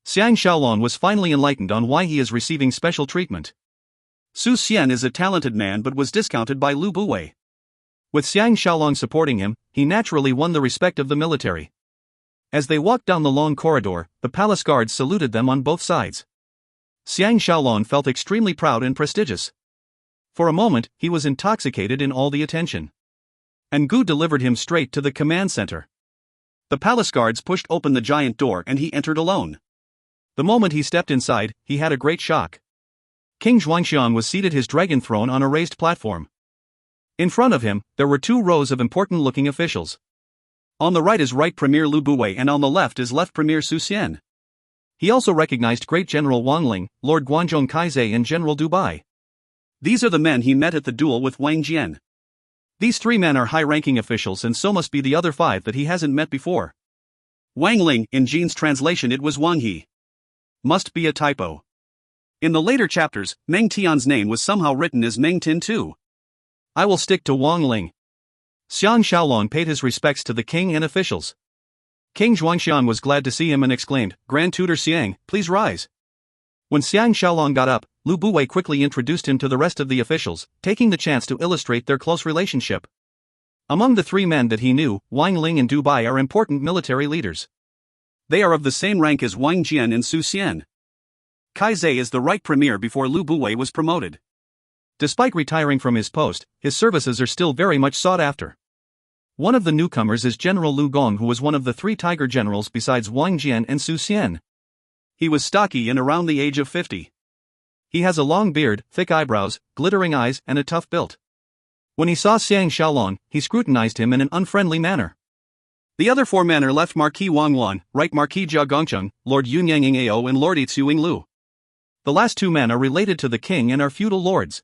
Xiang Shaolong was finally enlightened on why he is receiving special treatment. Su Xian is a talented man but was discounted by Lu Buwei. With Xiang Shaolong supporting him, he naturally won the respect of the military. As they walked down the long corridor, the palace guards saluted them on both sides. Xiang Shaolong felt extremely proud and prestigious. For a moment, he was intoxicated in all the attention. Ngu delivered him straight to the command center. The palace guards pushed open the giant door and he entered alone. The moment he stepped inside, he had a great shock. King Xuanxiang was seated his dragon throne on a raised platform. In front of him, there were 2 rows of important-looking officials. On the right is Right Premier Lu Buwei and on the left is Left Premier Su Xian. He also recognized Great General Wang Ling, Lord Guanzhong Kaizai and General Dubai. These are the men he met at the duel with Wang Jian. These 3 men are high-ranking officials and so must be the other 5 that he hasn't met before. Wang Ling, in Jin's translation it was Wang He. Must be a typo. In the later chapters, Meng Tian's name was somehow written as Meng Tin too. I will stick to Wang Ling. Xiang Shaolong paid his respects to the king and officials. King Zhuangxian was glad to see him and exclaimed, "Grand Tutor Xiang, please rise." When Xiang Shaolong got up, Lu Buwei quickly introduced him to the rest of the officials, taking the chance to illustrate their close relationship. Among the 3 men that he knew, Wang Ling and Dubai are important military leaders. They are of the same rank as Wang Jian and Su Xian. Kaizai is the right premier before Lu Buwei was promoted. Despite retiring from his post, his services are still very much sought after. One of the newcomers is General Lu Gong, who was one of the 3 tiger generals besides Wang Jian and Su Xian. He was stocky and around the age of 50. He has a long beard, thick eyebrows, glittering eyes and a tough build. When he saw Xiang Shaolong, he scrutinized him in an unfriendly manner. The other 4 men are Left Marquis Wang Wan, Right Marquis Jia Gongcheng, Lord Yunyang Ao and Lord Itsuing Lu. The last 2 men are related to the king and are feudal lords.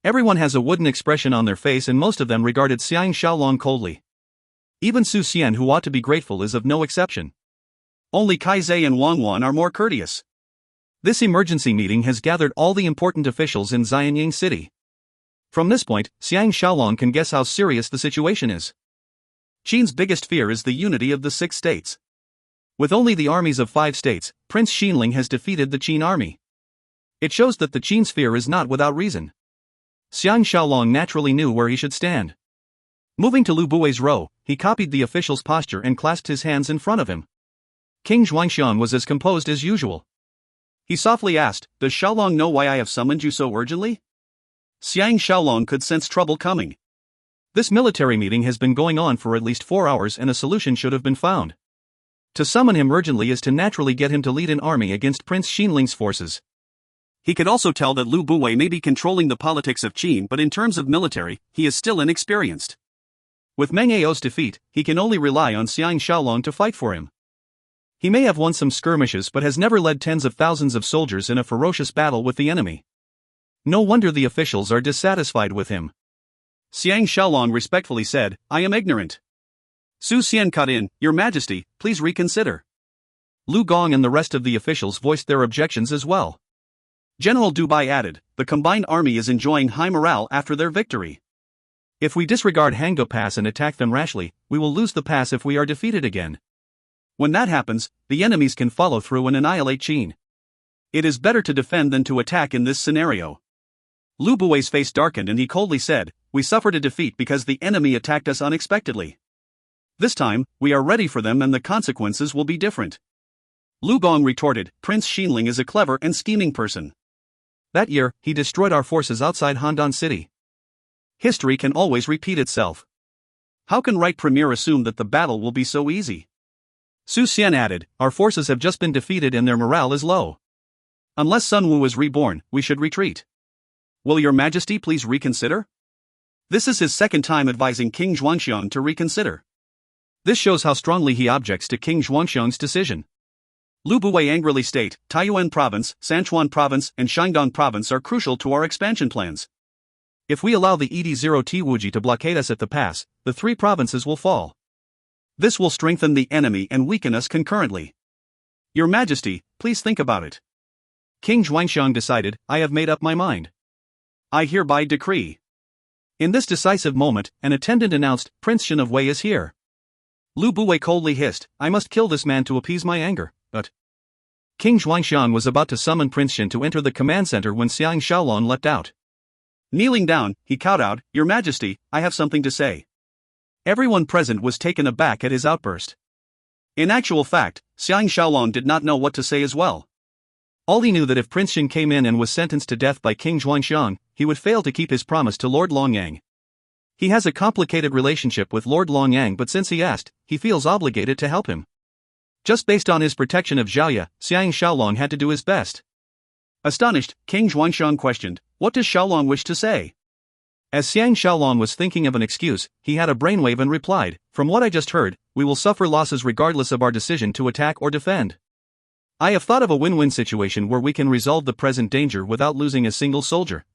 Everyone has a wooden expression on their face and most of them regarded Xiang Shaolong coldly. Even Su Xian, who ought to be grateful, is of no exception. Only Kaizai and Wang Wan are more courteous. This emergency meeting has gathered all the important officials in Xianying City. From this point, Xiang Shaolong can guess how serious the situation is. Qin's biggest fear is the unity of the 6 states. With only the armies of 5 states, Prince Xinling has defeated the Qin army. It shows that the Qin's fear is not without reason. Xiang Shaolong naturally knew where he should stand. Moving to Lu Buwei's row, he copied the official's posture and clasped his hands in front of him. King Zhuangxian was as composed as usual. He softly asked, "Does Shaolong know why I have summoned you so urgently?" Xiang Shaolong could sense trouble coming. This military meeting has been going on for at least 4 hours and a solution should have been found. To summon him urgently is to naturally get him to lead an army against Prince Xinling's forces. He could also tell that Lu Buwei may be controlling the politics of Qin, but in terms of military, he is still inexperienced. With Meng Ao's defeat, he can only rely on Xiang Shaolong to fight for him. He may have won some skirmishes but has never led tens of thousands of soldiers in a ferocious battle with the enemy. No wonder the officials are dissatisfied with him. Xiang Shaolong respectfully said, "I am ignorant." Su Xian cut in, "Your Majesty, please reconsider." Lu Gong and the rest of the officials voiced their objections as well. General Dubai added, "The combined army is enjoying high morale after their victory. If we disregard Hangzhou Pass and attack them rashly, we will lose the pass if we are defeated again. When that happens, the enemies can follow through and annihilate Qin. It is better to defend than to attack in this scenario." Lu Buwei's face darkened and he coldly said, "We suffered a defeat because the enemy attacked us unexpectedly. This time, we are ready for them and the consequences will be different." Lu Gong retorted, "Prince Xinling is a clever and scheming person. That year, he destroyed our forces outside Handan City. History can always repeat itself. How can Right Premier assume that the battle will be so easy?" Su Xian added, "Our forces have just been defeated and their morale is low. Unless Sun Wu is reborn, we should retreat. Will your Majesty please reconsider?" This is his 2nd time advising King Zhuangxiang to reconsider. This shows how strongly he objects to King Zhuangxiang's decision. Lu Buwei angrily state, "Taiyuan Province, Sichuan Province, and Shandong Province are crucial to our expansion plans. If we allow the ED0 Tiwuji to blockade us at the pass, the 3 provinces will fall. This will strengthen the enemy and weaken us concurrently. Your Majesty, please think about it." King Zhuangxiang decided, "I have made up my mind. I hereby decree." In this decisive moment, an attendant announced, "Prince Shen of Wei is here." Lu Buwei coldly hissed, "I must kill this man to appease my anger," but King Zhuangxiang was about to summon Prince Shen to enter the command center when Xiang Shaolong leapt out. Kneeling down, he cowed out, "Your Majesty, I have something to say." Everyone present was taken aback at his outburst. In actual fact, Xiang Shaolong did not know what to say as well. All he knew that if Prince Shen came in and was sentenced to death by King Zhuangxiang, he would fail to keep his promise to Lord Longyang. He has a complicated relationship with Lord Longyang, but since he asked, he feels obligated to help him. Just based on his protection of Zhaoya, Xiang Shaolong had to do his best. Astonished, King Zhuangxiang questioned, "What does Shaolong wish to say?" As Xiang Shaolong was thinking of an excuse, he had a brainwave and replied, "From what I just heard, we will suffer losses regardless of our decision to attack or defend. I have thought of a win-win situation where we can resolve the present danger without losing a single soldier."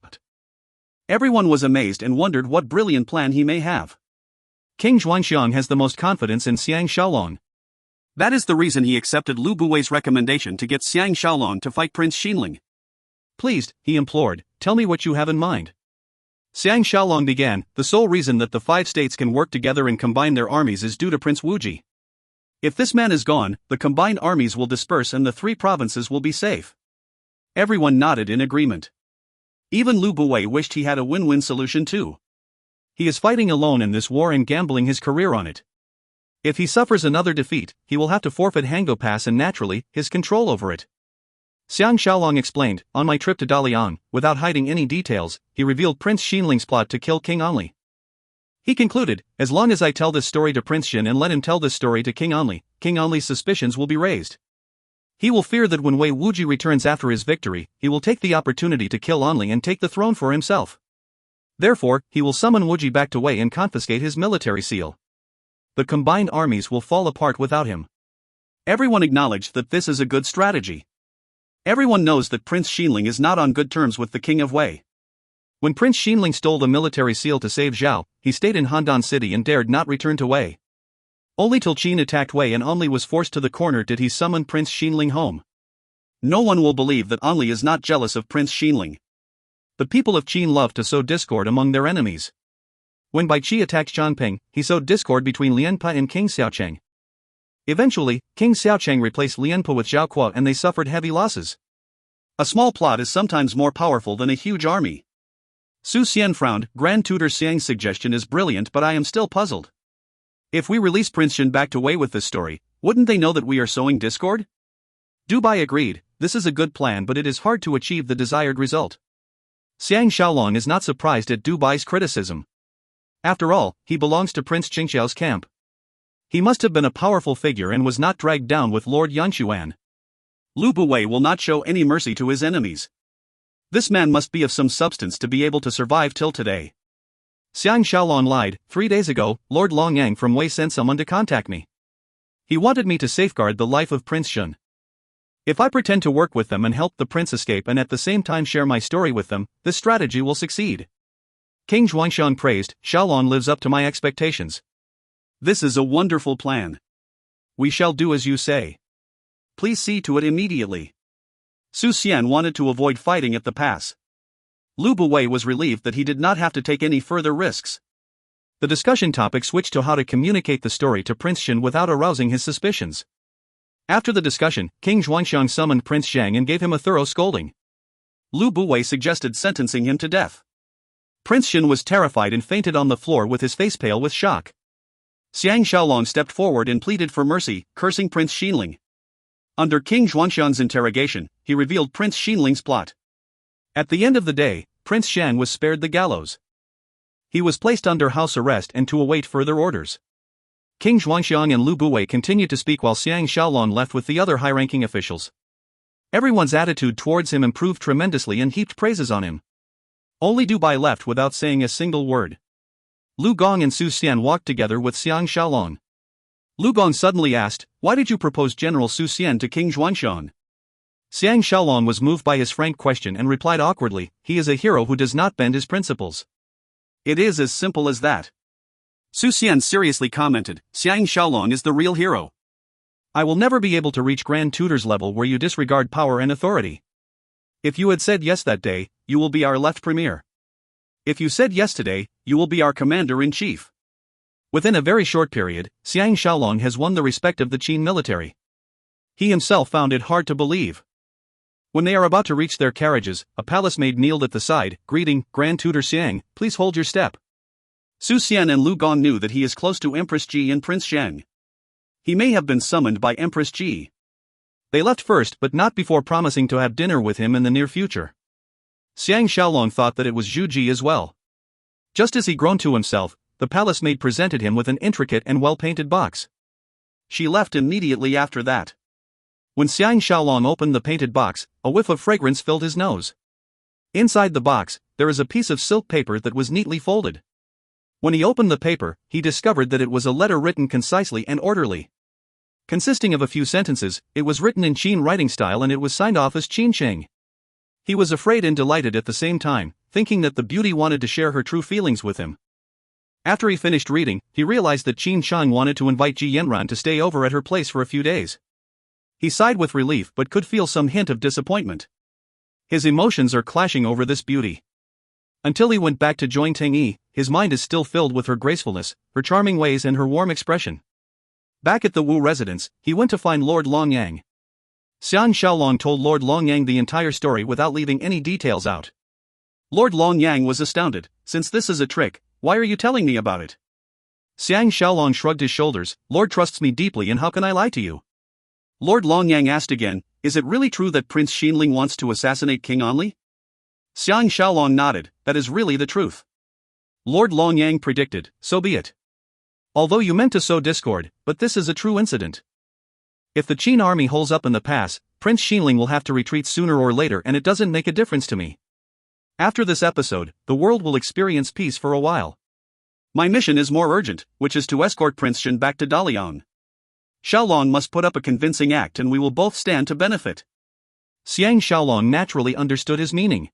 Everyone was amazed and wondered what brilliant plan he may have. King Xuanxiang has the most confidence in Xiang Shaolong. That is the reason he accepted Lu Buwei's recommendation to get Xiang Shaolong to fight Prince Xinling. "Please," he implored, "tell me what you have in mind." Xiang Shaolong began, "The sole reason that the 5 states can work together and combine their armies is due to Prince Wuji. If this man is gone, the combined armies will disperse and the 3 provinces will be safe." Everyone nodded in agreement. Even Lu Buwei wished he had a win-win solution too. He is fighting alone in this war and gambling his career on it. If he suffers another defeat, he will have to forfeit Hango Pass and naturally, his control over it. Xiang Shaolong explained, "On my trip to Dalian, without hiding any details, he revealed Prince Xinling's plot to kill King Anli. He concluded, as long as I tell this story to Prince Xin and let him tell this story to King Anli's suspicions will be raised. He will fear that when Wei Wuji returns after his victory, he will take the opportunity to kill Anli and take the throne for himself. Therefore, he will summon Wuji back to Wei and confiscate his military seal. The combined armies will fall apart without him." Everyone acknowledged that this is a good strategy. Everyone knows that Prince Xinling is not on good terms with the King of Wei. When Prince Xinling stole the military seal to save Zhao, he stayed in Handan City and dared not return to Wei. Only till Qin attacked Wei and Anli was forced to the corner did he summon Prince Xinling home. No one will believe that Anli is not jealous of Prince Xinling. The people of Qin love to sow discord among their enemies. When Bai Qi attacked Xianping, he sowed discord between Lianpa and King Xiaocheng. Eventually, King Xiaocheng replaced Lianpa with Zhao Kuo and they suffered heavy losses. A small plot is sometimes more powerful than a huge army. Su Xian frowned, Grand Tutor Xiang's suggestion is brilliant but I am still puzzled. If we release Prince Xin back to Wei with this story, wouldn't they know that we are sowing discord? Du Bai agreed, this is a good plan but it is hard to achieve the desired result. Xiang Shaolong is not surprised at Du Bai's criticism. After all, he belongs to Prince Qingxiao's camp. He must have been a powerful figure and was not dragged down with Lord Yanxuan. Lu Buwei will not show any mercy to his enemies. This man must be of some substance to be able to survive till today. Xiang Shaolong lied. 3 days ago, Lord Longyang from Wei sent someone to contact me. He wanted me to safeguard the life of Prince Xin. If I pretend to work with them and help the prince escape and at the same time share my story with them, this strategy will succeed. King Xuanxiang praised, Shaolong lives up to my expectations. This is a wonderful plan. We shall do as you say. Please see to it immediately. Su Xian wanted to avoid fighting at the pass. Lu Buwei was relieved that he did not have to take any further risks. The discussion topic switched to how to communicate the story to Prince Xin without arousing his suspicions. After the discussion, King Xuanxiang summoned Prince Zhang and gave him a thorough scolding. Lu Buwei suggested sentencing him to death. Prince Xin was terrified and fainted on the floor with his face pale with shock. Xiang Shaolong stepped forward and pleaded for mercy, cursing Prince Xinling. Under King Xuanxiang's interrogation, he revealed Prince Xinling's plot. At the end of the day, Prince Shan was spared the gallows. He was placed under house arrest and to await further orders. King Xuanxiang and Lu Buwei continued to speak while Xiang Shaolong left with the other high-ranking officials. Everyone's attitude towards him improved tremendously and heaped praises on him. Only Du Bai left without saying a single word. Lu Gong and Su Xian walked together with Xiang Shaolong. Lu Gong suddenly asked, "Why did you propose General Su Xian to King Xuanxiang?" Xiang Shaolong was moved by his frank question and replied awkwardly, "He is a hero who does not bend his principles." It is as simple as that. Su Xian seriously commented, "Xiang Shaolong is the real hero. I will never be able to reach Grand Tutor's level where you disregard power and authority. If you had said yes that day, you will be our left premier. If you said yes today, you will be our commander-in-chief." Within a very short period, Xiang Shaolong has won the respect of the Qin military. He himself found it hard to believe. When they are about to reach their carriages, a palace maid kneeled at the side, greeting, "Grand Tutor Xiang, please hold your step." Su Xian and Lu Gong knew that he is close to Empress Ji and Prince Zhang. He may have been summoned by Empress Ji. They left first but not before promising to have dinner with him in the near future. Xiang Shaolong thought that it was Zhu Ji as well. Just as he groaned to himself, the palace maid presented him with an intricate and well-painted box. She left immediately after that. When Xiang Shaolong opened the painted box, a whiff of fragrance filled his nose. Inside the box, there is a piece of silk paper that was neatly folded. When he opened the paper, he discovered that it was a letter written concisely and orderly. Consisting of a few sentences, it was written in Qin writing style and it was signed off as Qin Sheng. He was afraid and delighted at the same time, thinking that the beauty wanted to share her true feelings with him. After he finished reading, he realized that Qin Sheng wanted to invite Ji Yanran to stay over at her place for a few days. He sighed with relief but could feel some hint of disappointment. His emotions are clashing over this beauty. Until he went back to join Teng Yi, his mind is still filled with her gracefulness, her charming ways and her warm expression. Back at the Wu residence, he went to find Lord Longyang. Xiang Shaolong told Lord Longyang the entire story without leaving any details out. Lord Longyang was astounded. Since this is a trick, why are you telling me about it? Xiang Shaolong shrugged his shoulders. Lord trusts me deeply and how can I lie to you? Lord Longyang asked again, is it really true that Prince Xinling wants to assassinate King Anli? Xiang Shaolong nodded, that is really the truth. Lord Longyang predicted, so be it. Although you meant to sow discord, but this is a true incident. If the Qin army holds up in the pass, Prince Xinling will have to retreat sooner or later and it doesn't make a difference to me. After this episode, the world will experience peace for a while. My mission is more urgent, which is to escort Prince Xin back to Dalian. Xiaolong must put up a convincing act and we will both stand to benefit. Xiang Shaolong naturally understood his meaning.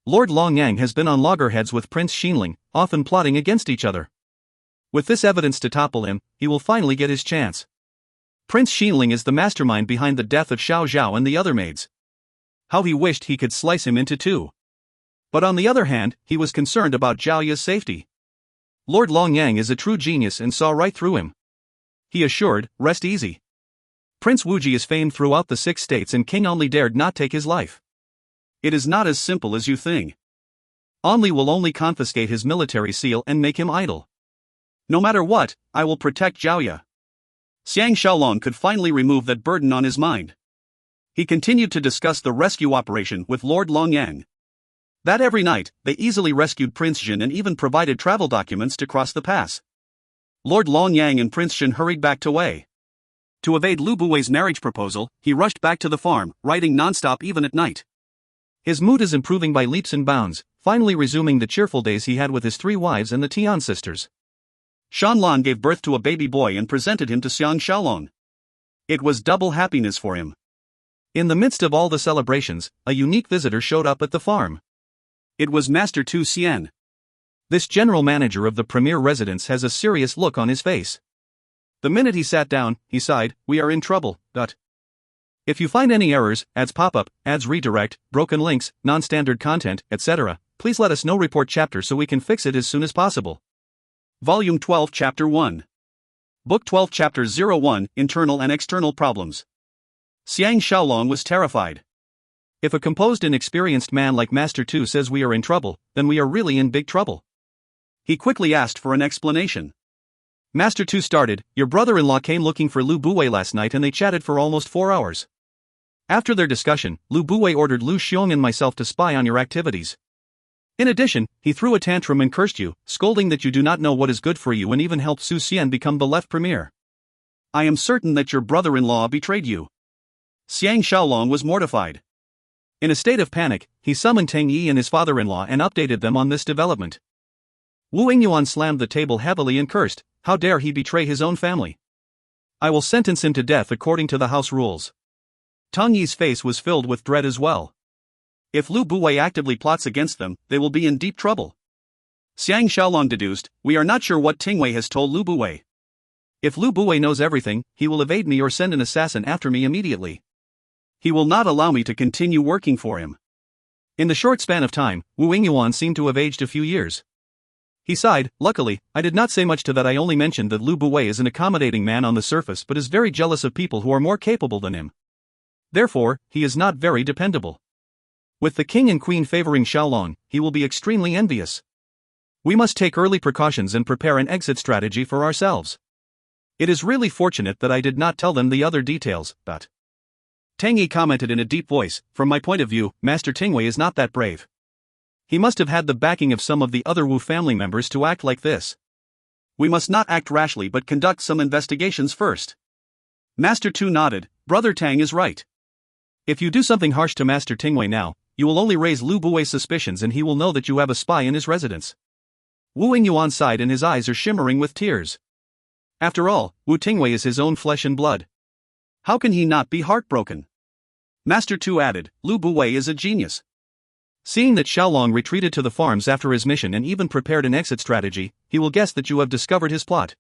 Lord Longyang has been on loggerheads with Prince Xinling, often plotting against each other. With this evidence to topple him, he will finally get his chance. Prince Xinling is the mastermind behind the death of Xiao Zhao and the other maids. How he wished he could slice him into two. But on the other hand, he was concerned about Zhao Ya's safety. Lord Longyang is a true genius and saw right through him. He assured, rest easy. Prince Wuji is famed throughout the 6 states and King Anli dared not take his life. It is not as simple as you think. Anli will only confiscate his military seal and make him idle. No matter what, I will protect Zhao Ya. Xiang Shaolong could finally remove that burden on his mind. He continued to discuss the rescue operation with Lord Longyang. That every night, they easily rescued Prince Xin and even provided travel documents to cross the pass. Lord Longyang and Prince Xin hurried back to Wei. To evade Lu Buwei's marriage proposal, he rushed back to the farm, writing non-stop even at night. His mood is improving by leaps and bounds, finally resuming the cheerful days he had with his 3 wives and the Tian sisters. Shanlan gave birth to a baby boy and presented him to Xiang Shaolong. It was double happiness for him. In the midst of all the celebrations, a unique visitor showed up at the farm. It was Master Tu Xian. This general manager of the premier residence has a serious look on his face. The minute he sat down, he sighed, we are in trouble. If you find any errors, ads pop-up, ads redirect, broken links, non-standard content, etc., please let us know. Report chapter so we can fix it as soon as possible. Volume 12 Chapter 1. Book 12 Chapter 01 Internal and External Problems. Xiang Shaolong was terrified. If a composed and experienced man like Master Tu says we are in trouble, then we are really in big trouble. He quickly asked for an explanation. Master Tu started, your brother-in-law came looking for Lu Buwei last night and they chatted for almost 4 hours. After their discussion, Lu Buwei ordered Lu Xiong and myself to spy on your activities. In addition, he threw a tantrum and cursed you, scolding that you do not know what is good for you and even helped Su Xian become the left premier. I am certain that your brother-in-law betrayed you. Xiang Shaolong was mortified. In a state of panic, he summoned Teng Yi and his father-in-law and updated them on this development. Wu Yingyuan slammed the table heavily and cursed, how dare he betray his own family. I will sentence him to death according to the house rules. Teng Yi's face was filled with dread as well. If Lu Buwei actively plots against them, they will be in deep trouble. Xiang Shaolong deduced, we are not sure what Tingwei has told Lu Buwei. If Lu Buwei knows everything, he will evade me or send an assassin after me immediately. He will not allow me to continue working for him. In the short span of time, Wu Yingyuan seemed to have aged a few years. He sighed, luckily, I did not say much to that. I only mentioned that Lu Buwei is an accommodating man on the surface but is very jealous of people who are more capable than him. Therefore, he is not very dependable. With the king and queen favoring Shaolong, he will be extremely envious. We must take early precautions and prepare an exit strategy for ourselves. It is really fortunate that I did not tell them the other details, but... Teng Yi commented in a deep voice, from my point of view, Master Tingwei is not that brave. He must have had the backing of some of the other Wu family members to act like this. We must not act rashly but conduct some investigations first. Master Tu nodded, Brother Tang is right. If you do something harsh to Master Tingwei now, you will only raise Lu Bui's suspicions and he will know that you have a spy in his residence. Wu Yingyuan sighed and his eyes are shimmering with tears. After all, Wu Tingwei is his own flesh and blood. How can he not be heartbroken? Master Tu added, Lu Bui is a genius. Seeing that Xiaolong retreated to the farms after his mission and even prepared an exit strategy, he will guess that you have discovered his plot.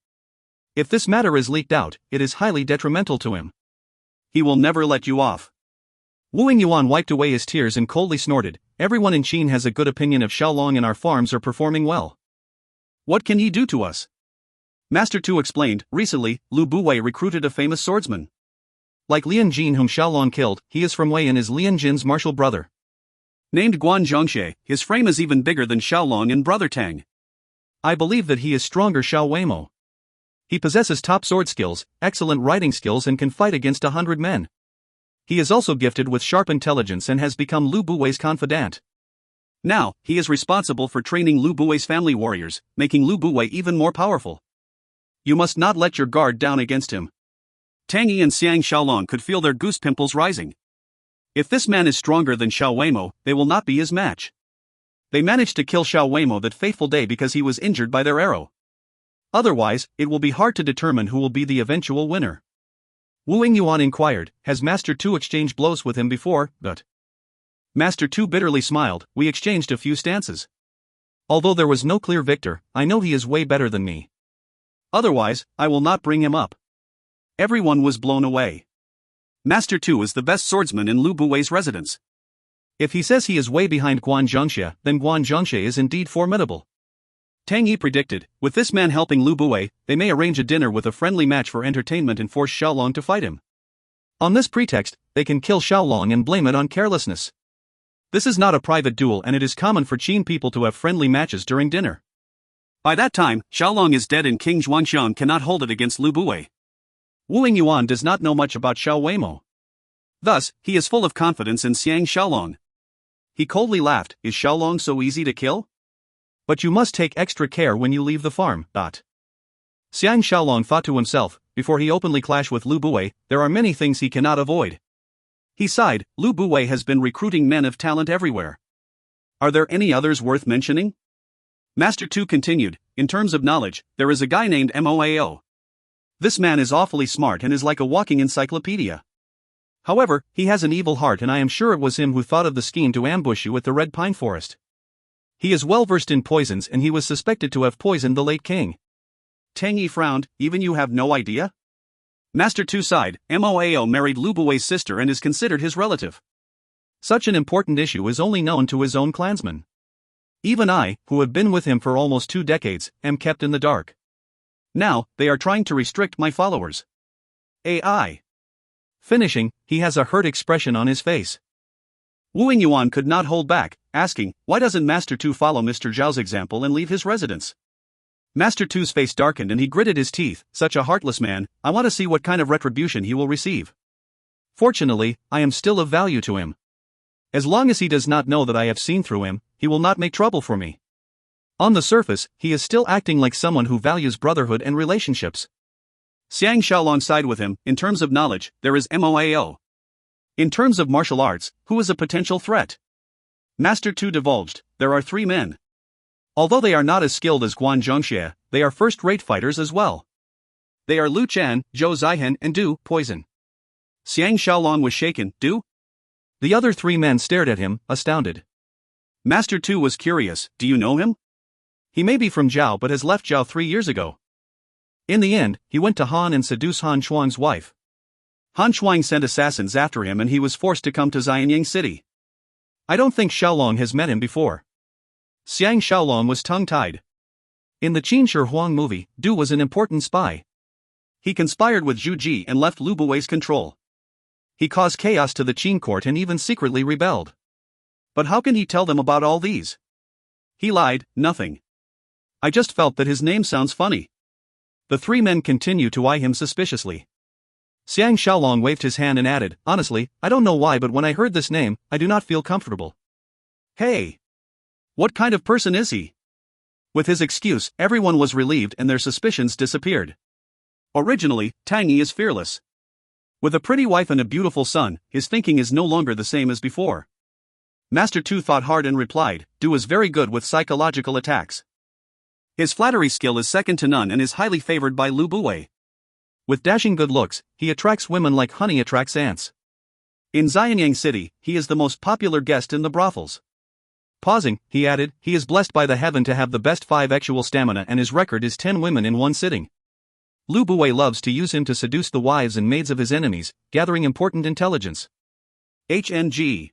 If this matter is leaked out, it is highly detrimental to him. He will never let you off. Wu Yingyuan wiped away his tears and coldly snorted, everyone in Qin has a good opinion of Xiaolong and our farms are performing well. What can he do to us? Master Tu explained, recently, Lu Bui recruited a famous swordsman. Like Lian Jin whom Xiaolong killed, he is from Wei and is Lian Jin's martial brother. Named Guan Zhongxie, his frame is even bigger than Xiaolong and brother Tang. I believe that he is stronger Xiao Weimo. He possesses top sword skills, excellent riding skills and can fight against 100 men. He is also gifted with sharp intelligence and has become Lu Bui's confidant. Now, he is responsible for training Lu Bui's family warriors, making Lu Bui even more powerful. You must not let your guard down against him. Tang Yi and Xiang Shaolong could feel their goose pimples rising. If this man is stronger than Xiao Weimo, they will not be his match. They managed to kill Xiao Weimo that fateful day because he was injured by their arrow. Otherwise, it will be hard to determine who will be the eventual winner. Wu Yingyuan inquired, has Master Tu exchanged blows with him before? But Master Tu bitterly smiled, we exchanged a few stances. Although there was no clear victor, I know he is way better than me. Otherwise, I will not bring him up. Everyone was blown away. Master Tu is the best swordsman in Lu Bui's residence. If he says he is way behind Guan Zhongxie, then Guan Zhongxie is indeed formidable. Tang Yi predicted, with this man helping Lu Bui, they may arrange a dinner with a friendly match for entertainment and force Xiaolong to fight him. On this pretext, they can kill Xiaolong and blame it on carelessness. This is not a private duel and it is common for Qin people to have friendly matches during dinner. By that time, Xiaolong is dead and King Zhuangxiang cannot hold it against Lu Bui. Wu Yingyuan does not know much about Xiao Weimo. Thus, he is full of confidence in Xiang Shaolong. He coldly laughed, is Xiaolong so easy to kill? But you must take extra care when you leave the farm. Xiang Shaolong thought to himself, before he openly clash with Lu Bui, there are many things he cannot avoid. He sighed, Lu Bui has been recruiting men of talent everywhere. Are there any others worth mentioning? Master Tu continued, in terms of knowledge, there is a guy named Moao. This man is awfully smart and is like a walking encyclopedia. However, he has an evil heart and I am sure it was him who thought of the scheme to ambush you at the Red Pine Forest. He is well versed in poisons and he was suspected to have poisoned the late king. Tang Yi frowned, even you have no idea? Master Tu sighed, Moao married Lu Bui's sister and is considered his relative. Such an important issue is only known to his own clansmen. Even I, who have been with him for almost 2 decades, am kept in the dark. Now, they are trying to restrict my followers. AI. Finishing, he has a hurt expression on his face. Wu Yingyuan could not hold back, asking, why doesn't Master Tu follow Mr. Zhao's example and leave his residence? Master Tu's face darkened and he gritted his teeth, such a heartless man, I want to see what kind of retribution he will receive. Fortunately, I am still of value to him. As long as he does not know that I have seen through him, he will not make trouble for me. On the surface, he is still acting like someone who values brotherhood and relationships. Xiang Shaolong sighed with him, in terms of knowledge, there is Moao. In terms of martial arts, who is a potential threat? Master Tu divulged, there are 3 men. Although they are not as skilled as Guan Zhongxie, they are first-rate fighters as well. They are Lu Chan, Zhou Zihen and Du Poison. Xiang Shaolong was shaken, Du? The other 3 men stared at him, astounded. Master Tu was curious, do you know him? He may be from Zhao but has left Zhao 3 years ago. In the end, he went to Han and seduced Han Shuang's wife. Han Shuang sent assassins after him and he was forced to come to Xianyang City. I don't think Xiaolong has met him before. Xiang Shaolong was tongue-tied. In the Qin Shi Huang movie, Du was an important spy. He conspired with Zhu Ji and left Lu Bui's control. He caused chaos to the Qin court and even secretly rebelled. But how can he tell them about all these? He lied, nothing. I just felt that his name sounds funny. The 3 men continue to eye him suspiciously. Xiang Shaolong waved his hand and added, honestly, I don't know why but when I heard this name, I do not feel comfortable. Hey! What kind of person is he? With his excuse, everyone was relieved and their suspicions disappeared. Originally, Tang Yi is fearless. With a pretty wife and a beautiful son, his thinking is no longer the same as before. Master Tu thought hard and replied, Du is very good with psychological attacks. His flattery skill is second to none and is highly favored by Lu Buwei. With dashing good looks, he attracts women like honey attracts ants. In Xianyang City, he is the most popular guest in the brothels. Pausing, he added, he is blessed by the heaven to have the best 5 actual stamina and his record is 10 women in one sitting. Lu Buwei loves to use him to seduce the wives and maids of his enemies, gathering important intelligence. HNG.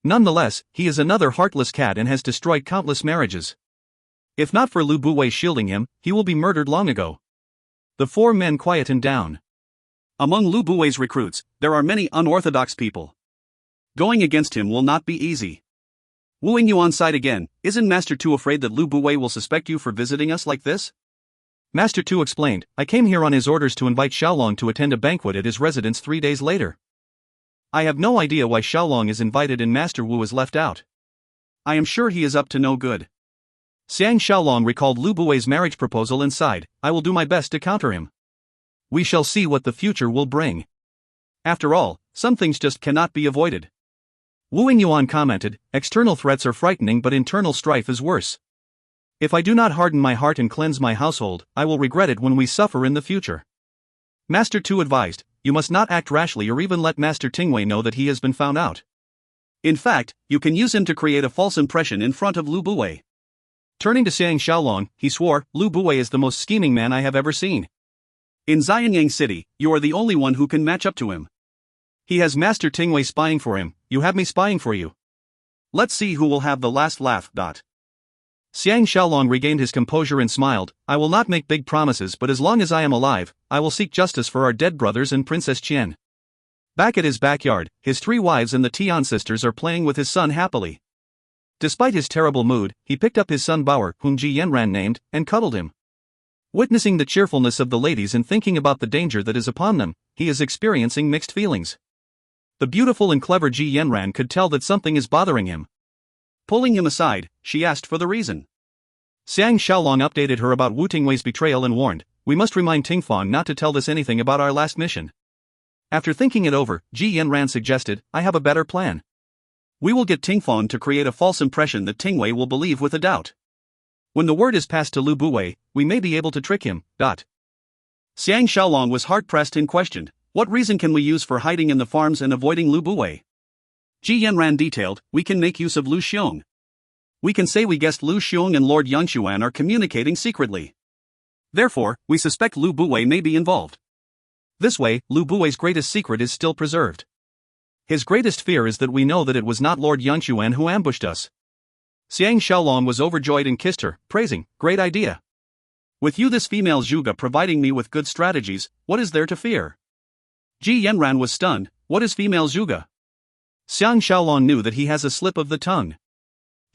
Nonetheless, he is another heartless cat and has destroyed countless marriages. If not for Lu Buwei shielding him, he will be murdered long ago. The 4 men quietened down. Among Lu Buwei's recruits, there are many unorthodox people. Going against him will not be easy. Wooing you on side again, isn't Master Tu afraid that Lu Buwei will suspect you for visiting us like this? Master Tu explained, I came here on his orders to invite Xiaolong to attend a banquet at his residence 3 days later. I have no idea why Xiaolong is invited and Master Wu is left out. I am sure he is up to no good. Xiang Shaolong recalled Lu Buwei's marriage proposal and sighed, I will do my best to counter him. We shall see what the future will bring. After all, some things just cannot be avoided. Wu Yingyuan commented, external threats are frightening but internal strife is worse. If I do not harden my heart and cleanse my household, I will regret it when we suffer in the future. Master Tu advised, you must not act rashly or even let Master Tingwei know that he has been found out. In fact, you can use him to create a false impression in front of Lu Buwei. Turning to Xiang Shaolong, he swore, Lu Buwei is the most scheming man I have ever seen. In Xianyang City, you are the only one who can match up to him. He has Master Tingwei spying for him, you have me spying for you. Let's see who will have the last laugh. Xiang Shaolong regained his composure and smiled, I will not make big promises but as long as I am alive, I will seek justice for our dead brothers and Princess Qian. Back at his backyard, his 3 wives and the Tian sisters are playing with his son happily. Despite his terrible mood, he picked up his son Baoer, whom Ji Yanran named, and cuddled him. Witnessing the cheerfulness of the ladies and thinking about the danger that is upon them, he is experiencing mixed feelings. The beautiful and clever Ji Yanran could tell that something is bothering him. Pulling him aside, she asked for the reason. Xiang Shaolong updated her about Wu Tingwei's betrayal and warned, we must remind Tingfang not to tell this anything about our last mission. After thinking it over, Ji Yanran suggested, I have a better plan. We will get Tingfang to create a false impression that Tingwei will believe with a doubt. When the word is passed to Lu Buwei, we may be able to trick him. Xiang Shaolong was hard-pressed and questioned, what reason can we use for hiding in the farms and avoiding Lu Buwei? Ji Yanran detailed, we can make use of Lu Xiong. We can say we guessed Lu Xiong and Lord Yangshuan are communicating secretly. Therefore, we suspect Lu Buwei may be involved. This way, Lu Buwei's greatest secret is still preserved. His greatest fear is that we know that it was not Lord Yangshuan who ambushed us. Xiang Shaolong was overjoyed and kissed her, praising, great idea. With you this female Zhuge providing me with good strategies, what is there to fear? Ji Yanran was stunned, what is female Zhuge? Xiang Shaolong knew that he has a slip of the tongue.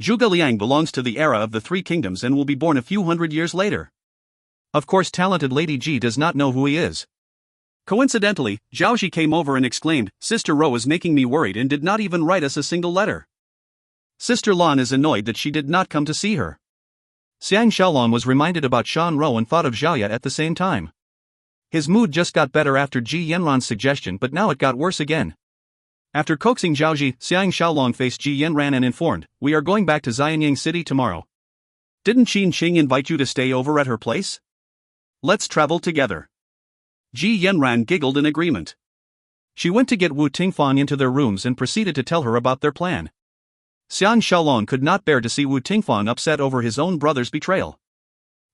Zhuge Liang belongs to the era of the 3 kingdoms and will be born a few hundred years later. Of course talented Lady Ji does not know who he is. Coincidentally, Zhao Xi came over and exclaimed, Sister Ro is making me worried and did not even write us a single letter. Sister Lan is annoyed that she did not come to see her. Xiang Shaolong was reminded about Shan Ro and thought of Zhaoya at the same time. His mood just got better after Ji Yanran's suggestion but now it got worse again. After coaxing Zhao Xi, Xiang Shaolong faced Ji Yanran and informed, we are going back to Xianyang City tomorrow. Didn't Qin Qing invite you to stay over at her place? Let's travel together. Ji Yanran giggled in agreement. She went to get Wu Tingfang into their rooms and proceeded to tell her about their plan. Xiang Shaolong could not bear to see Wu Tingfang upset over his own brother's betrayal.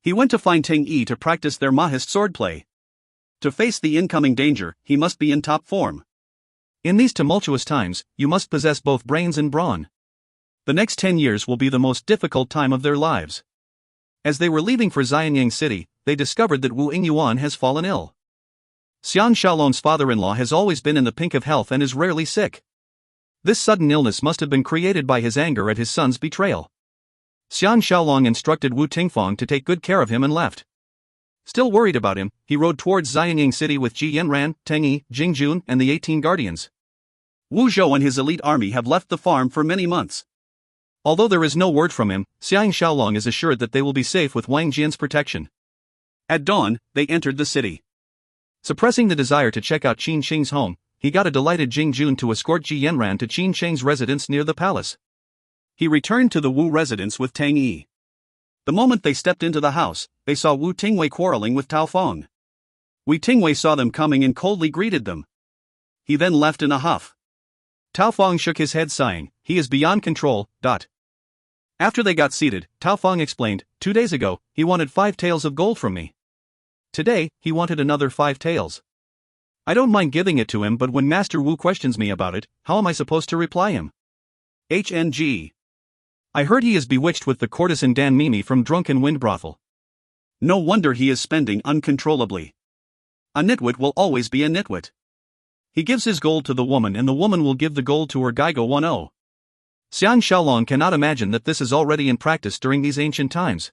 He went to find Ting Yi to practice their Mahist swordplay. To face the incoming danger, he must be in top form. In these tumultuous times, you must possess both brains and brawn. The next 10 years will be the most difficult time of their lives. As they were leaving for Xianyang City, they discovered that Wu Yingyuan has fallen ill. Xiang Shaolong's father-in-law has always been in the pink of health and is rarely sick. This sudden illness must have been created by his anger at his son's betrayal. Xiang Shaolong instructed Wu Tingfang to take good care of him and left. Still worried about him, he rode towards Xianyang City with Ji Yanran, Teng Yi, Jing Jun, and the 18 guardians. Wu Zhou and his elite army have left the farm for many months. Although there is no word from him, Xiang Shaolong is assured that they will be safe with Wang Jian's protection. At dawn, they entered the city. Suppressing the desire to check out Qin Qing's home, he got a delighted Jing Jun to escort Ji Yanran to Qin Cheng's residence near the palace. He returned to the Wu residence with Tang Yi. The moment they stepped into the house, they saw Wu Tingwei quarreling with Tao Fong. Wu Tingwei saw them coming and coldly greeted them. He then left in a huff. Tao Fong shook his head sighing, he is beyond control. After they got seated, Tao Fong explained, 2 days ago, he wanted 5 taels of gold from me. Today, he wanted another 5 taels. I don't mind giving it to him, but when Master Wu questions me about it, how am I supposed to reply him? HNG. I heard he is bewitched with the courtesan Dan Mimi from Drunken Wind Brothel. No wonder he is spending uncontrollably. A nitwit will always be a nitwit. He gives his gold to the woman and the woman will give the gold to her Gaigo 10. Xiang Shaolong cannot imagine that this is already in practice during these ancient times.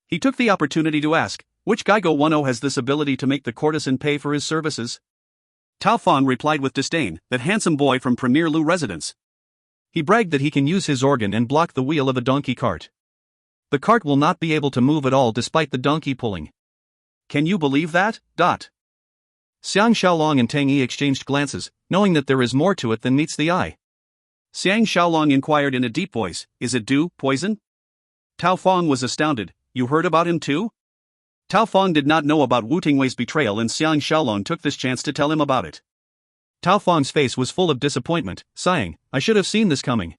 He took the opportunity to ask, which Gaigo 10 has this ability to make the courtesan pay for his services? Tao Fong replied with disdain, that handsome boy from Premier Lu residence. He bragged that he can use his organ and block the wheel of a donkey cart. The cart will not be able to move at all despite the donkey pulling. Can you believe that? Xiang Shaolong and Tang Yi exchanged glances, knowing that there is more to it than meets the eye. Xiang Shaolong inquired in a deep voice, is it dew, poison? Tao Fong was astounded, you heard about him too? Tao Fong did not know about Wu Tingwei's betrayal and Xiang Shaolong took this chance to tell him about it. Tao Fong's face was full of disappointment, sighing, I should have seen this coming.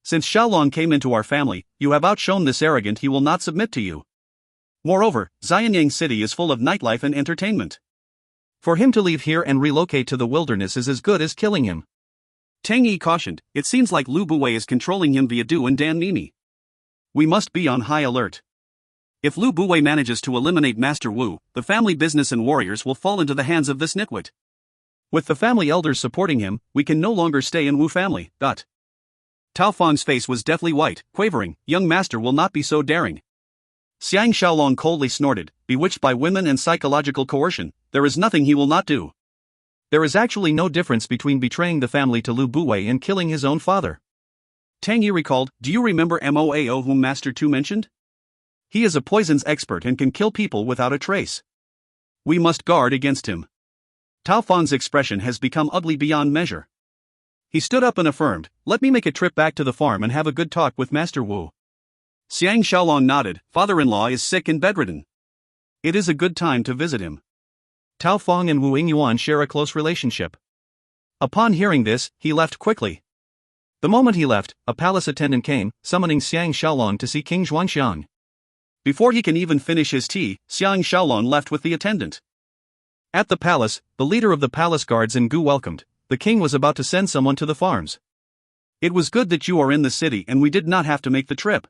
Since Shaolong came into our family, you have outshone this arrogant he will not submit to you. Moreover, Xianyang City is full of nightlife and entertainment. For him to leave here and relocate to the wilderness is as good as killing him. Tang Yi cautioned, it seems like Lu Buwei is controlling him via Du and Dan Mimi. We must be on high alert. If Lu Buwei manages to eliminate Master Wu, the family business and warriors will fall into the hands of this nitwit. With the family elders supporting him, we can no longer stay in Wu family. Tao Fong's face was deathly white, quavering, young master will not be so daring. Xiang Shaolong coldly snorted, bewitched by women and psychological coercion, there is nothing he will not do. There is actually no difference between betraying the family to Lu Buwei and killing his own father. Tang Yi recalled, do you remember Moao whom Master Tu mentioned? He is a poisons expert and can kill people without a trace. We must guard against him. Tao Fong's expression has become ugly beyond measure. He stood up and affirmed, let me make a trip back to the farm and have a good talk with Master Wu. Xiang Shaolong nodded, father-in-law is sick and bedridden. It is a good time to visit him. Tao Fong and Wu Yingyuan share a close relationship. Upon hearing this, he left quickly. The moment he left, a palace attendant came, summoning Xiang Shaolong to see King Xuanxiang. Before he can even finish his tea, Xiang Shaolong left with the attendant. At the palace, the leader of the palace guards and Gu welcomed. The king was about to send someone to the farms. It was good that you are in the city and we did not have to make the trip.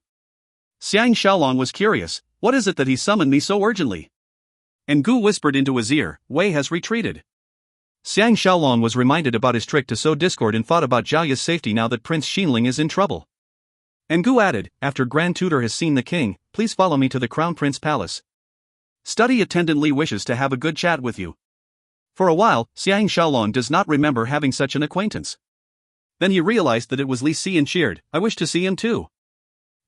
Xiang Shaolong was curious, what is it that he summoned me so urgently? And Gu whispered into his ear, Wei has retreated. Xiang Shaolong was reminded about his trick to sow discord and thought about Zhao Ya's safety now that Prince Xinling is in trouble. And Gu added, after Grand Tutor has seen the king, please follow me to the Crown Prince Palace. Study attendant Li wishes to have a good chat with you. For a while, Xiang Shaolong does not remember having such an acquaintance. Then he realized that it was Li Si and cheered, I wish to see him too.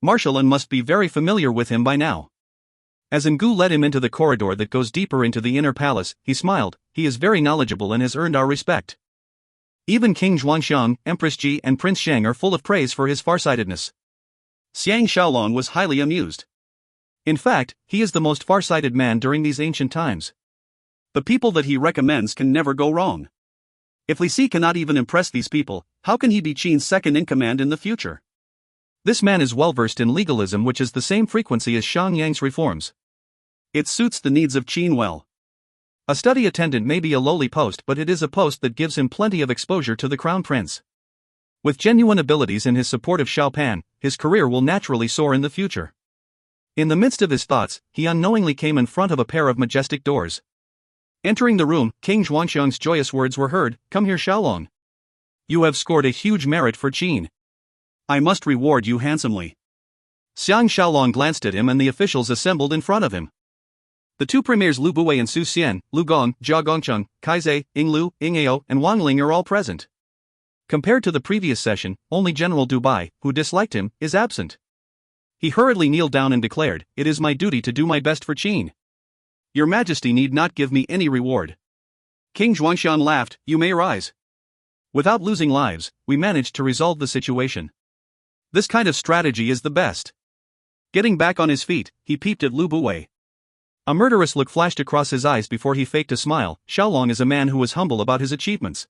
Marshal and must be very familiar with him by now. As Ngu led him into the corridor that goes deeper into the inner palace, he smiled, he is very knowledgeable and has earned our respect. Even King Xuanxiang, Empress Ji and Prince Shang are full of praise for his farsightedness. Xiang Shaolong was highly amused. In fact, he is the most farsighted man during these ancient times. The people that he recommends can never go wrong. If Li Si cannot even impress these people, how can he be Qin's second-in-command in the future? This man is well versed in legalism, which is the same frequency as Shang Yang's reforms. It suits the needs of Qin well. A study attendant may be a lowly post, but it is a post that gives him plenty of exposure to the crown prince. With genuine abilities and his support of Xiao Pan, his career will naturally soar in the future. In the midst of his thoughts, he unknowingly came in front of a pair of majestic doors. Entering the room, King Xuanxiang's joyous words were heard, come here Shaolong. You have scored a huge merit for Qin. I must reward you handsomely. Xiang Shaolong glanced at him and the officials assembled in front of him. The two premiers Lu Buwei and Su Xian, Lu Gong, Jia Gongcheng, Kai Zhe, Ying Lu, Ying Ao, and Wang Ling are all present. Compared to the previous session, only General Dubai, who disliked him, is absent. He hurriedly kneeled down and declared, it is my duty to do my best for Qin. Your Majesty need not give me any reward. King Xuanxiang laughed, "You may rise." Without losing lives, we managed to resolve the situation. This kind of strategy is the best. Getting back on his feet, he peeped at Lu Buwei. A murderous look flashed across his eyes before he faked a smile. Xiaolong is a man who is humble about his achievements.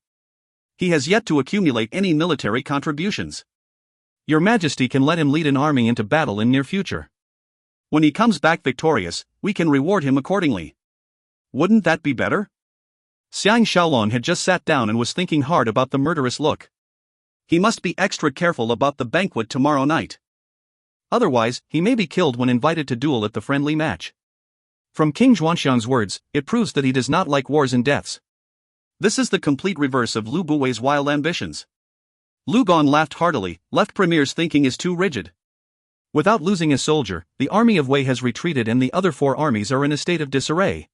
He has yet to accumulate any military contributions. Your Majesty can let him lead an army into battle in near future. When he comes back victorious, we can reward him accordingly. Wouldn't that be better? Xiang Shaolong had just sat down and was thinking hard about the murderous look. He must be extra careful about the banquet tomorrow night. Otherwise, he may be killed when invited to duel at the friendly match. From King Xuanxiang's words, it proves that he does not like wars and deaths. This is the complete reverse of Lu Buwei's wild ambitions. Lu Gon laughed heartily, left Premier's thinking is too rigid. Without losing a soldier, the army of Wei has retreated and the other four armies are in a state of disarray.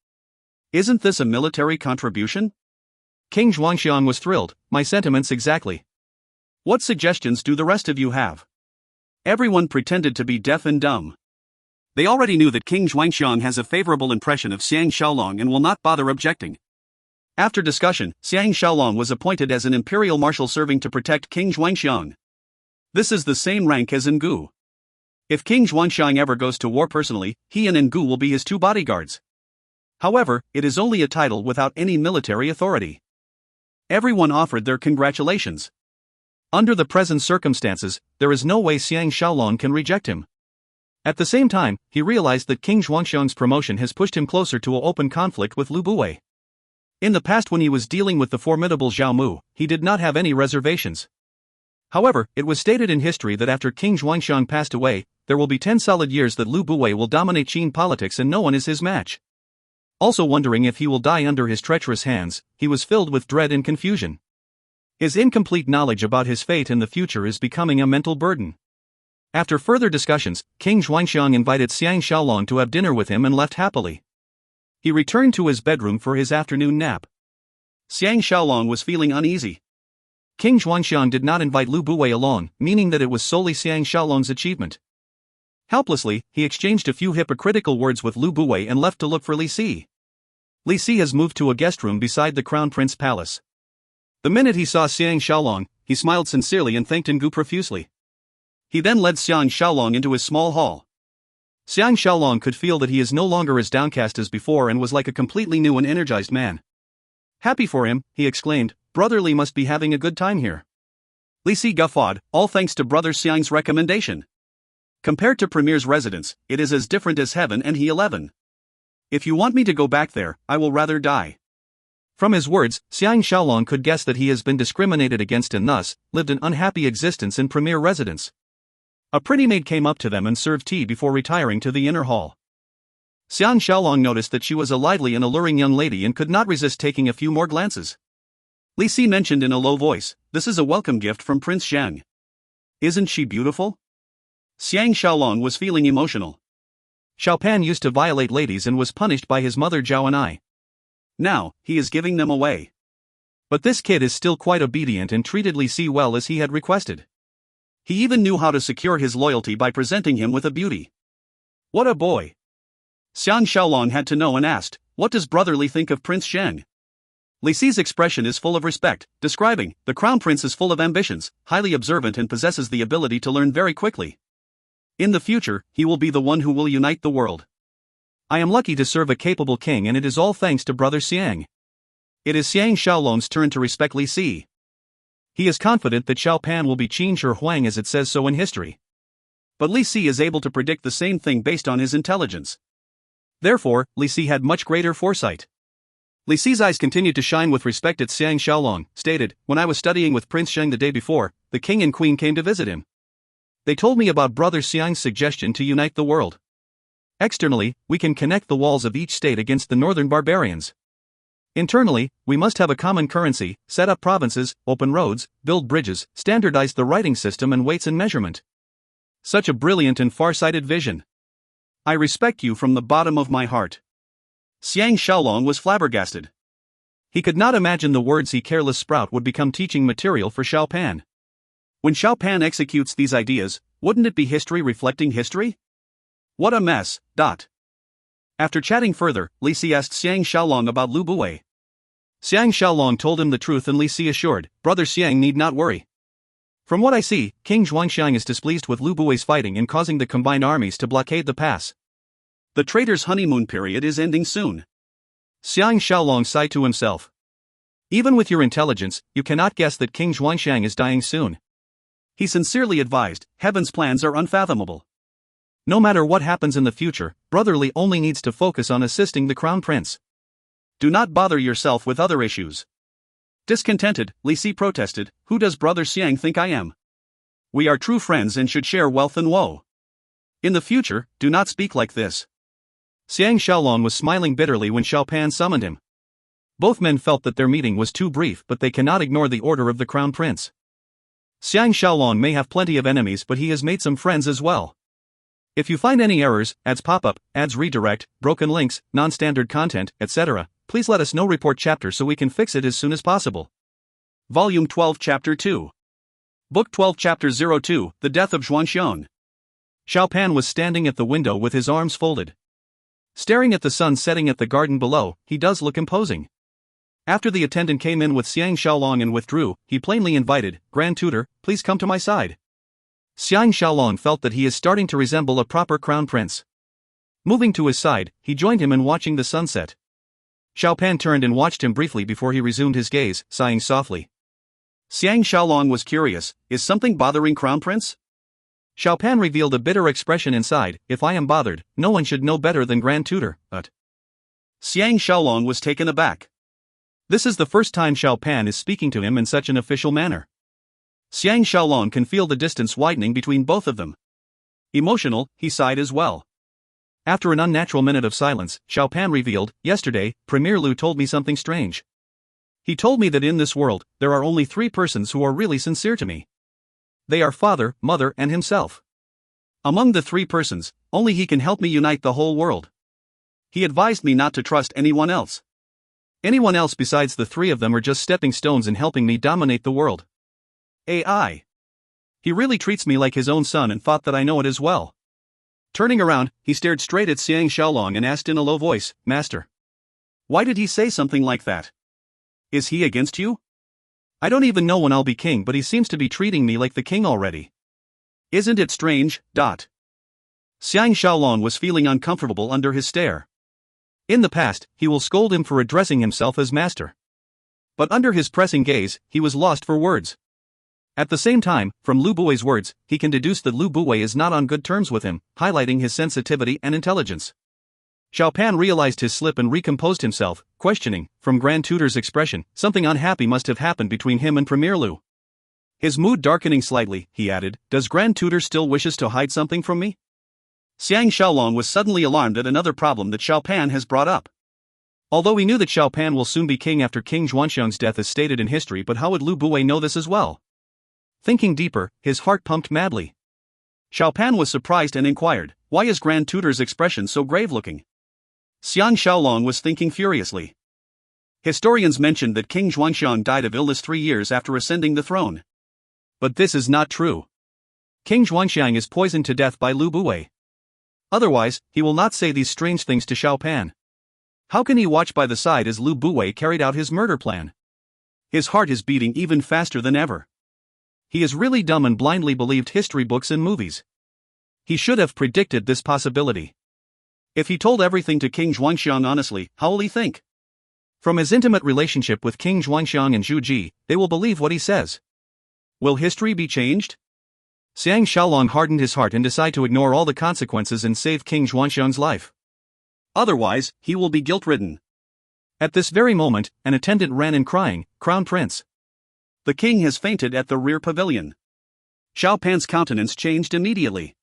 Isn't this a military contribution? King Xuanxiang was thrilled, my sentiments exactly. What suggestions do the rest of you have? Everyone pretended to be deaf and dumb. They already knew that King Xuanxiang has a favorable impression of Xiang Shaolong and will not bother objecting. After discussion, Xiang Shaolong was appointed as an imperial marshal serving to protect King Xuanxiang. This is the same rank as Ngu. If King Xuanxiang ever goes to war personally, he and Ngu will be his two bodyguards. However, it is only a title without any military authority. Everyone offered their congratulations. Under the present circumstances, there is no way Xiang Shaolong can reject him. At the same time, he realized that King Xuanxiang's promotion has pushed him closer to an open conflict with Lu Buwei. In the past, when he was dealing with the formidable Zhao Mu, he did not have any reservations. However, it was stated in history that after King Xuanxiang passed away, there will be 10 solid years that Lu Buwei will dominate Qin politics and no one is his match. Also wondering if he will die under his treacherous hands, he was filled with dread and confusion. His incomplete knowledge about his fate in the future is becoming a mental burden. After further discussions, King Xuanxiang invited Xiang Shaolong to have dinner with him and left happily. He returned to his bedroom for his afternoon nap. Xiang Shaolong was feeling uneasy. King Xuanxiang did not invite Lu Buwei along, meaning that it was solely Xiang Shaolong's achievement. Helplessly, he exchanged a few hypocritical words with Lu Buwei and left to look for Li Si. Li Si has moved to a guest room beside the Crown Prince Palace. The minute he saw Xiang Shaolong, he smiled sincerely and thanked Ngu profusely. He then led Xiang Shaolong into his small hall. Xiang Shaolong could feel that he is no longer as downcast as before and was like a completely new and energized man. Happy for him, he exclaimed, "Brother Li must be having a good time here." Li Si guffawed, all thanks to Brother Xiang's recommendation. Compared to Premier's residence, it is as different as heaven and he 11. If you want me to go back there, I will rather die. From his words, Xiang Shaolong could guess that he has been discriminated against and thus, lived an unhappy existence in Premier residence. A pretty maid came up to them and served tea before retiring to the inner hall. Xiang Shaolong noticed that she was a lively and alluring young lady and could not resist taking a few more glances. Li Si mentioned in a low voice, "This is a welcome gift from Prince Xiang. Isn't she beautiful?" Xiang Shaolong was feeling emotional. Xiao Pan used to violate ladies and was punished by his mother Zhao and I. Now, he is giving them away. But this kid is still quite obedient and treated Li Si well as he had requested. He even knew how to secure his loyalty by presenting him with a beauty. What a boy! Xiang Shaolong had to know and asked, "What does Brother Li think of Prince Xiang?" Li Si's expression is full of respect, describing, "The Crown Prince is full of ambitions, highly observant and possesses the ability to learn very quickly. In the future, he will be the one who will unite the world. I am lucky to serve a capable king and it is all thanks to Brother Xiang." It is Xiang Shaolong's turn to respect Li Si. He is confident that Xiao Pan will be Qin Shi Huang as it says so in history. But Li Si is able to predict the same thing based on his intelligence. Therefore, Li Si had much greater foresight. Li Si's eyes continued to shine with respect at Xiang Shaolong, stated, "When I was studying with Prince Xiang the day before, the king and queen came to visit him. They told me about Brother Xiang's suggestion to unite the world. Externally, we can connect the walls of each state against the northern barbarians. Internally, we must have a common currency, set up provinces, open roads, build bridges, standardize the writing system and weights and measurement." Such a brilliant and far-sighted vision. I respect you from the bottom of my heart. Xiang Shaolong was flabbergasted. He could not imagine the words he careless sprout would become teaching material for Xiao Pan. When Xiao Pan executes these ideas, wouldn't it be history reflecting history? What a mess. After chatting further, Li Si asked Xiang Shaolong about Lu Buwei. Xiang Shaolong told him the truth, and Li Si assured, Brother Xiang need not worry. From what I see, King Xuanxiang is displeased with Lu Bui's fighting and causing the combined armies to blockade the pass. The traitor's honeymoon period is ending soon. Xiang Shaolong sighed to himself. Even with your intelligence, you cannot guess that King Xuanxiang is dying soon. He sincerely advised, heaven's plans are unfathomable. No matter what happens in the future, Brother Li only needs to focus on assisting the crown prince. Do not bother yourself with other issues. Discontented, Li Si protested, who does Brother Xiang think I am? We are true friends and should share wealth and woe. In the future, do not speak like this. Xiang Shaolong was smiling bitterly when Xiao Pan summoned him. Both men felt that their meeting was too brief, but they cannot ignore the order of the crown prince. Xiang Shaolong may have plenty of enemies, but he has made some friends as well. If you find any errors, ads pop up, ads redirect, broken links, non-standard content, etc., please let us know. Report chapter so we can fix it as soon as possible. Volume 12 Chapter 2. Book 12 Chapter 02, The Death of Xuanxiang. Xiao Pan was standing at the window with his arms folded. Staring at the sun setting at the garden below, he does look imposing. After the attendant came in with Xiang Shaolong and withdrew, he plainly invited, Grand Tutor, please come to my side. Xiang Shaolong felt that he is starting to resemble a proper crown prince. Moving to his side, he joined him in watching the sunset. Xiao Pan turned and watched him briefly before he resumed his gaze, sighing softly. Xiang Shaolong was curious, is something bothering Crown Prince? Xiao Pan revealed a bitter expression inside, if I am bothered, no one should know better than Grand Tutor, but... Xiang Shaolong was taken aback. This is the first time Xiao Pan is speaking to him in such an official manner. Xiang Shaolong can feel the distance widening between both of them. Emotional, he sighed as well. After an unnatural minute of silence, Xiao Pan revealed, yesterday, Premier Lu told me something strange. He told me that in this world, there are only 3 persons who are really sincere to me. They are father, mother, and himself. Among the 3 persons, only he can help me unite the whole world. He advised me not to trust anyone else. Anyone else besides the 3 of them are just stepping stones in helping me dominate the world. AI. He really treats me like his own son and thought that I know it as well. Turning around, he stared straight at Xiang Shaolong and asked in a low voice, Master. Why did he say something like that? Is he against you? I don't even know when I'll be king, but he seems to be treating me like the king already. Isn't it strange? Xiang Shaolong was feeling uncomfortable under his stare. In the past, he will scold him for addressing himself as master. But under his pressing gaze, he was lost for words. At the same time, from Lu Bui's words, he can deduce that Lu Bui is not on good terms with him, highlighting his sensitivity and intelligence. Xiao Pan realized his slip and recomposed himself, questioning, from Grand Tutor's expression, something unhappy must have happened between him and Premier Lu. His mood darkening slightly, he added, does Grand Tutor still wishes to hide something from me? Xiang Shaolong was suddenly alarmed at another problem that Xiao Pan has brought up. Although he knew that Xiao Pan will soon be king after King Xuanxiang's death as stated in history, but how would Lu Bui know this as well? Thinking deeper, his heart pumped madly. Xiao Pan was surprised and inquired, why is Grand Tutor's expression so grave-looking? Xiang Shaolong was thinking furiously. Historians mentioned that King Xuanxiang died of illness 3 years after ascending the throne. But this is not true. King Xuanxiang is poisoned to death by Lu Bui. Otherwise, he will not say these strange things to Xiao Pan. How can he watch by the side as Lu Bui carried out his murder plan? His heart is beating even faster than ever. He is really dumb and blindly believed history books and movies. He should have predicted this possibility. If he told everything to King Xuanxiang honestly, how will he think? From his intimate relationship with King Xuanxiang and Zhu Ji, they will believe what he says. Will history be changed? Xiang Shaolong hardened his heart and decided to ignore all the consequences and save King Xuanxiang's life. Otherwise, he will be guilt-ridden. At this very moment, an attendant ran in crying, Crown Prince. The king has fainted at the rear pavilion. Xiao Pan's countenance changed immediately.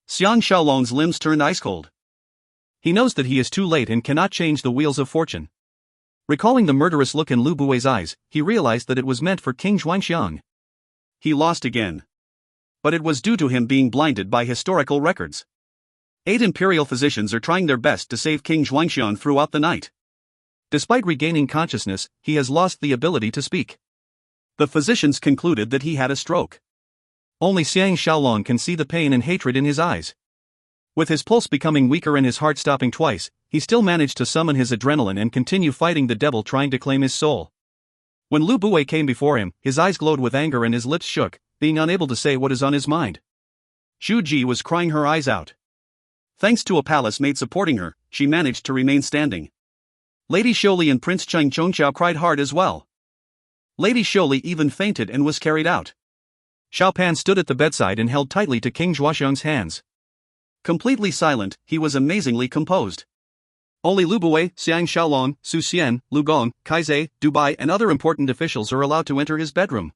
Xiang Shaolong's limbs turned ice-cold. He knows that he is too late and cannot change the wheels of fortune. Recalling the murderous look in Lu Bui's eyes, he realized that it was meant for King Xuanxiang. He lost again. But it was due to him being blinded by historical records. 8 imperial physicians are trying their best to save King Xuanxiang throughout the night. Despite regaining consciousness, he has lost the ability to speak. The physicians concluded that he had a stroke. Only Xiang Shaolong can see the pain and hatred in his eyes. With his pulse becoming weaker and his heart stopping twice, he he still managed to summon his adrenaline and continue fighting the devil trying to claim his soul. When Lu Buwei came before him, his eyes glowed with anger and his lips shook, being unable to say what is on his mind. Zhu Ji was crying her eyes out. Thanks to a palace mate supporting her, she managed to remain standing. Lady Sholi and Prince Cheng Chongqiao cried hard as well. Lady Sholi even fainted and was carried out. Xiao Pan stood at the bedside and held tightly to King Zhuoxiang's hands. Completely silent, he was amazingly composed. Only Lu Buwei, Xiang Shaolong, Su Xian, Lu Gong, Kaizhe, Dubai and other important officials are allowed to enter his bedroom.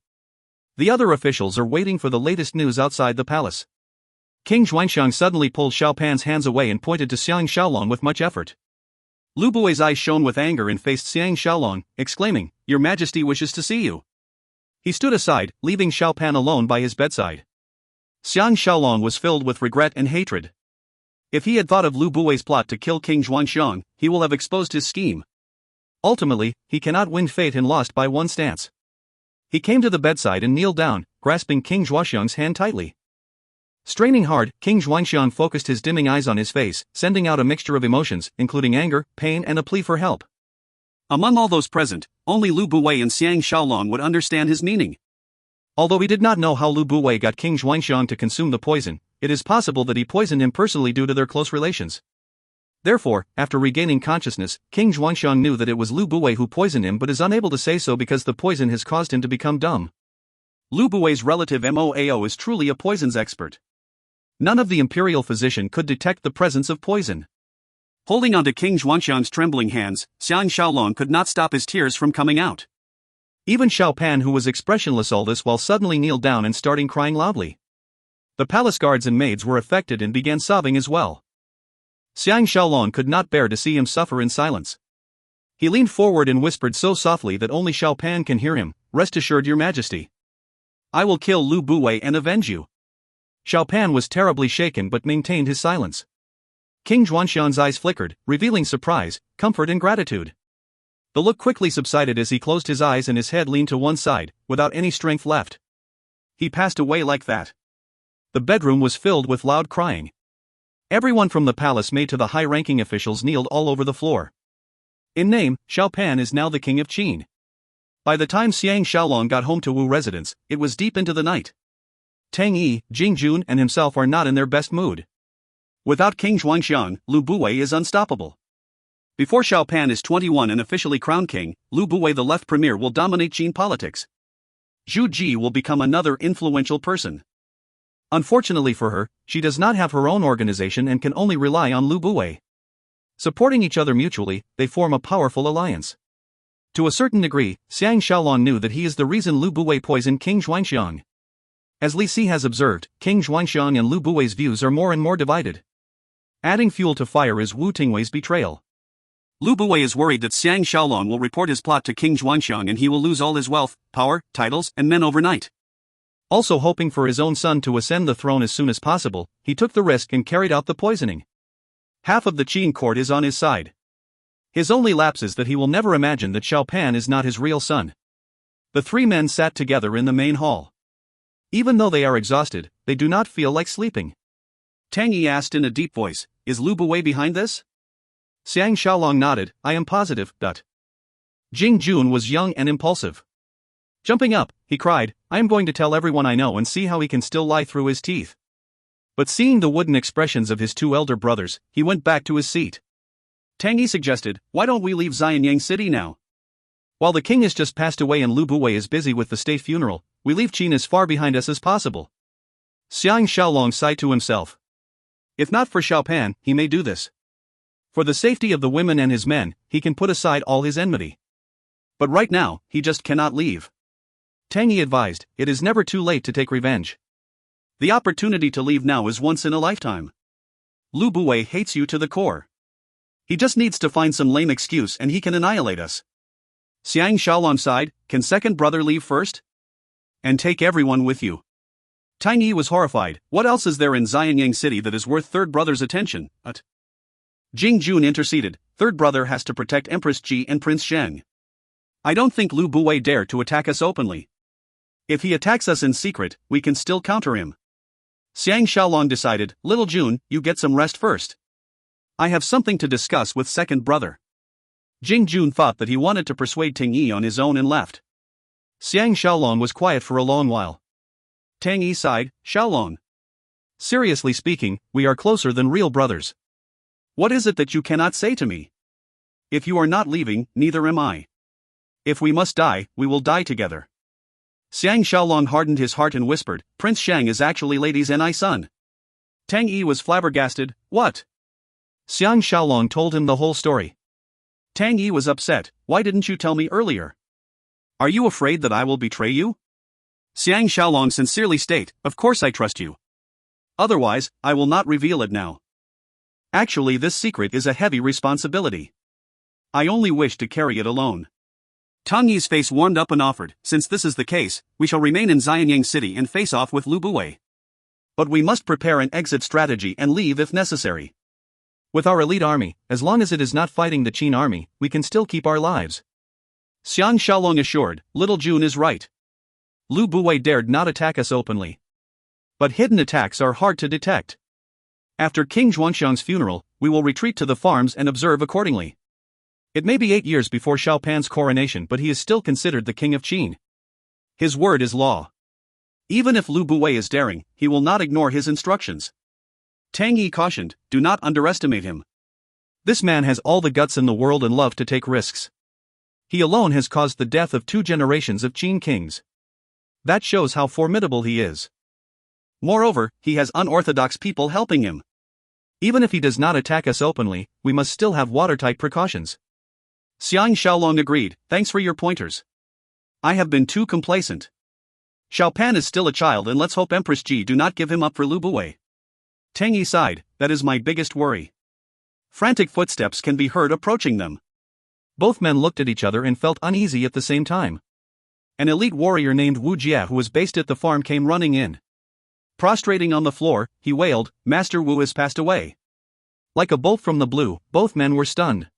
The other officials are waiting for the latest news outside the palace. King Zhuoxiang suddenly pulled Xiao Pan's hands away and pointed to Xiang Shaolong with much effort. Lu Buwei's eyes shone with anger and faced Xiang Shaolong, exclaiming, "Your Majesty wishes to see you." He stood aside, leaving Xiao Pan alone by his bedside. Xiang Shaolong was filled with regret and hatred. If he had thought of Lu Buwei's plot to kill King Zhuoxiang, he will have exposed his scheme. Ultimately, he cannot win fate and lost by one stance. He came to the bedside and kneeled down, grasping King Zhuoxiang's hand tightly. Straining hard, King Zhuoxiang focused his dimming eyes on his face, sending out a mixture of emotions, including anger, pain and a plea for help. Among all those present, only Lu Buwei and Xiang Shaolong would understand his meaning. Although he did not know how Lu Buwei got King Zhuoxiang to consume the poison, it is possible that he poisoned him personally due to their close relations. Therefore, after regaining consciousness, King Zhuoxiang knew that it was Lu Buwei who poisoned him but is unable to say so because the poison has caused him to become dumb. Lu Buwei's relative Moao is truly a poisons expert. None of the imperial physician could detect the presence of poison. Holding onto King Zhuoxiang's trembling hands, Xiang Shaolong could not stop his tears from coming out. Even Xiao Pan, who was expressionless all this while, suddenly kneeled down and starting crying loudly. The palace guards and maids were affected and began sobbing as well. Xiang Shaolong could not bear to see him suffer in silence. He leaned forward and whispered so softly that only Xiao Pan can hear him, "Rest assured, Your Majesty. I will kill Lu Buwei and avenge you." Xiao Pan was terribly shaken but maintained his silence. King Zhuoxiang's eyes flickered, revealing surprise, comfort and gratitude. The look quickly subsided as he closed his eyes and his head leaned to one side, without any strength left. He passed away like that. The bedroom was filled with loud crying. Everyone from the palace maid to the high-ranking officials kneeled all over the floor. In name, Xiao Pan is now the king of Qin. By the time Xiang Shaolong got home to Wu residence, it was deep into the night. Tang Yi, Jing Jun and himself are not in their best mood. Without King Zhuoxiang, Lu Buwei is unstoppable. Before Xiao Pan is 21 and officially crowned king, Lu Buwei the left premier will dominate Qin politics. Zhu Ji will become another influential person. Unfortunately for her, she does not have her own organization and can only rely on Lu Buwei. Supporting each other mutually, they form a powerful alliance. To a certain degree, Xiang Shaolong knew that he is the reason Lu Buwei poisoned King Zhuoxiang. As Li Si has observed, King Zhuoxiang and Lu Buwei's views are more and more divided. Adding fuel to fire is Wu Tingwei's betrayal. Lu Buwei is worried that Xiang Shaolong will report his plot to King Zhuoxiang and he will lose all his wealth, power, titles, and men overnight. Also hoping for his own son to ascend the throne as soon as possible, he took the risk and carried out the poisoning. Half of the Qin court is on his side. His only lapse is that he will never imagine that Xiao Pan is not his real son. The three men sat together in the main hall. Even though they are exhausted, they do not feel like sleeping. Tang Yi asked in a deep voice, "Is Lu Buwei behind this?" Xiang Shaolong nodded, "I am positive." Jing Jun was young and impulsive. Jumping up, he cried, "I am going to tell everyone I know and see how he can still lie through his teeth." But seeing the wooden expressions of his two elder brothers, he went back to his seat. Tang Yi suggested, "Why don't we leave Xianyang City now? While the king has just passed away and Lu Buwei is busy with the state funeral, we leave Qin as far behind us as possible." Xiang Shaolong sighed to himself. If not for Xiao Pan, he may do this. For the safety of the women and his men, he can put aside all his enmity. But right now, he just cannot leave. Tang Yi advised, "It is never too late to take revenge. The opportunity to leave now is once in a lifetime. Lu Buwei hates you to the core. He just needs to find some lame excuse and he can annihilate us." Xiang Shaolong sighed, "Can second brother leave first? And take everyone with you?" Tang Yi was horrified. What else is there in Xianyang City that is worth third brother's attention? Jing Jun interceded, "Third brother has to protect Empress Ji and Prince Sheng. I don't think Lu Buwei dare to attack us openly. If he attacks us in secret, we can still counter him." Xiang Shaolong decided, "Little Jun, you get some rest first. I have something to discuss with second brother. Jing Jun thought that he wanted to persuade Ting Yi on his own and left. Xiang Shaolong was quiet for a long while. Tang Yi sighed, Shaolong. Seriously speaking, we are closer than real brothers. What is it that you cannot say to me? If you are not leaving, neither am I. If we must die, we will die together. Xiang Shaolong hardened his heart and whispered, Prince Xiang is actually Lady Zenai's son. Tang Yi was flabbergasted, what? Xiang Shaolong told him the whole story. Tang Yi was upset, why didn't you tell me earlier? Are you afraid that I will betray you? Xiang Shaolong sincerely state, of course I trust you. Otherwise, I will not reveal it now. Actually, this secret is a heavy responsibility. I only wish to carry it alone. Tang Yi's face warmed up and offered, since this is the case, we shall remain in Xianyang City and face off with Lu Buwei. But we must prepare an exit strategy and leave if necessary. With our elite army, as long as it is not fighting the Qin army, we can still keep our lives. Xiang Shaolong assured, Little Jun is right. Lu Buwei dared not attack us openly. But hidden attacks are hard to detect. After King Zhuangxiang's funeral, we will retreat to the farms and observe accordingly. It may be 8 years before Xiao Pan's coronation, but he is still considered the king of Qin. His word is law. Even if Lu Buwei is daring, he will not ignore his instructions. Tang Yi cautioned, do not underestimate him. This man has all the guts in the world and love to take risks. He alone has caused the death of 2 generations of Qin kings. That shows how formidable he is. Moreover, he has unorthodox people helping him. Even if he does not attack us openly, we must still have watertight precautions. Xiang Shaolong agreed, thanks for your pointers. I have been too complacent. Xiao Pan is still a child and let's hope Empress Ji do not give him up for Lu Buwei. Tang Yi sighed, that is my biggest worry. Frantic footsteps can be heard approaching them. Both men looked at each other and felt uneasy at the same time. An elite warrior named Wu Jia who was based at the farm came running in. Prostrating on the floor, he wailed, Master Wu has passed away. Like a bolt from the blue, both men were stunned.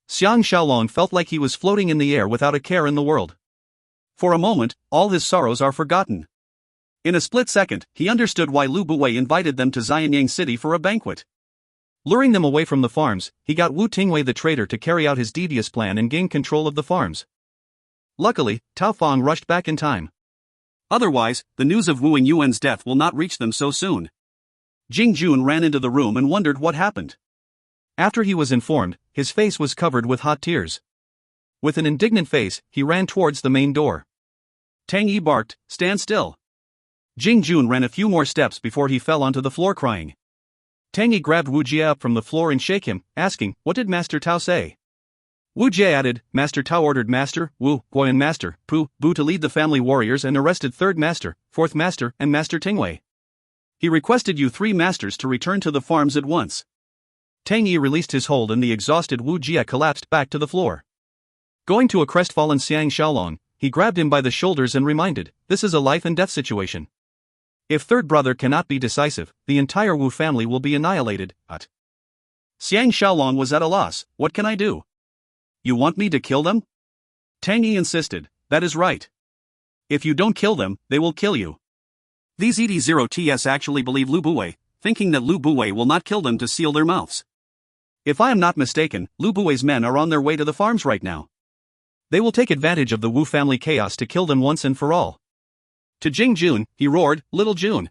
Xiang Shaolong felt like he was floating in the air without a care in the world. For a moment, all his sorrows are forgotten. In a split second, he understood why Lu Buwei invited them to Xianyang City for a banquet. Luring them away from the farms, he got Wu Tingwei the traitor to carry out his devious plan and gain control of the farms. Luckily, Tao Fang rushed back in time. Otherwise, the news of Wu Yuan's death will not reach them so soon. Jing Jun ran into the room and wondered what happened. After he was informed, his face was covered with hot tears. With an indignant face, he ran towards the main door. Tang Yi barked, stand still. Jing Jun ran a few more steps before he fell onto the floor crying. Tang Yi grabbed Wu Jia up from the floor and shook him, asking, what did Master Tao say? Wu Jia added, Master Tao ordered Master Wu, Guo and Master Pu Bu to lead the family warriors and arrested 3rd Master, 4th Master and Master Tingwei. He requested you 3 masters to return to the farms at once. Tang Yi released his hold and the exhausted Wu Jia collapsed back to the floor. Going to a crestfallen Xiang Shaolong, he grabbed him by the shoulders and reminded, this is a life and death situation. If 3rd brother cannot be decisive, the entire Wu family will be annihilated. Xiang Shaolong was at a loss, what can I do? You want me to kill them? Tang Yi insisted, that is right. If you don't kill them, they will kill you. These ED0TS actually believe Lu Buwei, thinking that Lu Buwei will not kill them to seal their mouths. If I am not mistaken, Lu Buwei's men are on their way to the farms right now. They will take advantage of the Wu family chaos to kill them once and for all. To Jing Jun, he roared, Little Jun.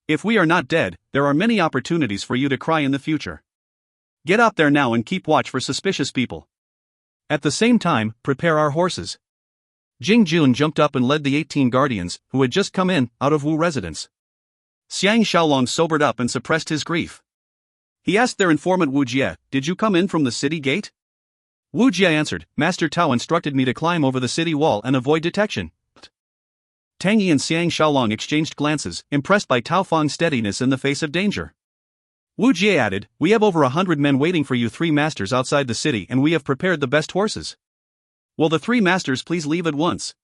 If we are not dead, there are many opportunities for you to cry in the future. Get out there now and keep watch for suspicious people. At the same time, prepare our horses. Jing Jun jumped up and led the 18 guardians, who had just come in, out of Wu residence. Xiang Shaolong sobered up and suppressed his grief. He asked their informant Wu Jia, did you come in from the city gate? Wu Jia answered, Master Tao instructed me to climb over the city wall and avoid detection. Tang Yi and Xiang Shaolong exchanged glances, impressed by Tao Fang's steadiness in the face of danger. Wu Jie added, we have over 100 men waiting for you 3 masters outside the city and we have prepared the best horses. Will the 3 masters please leave at once?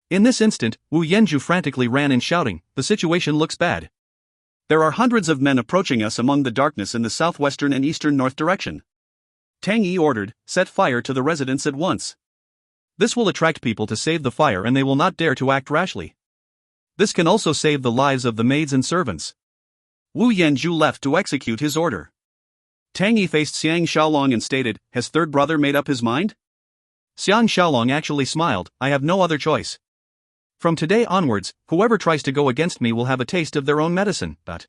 In this instant, Wu Yanju frantically ran in shouting, the situation looks bad. There are hundreds of men approaching us among the darkness in the southwestern and eastern north direction. Tang Yi ordered, set fire to the residence at once. This will attract people to save the fire and they will not dare to act rashly. This can also save the lives of the maids and servants. Wu Yanju left to execute his order. Tang Yi faced Xiang Shaolong and stated, "Has third brother made up his mind?" Xiang Shaolong actually smiled, "I have no other choice. From today onwards, whoever tries to go against me will have a taste of their own medicine." But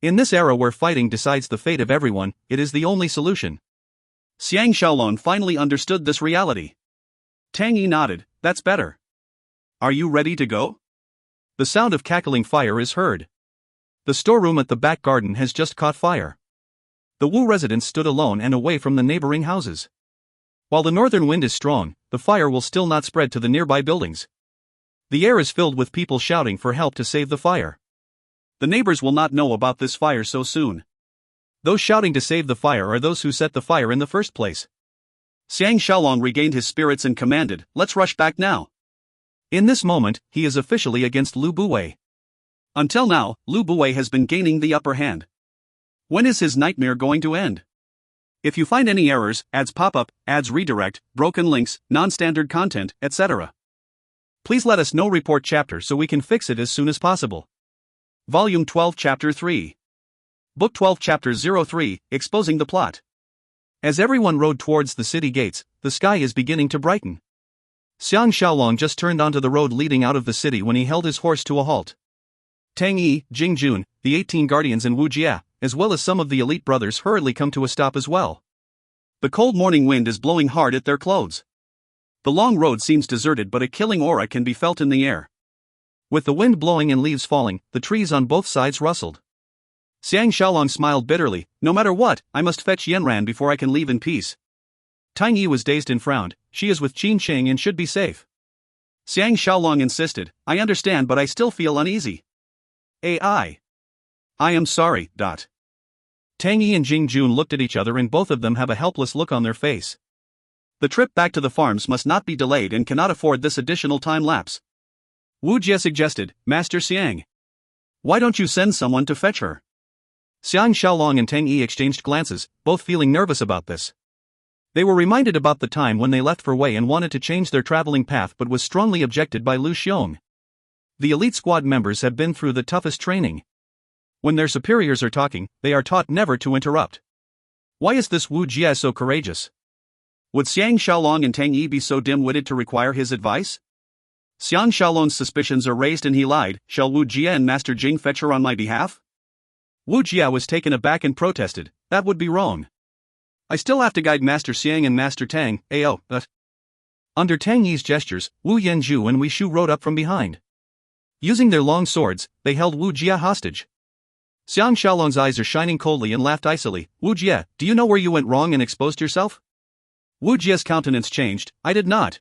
in this era where fighting decides the fate of everyone, it is the only solution. Xiang Shaolong finally understood this reality. Tang Yi nodded, "That's better. Are you ready to go?" The sound of cackling fire is heard. The storeroom at the back garden has just caught fire. The Wu residents stood alone and away from the neighboring houses. While the northern wind is strong, the fire will still not spread to the nearby buildings. The air is filled with people shouting for help to save the fire. The neighbors will not know about this fire so soon. Those shouting to save the fire are those who set the fire in the first place. Xiang Shaolong regained his spirits and commanded, "Let's rush back now." In this moment, he is officially against Lu Buwei. Until now, Lu Buwei has been gaining the upper hand. When is his nightmare going to end? If you find any errors, ads pop up, ads redirect, broken links, non-standard content, etc., please let us know. Report chapter so we can fix it as soon as possible. Volume 12 Chapter 3. Book 12 Chapter 03, Exposing the Plot. As everyone rode towards the city gates, the sky is beginning to brighten. Xiang Shaolong just turned onto the road leading out of the city when he held his horse to a halt. Tang Yi, Jing Jun, the 18 guardians and Wu Jia, as well as some of the elite brothers hurriedly come to a stop as well. The cold morning wind is blowing hard at their clothes. The long road seems deserted, but a killing aura can be felt in the air. With the wind blowing and leaves falling, the trees on both sides rustled. Xiang Shaolong smiled bitterly, "No matter what, I must fetch Yanran before I can leave in peace." Tang Yi was dazed and frowned. She is with Qin Cheng and should be safe. Xiang Shaolong insisted, "I understand, but I still feel uneasy." I am sorry. Tang Yi and Jing Jun looked at each other and both of them have a helpless look on their face. The trip back to the farms must not be delayed and cannot afford this additional time lapse. Wu Jie suggested, "Master Xiang, why don't you send someone to fetch her?" Xiang Shaolong and Tang Yi exchanged glances, both feeling nervous about this. They were reminded about the time when they left for Wei and wanted to change their traveling path but was strongly objected by Lu Xiong. The elite squad members have been through the toughest training. When their superiors are talking, they are taught never to interrupt. Why is this Wu Jie so courageous? Would Xiang Shaolong and Tang Yi be so dim-witted to require his advice? Xiang Shaolong's suspicions are raised and he lied. Shall Wu Jie and Master Jing fetch her on my behalf? Wu Jie was taken aback and protested, "That would be wrong. I still have to guide Master Xiang and Master Tang, but..." Under Tang Yi's gestures, Wu Yanzhu and Wei Shu rode up from behind. Using their long swords, they held Wu Jie hostage. Xiang Shaolong's eyes are shining coldly and laughed icily. "Wu Jie, do you know where you went wrong and exposed yourself?" Wu Jie's countenance changed. "I did not.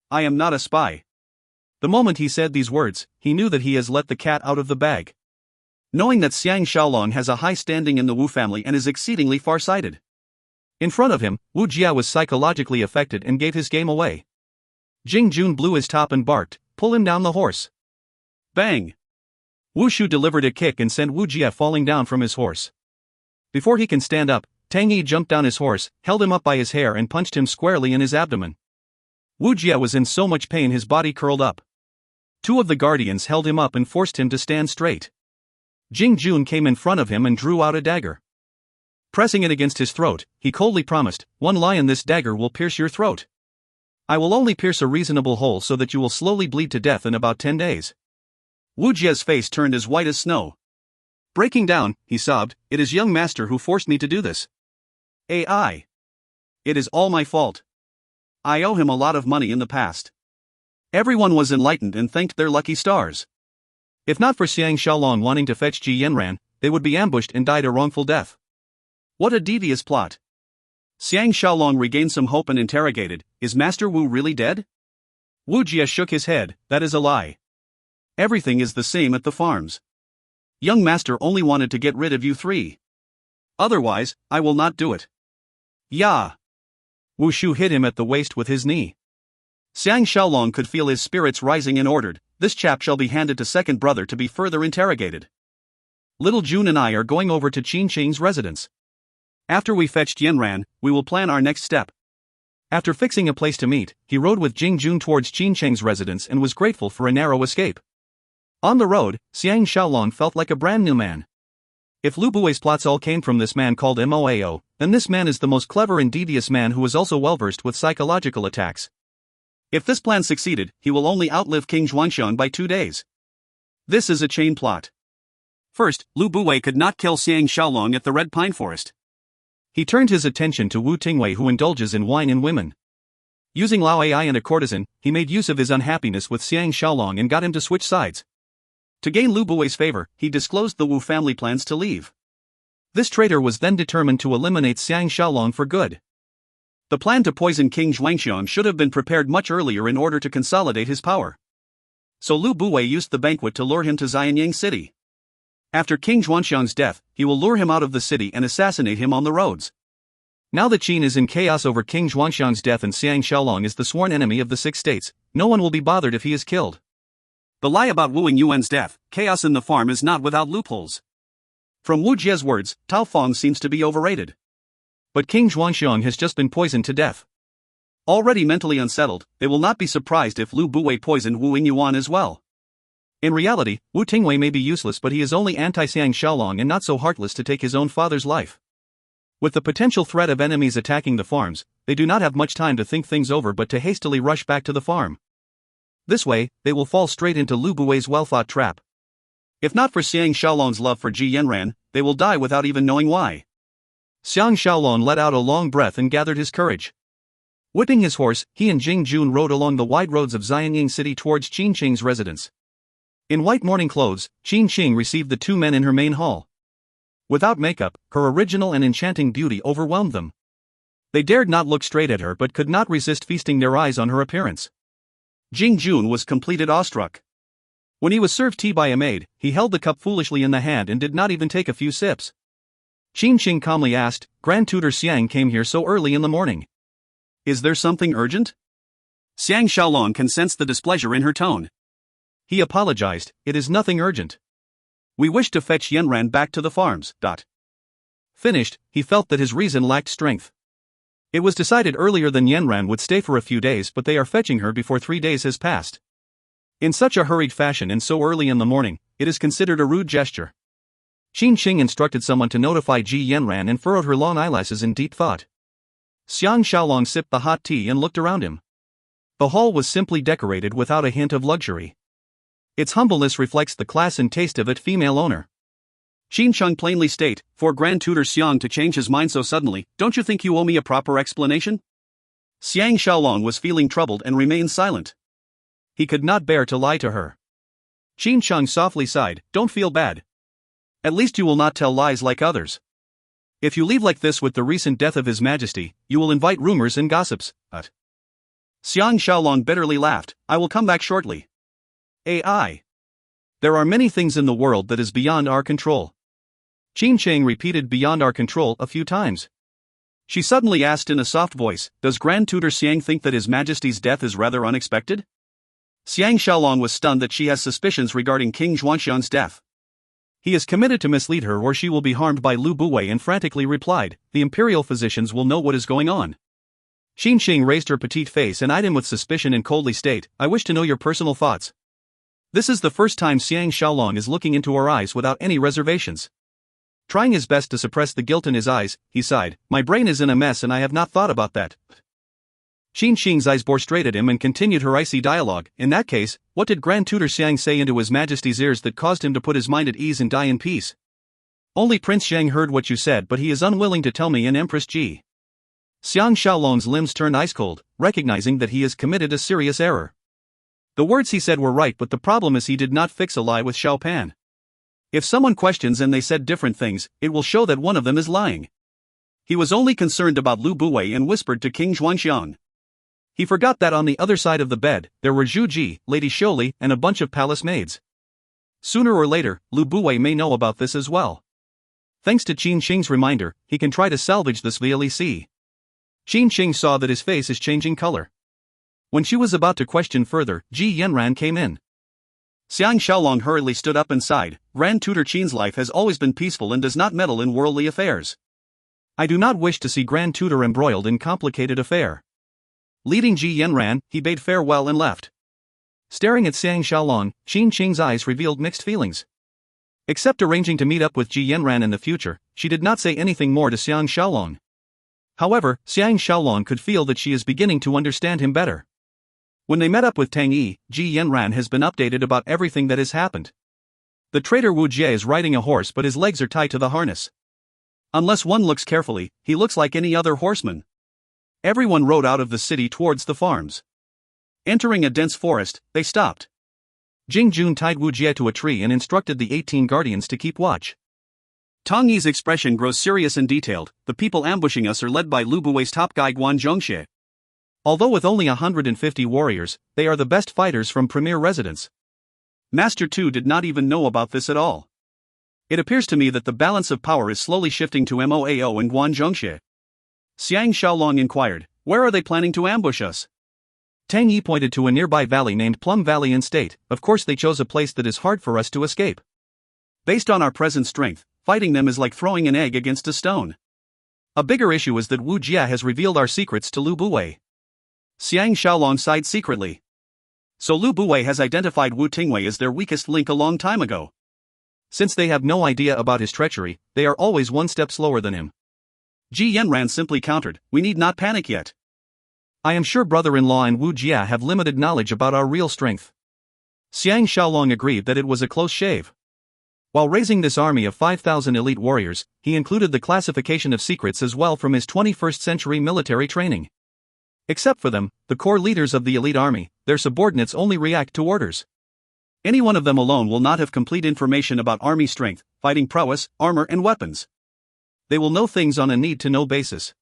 I am not a spy." The moment he said these words, he knew that he has let the cat out of the bag. Knowing that Xiang Shaolong has a high standing in the Wu family and is exceedingly far-sighted. In front of him, Wu Jie was psychologically affected and gave his game away. Jing Jun blew his top and barked, "Pull him down the horse." Bang! Wu Shu delivered a kick and sent Wu Jie falling down from his horse. Before he can stand up, Tang Yi jumped down his horse, held him up by his hair and punched him squarely in his abdomen. Wu Jie was in so much pain his body curled up. Two of the guardians held him up and forced him to stand straight. Jing Jun came in front of him and drew out a dagger. Pressing it against his throat, he coldly promised, "One lion, this dagger will pierce your throat. I will only pierce a reasonable hole so that you will slowly bleed to death in about 10 days. Wu Jie's face turned as white as snow. Breaking down, he sobbed, "It is young master who forced me to do this. It is all my fault. I owe him a lot of money in the past." Everyone was enlightened and thanked their lucky stars. If not for Xiang Shaolong wanting to fetch Ji Yanran, they would be ambushed and died a wrongful death. What a devious plot. Xiang Shaolong regained some hope and interrogated, "Is Master Wu really dead?" Wu Jie shook his head, "That is a lie. Everything is the same at the farms. Young master only wanted to get rid of you three. Otherwise, I will not do it." "Ya!" Wu Shu hit him at the waist with his knee. Xiang Shaolong could feel his spirits rising and ordered, "This chap shall be handed to second brother to be further interrogated. Little June and I are going over to Qin Cheng's residence. After we fetched Yanran, we will plan our next step." After fixing a place to meet, he rode with Jing Jun towards Qin Cheng's residence and was grateful for a narrow escape. On the road, Xiang Shaolong felt like a brand new man. If Lu Bui's plots all came from this man called Moao, then this man is the most clever and devious man who is also well versed with psychological attacks. If this plan succeeded, he will only outlive King Xuanxiang by 2 days. This is a chain plot. First, Lu Bui could not kill Xiang Shaolong at the Red Pine Forest. He turned his attention to Wu Tingwei, who indulges in wine and women. Using Lao Ai and a courtesan, he made use of his unhappiness with Xiang Shaolong and got him to switch sides. To gain Lu Bui's favor, he disclosed the Wu family plans to leave. This traitor was then determined to eliminate Xiang Shaolong for good. The plan to poison King Xuanxiang should have been prepared much earlier in order to consolidate his power. So Lu Bui used the banquet to lure him to Xianyang City. After King Xuanxiang's death, he will lure him out of the city and assassinate him on the roads. Now that Qin is in chaos over King Xuanxiang's death and Xiang Shaolong is the sworn enemy of the 6 states, no one will be bothered if he is killed. The lie about Wu Yuan's death, chaos in the farm, is not without loopholes. From Wu Jie's words, Tao Feng seems to be overrated. But King Xuanxiang has just been poisoned to death. Already mentally unsettled, they will not be surprised if Lu Bui poisoned Wu Yuan as well. In reality, Wu Tingwei may be useless, but he is only anti-Xiang Shaolong and not so heartless to take his own father's life. With the potential threat of enemies attacking the farms, they do not have much time to think things over but to hastily rush back to the farm. This way, they will fall straight into Lu Bui's well-thought trap. If not for Xiang Shaolong's love for Ji Yanran, they will die without even knowing why. Xiang Shaolong let out a long breath and gathered his courage. Whipping his horse, he and Jing Jun rode along the wide roads of Xianyang City towards Qin Qing's residence. In white mourning clothes, Qin Qing received the 2 men in her main hall. Without makeup, her original and enchanting beauty overwhelmed them. They dared not look straight at her but could not resist feasting their eyes on her appearance. Jing Jun was completely awestruck. When he was served tea by a maid, he held the cup foolishly in the hand and did not even take a few sips. Qin Qing calmly asked, "Grand Tutor Xiang came here so early in the morning. Is there something urgent?" Xiang Shaolong can sense the displeasure in her tone. He apologized, "It is nothing urgent. We wish to fetch Yanran back to the farms." Finished, he felt that his reason lacked strength. It was decided earlier than Yanran would stay for a few days, but they are fetching her before 3 days has passed. In such a hurried fashion and so early in the morning, it is considered a rude gesture. Qin Qing instructed someone to notify Ji Yanran and furrowed her long eyelashes in deep thought. Xiang Shaolong sipped the hot tea and looked around him. The hall was simply decorated without a hint of luxury. Its humbleness reflects the class and taste of its female owner. Qin Sheng plainly state, "For Grand Tutor Xiang to change his mind so suddenly, don't you think you owe me a proper explanation?" Xiang Shaolong was feeling troubled and remained silent. He could not bear to lie to her. Qin Sheng softly sighed, "Don't feel bad. At least you will not tell lies like others. If you leave like this with the recent death of His Majesty, you will invite rumors and gossips." Xiang Shaolong bitterly laughed, "I will come back shortly. AI. There are many things in the world that is beyond our control." Qin Qing repeated "beyond our control" a few times. She suddenly asked in a soft voice, "Does Grand Tutor Xiang think that His Majesty's death is rather unexpected?" Xiang Shaolong was stunned that she has suspicions regarding King Xuanxiang's death. He is committed to mislead her or she will be harmed by Lu Bui and frantically replied, "The imperial physicians will know what is going on." Qin Qing raised her petite face and eyed him with suspicion and coldly state, "I wish to know your personal thoughts." This is the first time Xiang Shaolong is looking into her eyes without any reservations. Trying his best to suppress the guilt in his eyes, he sighed, "My brain is in a mess and I have not thought about that." Qin Qing's eyes bore straight at him and continued her icy dialogue, "In that case, what did Grand Tutor Xiang say into His Majesty's ears that caused him to put his mind at ease and die in peace?" "Only Prince Xiang heard what you said, but he is unwilling to tell me and Empress Ji." Xiang Shaolong's limbs turned ice cold, recognizing that he has committed a serious error. The words he said were right, but the problem is he did not fix a lie with Xiao Pan. If someone questions and they said different things, it will show that one of them is lying. He was only concerned about Lu Bui and whispered to King Xuanxiang. He forgot that on the other side of the bed, there were Zhu Ji, Lady Xiuli, and a bunch of palace maids. Sooner or later, Lu Bui may know about this as well. Thanks to Qin Qing's reminder, he can try to salvage this VLEC. Qin Qing saw that his face is changing color. When she was about to question further, Ji Yanran came in. Xiang Shaolong hurriedly stood up and sighed, "Grand Tutor Qin's life has always been peaceful and does not meddle in worldly affairs. I do not wish to see Grand Tutor embroiled in complicated affair." Leading Ji Yanran, he bade farewell and left. Staring at Xiang Shaolong, Qin Qing's eyes revealed mixed feelings. Except arranging to meet up with Ji Yanran in the future, she did not say anything more to Xiang Shaolong. However, Xiang Shaolong could feel that she is beginning to understand him better. When they met up with Tang Yi, Ji Yanran has been updated about everything that has happened. The traitor Wu Jie is riding a horse, but his legs are tied to the harness. Unless one looks carefully, he looks like any other horseman. Everyone rode out of the city towards the farms. Entering a dense forest, they stopped. Jing Jun tied Wu Jie to a tree and instructed the 18 guardians to keep watch. Tang Yi's expression grows serious and detailed. The people ambushing us are led by Lu Buwei's top guy Guan Zhongxie. Although with only 150 warriors, they are the best fighters from premier residence. Master Tu did not even know about this at all. It appears to me that the balance of power is slowly shifting to Moao and Guan Zhongxie. Xiang Shaolong inquired, "Where are they planning to ambush us?" Tang Yi pointed to a nearby valley named Plum Valley and state, "Of course they chose a place that is hard for us to escape. Based on our present strength, fighting them is like throwing an egg against a stone. A bigger issue is that Wu Jia has revealed our secrets to Lu Buwei." Xiang Shaolong sighed secretly. So Lu Buwei has identified Wu Tingwei as their weakest link a long time ago. Since they have no idea about his treachery, they are always one step slower than him. Ji Yanran simply countered, "We need not panic yet. I am sure brother-in-law and Wu Jia have limited knowledge about our real strength." Xiang Shaolong agreed that it was a close shave. While raising this army of 5,000 elite warriors, he included the classification of secrets as well from his 21st century military training. Except for them, the core leaders of the elite army, their subordinates only react to orders. Any one of them alone will not have complete information about army strength, fighting prowess, armor and weapons. They will know things on a need-to-know basis.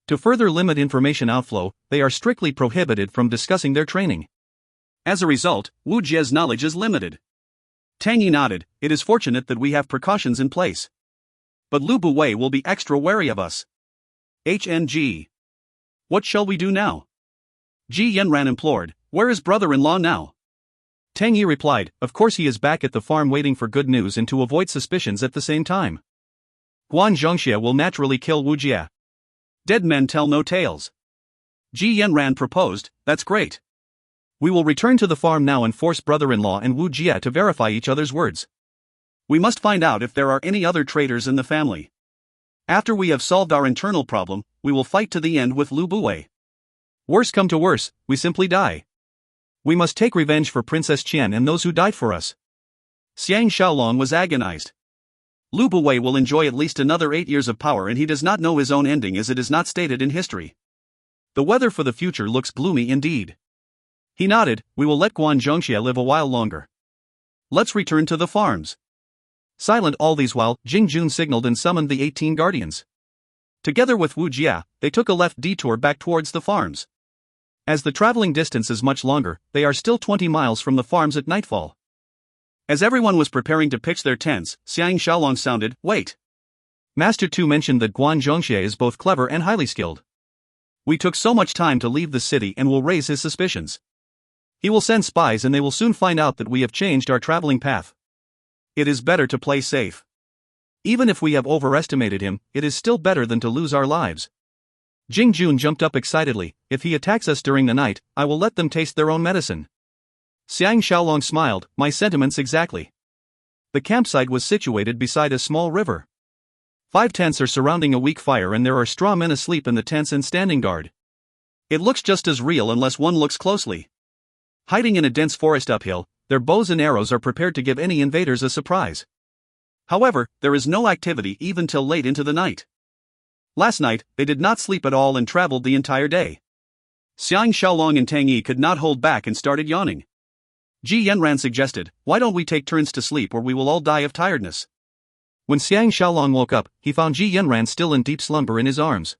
To further limit information outflow, they are strictly prohibited from discussing their training. As a result, Wu Jie's knowledge is limited. Tang Yi nodded, "It is fortunate that we have precautions in place. But Lu Buwei will be extra wary of us. HNG. What shall we do now?" Ji Yanran implored, "Where is brother-in-law now?" Tang Yi replied, "Of course he is back at the farm waiting for good news and to avoid suspicions at the same time. Guan Zhongxie will naturally kill Wu Jia. Dead men tell no tales." Ji Yanran proposed, "That's great. We will return to the farm now and force brother-in-law and Wu Jia to verify each other's words. We must find out if there are any other traitors in the family. After we have solved our internal problem, we will fight to the end with Lu Buwei. Worse come to worse, we simply die. We must take revenge for Princess Qian and those who died for us." Xiang Shaolong was agonized. Lu Buwei will enjoy at least another 8 years of power and he does not know his own ending as it is not stated in history. The weather for the future looks gloomy indeed. He nodded, "We will let Guan Zhongxie live a while longer. Let's return to the farms." Silent all these while, Jing Jun signaled and summoned the 18 guardians. Together with Wu Jia, they took a left detour back towards the farms. As the traveling distance is much longer, they are still 20 miles from the farms at nightfall. As everyone was preparing to pitch their tents, Xiang Shaolong sounded, "Wait." Master Tu mentioned that Guan Zhongxie is both clever and highly skilled. We took so much time to leave the city and will raise his suspicions. He will send spies and they will soon find out that we have changed our traveling path. It is better to play safe. Even if we have overestimated him, it is still better than to lose our lives. Jing Jun jumped up excitedly, "If he attacks us during the night, I will let them taste their own medicine." Xiang Shaolong smiled, "My sentiments exactly." The campsite was situated beside a small river. 5 tents are surrounding a weak fire and there are straw men asleep in the tents and standing guard. It looks just as real unless one looks closely. Hiding in a dense forest uphill, their bows and arrows are prepared to give any invaders a surprise. However, there is no activity even till late into the night. Last night, they did not sleep at all and traveled the entire day. Xiang Shaolong and Tang Yi could not hold back and started yawning. Ji Yanran suggested, "Why don't we take turns to sleep or we will all die of tiredness?" When Xiang Shaolong woke up, he found Ji Yanran still in deep slumber in his arms.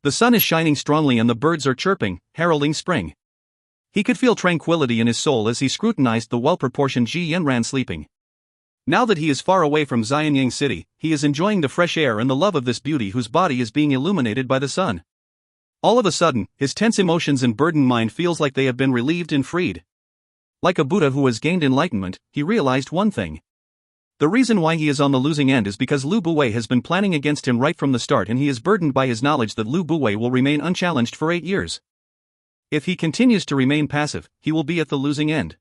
The sun is shining strongly and the birds are chirping, heralding spring. He could feel tranquility in his soul as he scrutinized the well-proportioned Ji Yanran sleeping. Now that he is far away from Xianyang City, he is enjoying the fresh air and the love of this beauty whose body is being illuminated by the sun. All of a sudden, his tense emotions and burdened mind feels like they have been relieved and freed. Like a Buddha who has gained enlightenment, he realized one thing. The reason why he is on the losing end is because Lu Buwei has been planning against him right from the start and he is burdened by his knowledge that Lu Buwei will remain unchallenged for 8 years. If he continues to remain passive, he will be at the losing end.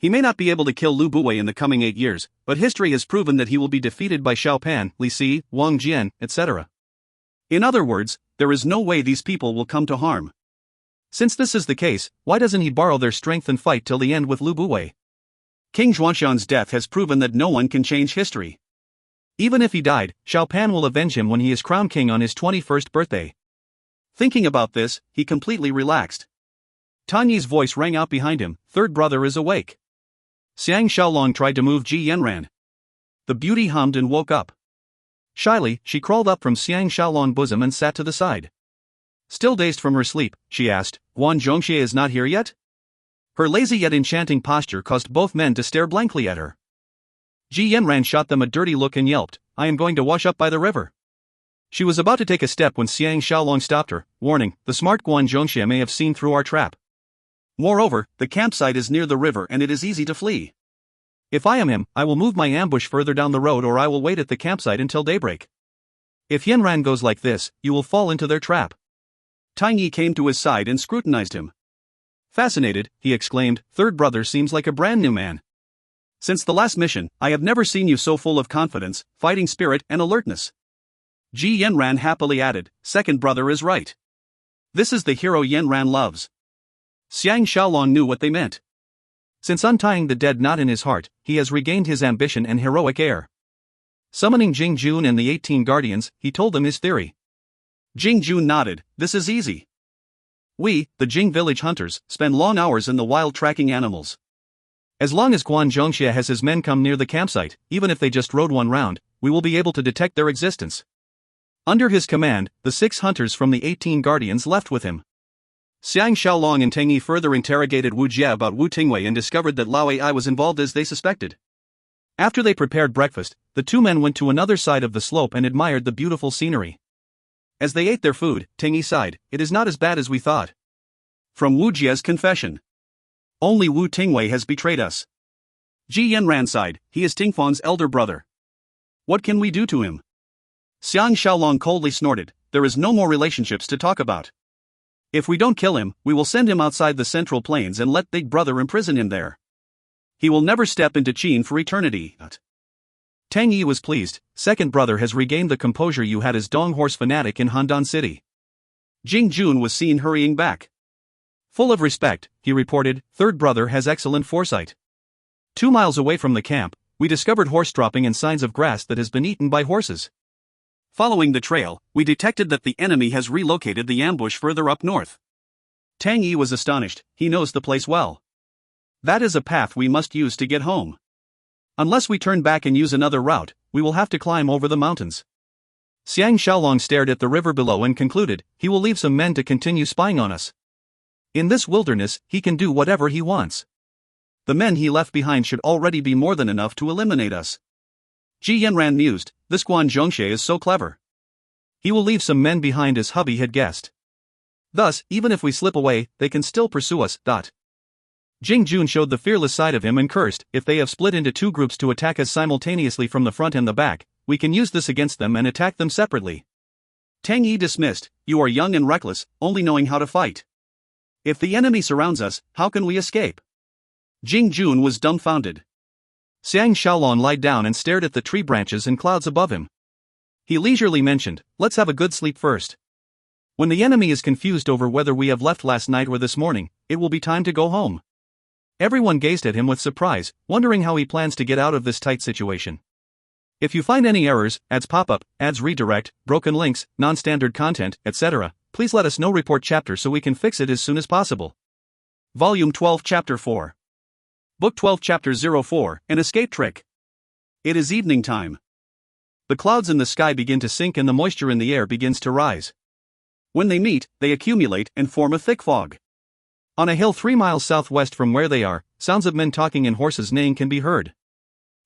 He may not be able to kill Lu Buwei in the coming 8 years, but history has proven that he will be defeated by Xiao Pan, Li Si, Wang Jian, etc. In other words, there is no way these people will come to harm. Since this is the case, why doesn't he borrow their strength and fight till the end with Lu Buwei? King Xuanxian's death has proven that no one can change history. Even if he died, Xiao Pan will avenge him when he is crowned king on his 21st birthday. Thinking about this, he completely relaxed. Tang Yi's voice rang out behind him, "Third brother is awake." Xiang Shaolong tried to move Ji Yanran. The beauty hummed and woke up. Shyly, she crawled up from Xiang Shaolong's bosom and sat to the side. Still dazed from her sleep, she asked, "Guan Zhongxie is not here yet?" Her lazy yet enchanting posture caused both men to stare blankly at her. Ji Yanran shot them a dirty look and yelped, "I am going to wash up by the river." She was about to take a step when Xiang Shaolong stopped her, warning, "The smart Guan Zhongxie may have seen through our trap. Moreover, the campsite is near the river and it is easy to flee. If I am him, I will move my ambush further down the road or I will wait at the campsite until daybreak. If Yanran goes like this, you will fall into their trap." Tang Yi came to his side and scrutinized him. Fascinated, he exclaimed, "Third brother seems like a brand new man. Since the last mission, I have never seen you so full of confidence, fighting spirit, and alertness." Ji Yanran happily added, "Second brother is right. This is the hero Yanran loves." Xiang Shaolong knew what they meant. Since untying the dead knot in his heart, he has regained his ambition and heroic air. Summoning Jing Jun and the 18 guardians, he told them his theory. Jing Jun nodded, "This is easy. We, the Jing village hunters, spend long hours in the wild tracking animals. As long as Guan Zhongxie has his men come near the campsite, even if they just rode one round, we will be able to detect their existence." Under his command, the 6 hunters from the 18 guardians left with him. Xiang Shaolong and Tang Yi further interrogated Wu Jie about Wu Tingwei and discovered that Lao Ai was involved as they suspected. After they prepared breakfast, the 2 men went to another side of the slope and admired the beautiful scenery. As they ate their food, Tang Yi sighed, "It is not as bad as we thought." From Wu Jie's confession. "Only Wu Tingwei has betrayed us." Ji Yanran sighed, "He is Tingfan's elder brother. What can we do to him?" Xiang Shaolong coldly snorted, "There is no more relationships to talk about. If we don't kill him, we will send him outside the central plains and let Big Brother imprison him there. He will never step into Qin for eternity." Tang Yi was pleased, "Second brother has regained the composure you had as Dong Horse fanatic in Handan City." Jing Jun was seen hurrying back. Full of respect, he reported, "Third brother has excellent foresight. 2 miles away from the camp, we discovered horse dropping and signs of grass that has been eaten by horses. Following the trail, we detected that the enemy has relocated the ambush further up north." Tang Yi was astonished, he knows the place well. "That is a path we must use to get home. Unless we turn back and use another route, we will have to climb over the mountains." Xiang Shaolong stared at the river below and concluded, "He will leave some men to continue spying on us. In this wilderness, he can do whatever he wants. The men he left behind should already be more than enough to eliminate us." Ji Yanran mused, "This Guan Zhongxie is so clever. He will leave some men behind as hubby had guessed. Thus, even if we slip away, they can still pursue us." Jing Jun showed the fearless side of him and cursed, "If they have split into 2 groups to attack us simultaneously from the front and the back, we can use this against them and attack them separately." Tang Yi dismissed, "You are young and reckless, only knowing how to fight. If the enemy surrounds us, how can we escape?" Jing Jun was dumbfounded. Xiang Shaolong lied down and stared at the tree branches and clouds above him. He leisurely mentioned, "Let's have a good sleep first. When the enemy is confused over whether we have left last night or this morning, it will be time to go home." Everyone gazed at him with surprise, wondering how he plans to get out of this tight situation. If you find any errors, ads pop up, ads redirect, broken links, non-standard content, etc., please let us know. Report chapter so we can fix it as soon as possible. Volume 12 Chapter 4. Book 12 Chapter 04, An Escape Trick. It is evening time. The clouds in the sky begin to sink and the moisture in the air begins to rise. When they meet, they accumulate and form a thick fog. On a hill 3 miles southwest from where they are, sounds of men talking and horses neighing can be heard.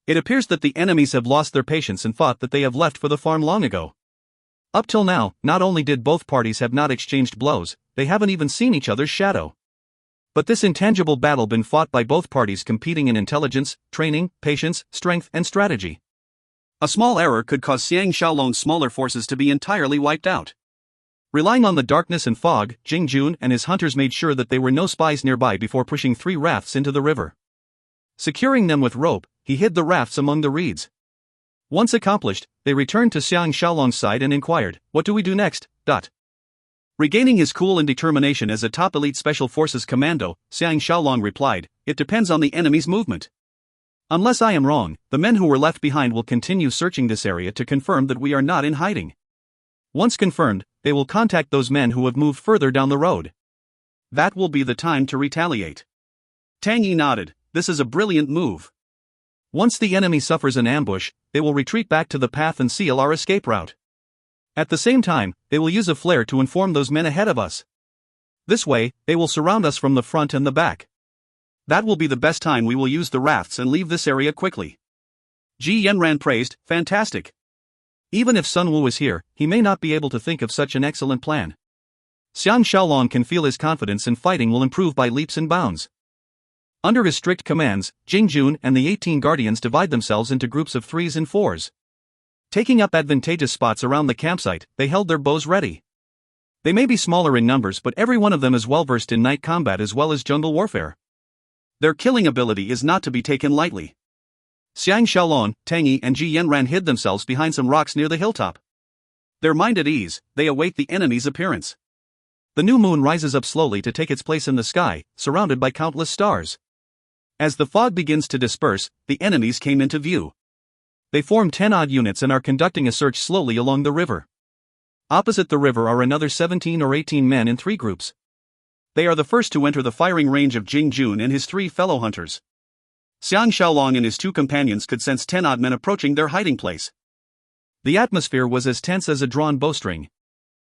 It appears that the enemies have lost their patience and thought that they have left for the farm long ago. Up till now, not only did both parties have not exchanged blows, they haven't even seen each other's shadow. But this intangible battle been fought by both parties competing in intelligence, training, patience, strength, and strategy. A small error could cause Xiang Shaolong's smaller forces to be entirely wiped out. Relying on the darkness and fog, Jing Jun and his hunters made sure that there were no spies nearby before pushing 3 rafts into the river. Securing them with rope, he hid the rafts among the reeds. Once accomplished, they returned to Xiang Shaolong's side and inquired, "What do we do next?" Regaining his cool and determination as a top elite special forces commando, Xiang Shaolong replied, "It depends on the enemy's movement. Unless I am wrong, the men who were left behind will continue searching this area to confirm that we are not in hiding. Once confirmed, they will contact those men who have moved further down the road. That will be the time to retaliate." Tang Yi nodded. "This is a brilliant move. Once the enemy suffers an ambush, they will retreat back to the path and seal our escape route. At the same time, they will use a flare to inform those men ahead of us. This way, they will surround us from the front and the back. That will be the best time we will use the rafts and leave this area quickly." Ji Yanran praised, "Fantastic. Even if Sun Wu is here, he may not be able to think of such an excellent plan. Xiang Shaolong can feel his confidence in fighting will improve by leaps and bounds." Under his strict commands, Jing Jun and the 18 guardians divide themselves into groups of 3s and 4s. Taking up advantageous spots around the campsite, they held their bows ready. They may be smaller in numbers, but every one of them is well versed in night combat as well as jungle warfare. Their killing ability is not to be taken lightly. Xiang Shaolong, Tang Yi and Ji Yanran hid themselves behind some rocks near the hilltop. Their mind at ease, they await the enemy's appearance. The new moon rises up slowly to take its place in the sky, surrounded by countless stars. As the fog begins to disperse, the enemies came into view. They form 10-odd units and are conducting a search slowly along the river. Opposite the river are another 17 or 18 men in 3 groups. They are the first to enter the firing range of Jing Jun and his 3 fellow hunters. Xiang Shaolong and his 2 companions could sense 10-odd men approaching their hiding place. The atmosphere was as tense as a drawn bowstring.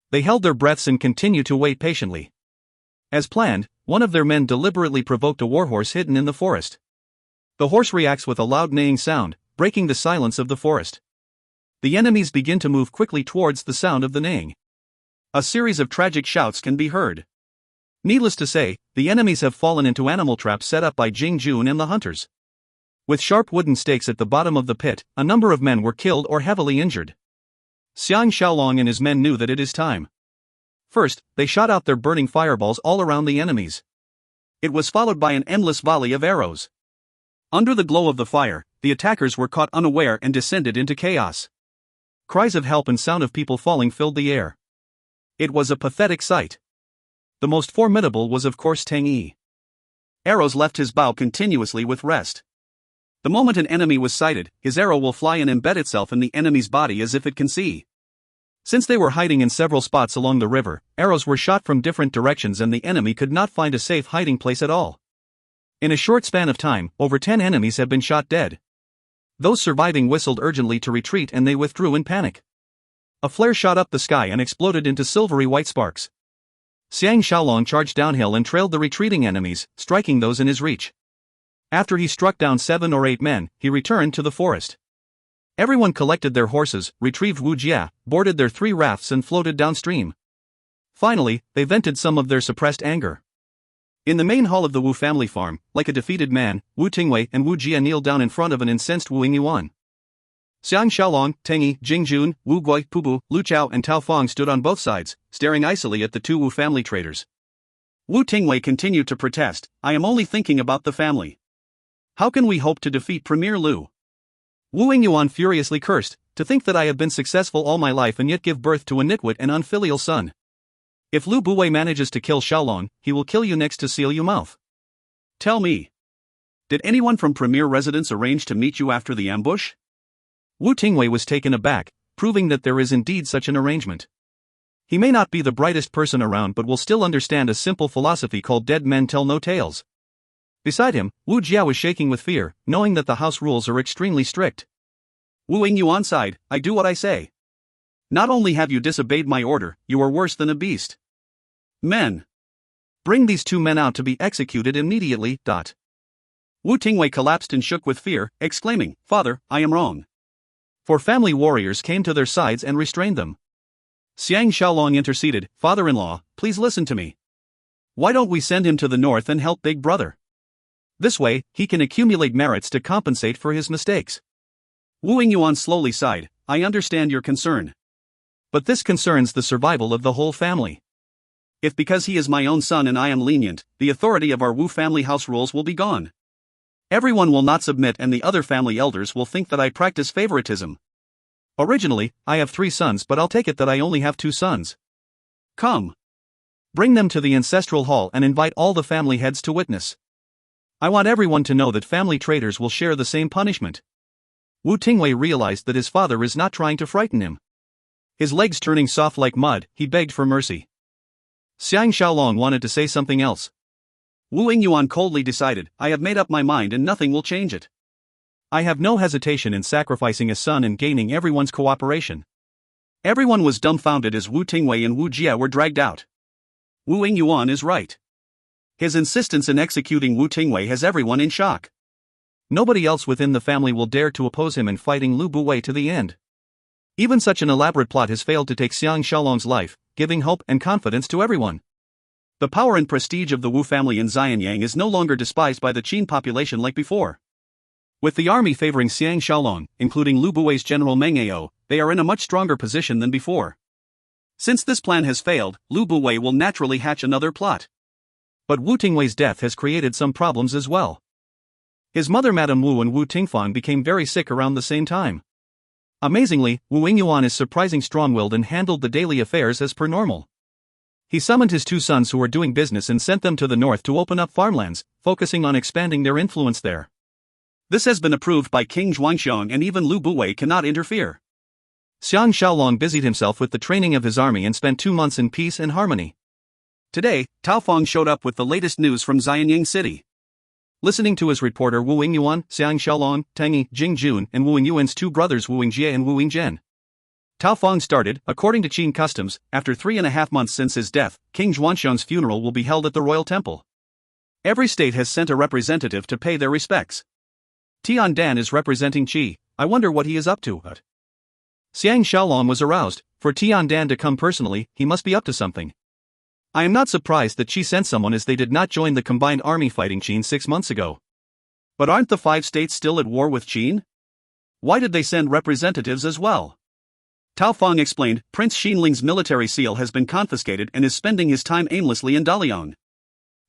They held their breaths and continued to wait patiently. As planned, one of their men deliberately provoked a warhorse hidden in the forest. The horse reacts with a loud neighing sound, breaking the silence of the forest. The enemies begin to move quickly towards the sound of the neighing. A series of tragic shouts can be heard. Needless to say, the enemies have fallen into animal traps set up by Jing Jun and the hunters. With sharp wooden stakes at the bottom of the pit, a number of men were killed or heavily injured. Xiang Shaolong and his men knew that it is time. First, they shot out their burning fireballs all around the enemies. It was followed by an endless volley of arrows. Under the glow of the fire, the attackers were caught unaware and descended into chaos. Cries of help and sound of people falling filled the air. It was a pathetic sight. The most formidable was of course Tang Yi. Arrows left his bow continuously with rest. The moment an enemy was sighted, his arrow will fly and embed itself in the enemy's body as if it can see. Since they were hiding in several spots along the river, arrows were shot from different directions and the enemy could not find a safe hiding place at all. In a short span of time, over 10 enemies have been shot dead. Those surviving whistled urgently to retreat and they withdrew in panic. A flare shot up the sky and exploded into silvery white sparks. Xiang Shaolong charged downhill and trailed the retreating enemies, striking those in his reach. After he struck down 7 or 8 men, he returned to the forest. Everyone collected their horses, retrieved Wu Jia, boarded their 3 rafts and floated downstream. Finally, they vented some of their suppressed anger. In the main hall of the Wu family farm, like a defeated man, Wu Tingwei and Wu Jia kneeled down in front of an incensed Wu Yingyuan. Xiang Shaolong, Tang Yi, Jing Jun, Wu Gui, Pubu, Lu Chao and Tao Fong stood on both sides, staring icily at the 2 Wu family traders. Wu Tingwei continued to protest, "I am only thinking about the family. How can we hope to defeat Premier Lu?" Wu Yingyuan furiously cursed, "To think that I have been successful all my life and yet give birth to a nitwit and unfilial son. If Lu Buwei manages to kill Shaolong, he will kill you next to seal you mouth. Tell me, did anyone from Premier Residence arrange to meet you after the ambush?" Wu Tingwei was taken aback, proving that there is indeed such an arrangement. He may not be the brightest person around but will still understand a simple philosophy called dead men tell no tales. Beside him, Wu Jia was shaking with fear, knowing that the house rules are extremely strict. Wu Yingyuan sighed, "I do what I say. Not only have you disobeyed my order, you are worse than a beast. Men, bring these 2 men out to be executed immediately." Wu Tingwei collapsed and shook with fear, exclaiming, "Father, I am wrong." 4 family warriors came to their sides and restrained them. Xiang Shaolong interceded, "Father-in-law, please listen to me. Why don't we send him to the north and help Big Brother? This way, he can accumulate merits to compensate for his mistakes." Wu Yingyuan slowly sighed, "I understand your concern. But this concerns the survival of the whole family. If because he is my own son and I am lenient, the authority of our Wu family house rules will be gone. Everyone will not submit and the other family elders will think that I practice favoritism. Originally, I have 3 sons, but I'll take it that I only have 2 sons. Come. Bring them to the ancestral hall and invite all the family heads to witness. I want everyone to know that family traitors will share the same punishment. Wu Tingwei realized that his father is not trying to frighten him. His legs turning soft like mud, he begged for mercy. Xiang Shaolong wanted to say something else. Wu Yingyuan coldly decided, I have made up my mind and nothing will change it. I have no hesitation in sacrificing a son and gaining everyone's cooperation. Everyone was dumbfounded as Wu Tingwei and Wu Jia were dragged out. Wu Yingyuan is right. His insistence in executing Wu Tingwei has everyone in shock. Nobody else within the family will dare to oppose him in fighting Lu Buwei to the end. Even such an elaborate plot has failed to take Xiang Shaolong's life, giving hope and confidence to everyone. The power and prestige of the Wu family in Xianyang is no longer despised by the Qin population like before. With the army favoring Xiang Shaolong, including Lu Buwei's general Meng Ao, they are in a much stronger position than before. Since this plan has failed, Lu Buwei will naturally hatch another plot. But Wu Tingwei's death has created some problems as well. His mother Madame Wu and Wu Tingfang became very sick around the same time. Amazingly, Wu Yingyuan is surprising strong-willed and handled the daily affairs as per normal. He summoned his 2 sons who were doing business and sent them to the north to open up farmlands, focusing on expanding their influence there. This has been approved by King Zhuangxiong and even Lu Buwei cannot interfere. Xiang Shaolong busied himself with the training of his army and spent 2 months in peace and harmony. Today, Tao Feng showed up with the latest news from Xianyang City. Listening to his reporter Wu Yingyuan, Xiang Shaolong, Tang Jing Jun, and Wu Yingyuan's 2 brothers Wu Yingjie and Wu Yingzhen. Tao Feng started, according to Qin customs, after 3.5 months since his death, King Zhuangxiong's funeral will be held at the royal temple. Every state has sent a representative to pay their respects. Tian Dan is representing Qi. I wonder what he is up to. Xiang Shaolong was aroused. For Tian Dan to come personally, he must be up to something. I am not surprised that Qi sent someone, as they did not join the combined army fighting Qin 6 months ago. But aren't the 5 states still at war with Qin? Why did they send representatives as well? Tao Feng explained, Prince Xinling's military seal has been confiscated and is spending his time aimlessly in Daliang.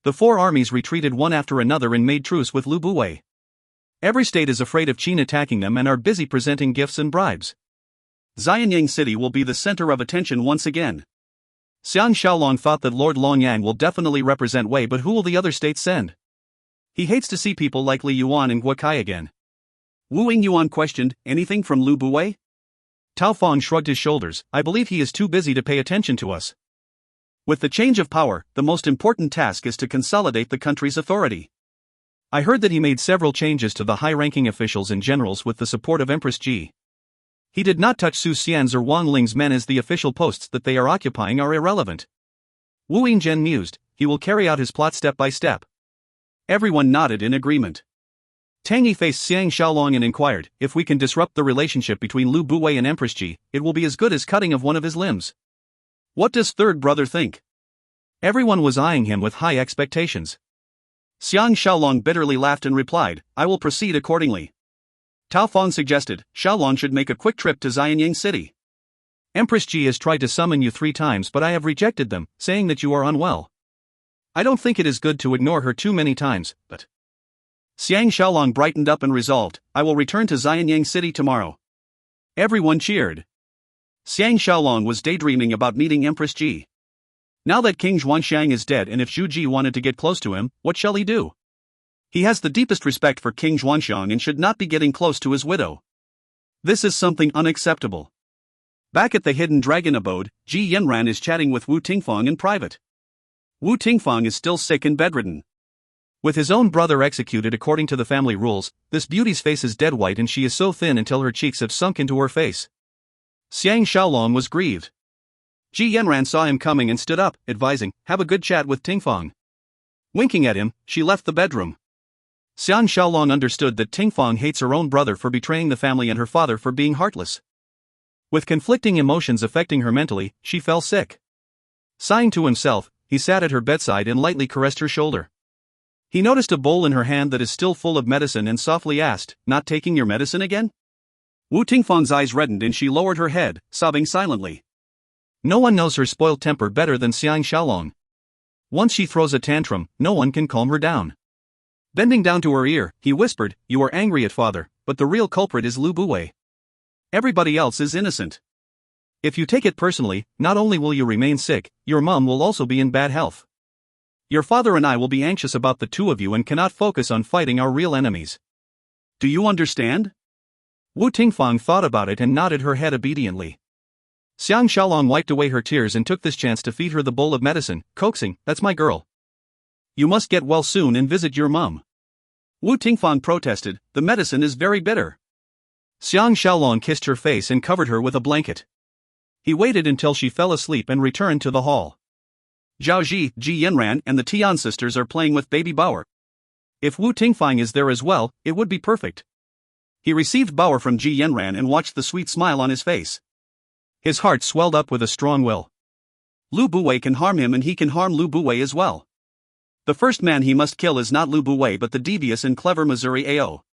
The 4 armies retreated one after another and made truce with Lu Buwei. Every state is afraid of Qin attacking them and are busy presenting gifts and bribes. Xianyang City will be the center of attention once again. Xiang Shaolong thought that Lord Longyang will definitely represent Wei, but who will the other states send? He hates to see people like Li Yuan and Guokai again. Wu Yingyuan questioned, anything from Lu Buwei? Tao Feng shrugged his shoulders. I believe he is too busy to pay attention to us. With the change of power, the most important task is to consolidate the country's authority. I heard that he made several changes to the high-ranking officials and generals with the support of Empress Ji. He did not touch Su Xian's or Wang Ling's men, as the official posts that they are occupying are irrelevant. Wu Yingzhen mused, he will carry out his plot step by step. Everyone nodded in agreement. Tang Yi faced Xiang Shaolong and inquired, if we can disrupt the relationship between Lu Buwei and Empress Ji, it will be as good as cutting of one of his limbs. What does third brother think? Everyone was eyeing him with high expectations. Xiang Shaolong bitterly laughed and replied, I will proceed accordingly. Tao Feng suggested, Shaolong should make a quick trip to Xianyang City. Empress Ji has tried to summon you 3 times, but I have rejected them, saying that you are unwell. I don't think it is good to ignore her too many times, but... Xiang Shaolong brightened up and resolved, I will return to Xianyang City tomorrow. Everyone cheered. Xiang Shaolong was daydreaming about meeting Empress Ji. Now that King Zhuangxiang is dead, and if Zhu Ji wanted to get close to him, what shall he do? He has the deepest respect for King Zhuangxiang and should not be getting close to his widow. This is something unacceptable. Back at the Hidden Dragon abode, Ji Yanran is chatting with Wu Tingfang in private. Wu Tingfang is still sick and bedridden. With his own brother executed according to the family rules, this beauty's face is dead white and she is so thin until her cheeks have sunk into her face. Xiang Shaolong was grieved. Ji Yanran saw him coming and stood up, advising, have a good chat with Tingfang. Winking at him, she left the bedroom. Xiang Shaolong understood that Tingfang hates her own brother for betraying the family and her father for being heartless. With conflicting emotions affecting her mentally, she fell sick. Sighing to himself, he sat at her bedside and lightly caressed her shoulder. He noticed a bowl in her hand that is still full of medicine and softly asked, not taking your medicine again? Wu Tingfang's eyes reddened and she lowered her head, sobbing silently. No one knows her spoiled temper better than Xiang Shaolong. Once she throws a tantrum, no one can calm her down. Bending down to her ear, he whispered, "You are angry at father, but the real culprit is Lu Buwei. Everybody else is innocent. If you take it personally, not only will you remain sick, your mom will also be in bad health. Your father and I will be anxious about the two of you and cannot focus on fighting our real enemies. Do you understand?" Wu Tingfang thought about it and nodded her head obediently. Xiang Shaolong wiped away her tears and took this chance to feed her the bowl of medicine, coaxing, "That's my girl. You must get well soon and visit your mum." Wu Tingfang protested, "The medicine is very bitter." Xiang Shaolong kissed her face and covered her with a blanket. He waited until she fell asleep and returned to the hall. Zhao Ji, Ji Yanran and the Tian sisters are playing with baby Bauer. If Wu Tingfang is there as well, it would be perfect. He received Bauer from Ji Yanran and watched the sweet smile on his face. His heart swelled up with a strong will. Lu Buwei can harm him and he can harm Lu Buwei as well. The first man he must kill is not Lu Buwei but the devious and clever Missouri Ao.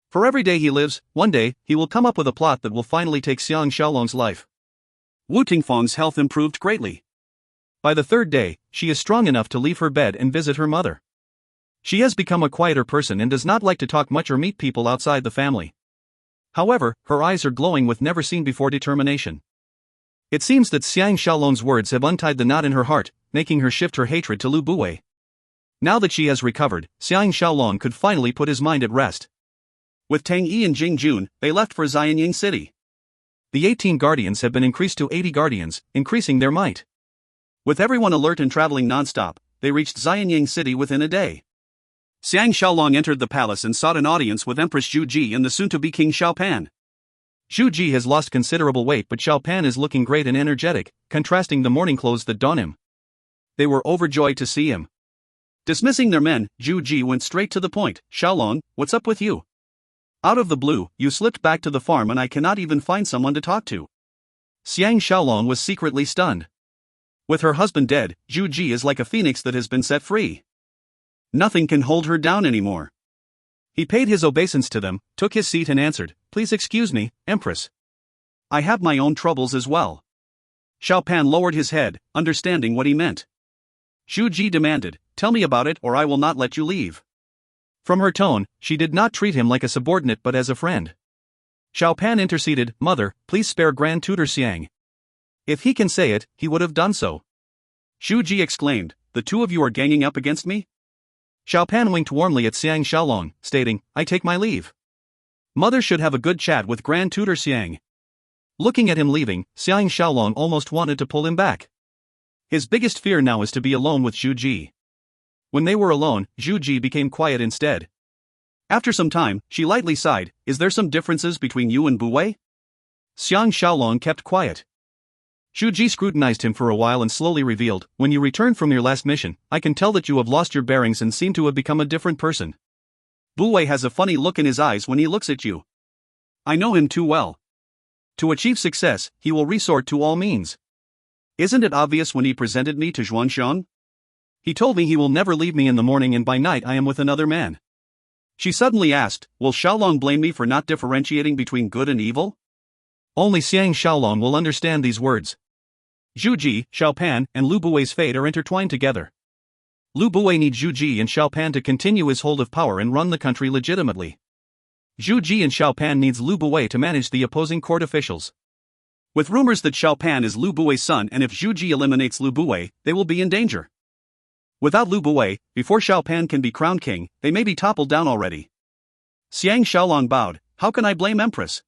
For every day he lives, one day, he will come up with a plot that will finally take Xiang Shaolong's life. Wu Tingfang's health improved greatly. By the third day, she is strong enough to leave her bed and visit her mother. She has become a quieter person and does not like to talk much or meet people outside the family. However, her eyes are glowing with never-seen-before determination. It seems that Xiang Shaolong's words have untied the knot in her heart, making her shift her hatred to Lu Buwei. Now that she has recovered, Xiang Shaolong could finally put his mind at rest. With Tang Yi and Jing Jun, they left for Xianying City. The 18 guardians have been increased to 80 guardians, increasing their might. With everyone alert and traveling non-stop, they reached Xianying City within a day. Xiang Shaolong entered the palace and sought an audience with Empress Zhu Ji and the soon-to-be King Xiaopan. Zhu Ji has lost considerable weight but Xiaopan is looking great and energetic, contrasting the morning clothes that don him. They were overjoyed to see him. Dismissing their men, Zhu Ji went straight to the point. "Shaolong, what's up with you? Out of the blue, you slipped back to the farm and I cannot even find someone to talk to." Xiang Shaolong was secretly stunned. With her husband dead, Zhu Ji is like a phoenix that has been set free. Nothing can hold her down anymore. He paid his obeisance to them, took his seat and answered, "Please excuse me, Empress. I have my own troubles as well." Xiaopan lowered his head, understanding what he meant. Zhu Ji demanded, "Tell me about it or I will not let you leave." From her tone, she did not treat him like a subordinate but as a friend. Xiaopan interceded, "Mother, please spare Grand Tutor Xiang. If he can say it, he would have done so." Zhu Ji exclaimed, "The two of you are ganging up against me?" Xiaopan winked warmly at Xiang Shaolong, stating, "I take my leave. Mother should have a good chat with Grand Tutor Xiang." Looking at him leaving, Xiang Shaolong almost wanted to pull him back. His biggest fear now is to be alone with Zhu Ji. When they were alone, Zhu Ji became quiet instead. After some time, she lightly sighed, "Is there some differences between you and Buwei?" Xiang Shaolong kept quiet. Zhu Ji scrutinized him for a while and slowly revealed, "When you returned from your last mission, I can tell that you have lost your bearings and seem to have become a different person. Buwei has a funny look in his eyes when he looks at you. I know him too well. To achieve success, he will resort to all means. Isn't it obvious when he presented me to Xuanxiang? He told me he will never leave me in the morning and by night I am with another man." She suddenly asked, "Will Shaolong blame me for not differentiating between good and evil?" Only Xiang Shaolong will understand these words. Zhu Ji, Xiaopan, and Lu Buwei's fate are intertwined together. Lu Buwei needs Zhu Ji and Xiaopan to continue his hold of power and run the country legitimately. Zhu Ji and Xiaopan needs Lu Buwei to manage the opposing court officials. With rumors that Xiaopan is Lu Buwei's son and if Zhu Ji eliminates Lu Buwei, they will be in danger. Without Lu Buwei, before Xiaopan can be crowned king, they may be toppled down already. Xiang Shaolong bowed, "How can I blame Empress?"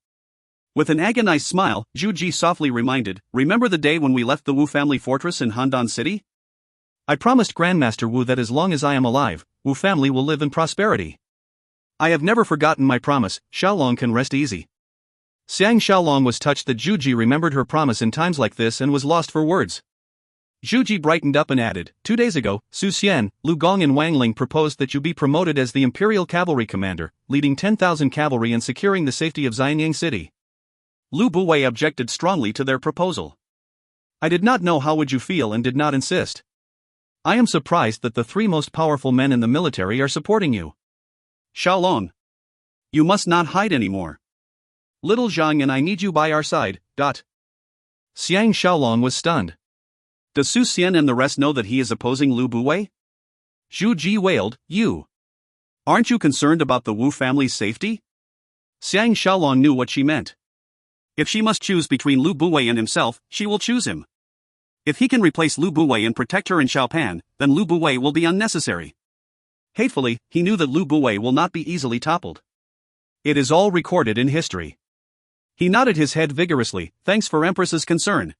With an agonized smile, Zhu Ji softly reminded, "Remember the day when we left the Wu family fortress in Handan City? I promised Grandmaster Wu that as long as I am alive, Wu family will live in prosperity. I have never forgotten my promise. Shaolong can rest easy." Xiang Shaolong was touched that Zhu Ji remembered her promise in times like this and was lost for words. Zhu Ji brightened up and added, 2 days ago, Su Xian, Lu Gong and Wang Ling proposed that you be promoted as the Imperial Cavalry Commander, leading 10,000 cavalry and securing the safety of Xianying City. Lu Buwei objected strongly to their proposal. "I did not know how would you feel and did not insist. I am surprised that the 3 most powerful men in the military are supporting you. Shaolong, you must not hide anymore. Little Zhang and I need you by our side." Xiang Shaolong was stunned. Does Su Xian and the rest know that he is opposing Lu Buwei? Zhu Ji wailed, "You Aren't you concerned about the Wu family's safety? Xiang Shaolong knew what she meant. If she must choose between Lu Buwei and himself, she will choose him. If he can replace Lu Buwei and protect her in Xiaopan, then Lu Buwei will be unnecessary. Hatefully, he knew that Lu Buwei will not be easily toppled. It is all recorded in history. He nodded his head vigorously, thanks for Empress's concern.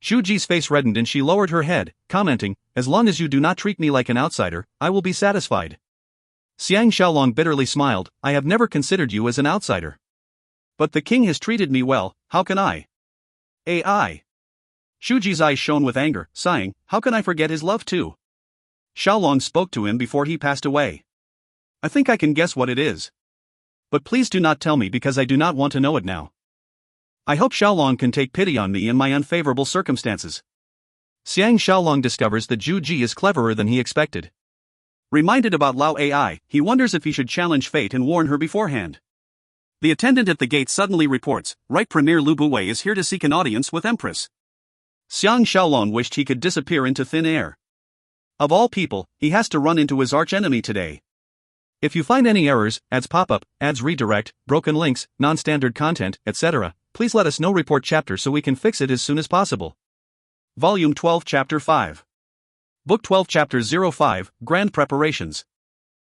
Zhu Ji's face reddened and she lowered her head, commenting, as long as you do not treat me like an outsider, I will be satisfied. Xiang Shaolong bitterly smiled, I have never considered you as an outsider. But the king has treated me well, how can I? AI. Zhu Ji's eyes shone with anger, sighing, how can I forget his love too? Shaolong spoke to him before he passed away. I think I can guess what it is. But please do not tell me because I do not want to know it now. I hope Shaolong can take pity on me in my unfavorable circumstances. Xiang Shaolong discovers that Zhu Ji is cleverer than he expected. Reminded about Lao Ai, he wonders if he should challenge fate and warn her beforehand. The attendant at the gate suddenly reports, Right Premier Lu Buwei is here to seek an audience with Empress. Xiang Shaolong wished he could disappear into thin air. Of all people, he has to run into his archenemy today. If you find any errors, ads pop up, ads redirect, broken links, non-standard content, etc., please let us know. Report chapter so we can fix it as soon as possible. Volume 12 Chapter 5. Book 12 Chapter 05, Grand Preparations.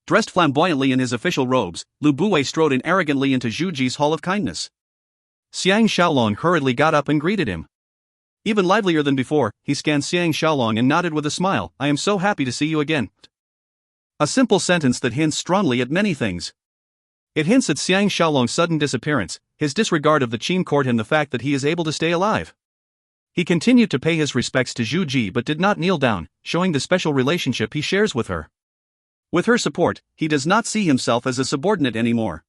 Dressed flamboyantly in his official robes, Lu Buwei strode in arrogantly into Zhu Ji's Hall of Kindness. Xiang Shaolong hurriedly got up and greeted him. Even livelier than before, he scanned Xiang Shaolong and nodded with a smile, I am so happy to see you again. A simple sentence that hints strongly at many things. It hints at Xiang Shaolong's sudden disappearance, his disregard of the Qin court and the fact that he is able to stay alive. He continued to pay his respects to Zhu Ji but did not kneel down, showing the special relationship he shares with her. With her support, he does not see himself as a subordinate anymore.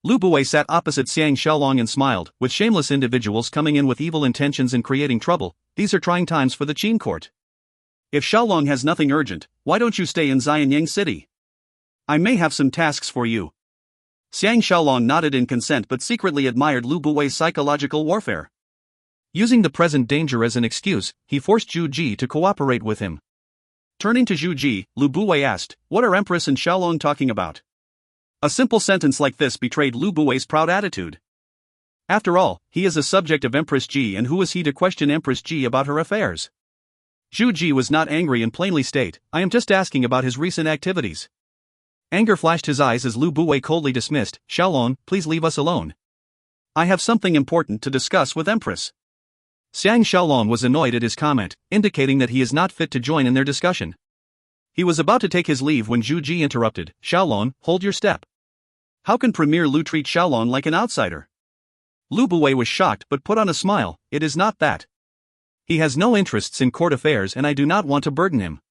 Lu Buwei sat opposite Xiang Shaolong and smiled, with shameless individuals coming in with evil intentions and creating trouble, these are trying times for the Qin court. If Shaolong has nothing urgent, why don't you stay in Xianyang City? I may have some tasks for you. Xiang Shaolong nodded in consent but secretly admired Lu Buwei's psychological warfare. Using the present danger as an excuse, he forced Zhu Ji to cooperate with him. Turning to Zhu Ji, Lu Buwei asked, what are Empress and Shaolong talking about? A simple sentence like this betrayed Lu Buwei's proud attitude. After all, he is a subject of Empress Ji and who is he to question Empress Ji about her affairs? Zhu Ji was not angry and plainly state, I am just asking about his recent activities. Anger flashed his eyes as Lu Buwei coldly dismissed, Shaolong, please leave us alone. I have something important to discuss with Empress. Xiang Shaolong was annoyed at his comment, indicating that he is not fit to join in their discussion. He was about to take his leave when Zhu Ji interrupted, Shaolong, hold your step. How can Premier Lu treat Shaolong like an outsider? Lu Buwei was shocked but put on a smile, it is not that. He has no interests in court affairs and I do not want to burden him.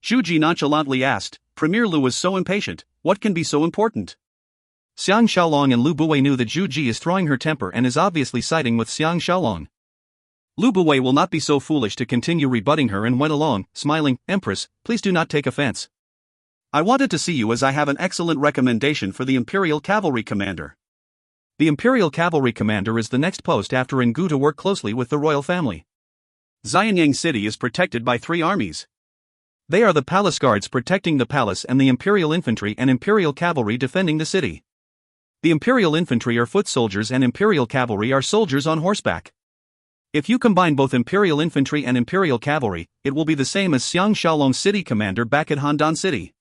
Zhu Ji nonchalantly asked, Premier Lu is so impatient, what can be so important? Xiang Shaolong and Lu Buwei knew that Zhu Ji is throwing her temper and is obviously siding with Xiang Shaolong. Lu Buwei will not be so foolish to continue rebutting her and went along, smiling, Empress, please do not take offense. I wanted to see you as I have an excellent recommendation for the Imperial Cavalry Commander. The Imperial Cavalry Commander is the next post after Ngu to work closely with the royal family. Xianyang City is protected by 3 armies. They are the palace guards protecting the palace and the Imperial Infantry and Imperial Cavalry defending the city. The Imperial Infantry are foot soldiers and Imperial Cavalry are soldiers on horseback. If you combine both Imperial Infantry and Imperial Cavalry, it will be the same as Xiang Shaolong's city commander back at Handan City.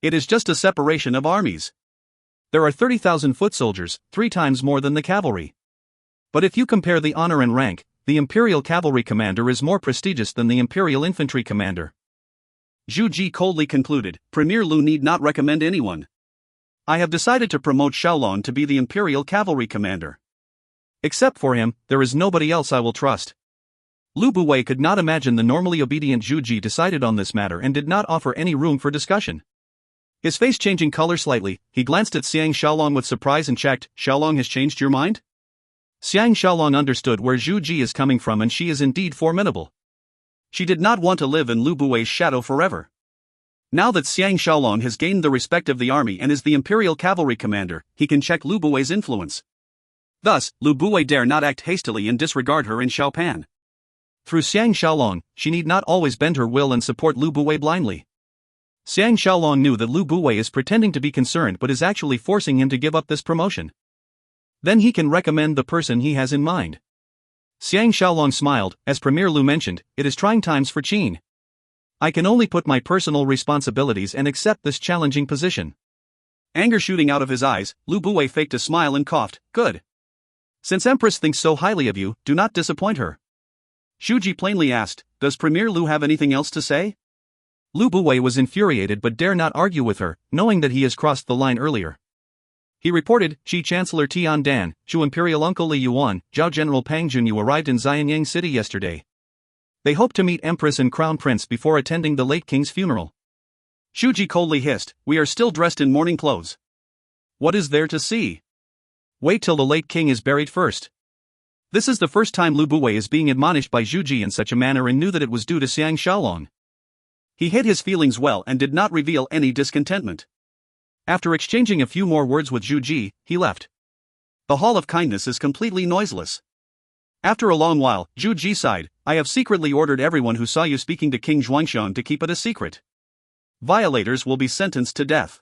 It is just a separation of armies. There are 30,000 foot soldiers, 3 times more than the cavalry. But if you compare the honor and rank, the Imperial Cavalry commander is more prestigious than the Imperial Infantry commander. Zhu Ji coldly concluded, Premier Lu need not recommend anyone. I have decided to promote Shaolong to be the Imperial Cavalry commander. Except for him, there is nobody else I will trust. Lu Buwei could not imagine the normally obedient Zhu Ji decided on this matter and did not offer any room for discussion. His face changing color slightly, he glanced at Xiang Shaolong with surprise and checked, Shaolong has changed your mind? Xiang Shaolong understood where Zhu Ji is coming from and she is indeed formidable. She did not want to live in Lu Buwei's shadow forever. Now that Xiang Shaolong has gained the respect of the army and is the Imperial Cavalry commander, he can check Lu Buwei's influence. Thus, Lu Buwei dare not act hastily and disregard her in Xiaopan. Through Xiang Shaolong, she need not always bend her will and support Lu Buwei blindly. Xiang Shaolong knew that Lu Buwei is pretending to be concerned but is actually forcing him to give up this promotion. Then he can recommend the person he has in mind. Xiang Shaolong smiled. As Premier Lu mentioned, it is trying times for Qin. I can only put my personal responsibilities and accept this challenging position. Anger shooting out of his eyes, Lu Buwei faked a smile and coughed. Good. Since Empress thinks so highly of you, do not disappoint her. Shuji plainly asked, does Premier Lu have anything else to say? Lu Buwei was infuriated but dare not argue with her, knowing that he has crossed the line earlier. He reported, Qi Chancellor Tian Dan, Zhu Imperial Uncle Li Yuan, Zhao General Pang Junyu arrived in Xianyang City yesterday. They hope to meet Empress and Crown Prince before attending the late king's funeral. Shuji coldly hissed, we are still dressed in mourning clothes. What is there to see? Wait till the late king is buried first. This is the first time Lu Buwei is being admonished by Zhuji in such a manner and knew that it was due to Xiang Shaolong. He hid his feelings well and did not reveal any discontentment. After exchanging a few more words with Zhuji, he left. The Hall of Kindness is completely noiseless. After a long while, Zhuji sighed, I have secretly ordered everyone who saw you speaking to King Zhuangxiang to keep it a secret. Violators will be sentenced to death.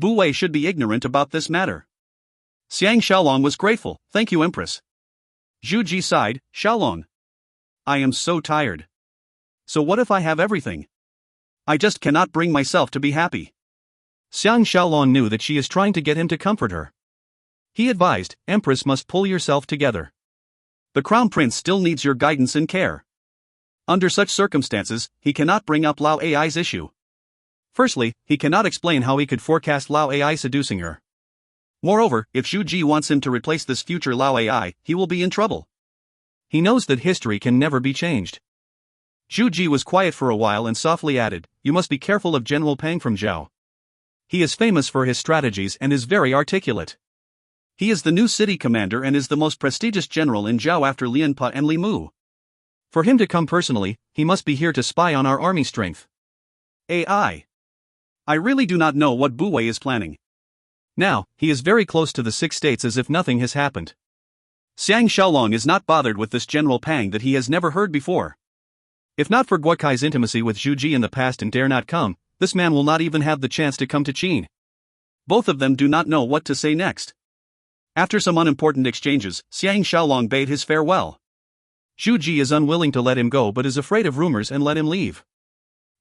Buwei should be ignorant about this matter. Xiang Shaolong was grateful, thank you Empress. Zhuji sighed, Shaolong. I am so tired. So what if I have everything? I just cannot bring myself to be happy. Xiang Shaolong knew that she is trying to get him to comfort her. He advised, Empress must pull yourself together. The Crown Prince still needs your guidance and care. Under such circumstances, he cannot bring up Lao Ai's issue. Firstly, he cannot explain how he could forecast Lao Ai seducing her. Moreover, if Zhu Ji wants him to replace this future Lao Ai, he will be in trouble. He knows that history can never be changed. Zhu Ji was quiet for a while and softly added, you must be careful of General Pang from Zhao. He is famous for his strategies and is very articulate. He is the new city commander and is the most prestigious general in Zhao after Lian Pa and Li Mu. For him to come personally, he must be here to spy on our army strength. I really do not know what Buwei is planning. Now, he is very close to the 6 states as if nothing has happened. Xiang Shaolong is not bothered with this General Pang that he has never heard before. If not for Guokai's intimacy with Zhuji in the past and dare not come, this man will not even have the chance to come to Qin. Both of them do not know what to say next. After some unimportant exchanges, Xiang Shaolong bade his farewell. Zhuji is unwilling to let him go but is afraid of rumors and let him leave.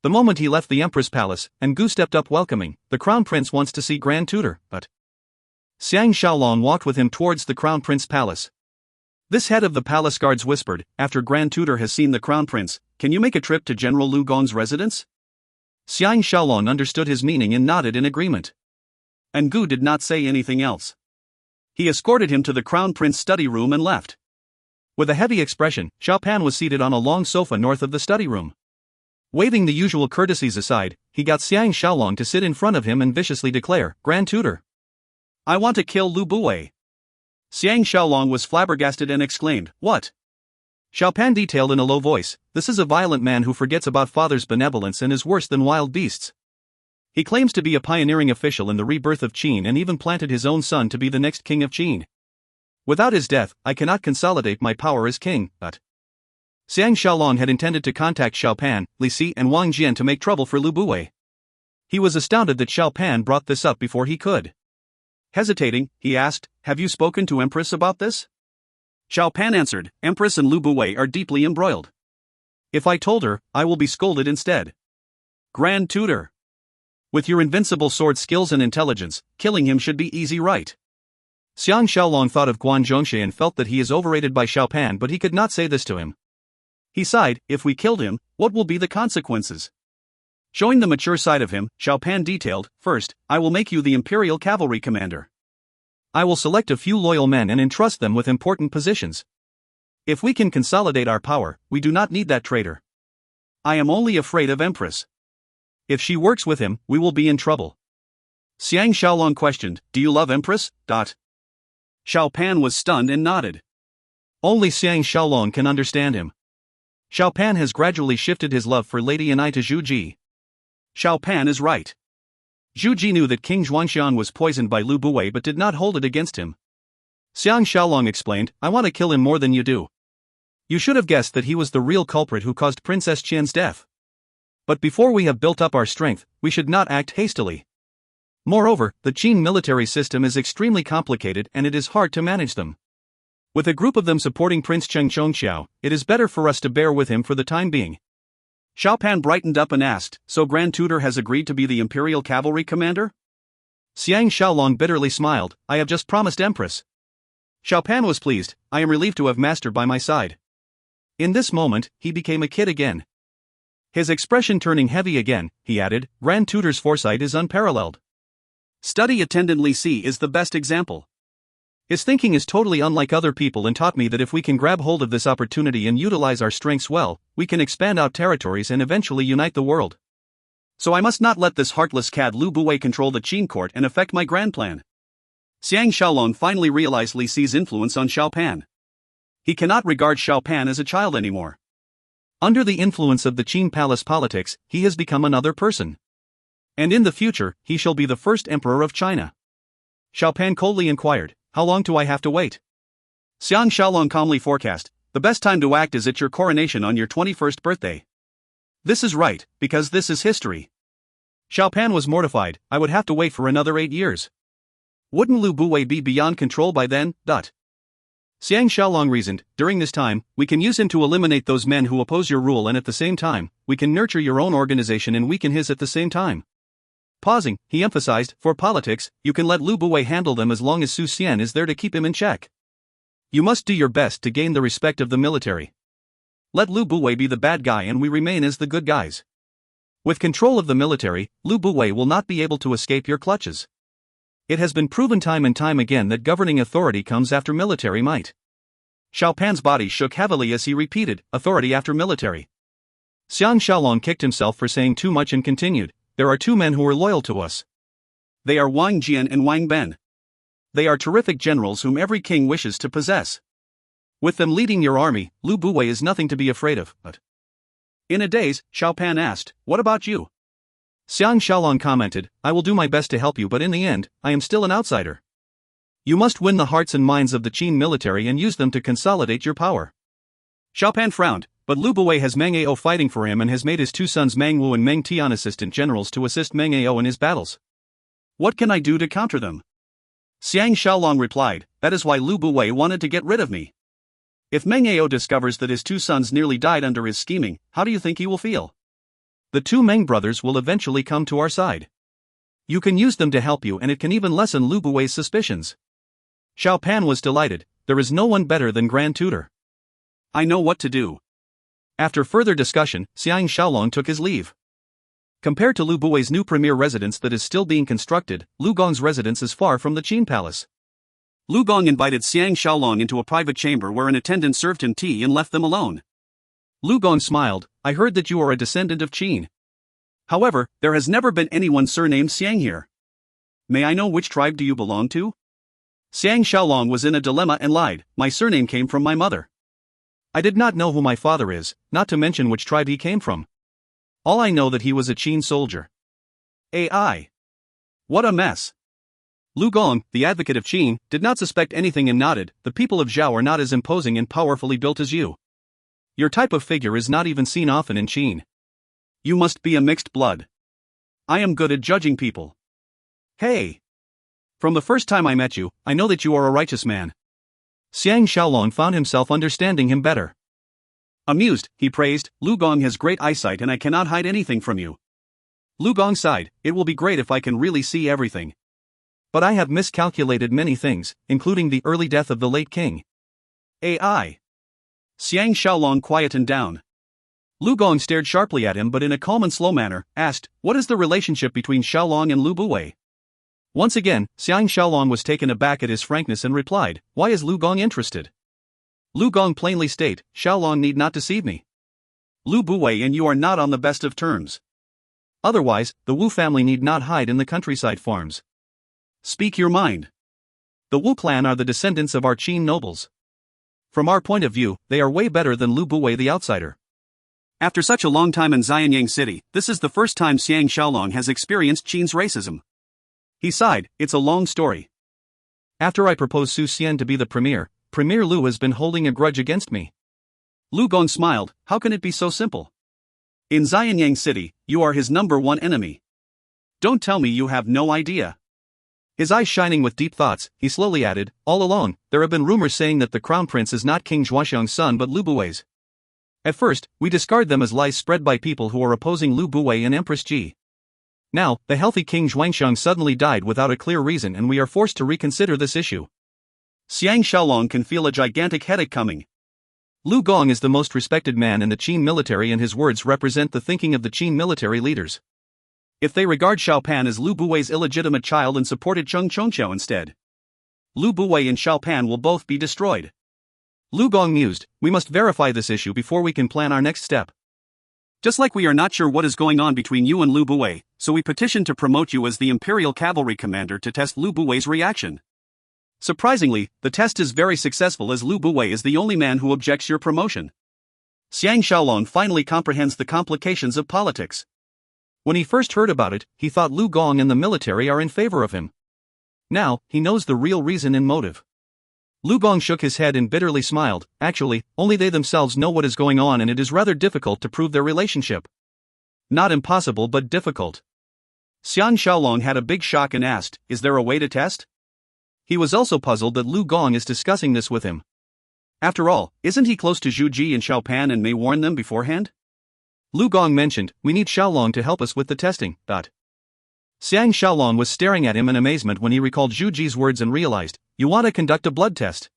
The moment he left the Empress Palace, and Gu stepped up welcoming, the Crown Prince wants to see Grand Tutor, but Xiang Shaolong walked with him towards the Crown Prince Palace. This head of the palace guards whispered, after Grand Tutor has seen the Crown Prince, can you make a trip to General Lu Gong's residence? Xiang Shaolong understood his meaning and nodded in agreement. And Gu did not say anything else. He escorted him to the Crown Prince's study room and left. With a heavy expression, Xiao Pan was seated on a long sofa north of the study room. Waving the usual courtesies aside, he got Xiang Shaolong to sit in front of him and viciously declare, Grand Tutor. I want to kill Lu Buwei. Xiang Shaolong was flabbergasted and exclaimed, what? Xiao Pan detailed in a low voice, this is a violent man who forgets about father's benevolence and is worse than wild beasts. He claims to be a pioneering official in the rebirth of Qin and even planted his own son to be the next king of Qin. Without his death, I cannot consolidate my power as king, but Xiang Shaolong had intended to contact Xiao Pan, Li Si and Wang Jian to make trouble for Lu Buwei. He was astounded that Xiao Pan brought this up before he could. Hesitating, he asked, have you spoken to Empress about this? Xiao Pan answered, Empress and Lu Buwei are deeply embroiled. If I told her, I will be scolded instead. Grand Tutor. With your invincible sword skills and intelligence, killing him should be easy, right? Xiang Shaolong thought of Guan Zhongshe and felt that he is overrated by Xiao Pan, but he could not say this to him. He sighed, if we killed him, what will be the consequences? Showing the mature side of him, Xiao Pan detailed, first, I will make you the Imperial Cavalry Commander. I will select a few loyal men and entrust them with important positions. If we can consolidate our power, we do not need that traitor. I am only afraid of Empress. If she works with him, we will be in trouble. Xiang Shaolong questioned, do you love Empress? Xiao Pan was stunned and nodded. Only Xiang Shaolong can understand him. Xiao Pan has gradually shifted his love for Lady Yanai to Zhu Ji. Xiao Pan is right. Zhu Ji knew that King Zhuangxian was poisoned by Lu Buwei but did not hold it against him. Xiang Shaolong explained, I want to kill him more than you do. You should have guessed that he was the real culprit who caused Princess Qian's death. But before we have built up our strength, we should not act hastily. Moreover, the Qin military system is extremely complicated and it is hard to manage them. With a group of them supporting Prince Cheng Chongxiao, it is better for us to bear with him for the time being. Xiao Pan brightened up and asked, "So Grand Tutor has agreed to be the Imperial Cavalry commander?" Xiang Shaolong bitterly smiled, "I have just promised Empress." Xiao Pan was pleased, "I am relieved to have Master by my side." In this moment, he became a kid again. His expression turning heavy again, he added, "Grand Tutor's foresight is unparalleled. Study attendant Li Si is the best example. His thinking is totally unlike other people and taught me that if we can grab hold of this opportunity and utilize our strengths well, we can expand out territories and eventually unite the world. So I must not let this heartless cad Lu Buwei control the Qin court and affect my grand plan." Xiang Shaolong finally realized Li Si's influence on Xiao Pan. He cannot regard Xiao Pan as a child anymore. Under the influence of the Qin palace politics, he has become another person. And in the future, he shall be the first emperor of China. Xiao Pan coldly inquired, "How long do I have to wait?" Xiang Shaolong calmly forecast, "The best time to act is at your coronation on your 21st birthday." This is right, because this is history. Xiao Pan was mortified, "I would have to wait for another 8 years. Wouldn't Lu Buwei be beyond control by then?" Xiang Shaolong reasoned, "During this time, we can use him to eliminate those men who oppose your rule and at the same time, we can nurture your own organization and weaken his at the same time." Pausing, he emphasized, "For politics, you can let Lu Buwei handle them as long as Su Xian is there to keep him in check. You must do your best to gain the respect of the military. Let Lu Buwei be the bad guy and we remain as the good guys. With control of the military, Lu Buwei will not be able to escape your clutches. It has been proven time and time again that governing authority comes after military might." Xiao Pan's body shook heavily as he repeated, "Authority after military." Xiang Shaolong kicked himself for saying too much and continued, "There are 2 men who are loyal to us. They are Wang Jian and Wang Ben. They are terrific generals whom every king wishes to possess. With them leading your army, Lu Buwei is nothing to be afraid of." But in a daze, Xiao Pan asked, "What about you?" Xiang Shaolong commented, "I will do my best to help you, but in the end, I am still an outsider. You must win the hearts and minds of the Qin military and use them to consolidate your power." Xiao Pan frowned, "But Lu Buwei has Meng Ao fighting for him and has made his 2 sons Meng Wu and Meng Tian assistant generals to assist Meng Ao in his battles. What can I do to counter them?" Xiang Shaolong replied, "That is why Lu Buwei wanted to get rid of me. If Meng Ao discovers that his 2 sons nearly died under his scheming, how do you think he will feel? The 2 Meng brothers will eventually come to our side. You can use them to help you and it can even lessen Lu Buwei's suspicions." Xiao Pan was delighted, "There is no one better than Grand Tutor. I know what to do." After further discussion, Xiang Shaolong took his leave. Compared to Lu Buwei's new premier residence that is still being constructed, Lu Gong's residence is far from the Qin palace. Lu Gong invited Xiang Shaolong into a private chamber where an attendant served him tea and left them alone. Lu Gong smiled, "I heard that you are a descendant of Qin. However, there has never been anyone surnamed Xiang here. May I know which tribe do you belong to?" Xiang Shaolong was in a dilemma and lied, "My surname came from my mother. I did not know who my father is, not to mention which tribe he came from. All I know that he was a Qin soldier." AI. What a mess. Lu Gong, the advocate of Qin, did not suspect anything and nodded, "The people of Zhao are not as imposing and powerfully built as you. Your type of figure is not even seen often in Qin. You must be a mixed blood. I am good at judging people." "Hey! From the first time I met you, I know that you are a righteous man." Xiang Shaolong found himself understanding him better. Amused, he praised, "Lu Gong has great eyesight and I cannot hide anything from you." Lu Gong sighed, "It will be great if I can really see everything. But I have miscalculated many things, including the early death of the late king." AI. Xiang Shaolong quietened down. Lu Gong stared sharply at him but in a calm and slow manner, asked, "What is the relationship between Shaolong and Lu Buwei?" Once again, Xiang Shaolong was taken aback at his frankness and replied, "Why is Lu Gong interested?" Lu Gong plainly state, "Shaolong need not deceive me. Lu Buwei and you are not on the best of terms. Otherwise, the Wu family need not hide in the countryside farms. Speak your mind. The Wu clan are the descendants of our Qin nobles. From our point of view, they are way better than Lu Buwei the outsider." After such a long time in Xianyang City, this is the first time Xiang Shaolong has experienced Qin's racism. He sighed, "It's a long story. After I proposed Su Xian to be the premier, Premier Lu has been holding a grudge against me." Lu Gong smiled, "How can it be so simple? In Xianyang City, you are his #1 enemy. Don't tell me you have no idea. His eyes shining with deep thoughts, he slowly added, all along, there have been rumors saying that the crown prince is not King Zhuoxiang's son but Lu Buwei's. At first, we discard them as lies spread by people who are opposing Lu Buwei and Empress Ji. Now, the healthy King Zhuangxiang suddenly died without a clear reason and we are forced to reconsider this issue. Xiang Shaolong can feel a gigantic headache coming. Lu Gong is the most respected man in the Qin military and his words represent the thinking of the Qin military leaders. If they regard Xiao Pan as Lu Buwei's illegitimate child and supported Zheng Chongqiao instead, Lu Buwei and Xiao Pan will both be destroyed. Lu Gong mused, we must verify this issue before we can plan our next step. Just like we are not sure what is going on between you and Lu Buwei, so we petition to promote you as the Imperial Cavalry Commander to test Lu Buwei's reaction. Surprisingly, the test is very successful as Lu Buwei is the only man who objects your promotion. Xiang Shaolong finally comprehends the complications of politics. When he first heard about it, he thought Lu Gong and the military are in favor of him. Now, he knows the real reason and motive. Lu Gong shook his head and bitterly smiled, actually, only they themselves know what is going on and it is rather difficult to prove their relationship. Not impossible but difficult. Xiang Shaolong had a big shock and asked, is there a way to test? He was also puzzled that Lu Gong is discussing this with him. After all, isn't he close to Zhu Ji and Xiao Pan and may warn them beforehand? Lu Gong mentioned, we need Shaolong to help us with the testing. Xiang Shaolong was staring at him in amazement when he recalled Zhu Ji's words and realized, you want to conduct a blood test?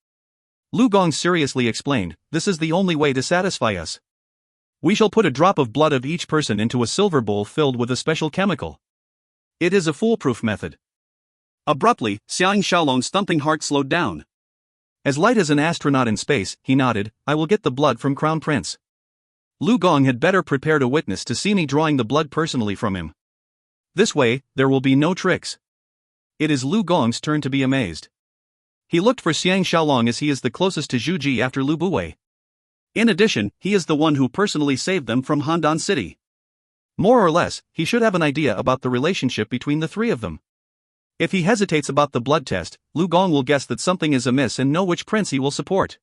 Lu Gong seriously explained, this is the only way to satisfy us. We shall put a drop of blood of each person into a silver bowl filled with a special chemical. It is a foolproof method. Abruptly, Xiang Shaolong's thumping heart slowed down. As light as an astronaut in space, he nodded, I will get the blood from Crown Prince. Lu Gong had better prepared a witness to see me drawing the blood personally from him. This way, there will be no tricks. It is Lu Gong's turn to be amazed. He looked for Xiang Shaolong as he is the closest to Zhu Ji after Lu Buwei. In addition, he is the one who personally saved them from Handan City. More or less, he should have an idea about the relationship between the three of them. If he hesitates about the blood test, Lu Gong will guess that something is amiss and know which prince he will support.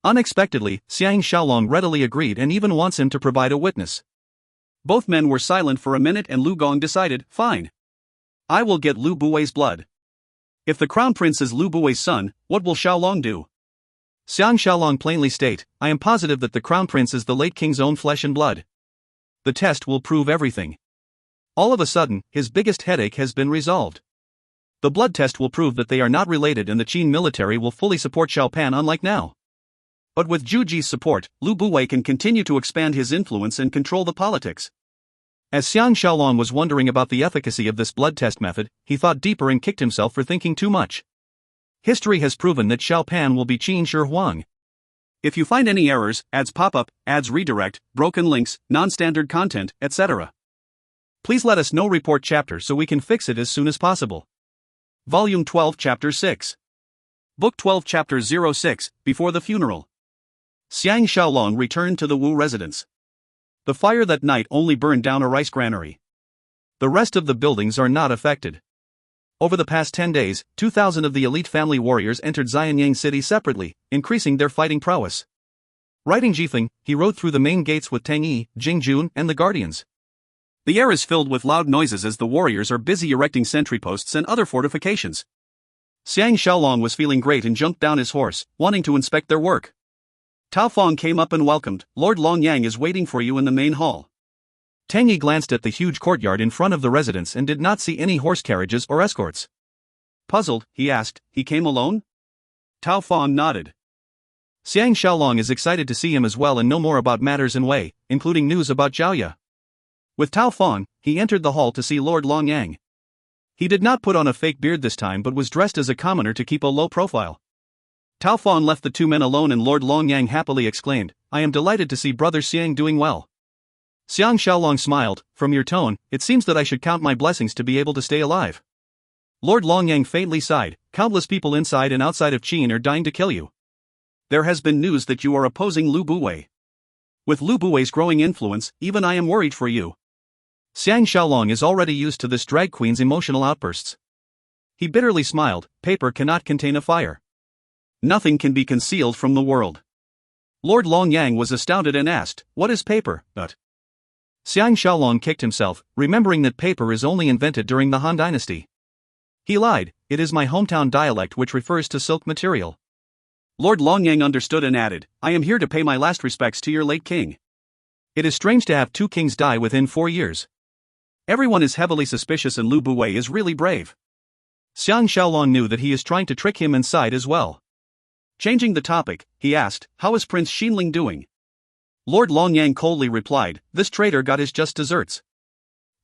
Unexpectedly, Xiang Shaolong readily agreed and even wants him to provide a witness. Both men were silent for a minute and Lu Gong decided, fine. I will get Lu Buwei's blood. If the crown prince is Lu Buwei's son, what will Shaolong do? Xiang Shaolong plainly state, I am positive that the crown prince is the late king's own flesh and blood. The test will prove everything. All of a sudden, his biggest headache has been resolved. The blood test will prove that they are not related and the Qin military will fully support Xiao Pan unlike now. But with Zhu Ji's support, Lu Buwei can continue to expand his influence and control the politics. As Xiang Shaolong was wondering about the efficacy of this blood test method, he thought deeper and kicked himself for thinking too much. History has proven that Xiao Pan will be Qin Shi Huang. If you find any errors, ads pop up, ads redirect, broken links, non-standard content, etc., please let us know. Report chapter so we can fix it as soon as possible. Volume 12 Chapter 6. Book 12 Chapter 06, Before the Funeral. Xiang Shaolong returned to the Wu residence. The fire that night only burned down a rice granary. The rest of the buildings are not affected. Over the past 10 days, 2,000 of the elite family warriors entered Xianyang City separately, increasing their fighting prowess. Riding Jifeng, he rode through the main gates with Tang Yi, Jing Jun, and the guardians. The air is filled with loud noises as the warriors are busy erecting sentry posts and other fortifications. Xiang Shaolong was feeling great and jumped down his horse, wanting to inspect their work. Tao Fong came up and welcomed, Lord Longyang is waiting for you in the main hall. Tang Yi glanced at the huge courtyard in front of the residence and did not see any horse carriages or escorts. Puzzled, he asked, he came alone? Tao Fong nodded. Xiang Shaolong is excited to see him as well and know more about matters in Wei, including news about Zhaoya. With Tao Fong, he entered the hall to see Lord Longyang. He did not put on a fake beard this time but was dressed as a commoner to keep a low profile. Tao Fong left the two men alone and Lord Longyang happily exclaimed, I am delighted to see Brother Xiang doing well. Xiang Shaolong smiled, from your tone, it seems that I should count my blessings to be able to stay alive. Lord Longyang faintly sighed, countless people inside and outside of Qin are dying to kill you. There has been news that you are opposing Lu Buwei. With Lu Buwei's growing influence, even I am worried for you. Xiang Shaolong is already used to this drag queen's emotional outbursts. He bitterly smiled, paper cannot contain a fire. Nothing can be concealed from the world. Lord Longyang was astounded and asked, what is paper? Xiang Shaolong kicked himself, remembering that paper is only invented during the Han Dynasty. He lied, it is my hometown dialect which refers to silk material. Lord Longyang understood and added, I am here to pay my last respects to your late king. It is strange to have 2 kings die within 4 years. Everyone is heavily suspicious and Lu Buwei is really brave. Xiang Shaolong knew that he is trying to trick him and sighed as well. Changing the topic, he asked, how is Prince Xinling doing? Lord Longyang coldly replied, this traitor got his just desserts.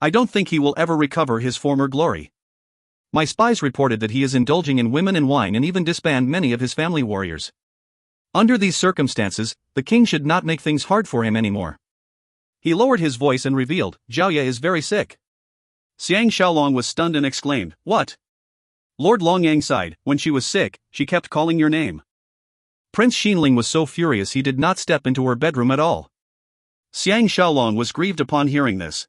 I don't think he will ever recover his former glory. My spies reported that he is indulging in women and wine and even disbanded many of his family warriors. Under these circumstances, the king should not make things hard for him anymore. He lowered his voice and revealed, Zhaoye is very sick. Xiang Shaolong was stunned and exclaimed, what? Lord Longyang sighed, when she was sick, she kept calling your name. Prince Xinling was so furious he did not step into her bedroom at all. Xiang Shaolong was grieved upon hearing this.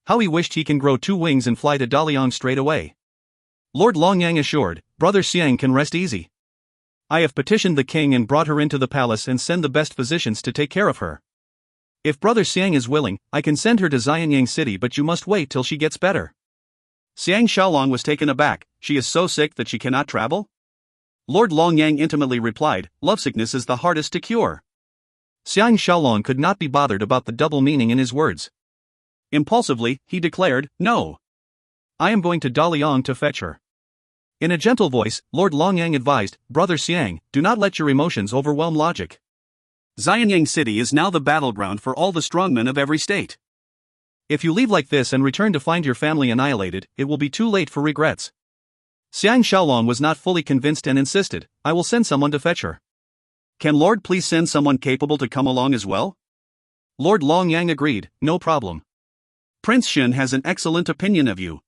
How he wished he can grow 2 wings and fly to Daliang straight away. Lord Longyang assured, Brother Xiang can rest easy. I have petitioned the king and brought her into the palace and send the best physicians to take care of her. If Brother Xiang is willing, I can send her to Xianyang City, but you must wait till she gets better. Xiang Shaolong was taken aback, she is so sick that she cannot travel? Lord Longyang intimately replied, lovesickness is the hardest to cure. Xiang Shaolong could not be bothered about the double meaning in his words. Impulsively, he declared, no. I am going to Daliang to fetch her. In a gentle voice, Lord Longyang advised, Brother Xiang, do not let your emotions overwhelm logic. Xianyang City is now the battleground for all the strongmen of every state. If you leave like this and return to find your family annihilated, it will be too late for regrets. Xiang Shaolong was not fully convinced and insisted, I will send someone to fetch her. Can Lord please send someone capable to come along as well? Lord Longyang agreed, no problem. Prince Xin has an excellent opinion of you.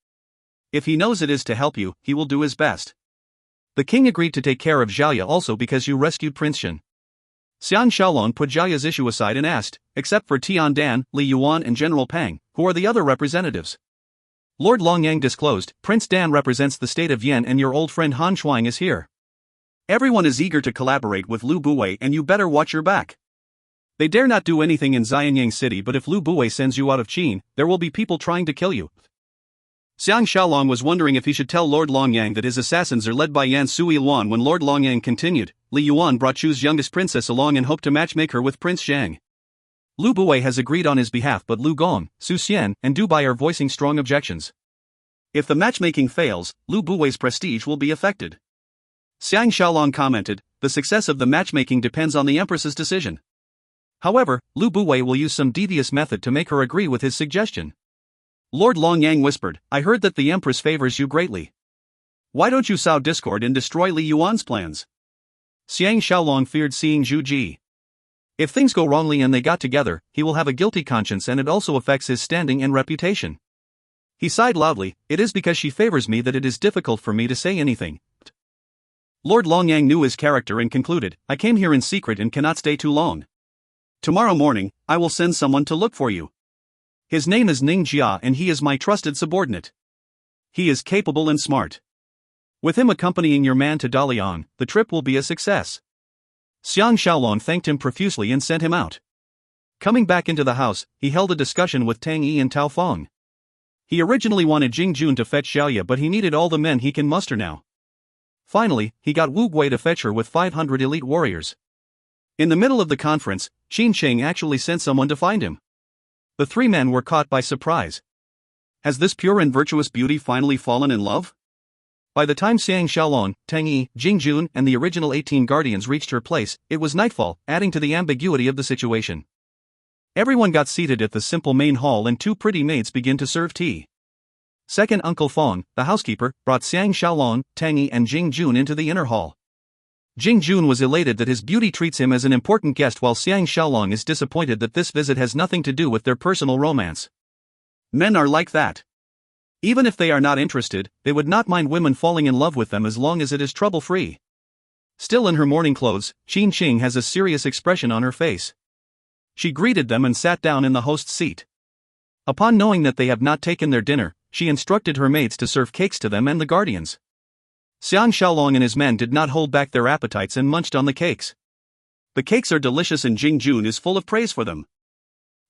If he knows it is to help you, he will do his best. The king agreed to take care of Zhaoye also because you rescued Prince Xin. Xiang Shaolong put Zhaoye's issue aside and asked, except for Tian Dan, Li Yuan and General Pang, who are the other representatives? Lord Longyang disclosed, Prince Dan represents the state of Yan and your old friend Han Shuang is here. Everyone is eager to collaborate with Lu Buwei and you better watch your back. They dare not do anything in Xianyang City, but if Lu Buwei sends you out of Qin, there will be people trying to kill you. Xiang Shaolong was wondering if he should tell Lord Longyang that his assassins are led by Yan Sui Luan when Lord Longyang continued, Li Yuan brought Chu's youngest princess along and hoped to matchmake her with Prince Zhang. Lu Buwei has agreed on his behalf, but Lu Gong, Su Xian, and Du Bai are voicing strong objections. If the matchmaking fails, Lu Buwei's prestige will be affected. Xiang Shaolong commented, the success of the matchmaking depends on the Empress's decision. However, Lu Buwei will use some devious method to make her agree with his suggestion. Lord Longyang whispered, I heard that the Empress favors you greatly. Why don't you sow discord and destroy Li Yuan's plans? Xiang Shaolong feared seeing Zhu Ji. If things go wrongly and they got together, he will have a guilty conscience and it also affects his standing and reputation. He sighed loudly, it is because she favors me that it is difficult for me to say anything. Lord Longyang knew his character and concluded, I came here in secret and cannot stay too long. Tomorrow morning, I will send someone to look for you. His name is Ning Jia and he is my trusted subordinate. He is capable and smart. With him accompanying your man to Daliang, the trip will be a success. Xiang Shaolong thanked him profusely and sent him out. Coming back into the house, he held a discussion with Tang Yi and Tao Feng. He originally wanted Jing Jun to fetch Zhaoye, but he needed all the men he can muster now. Finally, he got Wu Gui to fetch her with 500 elite warriors. In the middle of the conference, Qin Sheng actually sent someone to find him. The 3 men were caught by surprise. Has this pure and virtuous beauty finally fallen in love? By the time Xiang Shaolong, Tang Yi, Jing Jun and the original 18 guardians reached her place, it was nightfall, adding to the ambiguity of the situation. Everyone got seated at the simple main hall and 2 pretty maids began to serve tea. Second Uncle Fong, the housekeeper, brought Xiang Shaolong, Tang Yi and Jing Jun into the inner hall. Jing Jun was elated that his beauty treats him as an important guest, while Xiang Shaolong is disappointed that this visit has nothing to do with their personal romance. Men are like that. Even if they are not interested, they would not mind women falling in love with them as long as it is trouble-free. Still in her morning clothes, Qin Qing has a serious expression on her face. She greeted them and sat down in the host's seat. Upon knowing that they have not taken their dinner, she instructed her maids to serve cakes to them and the guardians. Xiang Shaolong and his men did not hold back their appetites and munched on the cakes. The cakes are delicious and Jing Jun is full of praise for them.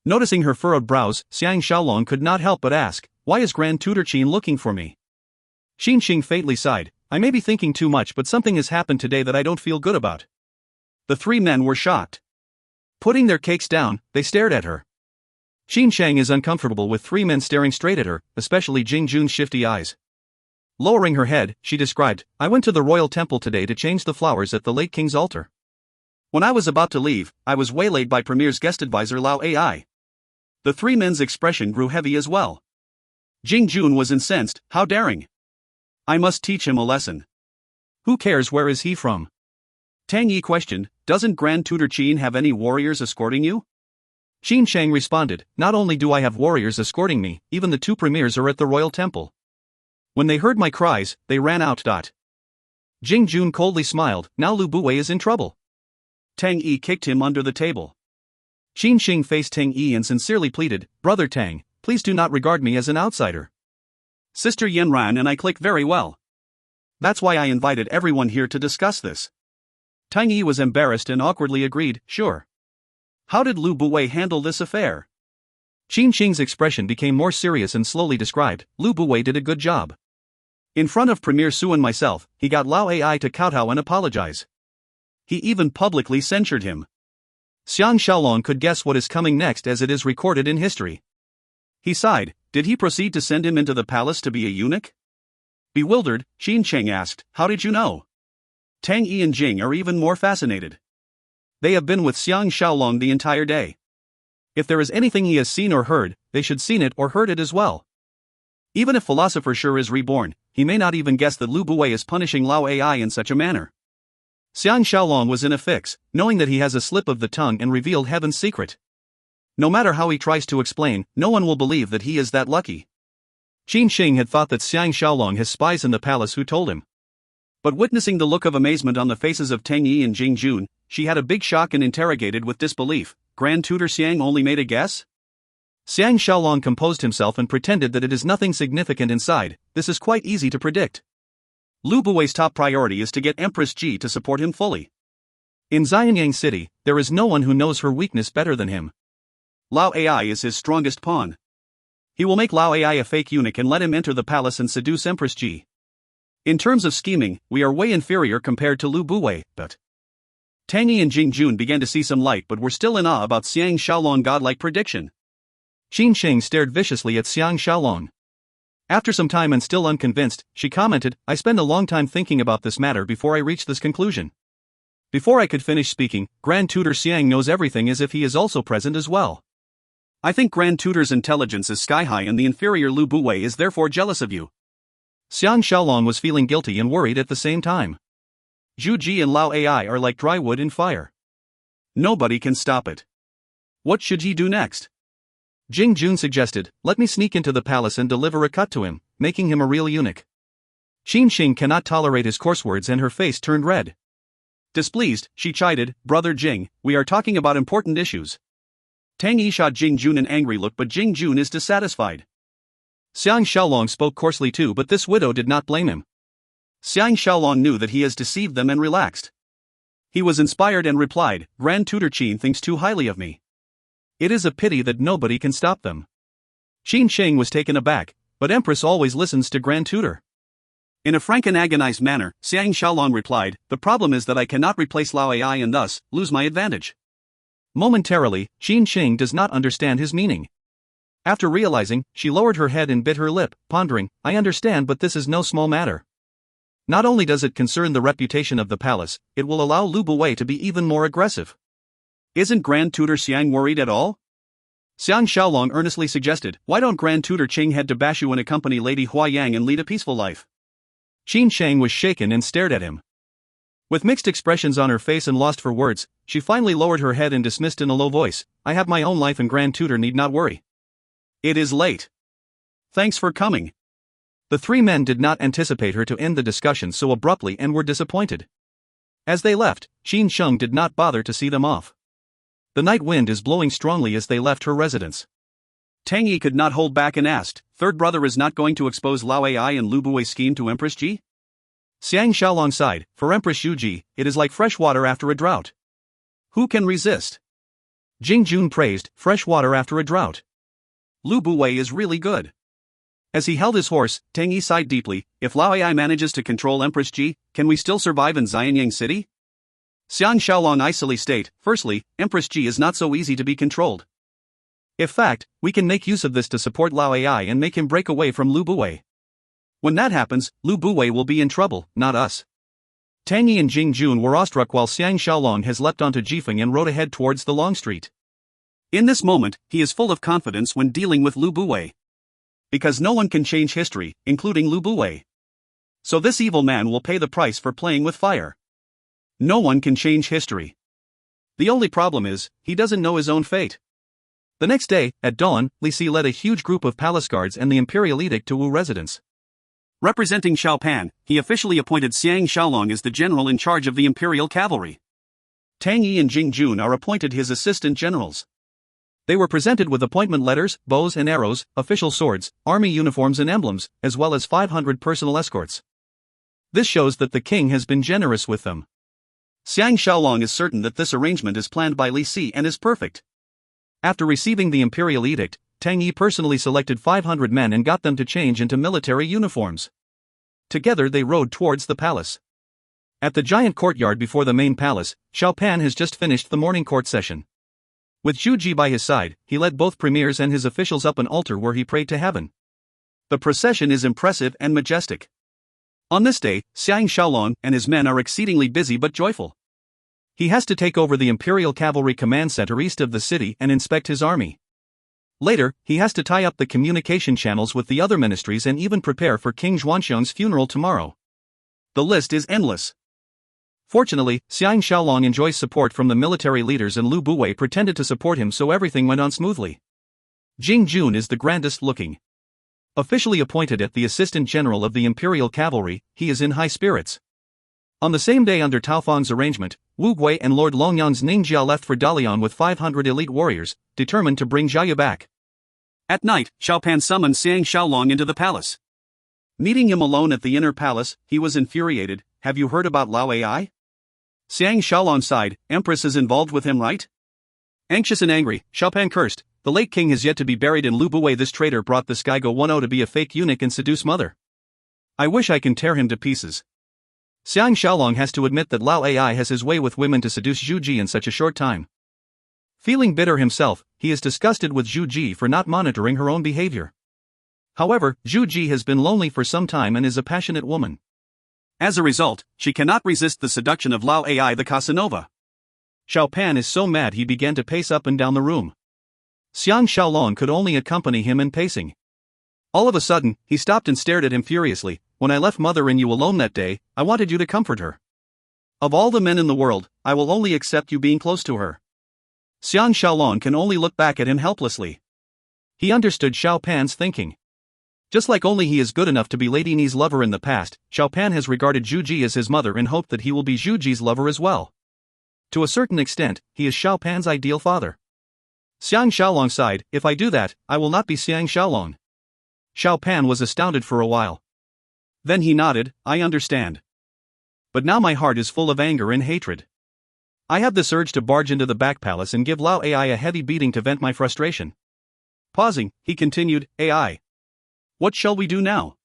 Noticing her furrowed brows, Xiang Shaolong could not help but ask, "Why is Grand Tutor Qin looking for me?" Xin Xing faintly sighed, "I may be thinking too much, but something has happened today that I don't feel good about." The three men were shocked. Putting their cakes down, they stared at her. Xin Shang is uncomfortable with three men staring straight at her, especially Jing Jun's shifty eyes. Lowering her head, she described, "I went to the royal temple today to change the flowers at the late king's altar. When I was about to leave, I was waylaid by Premier's guest advisor Lao Ai." The three men's expression grew heavy as well. Jing Jun was incensed, "How daring! I must teach him a lesson." "Who cares, where is he from?" Tang Yi questioned, "Doesn't Grand Tutor Qin have any warriors escorting you?" Xin Shang responded, "Not only do I have warriors escorting me, even the two premiers are at the royal temple. When they heard my cries, they ran out. Jing Jun coldly smiled, "Now Lu Buwei is in trouble." Tang Yi kicked him under the table. Xin Xing faced Tang Yi and sincerely pleaded, "Brother Tang, please do not regard me as an outsider. Sister Yanran and I click very well. That's why I invited everyone here to discuss this." Tang Yi was embarrassed and awkwardly agreed, "Sure." How did Lu Buwei handle this affair? Xin Xing's expression became more serious and slowly described, "Lu Buwei did a good job. In front of Premier Su and myself, he got Lao Ai to kowtow and apologize. He even publicly censured him." Xiang Shaolong could guess what is coming next as it is recorded in history. He sighed, "Did he proceed to send him into the palace to be a eunuch?" Bewildered, Xin Cheng asked, "How did you know?" Tang Yi and Jing are even more fascinated. They have been with Xiang Shaolong the entire day. If there is anything he has seen or heard, they should seen it or heard it as well. Even if Philosopher Sure is reborn, he may not even guess that Lu Buwei is punishing Lao Ai in such a manner. Xiang Shaolong was in a fix, knowing that he has a slip of the tongue and revealed heaven's secret. No matter how he tries to explain, no one will believe that he is that lucky. Xin Xing had thought that Xiang Shaolong has spies in the palace who told him. But witnessing the look of amazement on the faces of Tang Yi and Jing Jun, she had a big shock and interrogated with disbelief, "Grand Tutor Xiang only made a guess?" Xiang Shaolong composed himself and pretended that it is nothing significant inside, "This is quite easy to predict. Lu Buwei's top priority is to get Empress Ji to support him fully. In Xianyang City, there is no one who knows her weakness better than him. Lao Ai is his strongest pawn. He will make Lao Ai a fake eunuch and let him enter the palace and seduce Empress Ji. In terms of scheming, we are way inferior compared to Lu Buwei, but..." Tang Yi and Jing Jun began to see some light but were still in awe about Xiang Shaolong's godlike prediction. Xin Xing stared viciously at Xiang Shaolong. After some time and still unconvinced, she commented, "I spent a long time thinking about this matter before I reached this conclusion." Before I could finish speaking, Grand Tutor Xiang knows everything as if he is also present as well. I think Grand Tutor's intelligence is sky high and the inferior Lu Buwei is therefore jealous of you. Xiang Shaolong was feeling guilty and worried at the same time. Zhu Ji and Lao Ai are like dry wood in fire. Nobody can stop it. What should he do next? Jing Jun suggested, "Let me sneak into the palace and deliver a cut to him, making him a real eunuch." Xin Xing cannot tolerate his coarse words and her face turned red. Displeased, she chided, "Brother Jing, we are talking about important issues." Tang Yi shot Jing Jun an angry look but Jing Jun is dissatisfied. Xiang Shaolong spoke coarsely too but this widow did not blame him. Xiang Shaolong knew that he has deceived them and relaxed. He was inspired and replied, "Grand Tutor Qin thinks too highly of me. It is a pity that nobody can stop them." Xin Sheng was taken aback, but Empress always listens to Grand Tutor. In a frank and agonized manner, Xiang Shaolong replied, "The problem is that I cannot replace Lao Ai and thus, lose my advantage." Momentarily, Xin Sheng does not understand his meaning. After realizing, she lowered her head and bit her lip, pondering, "I understand but this is no small matter. Not only does it concern the reputation of the palace, it will allow Lu Buwei to be even more aggressive." "Isn't Grand Tutor Xiang worried at all?" Xiang Shaolong earnestly suggested, "Why don't Grand Tutor Qing head to Bashu and accompany Lady Hua Yang and lead a peaceful life?" Xin Sheng was shaken and stared at him. With mixed expressions on her face and lost for words, she finally lowered her head and dismissed in a low voice, "I have my own life and Grand Tutor need not worry. It is late. Thanks for coming." The three men did not anticipate her to end the discussion so abruptly and were disappointed. As they left, Qin Sheng did not bother to see them off. The night wind is blowing strongly as they left her residence. Tang Yi could not hold back and asked, "Third brother is not going to expose Lao Ai and Lu Buwei's scheme to Empress Ji?" Xiang Shaolong sighed, "For Empress Yu Ji, it is like fresh water after a drought. Who can resist?" Jing Jun praised, fresh water after a drought. Lu Buwei is really good. As he held his horse, Tang Yi sighed deeply. If Lao Ai manages to control Empress Ji, can we still survive in Xianyang City? Xiang Shaolong icily state, firstly, Empress Ji is not so easy to be controlled. In fact, we can make use of this to support Lao Ai and make him break away from Lu Buwei. When that happens, Lu Buwei will be in trouble, not us. Tang Yi and Jing Jun were awestruck while Xiang Shaolong has leapt onto Jifeng and rode ahead towards the long street. In this moment, he is full of confidence when dealing with Lu Buwei. Because no one can change history, including Lu Buwei. So this evil man will pay the price for playing with fire. No one can change history. The only problem is, he doesn't know his own fate. The next day, at dawn, Li Si led a huge group of palace guards and the imperial edict to Wu residence. Representing Xiao Pan, he officially appointed Xiang Shaolong as the general in charge of the imperial cavalry. Tang Yi and Jing Jun are appointed his assistant generals. They were presented with appointment letters, bows and arrows, official swords, army uniforms and emblems, as well as 500 personal escorts. This shows that the king has been generous with them. Xiang Shaolong is certain that this arrangement is planned by Li Si and is perfect. After receiving the imperial edict, Tang Yi personally selected 500 men and got them to change into military uniforms. Together they rode towards the palace. At the giant courtyard before the main palace, Xiao Pan has just finished the morning court session. With Zhu Ji by his side, he led both premiers and his officials up an altar where he prayed to heaven. The procession is impressive and majestic. On this day, Xiang Shaolong and his men are exceedingly busy but joyful. He has to take over the Imperial Cavalry Command Center east of the city and inspect his army. Later, he has to tie up the communication channels with the other ministries and even prepare for King Xuanxiang's funeral tomorrow. The list is endless. Fortunately, Xiang Shaolong enjoys support from the military leaders and Lu Buwei pretended to support him, so everything went on smoothly. Jing Jun is the grandest looking. Officially appointed as the Assistant General of the Imperial Cavalry, he is in high spirits. On the same day under Tao Fang's arrangement, Wu Gui and Lord Longyan's Ningjia left for Dalian with 500 elite warriors, determined to bring Jiayu back. At night, Xiao Pan summoned Xiang Shaolong into the palace. Meeting him alone at the inner palace, he was infuriated. Have you heard about Lao Ai? Xiang Shaolong sighed. Empress is involved with him, right? Anxious and angry, Xiao Pan cursed. The late king has yet to be buried in Lu Buwei. This traitor brought this guy Go 10 to be a fake eunuch and seduce mother. I wish I can tear him to pieces. Xiang Shaolong has to admit that Lao Ai has his way with women to seduce Zhu Ji in such a short time. Feeling bitter himself, he is disgusted with Zhu Ji for not monitoring her own behavior. However, Zhu Ji has been lonely for some time and is a passionate woman. As a result, she cannot resist the seduction of Lao Ai the Casanova. Xiao Pan is so mad he began to pace up and down the room. Xiang Shaolong could only accompany him in pacing. All of a sudden, he stopped and stared at him furiously. When I left mother and you alone that day, I wanted you to comfort her. Of all the men in the world, I will only accept you being close to her. Xiang Shaolong can only look back at him helplessly. He understood Xiao Pan's thinking. Just like only he is good enough to be Lady Ni's lover in the past, Xiao Pan has regarded Zhu Ji as his mother and hoped that he will be Zhu Ji's lover as well. To a certain extent, he is Xiao Pan's ideal father. Xiang Shaolong sighed. If I do that, I will not be Xiang Shaolong. Xiao Pan was astounded for a while. Then he nodded. I understand. But now my heart is full of anger and hatred. I have this urge to barge into the back palace and give Lao Ai a heavy beating to vent my frustration. Pausing, he continued, Ai. What shall we do now?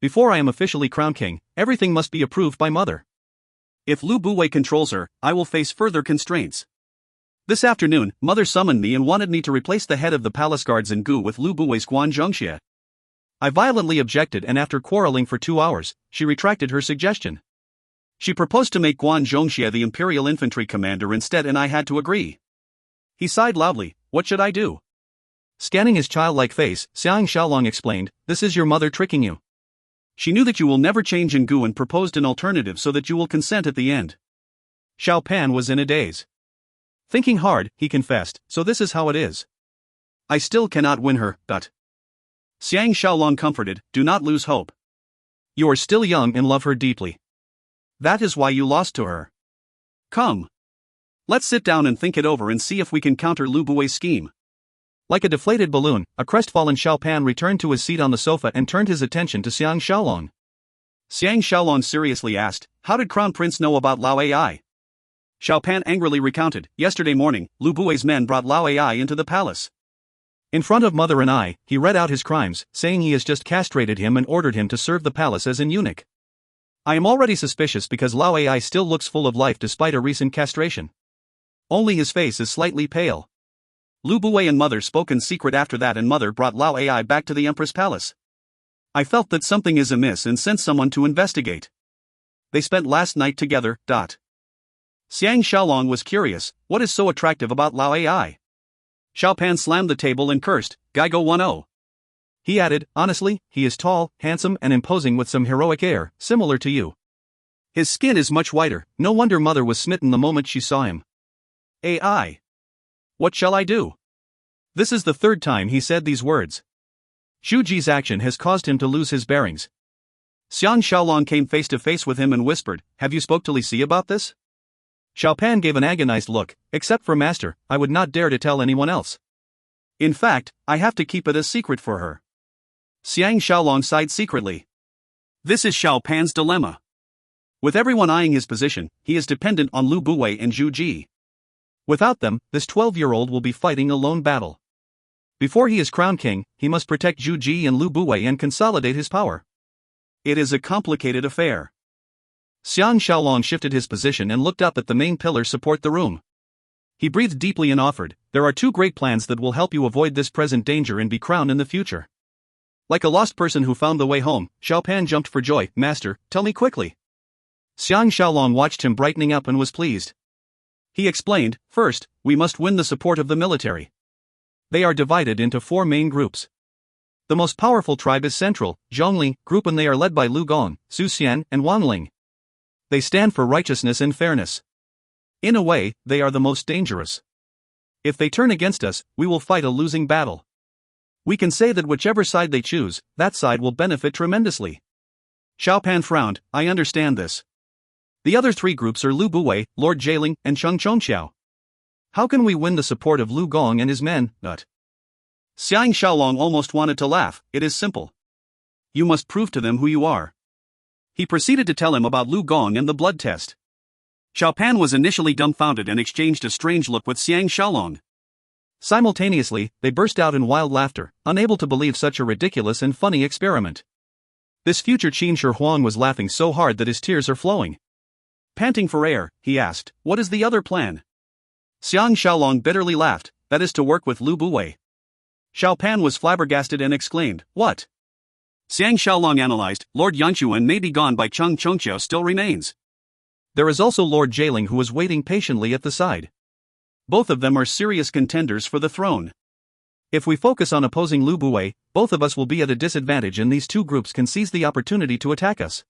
Before I am officially crowned king, everything must be approved by mother. If Lu Buwei controls her, I will face further constraints. This afternoon, mother summoned me and wanted me to replace the head of the palace guards in Gu with Lu Buwei's Guan Zhongxie. I violently objected and after quarreling for 2 hours, she retracted her suggestion. She proposed to make Guan Zhongxie the imperial infantry commander instead and I had to agree. He sighed loudly. What should I do? Scanning his childlike face, Xiang Shaolong explained, this is your mother tricking you. She knew that you will never change in Gu and proposed an alternative so that you will consent at the end. Xiao Pan was in a daze. Thinking hard, he confessed, so this is how it is. I still cannot win her, but... Xiang Shaolong comforted, do not lose hope. You are still young and love her deeply. That is why you lost to her. Come. Let's sit down and think it over and see if we can counter Lu Buwei's scheme. Like a deflated balloon, a crestfallen Xiao Pan returned to his seat on the sofa and turned his attention to Xiang Shaolong. Xiang Shaolong seriously asked, how did Crown Prince know about Lao Ai? Xiao Pan angrily recounted, yesterday morning, Lu Bui's men brought Lao Ai into the palace. In front of mother and I, he read out his crimes, saying he has just castrated him and ordered him to serve the palace as an eunuch. I am already suspicious because Lao Ai still looks full of life despite a recent castration. Only his face is slightly pale. Lu Bui and mother spoke in secret after that, and mother brought Lao Ai back to the empress palace. I felt that something is amiss and sent someone to investigate. They spent last night together. Xiang Shaolong was curious, what is so attractive about Lao Ai? Xiao Pan slammed the table and cursed, Gaigo 10. He added, honestly, he is tall, handsome and imposing with some heroic air, similar to you. His skin is much whiter, no wonder mother was smitten the moment she saw him. AI. What shall I do? This is the third time he said these words. Zhu Ji's action has caused him to lose his bearings. Xiang Shaolong came face to face with him and whispered, have you spoke to Li Si about this? Xiao Pan gave an agonized look, except for master, I would not dare to tell anyone else. In fact, I have to keep it a secret for her. Xiang Shaolong sighed secretly. This is Xiao Pan's dilemma. With everyone eyeing his position, he is dependent on Lu Bui and Zhu Ji. Without them, this 12-year-old will be fighting a lone battle. Before he is crowned king, he must protect Zhu Ji and Lu Bui and consolidate his power. It is a complicated affair. Xiang Shaolong shifted his position and looked up at the main pillar support the room. He breathed deeply and offered, there are two great plans that will help you avoid this present danger and be crowned in the future. Like a lost person who found the way home, Xiao Pan jumped for joy, master, tell me quickly. Xiang Shaolong watched him brightening up and was pleased. He explained, first, we must win the support of the military. They are divided into 4 main groups. The most powerful tribe is Central, Zhongli group, and they are led by Lu Gong, Su Xian and Wang Ling. They stand for righteousness and fairness. In a way, they are the most dangerous. If they turn against us, we will fight a losing battle. We can say that whichever side they choose, that side will benefit tremendously. Xiao Pan frowned, I understand this. The other 3 groups are Lu Bui, Lord Jieling, and Cheng Chongqiao. How can we win the support of Lu Gong and his men? Xiang Shaolong almost wanted to laugh, it is simple. You must prove to them who you are. He proceeded to tell him about Lu Gong and the blood test. Xiao Pan was initially dumbfounded and exchanged a strange look with Xiang Shaolong. Simultaneously, they burst out in wild laughter, unable to believe such a ridiculous and funny experiment. This future Qin Shi Huang was laughing so hard that his tears are flowing. Panting for air, he asked, what is the other plan? Xiang Shaolong bitterly laughed, that is to work with Lu Bui. Xiao Pan was flabbergasted and exclaimed, what? Xiang Shaolong analyzed, Lord Yanquan may be gone by Cheng Chongqiao still remains. There is also Lord Jieling who is waiting patiently at the side. Both of them are serious contenders for the throne. If we focus on opposing Lu Bui, both of us will be at a disadvantage and these 2 groups can seize the opportunity to attack us.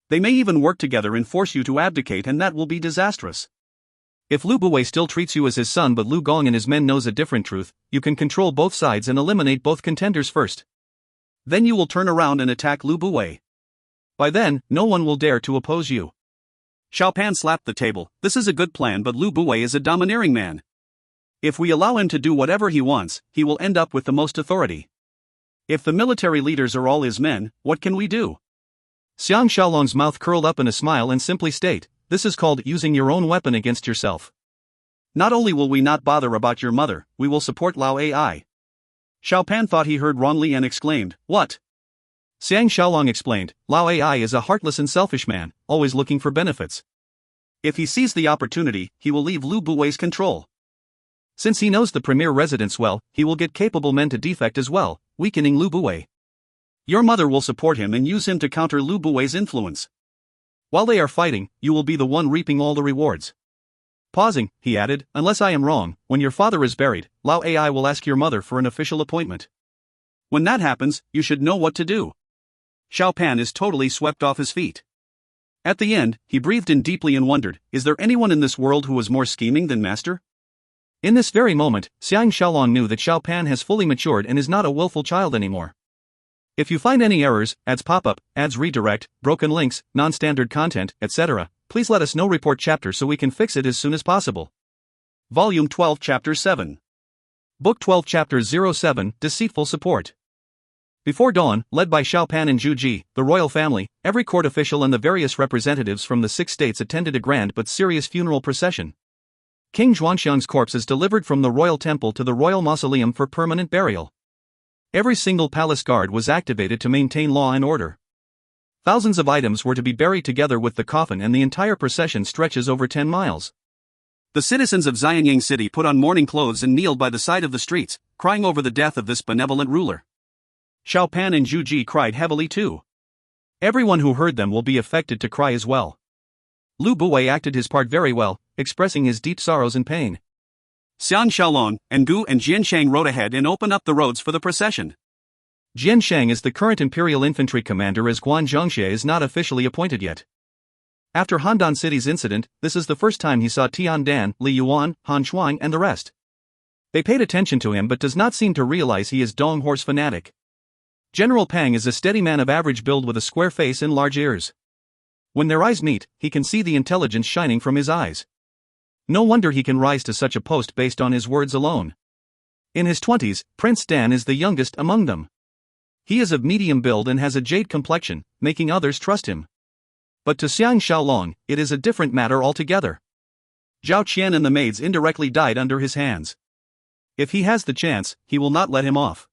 They may even work together and force you to abdicate, and that will be disastrous. If Lu Bui still treats you as his son but Lu Gong and his men knows a different truth, you can control both sides and eliminate both contenders first. Then you will turn around and attack Lu Bui. By then, no one will dare to oppose you. Xiao Pan slapped the table, this is a good plan, but Lu Bui is a domineering man. If we allow him to do whatever he wants, he will end up with the most authority. If the military leaders are all his men, what can we do? Xiang Shaolong's mouth curled up in a smile and simply state, this is called using your own weapon against yourself. Not only will we not bother about your mother, we will support Lao Ai. Xiao Pan thought he heard wrongly and exclaimed, what? Xiang Shaolong explained, Lao Ai is a heartless and selfish man, always looking for benefits. If he sees the opportunity, he will leave Lu Bui's control. Since he knows the premier residence well, he will get capable men to defect as well, weakening Lu Bui. Your mother will support him and use him to counter Lu Bui's influence. While they are fighting, you will be the one reaping all the rewards. Pausing, he added, unless I am wrong, when your father is buried, Lao Ai will ask your mother for an official appointment. When that happens, you should know what to do. Xiao Pan is totally swept off his feet. At the end, he breathed in deeply and wondered, is there anyone in this world who is more scheming than master? In this very moment, Xiang Shaolong knew that Xiao Pan has fully matured and is not a willful child anymore. If you find any errors, ads pop up, ads redirect, broken links, non-standard content, etc., please let us know. Report chapter so we can fix it as soon as possible. Volume 12 Chapter 7. Book 12 Chapter 07 Deceitful Support. Before dawn, led by Xiao Pan and Zhu Ji, the royal family, every court official and the various representatives from the 6 states attended a grand but serious funeral procession. King Xuanxiang's corpse is delivered from the royal temple to the royal mausoleum for permanent burial. Every single palace guard was activated to maintain law and order. Thousands of items were to be buried together with the coffin, and the entire procession stretches over 10 miles. The citizens of Xianyang City put on mourning clothes and kneeled by the side of the streets, crying over the death of this benevolent ruler. Xiao Pan and Zhu Ji cried heavily too. Everyone who heard them will be affected to cry as well. Lu Buwei acted his part very well, expressing his deep sorrows and pain. Xiang Shaolong, and Gu and Jianshang rode ahead and opened up the roads for the procession. Jianshang is the current imperial infantry commander, as Guan Zhongxie is not officially appointed yet. After Handan City's incident, this is the first time he saw Tian Dan, Li Yuan, Han Shuang and the rest. They paid attention to him but does not seem to realize he is Dong Horse fanatic. General Pang is a steady man of average build with a square face and large ears. When their eyes meet, he can see the intelligence shining from his eyes. No wonder he can rise to such a post based on his words alone. In his 20s, Prince Dan is the youngest among them. He is of medium build and has a jade complexion, making others trust him. But to Xiang Shaolong, it is a different matter altogether. Zhao Qian and the maids indirectly died under his hands. If he has the chance, he will not let him off.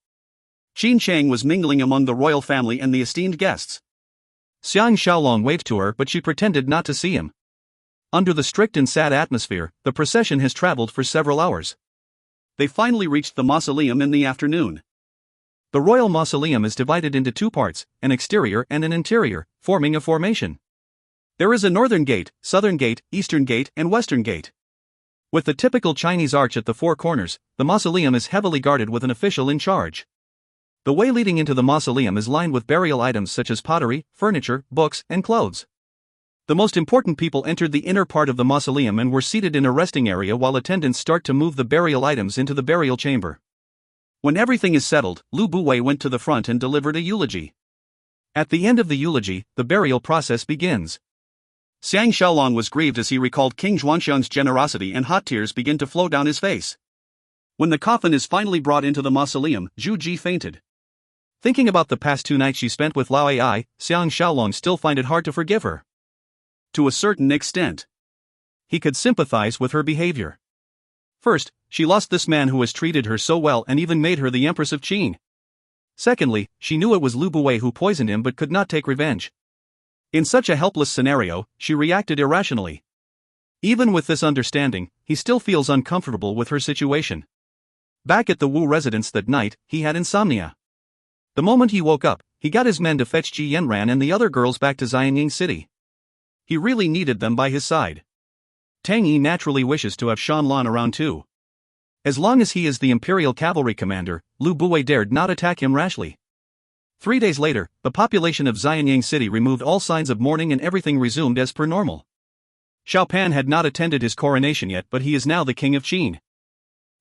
Qin Chang was mingling among the royal family and the esteemed guests. Xiang Shaolong waved to her, but she pretended not to see him. Under the strict and sad atmosphere, the procession has traveled for several hours. They finally reached the mausoleum in the afternoon. The royal mausoleum is divided into 2 parts, an exterior and an interior, forming a formation. There is a northern gate, southern gate, eastern gate, and western gate. With the typical Chinese arch at the 4 corners, the mausoleum is heavily guarded with an official in charge. The way leading into the mausoleum is lined with burial items such as pottery, furniture, books, and clothes. The most important people entered the inner part of the mausoleum and were seated in a resting area while attendants start to move the burial items into the burial chamber. When everything is settled, Lu Buwei went to the front and delivered a eulogy. At the end of the eulogy, the burial process begins. Xiang Shaolong was grieved as he recalled King Xuanxiang's generosity, and hot tears began to flow down his face. When the coffin is finally brought into the mausoleum, Zhu Ji fainted. Thinking about the past 2 nights she spent with Lao Ai, Xiang Shaolong still find it hard to forgive her. To a certain extent, he could sympathize with her behavior. First, she lost this man who has treated her so well and even made her the Empress of Qin. Secondly, she knew it was Lu Buwei who poisoned him but could not take revenge. In such a helpless scenario, she reacted irrationally. Even with this understanding, he still feels uncomfortable with her situation. Back at the Wu residence that night, he had insomnia. The moment he woke up, he got his men to fetch Ji Yanran and the other girls back to Xianyang City. He really needed them by his side. Tang Yi naturally wishes to have Shan Lan around too. As long as he is the Imperial Cavalry commander, Lu Buwei dared not attack him rashly. 3 days later, the population of Xianyang City removed all signs of mourning and everything resumed as per normal. Xiao Pan had not attended his coronation yet, but he is now the king of Qin.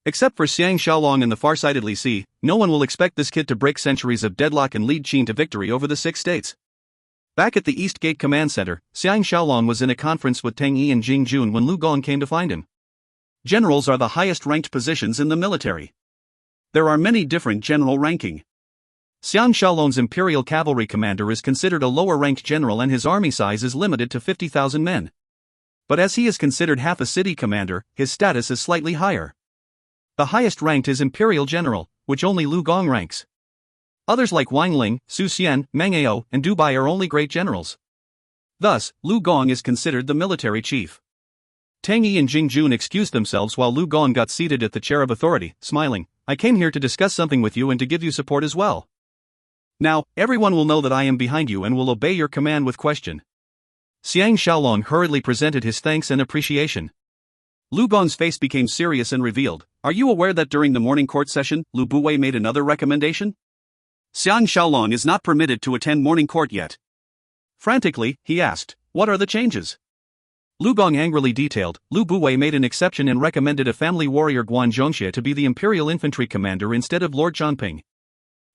Except for Xiang Shaolong and the far-sighted Li Si, no one will expect this kid to break centuries of deadlock and lead Qin to victory over the 6 states. Back at the East Gate Command Center, Xiang Shaolong was in a conference with Tang Yi and Jing Jun when Lu Gong came to find him. Generals are the highest-ranked positions in the military. There are many different general ranking. Xiang Shaolong's Imperial Cavalry commander is considered a lower-ranked general and his army size is limited to 50,000 men. But as he is considered half a city commander, his status is slightly higher. The highest ranked is Imperial General, which only Lu Gong ranks. Others like Wang Ling, Su Xian, Meng Ao, and Du Bai are only great generals. Thus, Lu Gong is considered the military chief. Tang Yi and Jing Jun excused themselves while Lu Gong got seated at the chair of authority, smiling. "I came here to discuss something with you and to give you support as well. Now, everyone will know that I am behind you and will obey your command with question." Xiang Shaolong hurriedly presented his thanks and appreciation. Lu Gong's face became serious and revealed, "Are you aware that during the morning court session, Lu Buwei made another recommendation? Xiang Shaolong is not permitted to attend morning court yet." Frantically, he asked, "What are the changes?" Lu Gong angrily detailed, Lu Buwei made an exception and recommended a family warrior Guan Zhongxie to be the Imperial Infantry commander instead of Lord Zhangping.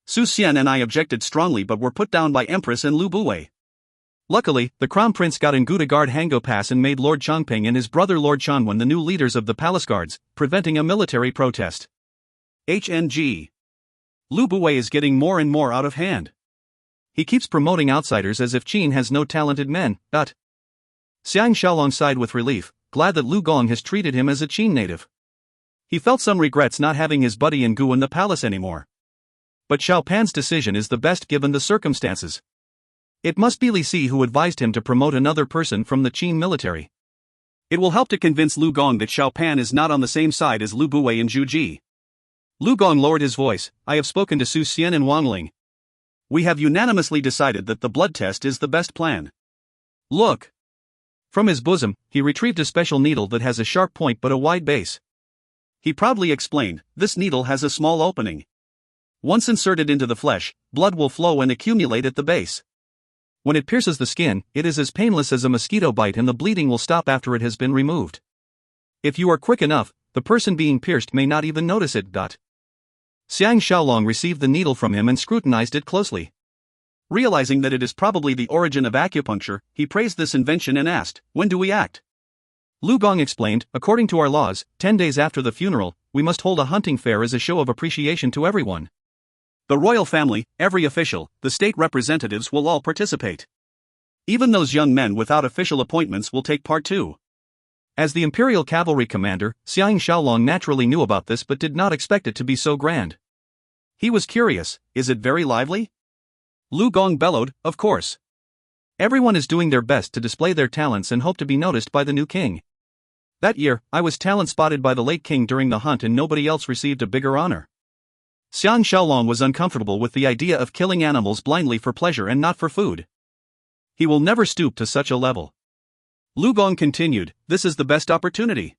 Su Xian and I objected strongly but were put down by Empress and Lu Buwei. Luckily, the Crown Prince got Ngu to guard Hango Pass and made Lord Changping and his brother Lord Chanwen the new leaders of the palace guards, preventing a military protest. HNG. Lu Buwei is getting more and more out of hand. He keeps promoting outsiders as if Qin has no talented men. Xiang Shaolong sighed with relief, glad that Lu Gong has treated him as a Qin native. He felt some regrets not having his buddy Ngu in the palace anymore. But Xiao Pan's decision is the best given the circumstances. It must be Li Si who advised him to promote another person from the Qin military. It will help to convince Lu Gong that Xiao Pan is not on the same side as Lu Buwei and Zhu Ji. Lu Gong lowered his voice. I have spoken to Su Xian and Wang Ling. We have unanimously decided that the blood test is the best plan. Look. From his bosom, he retrieved a special needle that has a sharp point but a wide base. He proudly explained, this needle has a small opening. Once inserted into the flesh, blood will flow and accumulate at the base. When it pierces the skin, it is as painless as a mosquito bite and the bleeding will stop after it has been removed. If you are quick enough, the person being pierced may not even notice it. Xiang Shaolong received the needle from him and scrutinized it closely. Realizing that it is probably the origin of acupuncture, he praised this invention and asked, when do we act? Lu Gong explained, according to our laws, 10 days after the funeral, we must hold a hunting fair as a show of appreciation to everyone. The royal family, every official, the state representatives will all participate. Even those young men without official appointments will take part too. As the imperial cavalry commander, Xiang Shaolong naturally knew about this but did not expect it to be so grand. He was curious, is it very lively? Lu Gong bellowed, of course. Everyone is doing their best to display their talents and hope to be noticed by the new king. That year, I was talent spotted by the late king during the hunt and nobody else received a bigger honor. Xiang Shaolong was uncomfortable with the idea of killing animals blindly for pleasure and not for food. He will never stoop to such a level. Lu Gong continued, this is the best opportunity.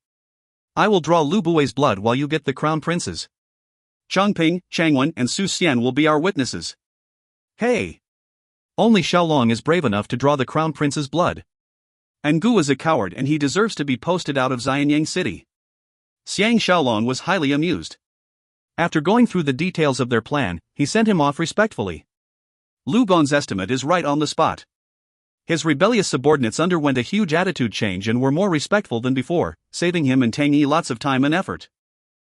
I will draw Lu Buwei's blood while you get the crown princes. Changping, Changwen and Su Xian will be our witnesses. Hey! Only Shaolong is brave enough to draw the crown prince's blood. Ngu is a coward and he deserves to be posted out of Xianyang City. Xiang Shaolong was highly amused. After going through the details of their plan, he sent him off respectfully. Lu Gong's estimate is right on the spot. His rebellious subordinates underwent a huge attitude change and were more respectful than before, saving him and Tang Yi lots of time and effort.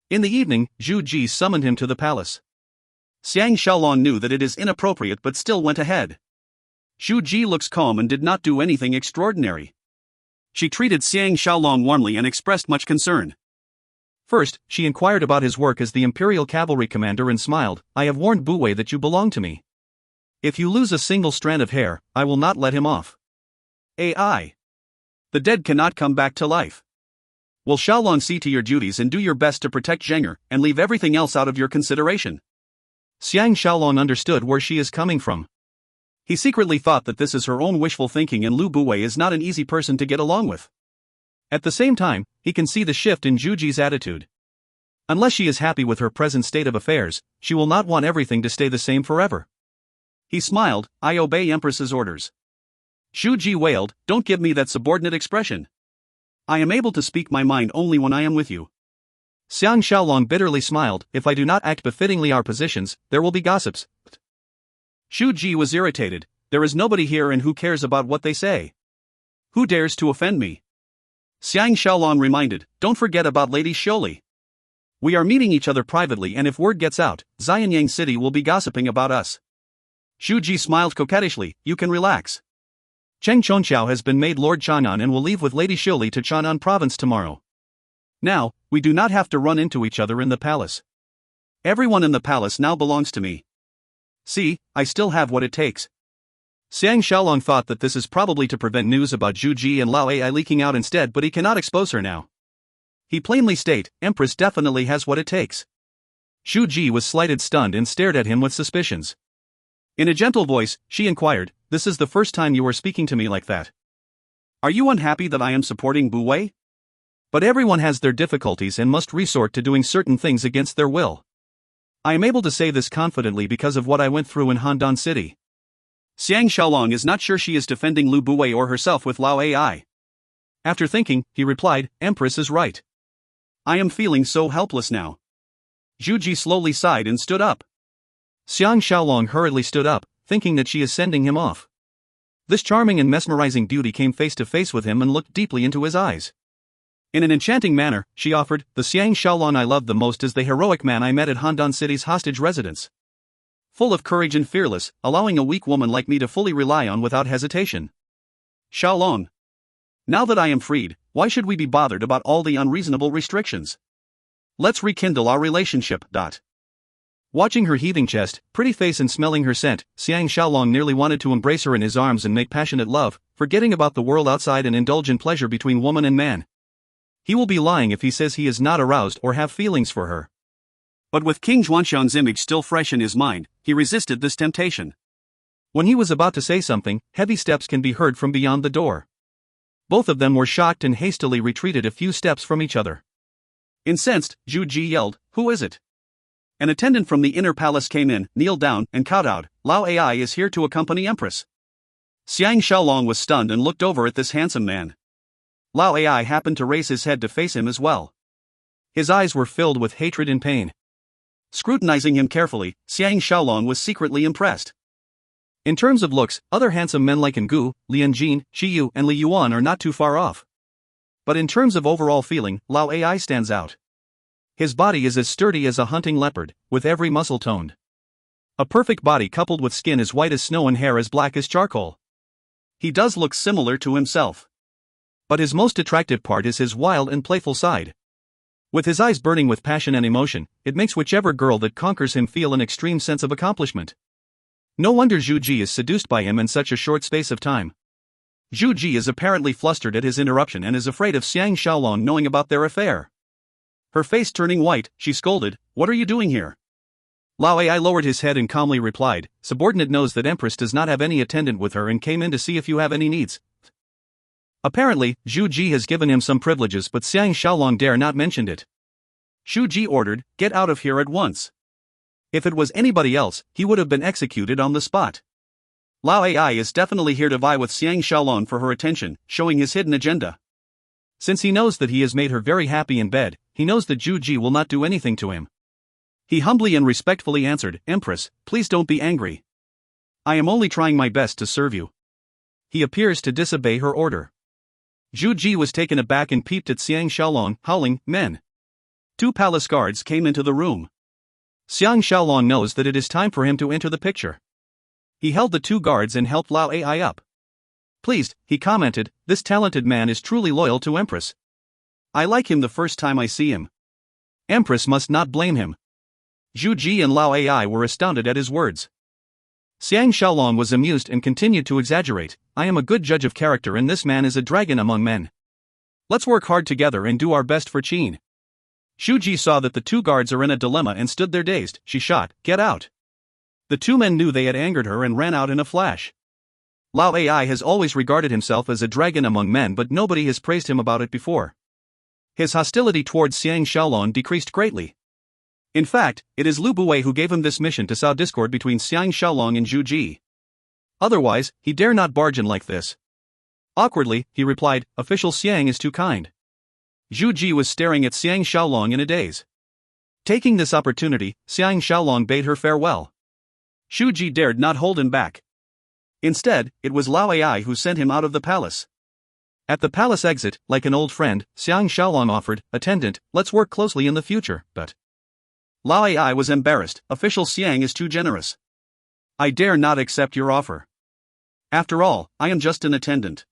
In the evening, Zhu Ji summoned him to the palace. Xiang Shaolong knew that it is inappropriate but still went ahead. Zhu Ji looks calm and did not do anything extraordinary. She treated Xiang Shaolong warmly and expressed much concern. First, she inquired about his work as the imperial cavalry commander and smiled, I have warned Buwei that you belong to me. If you lose a single strand of hair, I will not let him off. AI. The dead cannot come back to life. Will Shaolong see to your duties and do your best to protect Zheng'er, and leave everything else out of your consideration? Xiang Shaolong understood where she is coming from. He secretly thought that this is her own wishful thinking and Lu Buwei is not an easy person to get along with. At the same time, he can see the shift in Zhu Ji's attitude. Unless she is happy with her present state of affairs, she will not want everything to stay the same forever. He smiled, I obey Empress's orders. Zhu Ji wailed, don't give me that subordinate expression. I am able to speak my mind only when I am with you. Xiang Shaolong bitterly smiled, if I do not act befittingly our positions, there will be gossips. Zhu Ji was irritated, there is nobody here and who cares about what they say. Who dares to offend me? Xiang Shaolong reminded, don't forget about Lady Xioli. We are meeting each other privately and if word gets out, Xianyang City will be gossiping about us. Zhu Ji smiled coquettishly, you can relax. Cheng Chonqiao has been made Lord Chang'an and will leave with Lady Xioli to Chang'an province tomorrow. Now, we do not have to run into each other in the palace. Everyone in the palace now belongs to me. See, I still have what it takes. Xiang Shaolong thought that this is probably to prevent news about Zhu Ji and Lao Ai leaking out instead, but he cannot expose her now. He plainly state, Empress definitely has what it takes. Zhu Ji was slighted, stunned and stared at him with suspicions. In a gentle voice, she inquired, this is the first time you are speaking to me like that. Are you unhappy that I am supporting Buwei? But everyone has their difficulties and must resort to doing certain things against their will. I am able to say this confidently because of what I went through in Handan City. Xiang Shaolong is not sure she is defending Lu Buwei or herself with Lao Ai. After thinking, he replied, Empress is right. I am feeling so helpless now. Zhu Ji slowly sighed and stood up. Xiang Shaolong hurriedly stood up, thinking that she is sending him off. This charming and mesmerizing beauty came face to face with him and looked deeply into his eyes. In an enchanting manner, she offered, the Xiang Shaolong I love the most is the heroic man I met at Handan City's hostage residence. full of courage and fearless, allowing a weak woman like me to fully rely on without hesitation. Shaolong. Now that I am freed, why should we be bothered about all the unreasonable restrictions? Let's rekindle our relationship. Watching her heaving chest, pretty face and smelling her scent, Xiang Shaolong nearly wanted to embrace her in his arms and make passionate love, forgetting about the world outside and indulge in pleasure between woman and man. He will be lying if he says he is not aroused or have feelings for her. But with King Xuanxiang's image still fresh in his mind, he resisted this temptation. When he was about to say something, heavy steps can be heard from beyond the door. Both of them were shocked and hastily retreated a few steps from each other. Incensed, Zhu Ji yelled, "Who is it?" An attendant from the inner palace came in, kneeled down, and kowtowed. "Lao Ai is here to accompany Empress." Xiang Shaolong was stunned and looked over at this handsome man. Lao Ai happened to raise his head to face him as well. His eyes were filled with hatred and pain. Scrutinizing him carefully, Xiang Shaolong was secretly impressed. In terms of looks, other handsome men like Ngu, Lian Jin, Shi Yu, and Li Yuan are not too far off. But in terms of overall feeling, Lao Ai stands out. His body is as sturdy as a hunting leopard, with every muscle toned. A perfect body coupled with skin as white as snow and hair as black as charcoal. He does look similar to himself. But his most attractive part is his wild and playful side. With his eyes burning with passion and emotion, it makes whichever girl that conquers him feel an extreme sense of accomplishment. No wonder Zhu Ji is seduced by him in such a short space of time. Zhu Ji is apparently flustered at his interruption and is afraid of Xiang Shaolong knowing about their affair. Her face turning white, she scolded, "What are you doing here?" Lao Ai lowered his head and calmly replied, "Subordinate knows that Empress does not have any attendant with her and came in to see if you have any needs." Apparently, Zhu Ji has given him some privileges, but Xiang Shaolong dare not mention it. Zhu Ji ordered, "Get out of here at once." If it was anybody else, he would have been executed on the spot. Lao Ai is definitely here to vie with Xiang Shaolong for her attention, showing his hidden agenda. Since he knows that he has made her very happy in bed, he knows that Zhu Ji will not do anything to him. He humbly and respectfully answered, "Empress, please don't be angry. I am only trying my best to serve you." He appears to disobey her order. Zhu Ji was taken aback and peeped at Xiang Shaolong, howling, "Men!" 2 palace guards came into the room. Xiang Shaolong knows that it is time for him to enter the picture. He held the 2 guards and helped Lao Ai up. Pleased, he commented, "This talented man is truly loyal to Empress. I like him the first time I see him. Empress must not blame him." Zhu Ji and Lao Ai were astounded at his words. Xiang Shaolong was amused and continued to exaggerate, "I am a good judge of character and this man is a dragon among men. Let's work hard together and do our best for Qin." Zhu Ji saw that the 2 guards are in a dilemma and stood there dazed. She shot, "Get out." The 2 men knew they had angered her and ran out in a flash. Lao Ai has always regarded himself as a dragon among men, but nobody has praised him about it before. His hostility towards Xiang Shaolong decreased greatly. In fact, it is Lu Buwei who gave him this mission to sow discord between Xiang Shaolong and Zhu Ji. Otherwise, he dare not barge in like this. Awkwardly, he replied, "Official Xiang is too kind." Zhu Ji was staring at Xiang Shaolong in a daze. Taking this opportunity, Xiang Shaolong bade her farewell. Zhu Ji dared not hold him back. Instead, it was Lao Ai who sent him out of the palace. At the palace exit, like an old friend, Xiang Shaolong offered, "Attendant, let's work closely in the future," but Lao Ai was embarrassed. "Official Xiang is too generous. I dare not accept your offer. After all, I am just an attendant."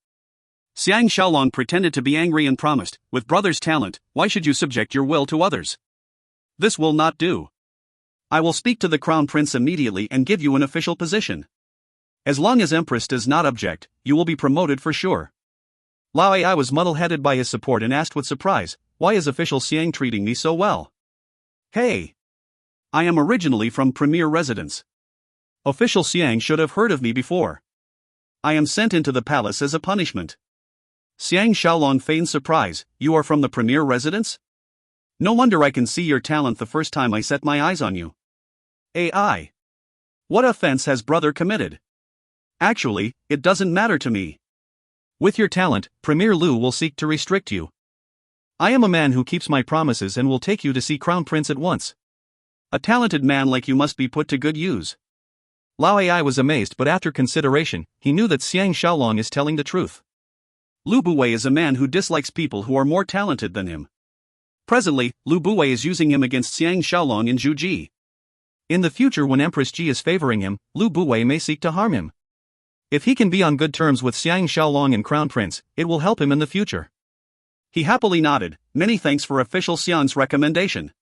Xiang Shaolong pretended to be angry and promised, "With brother's talent, why should you subject your will to others? This will not do. I will speak to the crown prince immediately and give you an official position. As long as Empress does not object, you will be promoted for sure." Lao Ai was muddle-headed by his support and asked with surprise, "Why is official Xiang treating me so well? Hey! I am originally from Premier Residence. Official Xiang should have heard of me before. I am sent into the palace as a punishment." Xiang Shaolong feigned surprise, "You are from the Premier Residence? No wonder I can see your talent the first time I set my eyes on you. AI! What offense has brother committed? Actually, it doesn't matter to me. With your talent, Premier Lu will seek to restrict you. I am a man who keeps my promises and will take you to see Crown Prince at once. A talented man like you must be put to good use." Lao Ai was amazed, but after consideration, he knew that Xiang Shaolong is telling the truth. Lu Buwei is a man who dislikes people who are more talented than him. Presently, Lu Buwei is using him against Xiang Shaolong and Zhu Ji. In the future, when Empress Ji is favoring him, Lu Buwei may seek to harm him. If he can be on good terms with Xiang Shaolong and Crown Prince, it will help him in the future. He happily nodded. Many thanks for official Xiang's recommendation.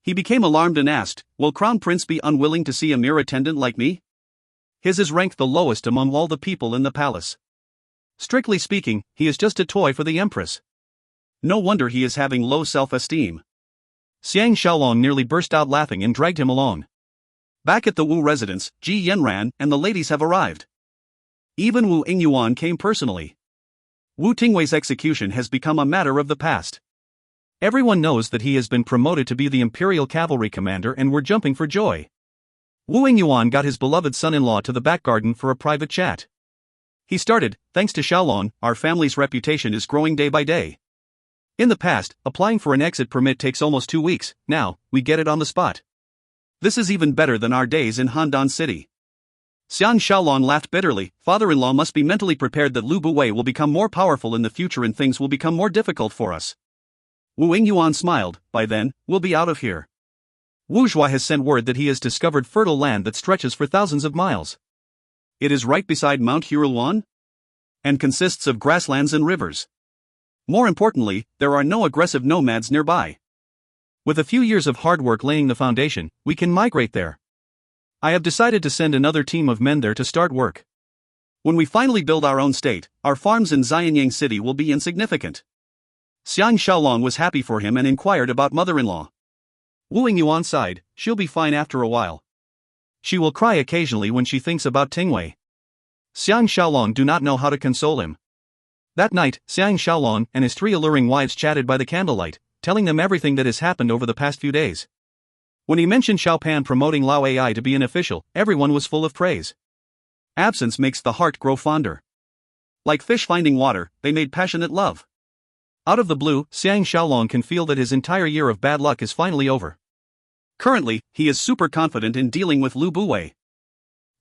He became alarmed and asked, will Crown Prince be unwilling to see a mere attendant like me? His is ranked the lowest among all the people in the palace. Strictly speaking, he is just a toy for the Empress. No wonder he is having low self-esteem. Xiang Shaolong nearly burst out laughing and dragged him along. Back at the Wu residence, Ji Yanran and the ladies have arrived. Even Wu Yingyuan came personally. Wu Tingwei's execution has become a matter of the past. Everyone knows that he has been promoted to be the Imperial Cavalry Commander, and we're jumping for joy. Wu Yingyuan got his beloved son-in-law to the back garden for a private chat. He started, thanks to Shaolong, our family's reputation is growing day by day. In the past, applying for an exit permit takes almost 2 weeks, now, we get it on the spot. This is even better than our days in Handan City. Xiang Shaolong laughed bitterly. Father-in-law must be mentally prepared that Lu Buwei will become more powerful in the future and things will become more difficult for us. Wu Yingyuan smiled. By then, we'll be out of here. Wu Zhua has sent word that he has discovered fertile land that stretches for thousands of miles. It is right beside Mount Hurilwan and consists of grasslands and rivers. More importantly, there are no aggressive nomads nearby. With a few years of hard work laying the foundation, we can migrate there. I have decided to send another team of men there to start work. When we finally build our own state, our farms in Xianyang City will be insignificant. Xiang Shaolong was happy for him and inquired about mother-in-law. Wu Yingyuan sighed. She'll be fine after a while. She will cry occasionally when she thinks about Tingwei. Xiang Shaolong do not know how to console him. That night, Xiang Shaolong and his 3 alluring wives chatted by the candlelight, telling them everything that has happened over the past few days. When he mentioned Xiaopan promoting Lao Ai to be an official, everyone was full of praise. Absence makes the heart grow fonder. Like fish finding water, they made passionate love. Out of the blue, Xiang Shaolong can feel that his entire year of bad luck is finally over. Currently, he is super confident in dealing with Lu Buwei.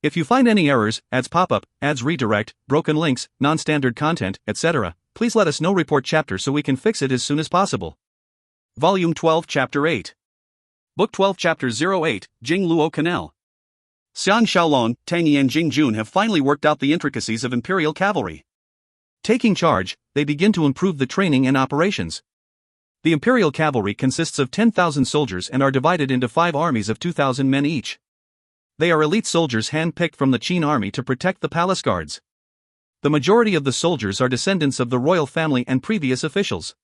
If you find any errors, ads pop up, ads redirect, broken links, non-standard content, etc., please let us know. Report chapter so we can fix it as soon as possible. Volume 12 Chapter 8. Book 12 Chapter 08, Jing Luo Canal. Xiang Shaolong, Tang Yi and Jing Jun have finally worked out the intricacies of Imperial Cavalry. Taking charge, they begin to improve the training and operations. The Imperial Cavalry consists of 10,000 soldiers and are divided into 5 armies of 2,000 men each. They are elite soldiers hand-picked from the Qin army to protect the palace guards. The majority of the soldiers are descendants of the royal family and previous officials.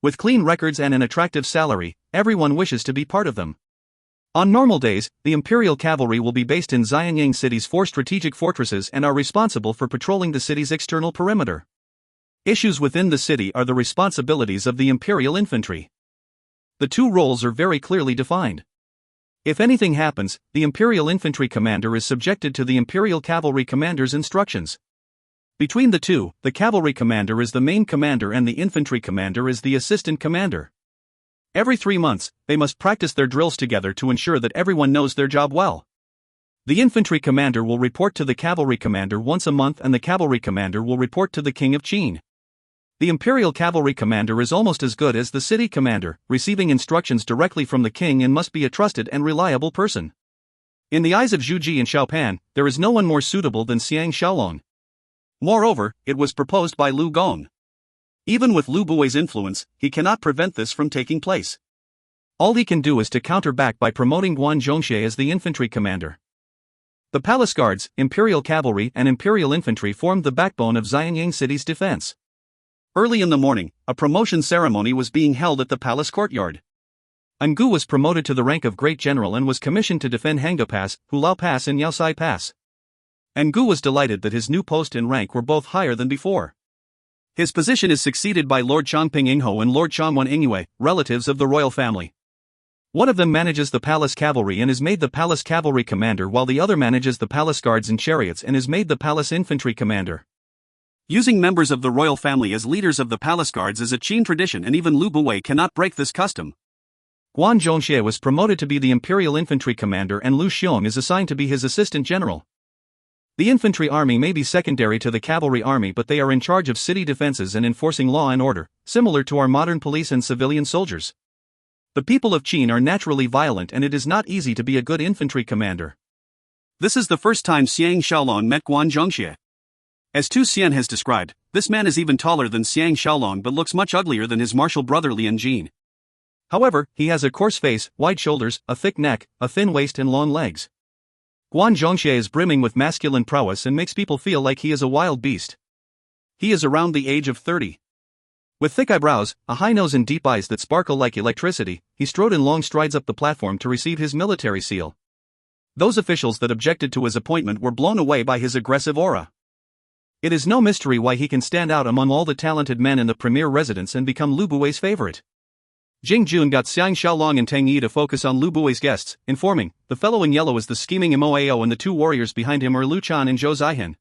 With clean records and an attractive salary, everyone wishes to be part of them. On normal days, the Imperial Cavalry will be based in Xianyang City's 4 strategic fortresses and are responsible for patrolling the city's external perimeter. Issues within the city are the responsibilities of the Imperial Infantry. The 2 roles are very clearly defined. If anything happens, the Imperial Infantry Commander is subjected to the Imperial Cavalry Commander's instructions. Between the 2, the Cavalry Commander is the main commander and the Infantry Commander is the assistant commander. Every 3 months, they must practice their drills together to ensure that everyone knows their job well. The Infantry Commander will report to the Cavalry Commander once a month and the Cavalry Commander will report to the King of Qin. The Imperial Cavalry Commander is almost as good as the City Commander, receiving instructions directly from the King and must be a trusted and reliable person. In the eyes of Zhu Ji and Xiaopan, there is no one more suitable than Xiang Shaolong. Moreover, it was proposed by Lu Gong. Even with Lu Buwei's influence, he cannot prevent this from taking place. All he can do is to counter back by promoting Guan Zhongxie as the infantry commander. The palace guards, Imperial Cavalry and Imperial Infantry formed the backbone of Xianyang City's defense. Early in the morning, a promotion ceremony was being held at the palace courtyard. Angu was promoted to the rank of Great General and was commissioned to defend Hangzhou Pass, Hulao Pass and Yaosai Pass. Angu was delighted that his new post and rank were both higher than before. His position is succeeded by Lord Changping Ingho and Lord Changwan Ingyue, relatives of the royal family. One of them manages the palace cavalry and is made the palace cavalry commander while the other manages the palace guards and chariots and is made the palace infantry commander. Using members of the royal family as leaders of the palace guards is a Qin tradition and even Lu Buwei cannot break this custom. Guan Zhongxie was promoted to be the imperial infantry commander and Lu Xiong is assigned to be his assistant general. The infantry army may be secondary to the cavalry army but they are in charge of city defenses and enforcing law and order, similar to our modern police and civilian soldiers. The people of Qin are naturally violent and it is not easy to be a good infantry commander. This is the first time Xiang Shaolong met Guan Zhongxie. As Tu Xian has described, this man is even taller than Xiang Shaolong but looks much uglier than his martial brother Lian Jin. However, he has a coarse face, wide shoulders, a thick neck, a thin waist and long legs. Guan Zhongxie is brimming with masculine prowess and makes people feel like he is a wild beast. He is around the age of 30. With thick eyebrows, a high nose and deep eyes that sparkle like electricity, he strode in long strides up the platform to receive his military seal. Those officials that objected to his appointment were blown away by his aggressive aura. It is no mystery why he can stand out among all the talented men in the premier residence and become Lu Bui's favorite. Jing Jun got Xiang Shaolong and Tang Yi to focus on Lu Bui's guests, informing, the fellow in yellow is the scheming Moao and the two warriors behind him are Lu Chan and Zhou Zihen.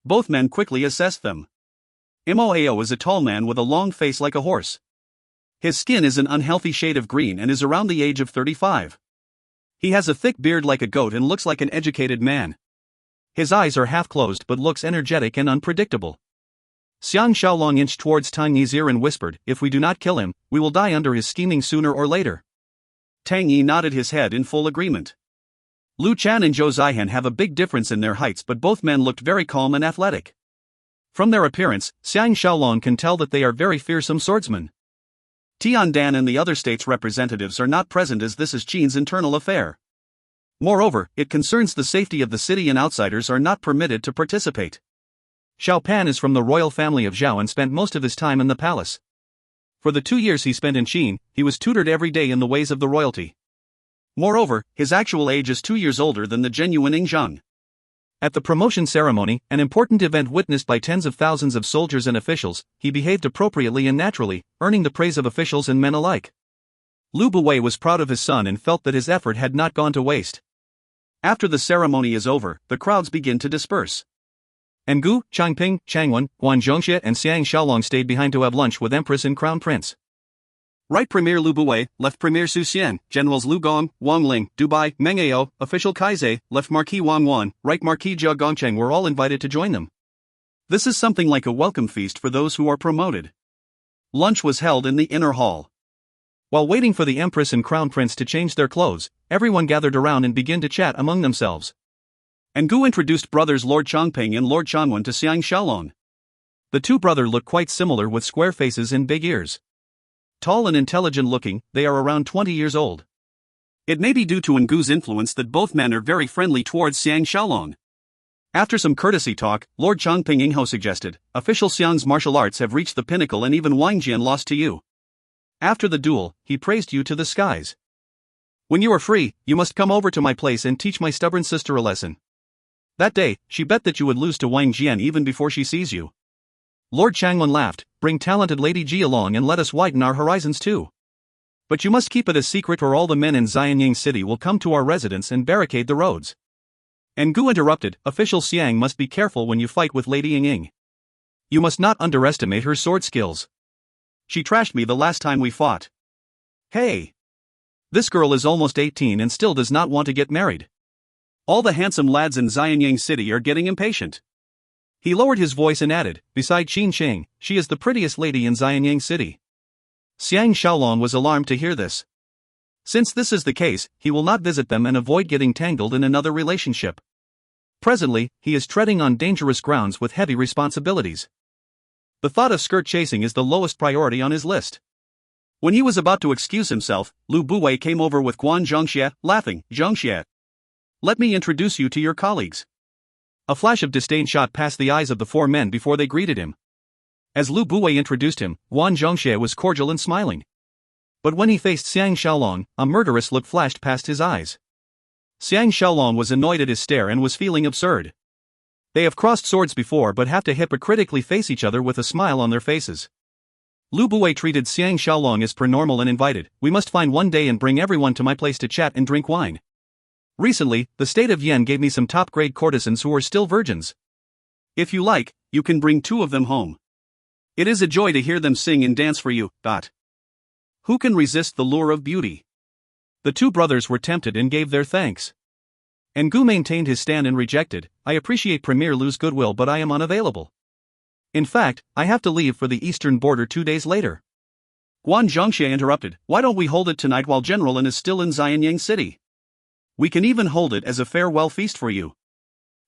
Both men quickly assessed them. Moao is a tall man with a long face like a horse. His skin is an unhealthy shade of green and is around the age of 35. He has a thick beard like a goat and looks like an educated man. His eyes are half closed but looks energetic and unpredictable. Xiang Shaolong inched towards Tang Yi's ear and whispered, if we do not kill him, we will die under his scheming sooner or later. Tang Yi nodded his head in full agreement. Lu Chan and Zhou Zihen have a big difference in their heights but both men looked very calm and athletic. From their appearance, Xiang Shaolong can tell that they are very fearsome swordsmen. Tian Dan and the other states' representatives are not present as this is Qin's internal affair. Moreover, it concerns the safety of the city and outsiders are not permitted to participate. Xiao Pan is from the royal family of Zhao and spent most of his time in the palace. For the 2 years he spent in Qin, he was tutored every day in the ways of the royalty. Moreover, his actual age is 2 years older than the genuine Yingzheng. At the promotion ceremony, an important event witnessed by tens of thousands of soldiers and officials, he behaved appropriately and naturally, earning the praise of officials and men alike. Lu Bui was proud of his son and felt that his effort had not gone to waste. After the ceremony is over, the crowds begin to disperse. Engu, Changping, Changwen, Guan Zhongxie and Xiang Shaolong stayed behind to have lunch with Empress and Crown Prince. Right Premier Lu Bui, Left Premier Su Xian, Generals Lu Gong, Wang Ling, Dubai, Meng Ao, Official Kaizei, Left Marquis Wang Wan, Right Marquis Jia Gongcheng were all invited to join them. This is something like a welcome feast for those who are promoted. Lunch was held in the inner hall. While waiting for the Empress and Crown Prince to change their clothes, everyone gathered around and began to chat among themselves. Engu introduced brothers Lord Changping and Lord Chanwen to Xiang Shaolong. The two brothers look quite similar with square faces and big ears. Tall and intelligent looking, they are around 20 years old. It may be due to Engu's influence that both men are very friendly towards Xiang Shaolong. After some courtesy talk, Lord Changping Yingho suggested, official Xiang's martial arts have reached the pinnacle and even Wang Jian lost to you. After the duel, he praised you to the skies. When you are free, you must come over to my place and teach my stubborn sister a lesson. That day, she bet that you would lose to Wang Jian even before she sees you. Lord Changwen laughed, bring talented Lady Ji along and let us widen our horizons too. But you must keep it a secret or all the men in Xianyang City will come to our residence and barricade the roads. Engu interrupted, official Xiang must be careful when you fight with Lady Ying. You must not underestimate her sword skills. She trashed me the last time we fought. Hey! This girl is almost 18 and still does not want to get married. All the handsome lads in Xianyang City are getting impatient. He lowered his voice and added, beside Qin Sheng, she is the prettiest lady in Xianyang City. Xiang Shaolong was alarmed to hear this. Since this is the case, he will not visit them and avoid getting tangled in another relationship. Presently, he is treading on dangerous grounds with heavy responsibilities. The thought of skirt chasing is the lowest priority on his list. When he was about to excuse himself, Lu Bui came over with Guan Zhongxie, laughing, Zhongxie. Let me introduce you to your colleagues. A flash of disdain shot past the eyes of the four men before they greeted him. As Lu Bui introduced him, Guan Zhongxie was cordial and smiling. But when he faced Xiang Shaolong, a murderous look flashed past his eyes. Xiang Shaolong was annoyed at his stare and was feeling absurd. They have crossed swords before but have to hypocritically face each other with a smile on their faces. Lu Bui treated Xiang Shaolong as per normal and invited, we must find one day and bring everyone to my place to chat and drink wine. Recently, the state of Yen gave me some top-grade courtesans who are still virgins. If you like, you can bring 2 of them home. It is a joy to hear them sing and dance for you. Who can resist the lure of beauty? The 2 brothers were tempted and gave their thanks. Engu maintained his stand and rejected, I appreciate Premier Lu's goodwill but I am unavailable. In fact, I have to leave for the eastern border 2 days later. Guan Zhongxie interrupted, "Why don't we hold it tonight while General Lin is still in Xianyang City? We can even hold it as a farewell feast for you."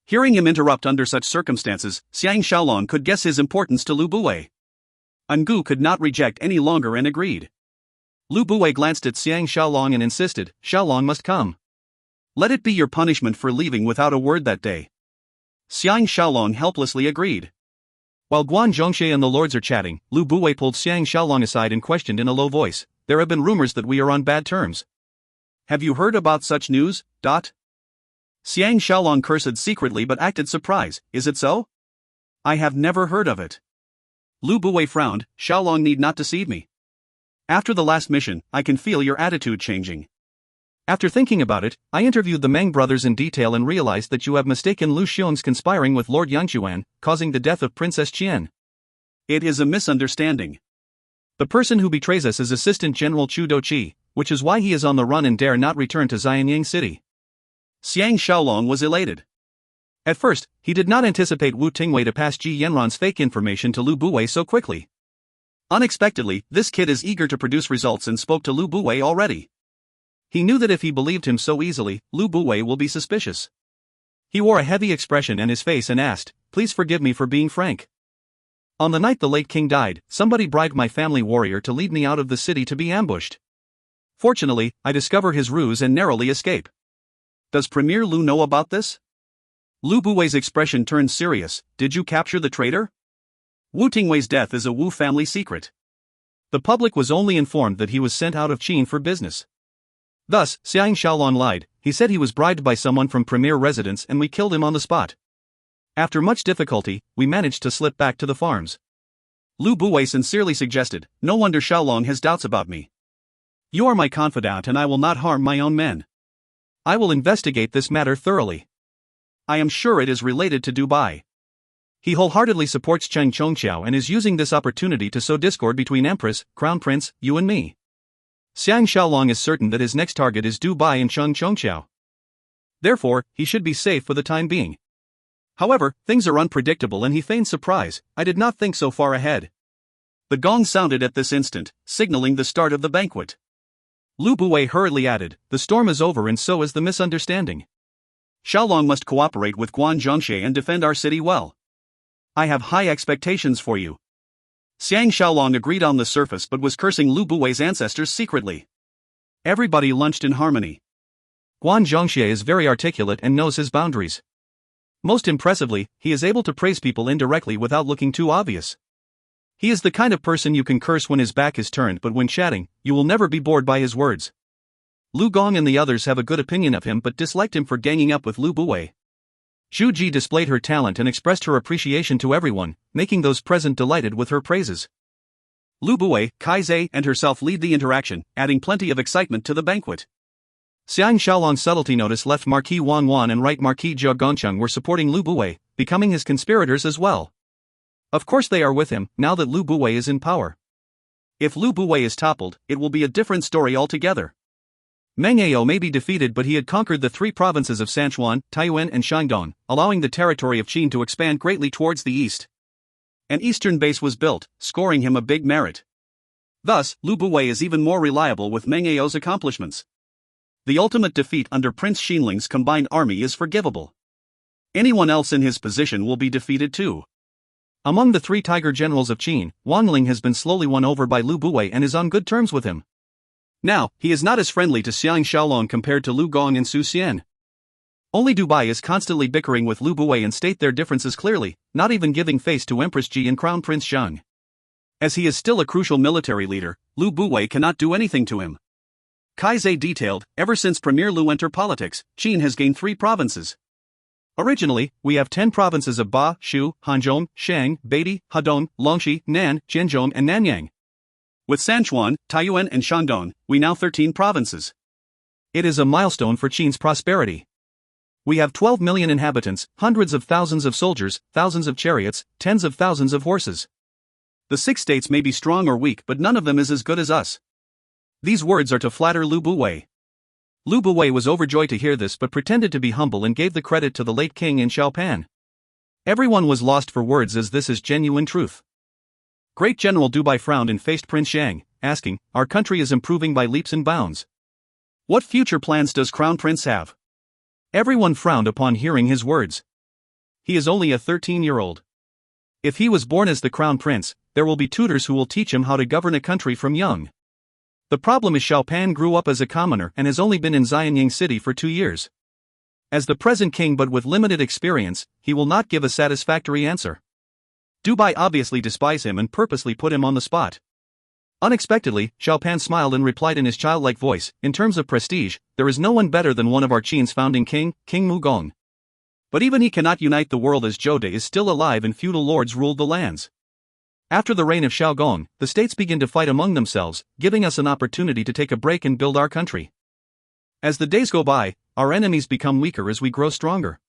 Hearing him interrupt under such circumstances, Xiang Shaolong could guess his importance to Lu Buwei. Ngu could not reject any longer and agreed. Lu Buwei glanced at Xiang Shaolong and insisted, "Shaolong must come. Let it be your punishment for leaving without a word that day." Xiang Shaolong helplessly agreed. While Guan Zhongxie and the lords are chatting, Lu Buwei pulled Xiang Shaolong aside and questioned in a low voice, "There have been rumors that we are on bad terms. Have you heard about such news?" Xiang Shaolong cursed secretly but acted surprised. "Is it so? I have never heard of it." Lu Buwei frowned. "Shaolong need not deceive me. After the last mission, I can feel your attitude changing. After thinking about it, I interviewed the Meng brothers in detail and realized that you have mistaken Lu Xiong's conspiring with Lord Yangchuan, causing the death of Princess Qian. It is a misunderstanding. The person who betrays us is Assistant General Chu Doqi, which is why he is on the run and dare not return to Xianyang City." Xiang Shaolong was elated. At first, he did not anticipate Wu Tingwei to pass Ji Yanran's fake information to Lu Buwei so quickly. Unexpectedly, this kid is eager to produce results and spoke to Lu Buwei already. He knew that if he believed him so easily, Lu Buwei will be suspicious. He wore a heavy expression on his face and asked, "Please forgive me for being frank. On the night the late king died, somebody bribed my family warrior to lead me out of the city to be ambushed. Fortunately, I discover his ruse and narrowly escape. Does Premier Lu know about this?" Lu Buwei's expression turned serious. "Did you capture the traitor?" Wu Tingwei's death is a Wu family secret. The public was only informed that he was sent out of Qin for business. Thus, Xiang Shaolong lied. He said he was bribed by someone from Premier residence and we killed him on the spot. After much difficulty, we managed to slip back to the farms. Lu Buwei sincerely suggested, "No wonder Shaolong has doubts about me. You are my confidant and I will not harm my own men. I will investigate this matter thoroughly. I am sure it is related to Dubai." He wholeheartedly supports Cheng Chongqiao and is using this opportunity to sow discord between Empress, Crown Prince, you and me. Xiang Shaolong is certain that his next target is Dubai and Cheng Chongqiao. Therefore, he should be safe for the time being. However, things are unpredictable and he feigns surprise. "I did not think so far ahead." The gong sounded at this instant, signaling the start of the banquet. Lu Buwei hurriedly added, "The storm is over and so is the misunderstanding. Shaolong must cooperate with Guan Zhongxie and defend our city well. I have high expectations for you." Xiang Shaolong agreed on the surface but was cursing Lu Buwei's ancestors secretly. Everybody lunched in harmony. Guan Zhongxie is very articulate and knows his boundaries. Most impressively, he is able to praise people indirectly without looking too obvious. He is the kind of person you can curse when his back is turned, but when chatting, you will never be bored by his words. Lu Gong and the others have a good opinion of him but disliked him for ganging up with Lu Buwei. Zhu Ji displayed her talent and expressed her appreciation to everyone, making those present delighted with her praises. Lu Buwei, Kai Zhe, and herself lead the interaction, adding plenty of excitement to the banquet. Xiang Shaolong's subtlety notice left Marquis Wang Wan and Right Marquis Jia Gongcheng were supporting Lu Buwei, becoming his conspirators as well. Of course they are with him, now that Lu Buwei is in power. If Lu Buwei is toppled, it will be a different story altogether. Meng Ao may be defeated but he had conquered the 3 provinces of Sichuan, Taiyuan and Shandong, allowing the territory of Qin to expand greatly towards the east. An eastern base was built, scoring him a big merit. Thus, Lu Buwei is even more reliable with Meng Ao's accomplishments. The ultimate defeat under Prince Xinling's combined army is forgivable. Anyone else in his position will be defeated too. Among the 3 tiger generals of Qin, Wang Ling has been slowly won over by Lu Buwei and is on good terms with him. Now, he is not as friendly to Xiang Shaolong compared to Lu Gong and Su Xian. Only Dubai is constantly bickering with Lu Buwei and state their differences clearly, not even giving face to Empress Ji and Crown Prince Zheng. As he is still a crucial military leader, Lu Buwei cannot do anything to him. Kai Zhe detailed, ever since Premier Lu entered politics, Qin has gained 3 provinces. Originally, we have 10 provinces of Ba, Shu, Hanzhong, Shang, Beidi, Hadong, Longxi, Nan, Zhenjiang and Nanyang. With Sichuan, Taiyuan and Shandong, we now 13 provinces. It is a milestone for Qin's prosperity. We have 12 million inhabitants, hundreds of thousands of soldiers, thousands of chariots, tens of thousands of horses. The 6 states may be strong or weak but none of them is as good as us. These words are to flatter Lu Buwei. Lu Buwei was overjoyed to hear this but pretended to be humble and gave the credit to the late king in Xiaopan. Everyone was lost for words as this is genuine truth. Great General Dubai frowned and faced Prince Yang, asking, "Our country is improving by leaps and bounds. What future plans does Crown Prince have?" Everyone frowned upon hearing his words. He is only a 13-year-old. If he was born as the Crown Prince, there will be tutors who will teach him how to govern a country from young. The problem is Xiao Pan grew up as a commoner and has only been in Xianyang City for 2 years. As the present king but with limited experience, he will not give a satisfactory answer. Dubai obviously despise him and purposely put him on the spot. Unexpectedly, Xiao Pan smiled and replied in his childlike voice, "In terms of prestige, there is no one better than one of our Qin's founding king, King Mugong. But even he cannot unite the world as Zhou De is still alive and feudal lords ruled the lands. After the reign of Xiaogong, the states begin to fight among themselves, giving us an opportunity to take a break and build our country. As the days go by, our enemies become weaker as we grow stronger.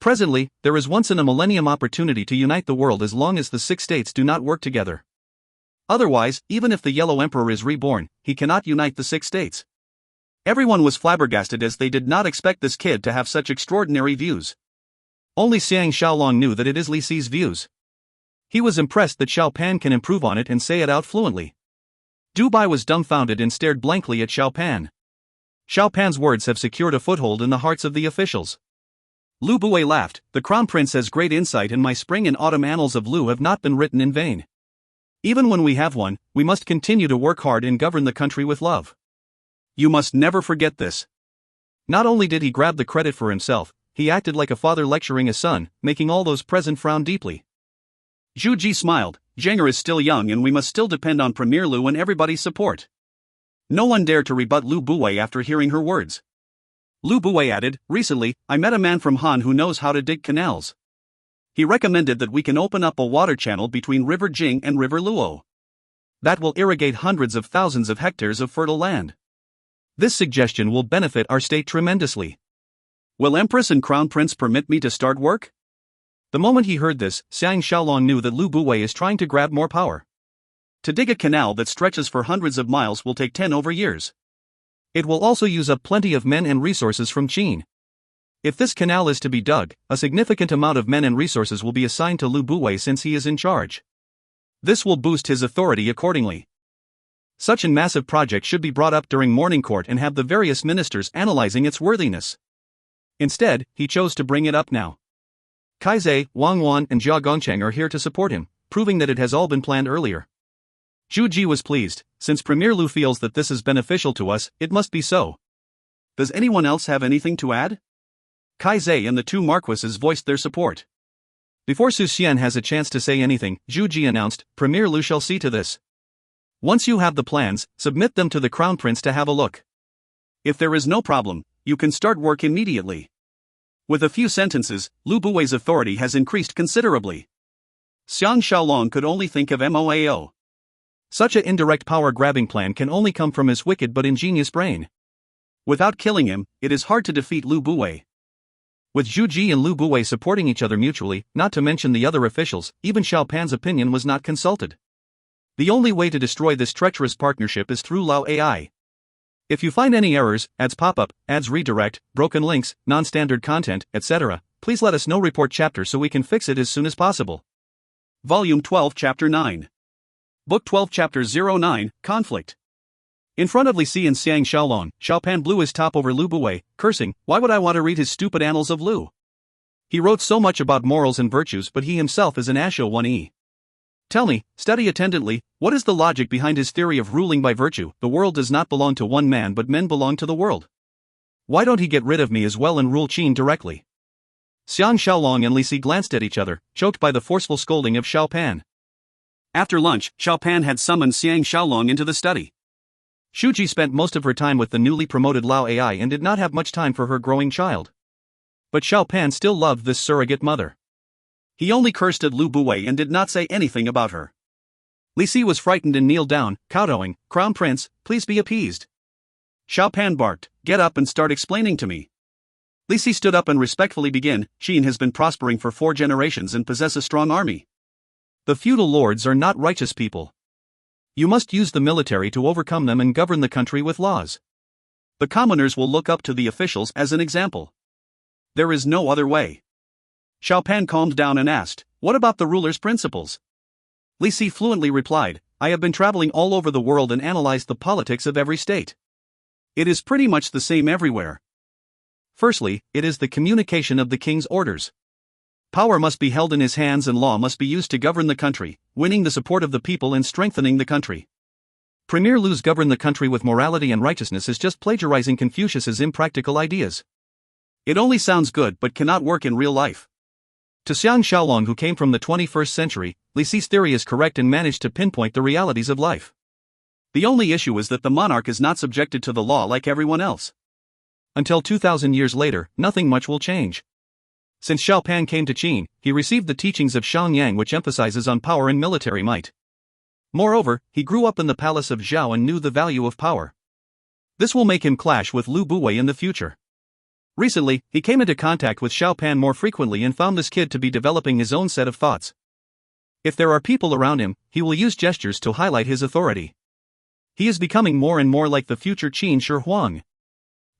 Presently, there is once in a millennium opportunity to unite the world as long as the 6 states do not work together. Otherwise, even if the Yellow Emperor is reborn, he cannot unite the 6 states." Everyone was flabbergasted as they did not expect this kid to have such extraordinary views. Only Xiang Shaolong knew that it is Li Si's views. He was impressed that Xiao Pan can improve on it and say it out fluently. Dubai was dumbfounded and stared blankly at Xiao Pan. Xiao Pan's words have secured a foothold in the hearts of the officials. Lu Buwei laughed, "The Crown Prince has great insight and my spring and autumn annals of Lu have not been written in vain. Even when we have one, we must continue to work hard and govern the country with love. You must never forget this." Not only did he grab the credit for himself, he acted like a father lecturing a son, making all those present frown deeply. Zhu Ji smiled, "Zheng'er is still young and we must still depend on Premier Lu and everybody's support." No one dared to rebut Lu Buwei after hearing her words. Lu Buwei added, "Recently, I met a man from Han who knows how to dig canals. He recommended that we can open up a water channel between River Jing and River Luo. That will irrigate hundreds of thousands of hectares of fertile land. This suggestion will benefit our state tremendously. Will Empress and Crown Prince permit me to start work?" The moment he heard this, Xiang Shaolong knew that Lu Buwei is trying to grab more power. To dig a canal that stretches for hundreds of miles will take 10 over years. It will also use up plenty of men and resources from Qin. If this canal is to be dug, a significant amount of men and resources will be assigned to Lu Buwei since he is in charge. This will boost his authority accordingly. Such a massive project should be brought up during morning court and have the various ministers analyzing its worthiness. Instead, he chose to bring it up now. Kaizhe, Wang Wan and Jia Gongcheng are here to support him, proving that it has all been planned earlier. Zhu Ji was pleased, since Premier Lu feels that this is beneficial to us, it must be so. Does anyone else have anything to add? Kaizhe and the 2 marquises voiced their support. Before Su Xian has a chance to say anything, Zhu Ji announced, "Premier Lu shall see to this. Once you have the plans, submit them to the Crown Prince to have a look. If there is no problem, you can start work immediately." With a few sentences, Lu Buwei's authority has increased considerably. Xiang Shaolong could only think of MOAO. Such an indirect power-grabbing plan can only come from his wicked but ingenious brain. Without killing him, it is hard to defeat Lu Buwei. With Zhu Ji and Lu Buwei supporting each other mutually, not to mention the other officials, even Xiao Pan's opinion was not consulted. The only way to destroy this treacherous partnership is through Lao AI. If you find any errors, ads pop-up, ads redirect, broken links, non-standard content, etc., please let us know. Report chapter so we can fix it as soon as possible. Volume 12 Chapter 9. Book 12 Chapter 09, Conflict. In front of Li Si and Xiang Shaolong, Xiao Pan blew his top over Lu Buwei, cursing, "Why would I want to read his stupid annals of Lu? He wrote so much about morals and virtues but he himself is an Asho 1E. Tell me, study attentively, what is the logic behind his theory of ruling by virtue? The world does not belong to one man but men belong to the world. Why don't he get rid of me as well and rule Qin directly?" Xiang Shaolong and Li Si glanced at each other, choked by the forceful scolding of Xiao Pan. After lunch, Xiao Pan had summoned Xiang Shaolong into the study. Zhu Ji spent most of her time with the newly promoted Lao AI and did not have much time for her growing child. But Xiao Pan still loved this surrogate mother. He only cursed at Lu Buwei and did not say anything about her. Li Si was frightened and kneeled down, kowtowing, "Crown Prince, please be appeased." Xiao Pan barked, "Get up and start explaining to me." Li Si stood up and respectfully began, "Qin has been prospering for 4 generations and possess a strong army. The feudal lords are not righteous people. You must use the military to overcome them and govern the country with laws. The commoners will look up to the officials as an example. There is no other way." Xiao Pan calmed down and asked, "What about the ruler's principles?" Li Si fluently replied, I have been traveling all over the world and analyzed the politics of every state. It is pretty much the same everywhere. Firstly, it is the communication of the king's orders. Power must be held in his hands and law must be used to govern the country, winning the support of the people and strengthening the country. Premier Lu's govern the country with morality and righteousness is just plagiarizing Confucius's impractical ideas. It only sounds good but cannot work in real life. To Xiang Shaolong, who came from the 21st century, Li Si's theory is correct and managed to pinpoint the realities of life. The only issue is that the monarch is not subjected to the law like everyone else. Until 2,000 years later, nothing much will change. Since Xiao Pan came to Qin, he received the teachings of Xiang Yang, which emphasizes on power and military might. Moreover, he grew up in the palace of Zhao and knew the value of power. This will make him clash with Lu Buwei in the future. Recently, he came into contact with Xiao Pan more frequently and found this kid to be developing his own set of thoughts. If there are people around him, he will use gestures to highlight his authority. He is becoming more and more like the future Qin Shi Huang.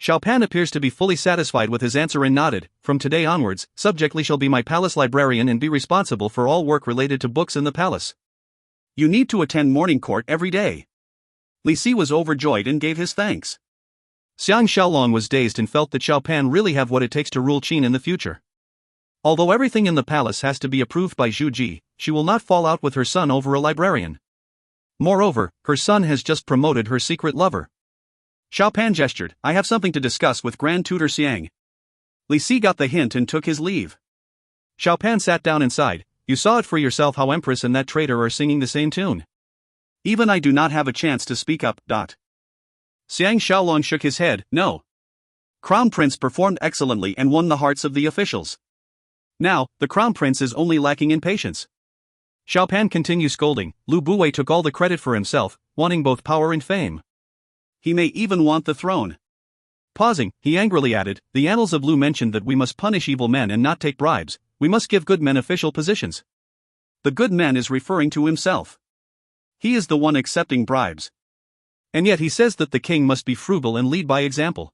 Xiao Pan appears to be fully satisfied with his answer and nodded. From today onwards, Subject Li shall be my palace librarian and be responsible for all work related to books in the palace. You need to attend morning court every day. Li Si was overjoyed and gave his thanks. Xiang Shaolong was dazed and felt that Xiao Pan really have what it takes to rule Qin in the future. Although everything in the palace has to be approved by Zhu Ji, she will not fall out with her son over a librarian. Moreover, her son has just promoted her secret lover. Xiao Pan gestured, I have something to discuss with Grand Tutor Xiang. Li Si got the hint and took his leave. Xiao Pan sat down and sighed, you saw it for yourself how Empress and that traitor are singing the same tune. Even I do not have a chance to speak up. Xiang Shaolong shook his head, no. Crown Prince performed excellently and won the hearts of the officials. Now, the Crown Prince is only lacking in patience. Xiao Pan continued scolding, Lu Buwei took all the credit for himself, wanting both power and fame. He may even want the throne. Pausing, he angrily added, the annals of Lu mentioned that we must punish evil men and not take bribes, we must give good men official positions. The good man is referring to himself. He is the one accepting bribes. And yet he says that the king must be frugal and lead by example.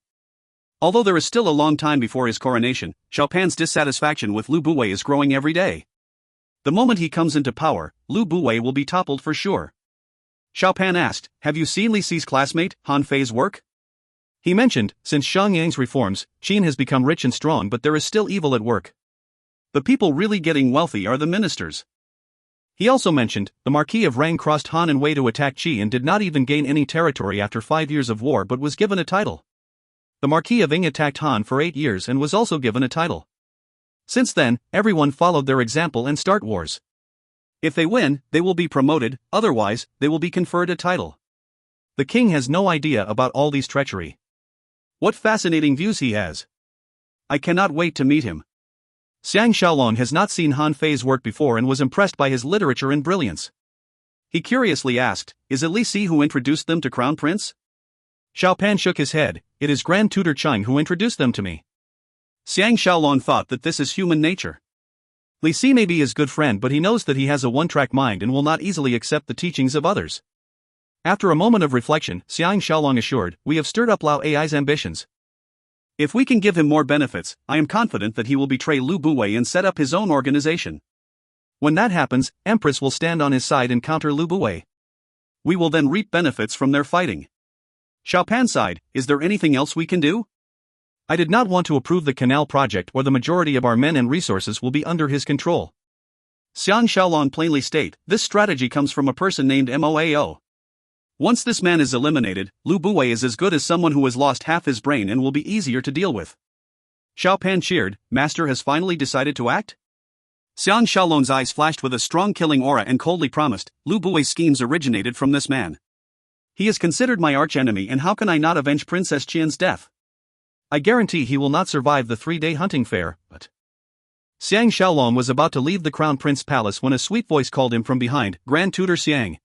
Although there is still a long time before his coronation, Xiao Pan's dissatisfaction with Lu Buwei is growing every day. The moment he comes into power, Lu Buwei will be toppled for sure. Xiao Pan asked, have you seen Li Si's classmate, Han Fei's work? He mentioned, since Xiang Yang's reforms, Qin has become rich and strong, but there is still evil at work. The people really getting wealthy are the ministers. He also mentioned, the Marquis of Rang crossed Han and Wei to attack Qi and did not even gain any territory after 5 years of war but was given a title. The Marquis of Ing attacked Han for 8 years and was also given a title. Since then, everyone followed their example and start wars. If they win, they will be promoted, otherwise, they will be conferred a title. The king has no idea about all these treachery. What fascinating views he has. I cannot wait to meet him. Xiang Shaolong has not seen Han Fei's work before and was impressed by his literature and brilliance. He curiously asked, is it Li Si who introduced them to Crown Prince? Xiao Pan shook his head, it is Grand Tutor Chang who introduced them to me. Xiang Shaolong thought that this is human nature. Li Si may be his good friend, but he knows that he has a one-track mind and will not easily accept the teachings of others. After a moment of reflection, Xiang Shaolong assured, we have stirred up Lao Ai's ambitions. If we can give him more benefits, I am confident that he will betray Lu Buwei and set up his own organization. When that happens, Empress will stand on his side and counter Lu Buwei. We will then reap benefits from their fighting. Xiao Pan sighed, is there anything else we can do? I did not want to approve the canal project or the majority of our men and resources will be under his control. Xiang Shaolong plainly state, this strategy comes from a person named Moao. Once this man is eliminated, Lu Buwei is as good as someone who has lost half his brain and will be easier to deal with. Xiao Pan cheered, Master has finally decided to act? Xiang Shaolong's eyes flashed with a strong killing aura and coldly promised, Lu Buwei's schemes originated from this man. He is considered my archenemy, and how can I not avenge Princess Qian's death? I guarantee he will not survive the 3-day hunting fair, but... Xiang Shaolong was about to leave the Crown Prince Palace when a sweet voice called him from behind, Grand Tutor Xiang.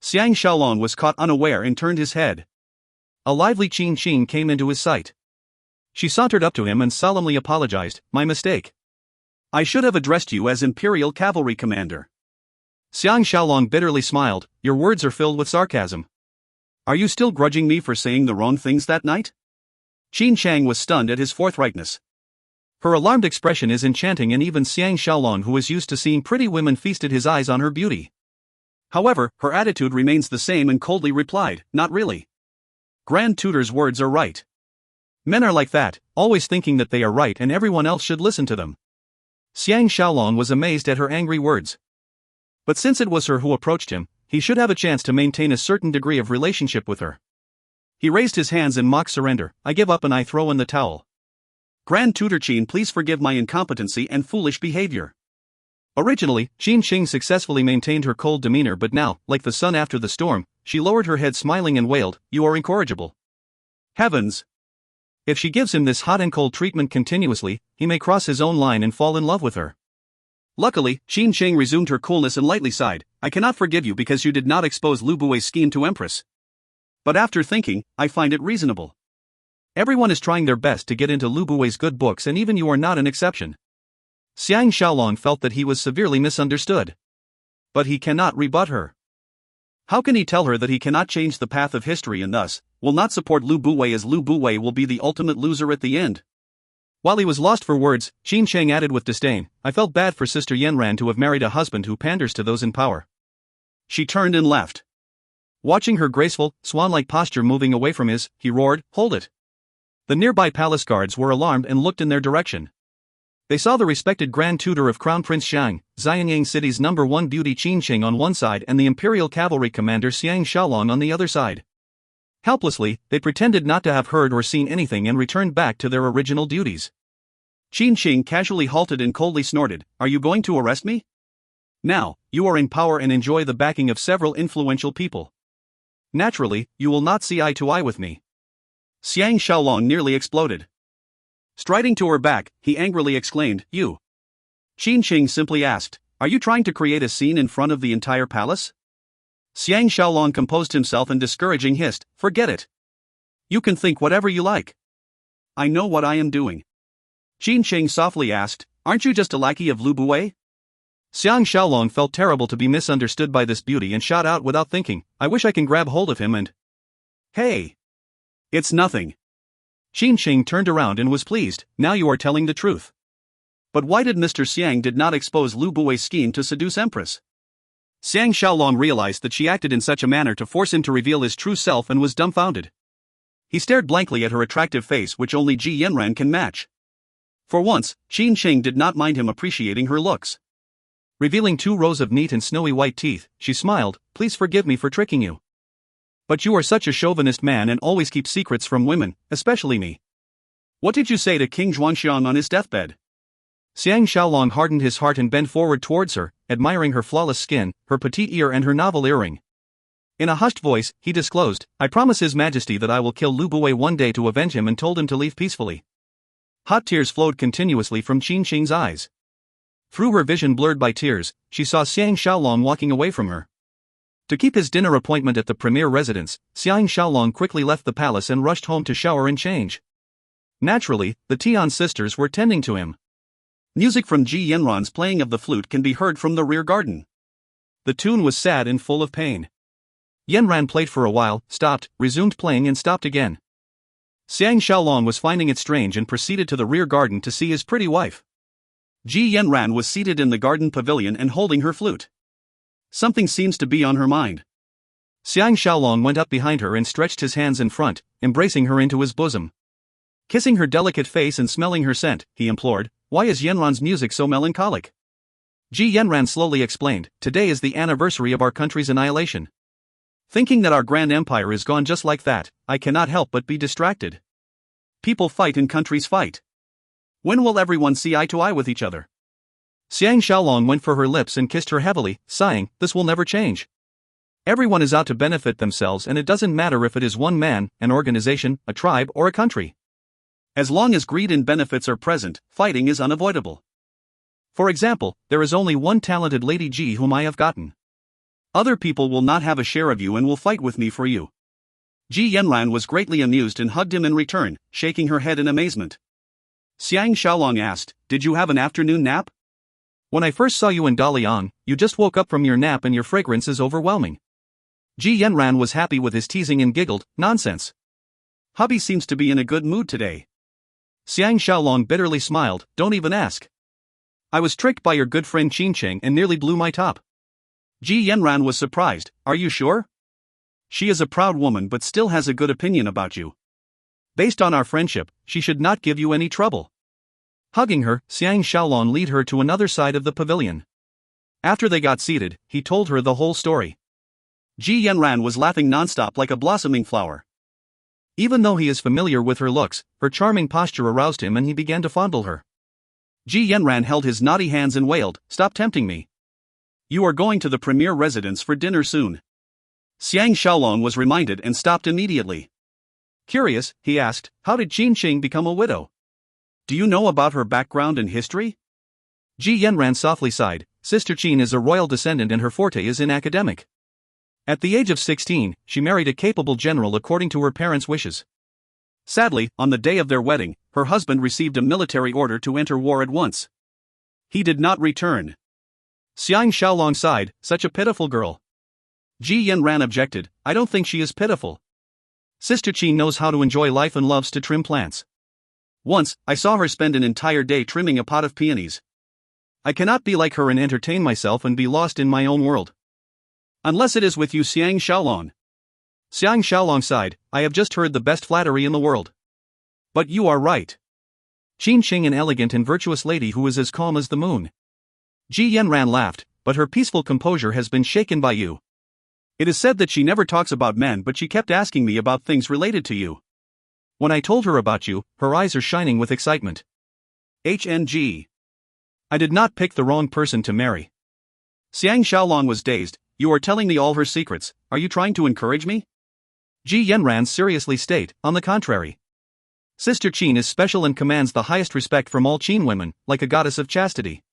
Xiang Shaolong was caught unaware and turned his head. A lively Qin came into his sight. She sauntered up to him and solemnly apologized, my mistake. I should have addressed you as Imperial Cavalry Commander. Xiang Shaolong bitterly smiled, your words are filled with sarcasm. Are you still grudging me for saying the wrong things that night? Qin Chang was stunned at his forthrightness. Her alarmed expression is enchanting, and even Xiang Shaolong, who is used to seeing pretty women, feasted his eyes on her beauty. However, her attitude remains the same and coldly replied, "Not really." Grand Tutor's words are right. Men are like that, always thinking that they are right and everyone else should listen to them. Xiang Shaolong was amazed at her angry words. But since it was her who approached him, he should have a chance to maintain a certain degree of relationship with her. He raised his hands in mock surrender. "I give up and I throw in the towel. Grand Tutor Qin, please forgive my incompetency and foolish behavior." Originally, Qin Shing successfully maintained her cold demeanor, but now, like the sun after the storm, she lowered her head smiling and wailed, "You are incorrigible. Heavens! If she gives him this hot and cold treatment continuously, he may cross his own line and fall in love with her." Luckily, Qin Shing resumed her coolness and lightly sighed, "I cannot forgive you because you did not expose Lu Bui's scheme to Empress. But after thinking, I find it reasonable. Everyone is trying their best to get into Lu Bui's good books and even you are not an exception." Xiang Shaolong felt that he was severely misunderstood. But he cannot rebut her. How can he tell her that he cannot change the path of history and thus will not support Lu Bu, as Lu Bu will be the ultimate loser at the end? While he was lost for words, Qin Sheng added with disdain, "I felt bad for Sister Yanran to have married a husband who panders to those in power." She turned and left. Watching her graceful, swan-like posture moving away from his, he roared, "Hold it!" The nearby palace guards were alarmed and looked in their direction. They saw the respected Grand Tutor of Crown Prince Xiang, Xianyang City's #1 beauty Qin Sheng on one side and the Imperial Cavalry Commander Xiang Shaolong on the other side. Helplessly, they pretended not to have heard or seen anything and returned back to their original duties. Qin Sheng casually halted and coldly snorted, "Are you going to arrest me? Now, you are in power and enjoy the backing of several influential people. Naturally, you will not see eye to eye with me." Xiang Shaolong nearly exploded. Striding to her back, he angrily exclaimed, "You!" Qin Sheng simply asked, "Are you trying to create a scene in front of the entire palace?" Xiang Shaolong composed himself and discouraging hissed, "Forget it. You can think whatever you like. I know what I am doing." Qin Sheng softly asked, "Aren't you just a lackey of Lu Bu?" Xiang Shaolong felt terrible to be misunderstood by this beauty and shot out without thinking, "I wish I can grab hold of him and—" "Hey! It's nothing." Qin Sheng turned around and was pleased, "Now you are telling the truth. But why did Mr. Xiang did not expose Lu Bui's scheme to seduce Empress?" Xiang Shaolong realized that she acted in such a manner to force him to reveal his true self and was dumbfounded. He stared blankly at her attractive face which only Ji Yanran can match. For once, Qin Sheng did not mind him appreciating her looks. Revealing 2 rows of neat and snowy white teeth, she smiled, "Please forgive me for tricking you. But you are such a chauvinist man and always keep secrets from women, especially me. What did you say to King Zhuangxiang on his deathbed?" Xiang Shaolong hardened his heart and bent forward towards her, admiring her flawless skin, her petite ear and her novel earring. In a hushed voice, he disclosed, "I promise His Majesty that I will kill Lu Bu one day to avenge him," and told him to leave peacefully. Hot tears flowed continuously from Qin Sheng's eyes. Through her vision blurred by tears, she saw Xiang Shaolong walking away from her. To keep his dinner appointment at the premier residence, Xiang Shaolong quickly left the palace and rushed home to shower and change. Naturally, the Tian sisters were tending to him. Music from Ji Yanran's playing of the flute can be heard from the rear garden. The tune was sad and full of pain. Yanran played for a while, stopped, resumed playing and stopped again. Xiang Shaolong was finding it strange and proceeded to the rear garden to see his pretty wife. Ji Yanran was seated in the garden pavilion and holding her flute. Something seems to be on her mind. Xiang Shaolong went up behind her and stretched his hands in front, embracing her into his bosom. Kissing her delicate face and smelling her scent, he implored, "Why is Yanran's music so melancholic?" Ji Yanran slowly explained, "Today is the anniversary of our country's annihilation. Thinking that our grand empire is gone just like that, I cannot help but be distracted. People fight and countries fight. When will everyone see eye to eye with each other?" Xiang Shaolong went for her lips and kissed her heavily, sighing, "This will never change. Everyone is out to benefit themselves and it doesn't matter if it is one man, an organization, a tribe or a country. As long as greed and benefits are present, fighting is unavoidable. For example, there is only one talented Lady Ji whom I have gotten. Other people will not have a share of you and will fight with me for you." Ji Yanran was greatly amused and hugged him in return, shaking her head in amazement. Xiang Shaolong asked, "Did you have an afternoon nap? When I first saw you in Daliang, you just woke up from your nap and your fragrance is overwhelming." Ji Yanran was happy with his teasing and giggled, "Nonsense. Hubby seems to be in a good mood today." Xiang Shaolong bitterly smiled, "Don't even ask. I was tricked by your good friend Qin Sheng and nearly blew my top." Ji Yanran was surprised. Are you sure? She is a proud woman but still has a good opinion about you. Based on our friendship, she should not give you any trouble. Hugging her, Xiang Shaolong led her to another side of the pavilion. After they got seated, he told her the whole story. Ji Yanran was laughing nonstop like a blossoming flower. Even though he is familiar with her looks, her charming posture aroused him and he began to fondle her. Ji Yanran held his naughty hands and wailed, "Stop tempting me. You are going to the premier residence for dinner soon." Xiang Shaolong was reminded and stopped immediately. Curious, he asked, "How did Qin Qing become a widow? Do you know about her background and history?" Ji Yanran softly sighed. Sister Qin is a royal descendant and her forte is in academic. At the age of 16, she married a capable general according to her parents' wishes. Sadly, on the day of their wedding, her husband received a military order to enter war at once. He did not return. Xiang Shaolong sighed, "Such a pitiful girl." Ji Yanran objected, "I don't think she is pitiful. Sister Qin knows how to enjoy life and loves to trim plants. Once, I saw her spend an entire day trimming a pot of peonies. I cannot be like her and entertain myself and be lost in my own world. Unless it is with you, Xiang Shaolong." Xiang Shaolong sighed, "I have just heard the best flattery in the world. But you are right. Qin Qing an elegant and virtuous lady who is as calm as the moon." Ji Yanran laughed, "But her peaceful composure has been shaken by you. It is said that she never talks about men but she kept asking me about things related to you. When I told her about you, her eyes are shining with excitement. HNG. I did not pick the wrong person to marry." Xiang Shaolong was dazed. "You are telling me all her secrets, are you trying to encourage me?" Ji Yanran seriously stated, "On the contrary. Sister Qin is special and commands the highest respect from all Qin women, like a goddess of chastity.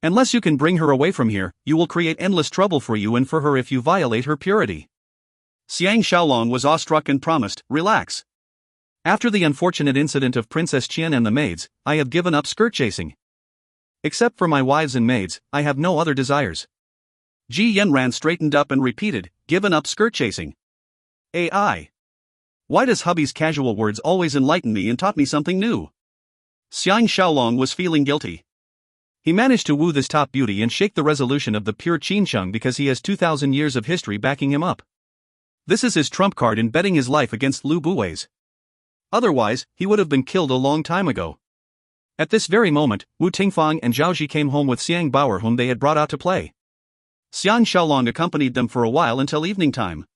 Unless you can bring her away from here, you will create endless trouble for you and for her if you violate her purity." Xiang Shaolong was awestruck and promised, "Relax. After the unfortunate incident of Princess Qian and the maids, I have given up skirt chasing. Except for my wives and maids, I have no other desires." Ji Yanran straightened up and repeated, "Given up skirt chasing. AI. Why does hubby's casual words always enlighten me and taught me something new?" Xiang Shaolong was feeling guilty. He managed to woo this top beauty and shake the resolution of the pure Qin Sheng because he has 2,000 years of history backing him up. This is his trump card in betting his life against Lu Buwei's. Otherwise, he would have been killed a long time ago. At this very moment, Wu Tingfang and Zhao Ji came home with Xiang Bauer whom they had brought out to play. Xiang Shaolong accompanied them for a while until evening time.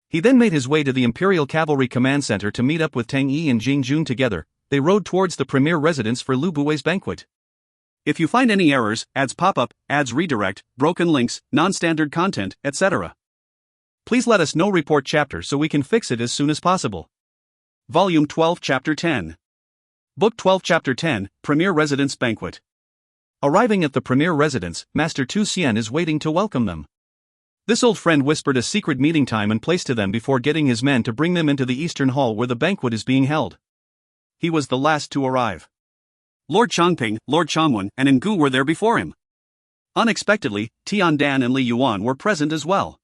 He then made his way to the Imperial Cavalry Command Center to meet up with Tang Yi and Jing Jun together. They rode towards the premier residence for Lu Buwei's banquet. If you find any errors, ads pop up, ads redirect, broken links, non-standard content, etc., please let us know. Report chapter so we can fix it as soon as possible. Volume 12 Chapter 10. Book 12 Chapter 10, Premier Residence Banquet. Arriving at the premier residence, Master Tu Xian is waiting to welcome them. This old friend whispered a secret meeting time and place to them before getting his men to bring them into the eastern hall where the banquet is being held. He was the last to arrive. Lord Changping, Lord Changwen, and Ngu were there before him. Unexpectedly, Tian Dan and Li Yuan were present as well.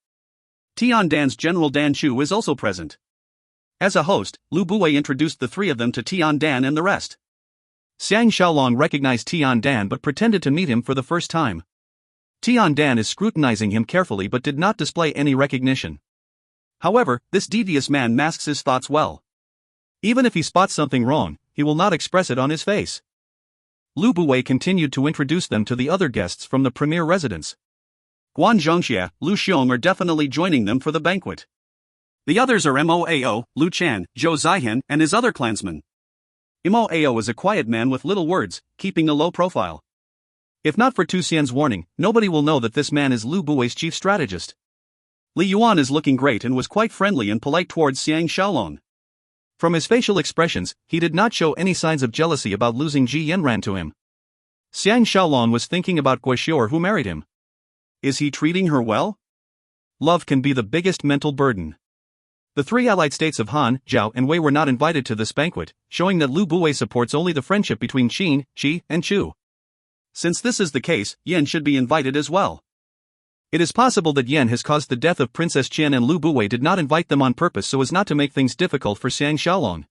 Tian Dan's General Dan Chu is also present. As a host, Lu Buwei introduced the three of them to Tian Dan and the rest. Xiang Shaolong recognized Tian Dan but pretended to meet him for the first time. Tian Dan is scrutinizing him carefully but did not display any recognition. However, this devious man masks his thoughts well. Even if he spots something wrong, he will not express it on his face. Lu Buwei continued to introduce them to the other guests from the premier residence. Guan Zhongxia, Lu Xiong are definitely joining them for the banquet. The others are Moao, Lu Chan, Zhou Zihan, and his other clansmen. Moao is a quiet man with little words, keeping a low profile. If not for Tu Xian's warning, nobody will know that this man is Lu Buwei's chief strategist. Li Yuan is looking great and was quite friendly and polite towards Xiang Shaolong. From his facial expressions, he did not show any signs of jealousy about losing Ji Yanran to him. Xiang Shaolong was thinking about Guoxior who married him. Is he treating her well? Love can be the biggest mental burden. The three allied states of Han, Zhao, and Wei were not invited to this banquet, showing that Lu Buwei supports only the friendship between Qin, Qi, and Chu. Since this is the case, Yan should be invited as well. It is possible that Yan has caused the death of Princess Qian and Lu Buwei did not invite them on purpose so as not to make things difficult for Xiang Shaolong.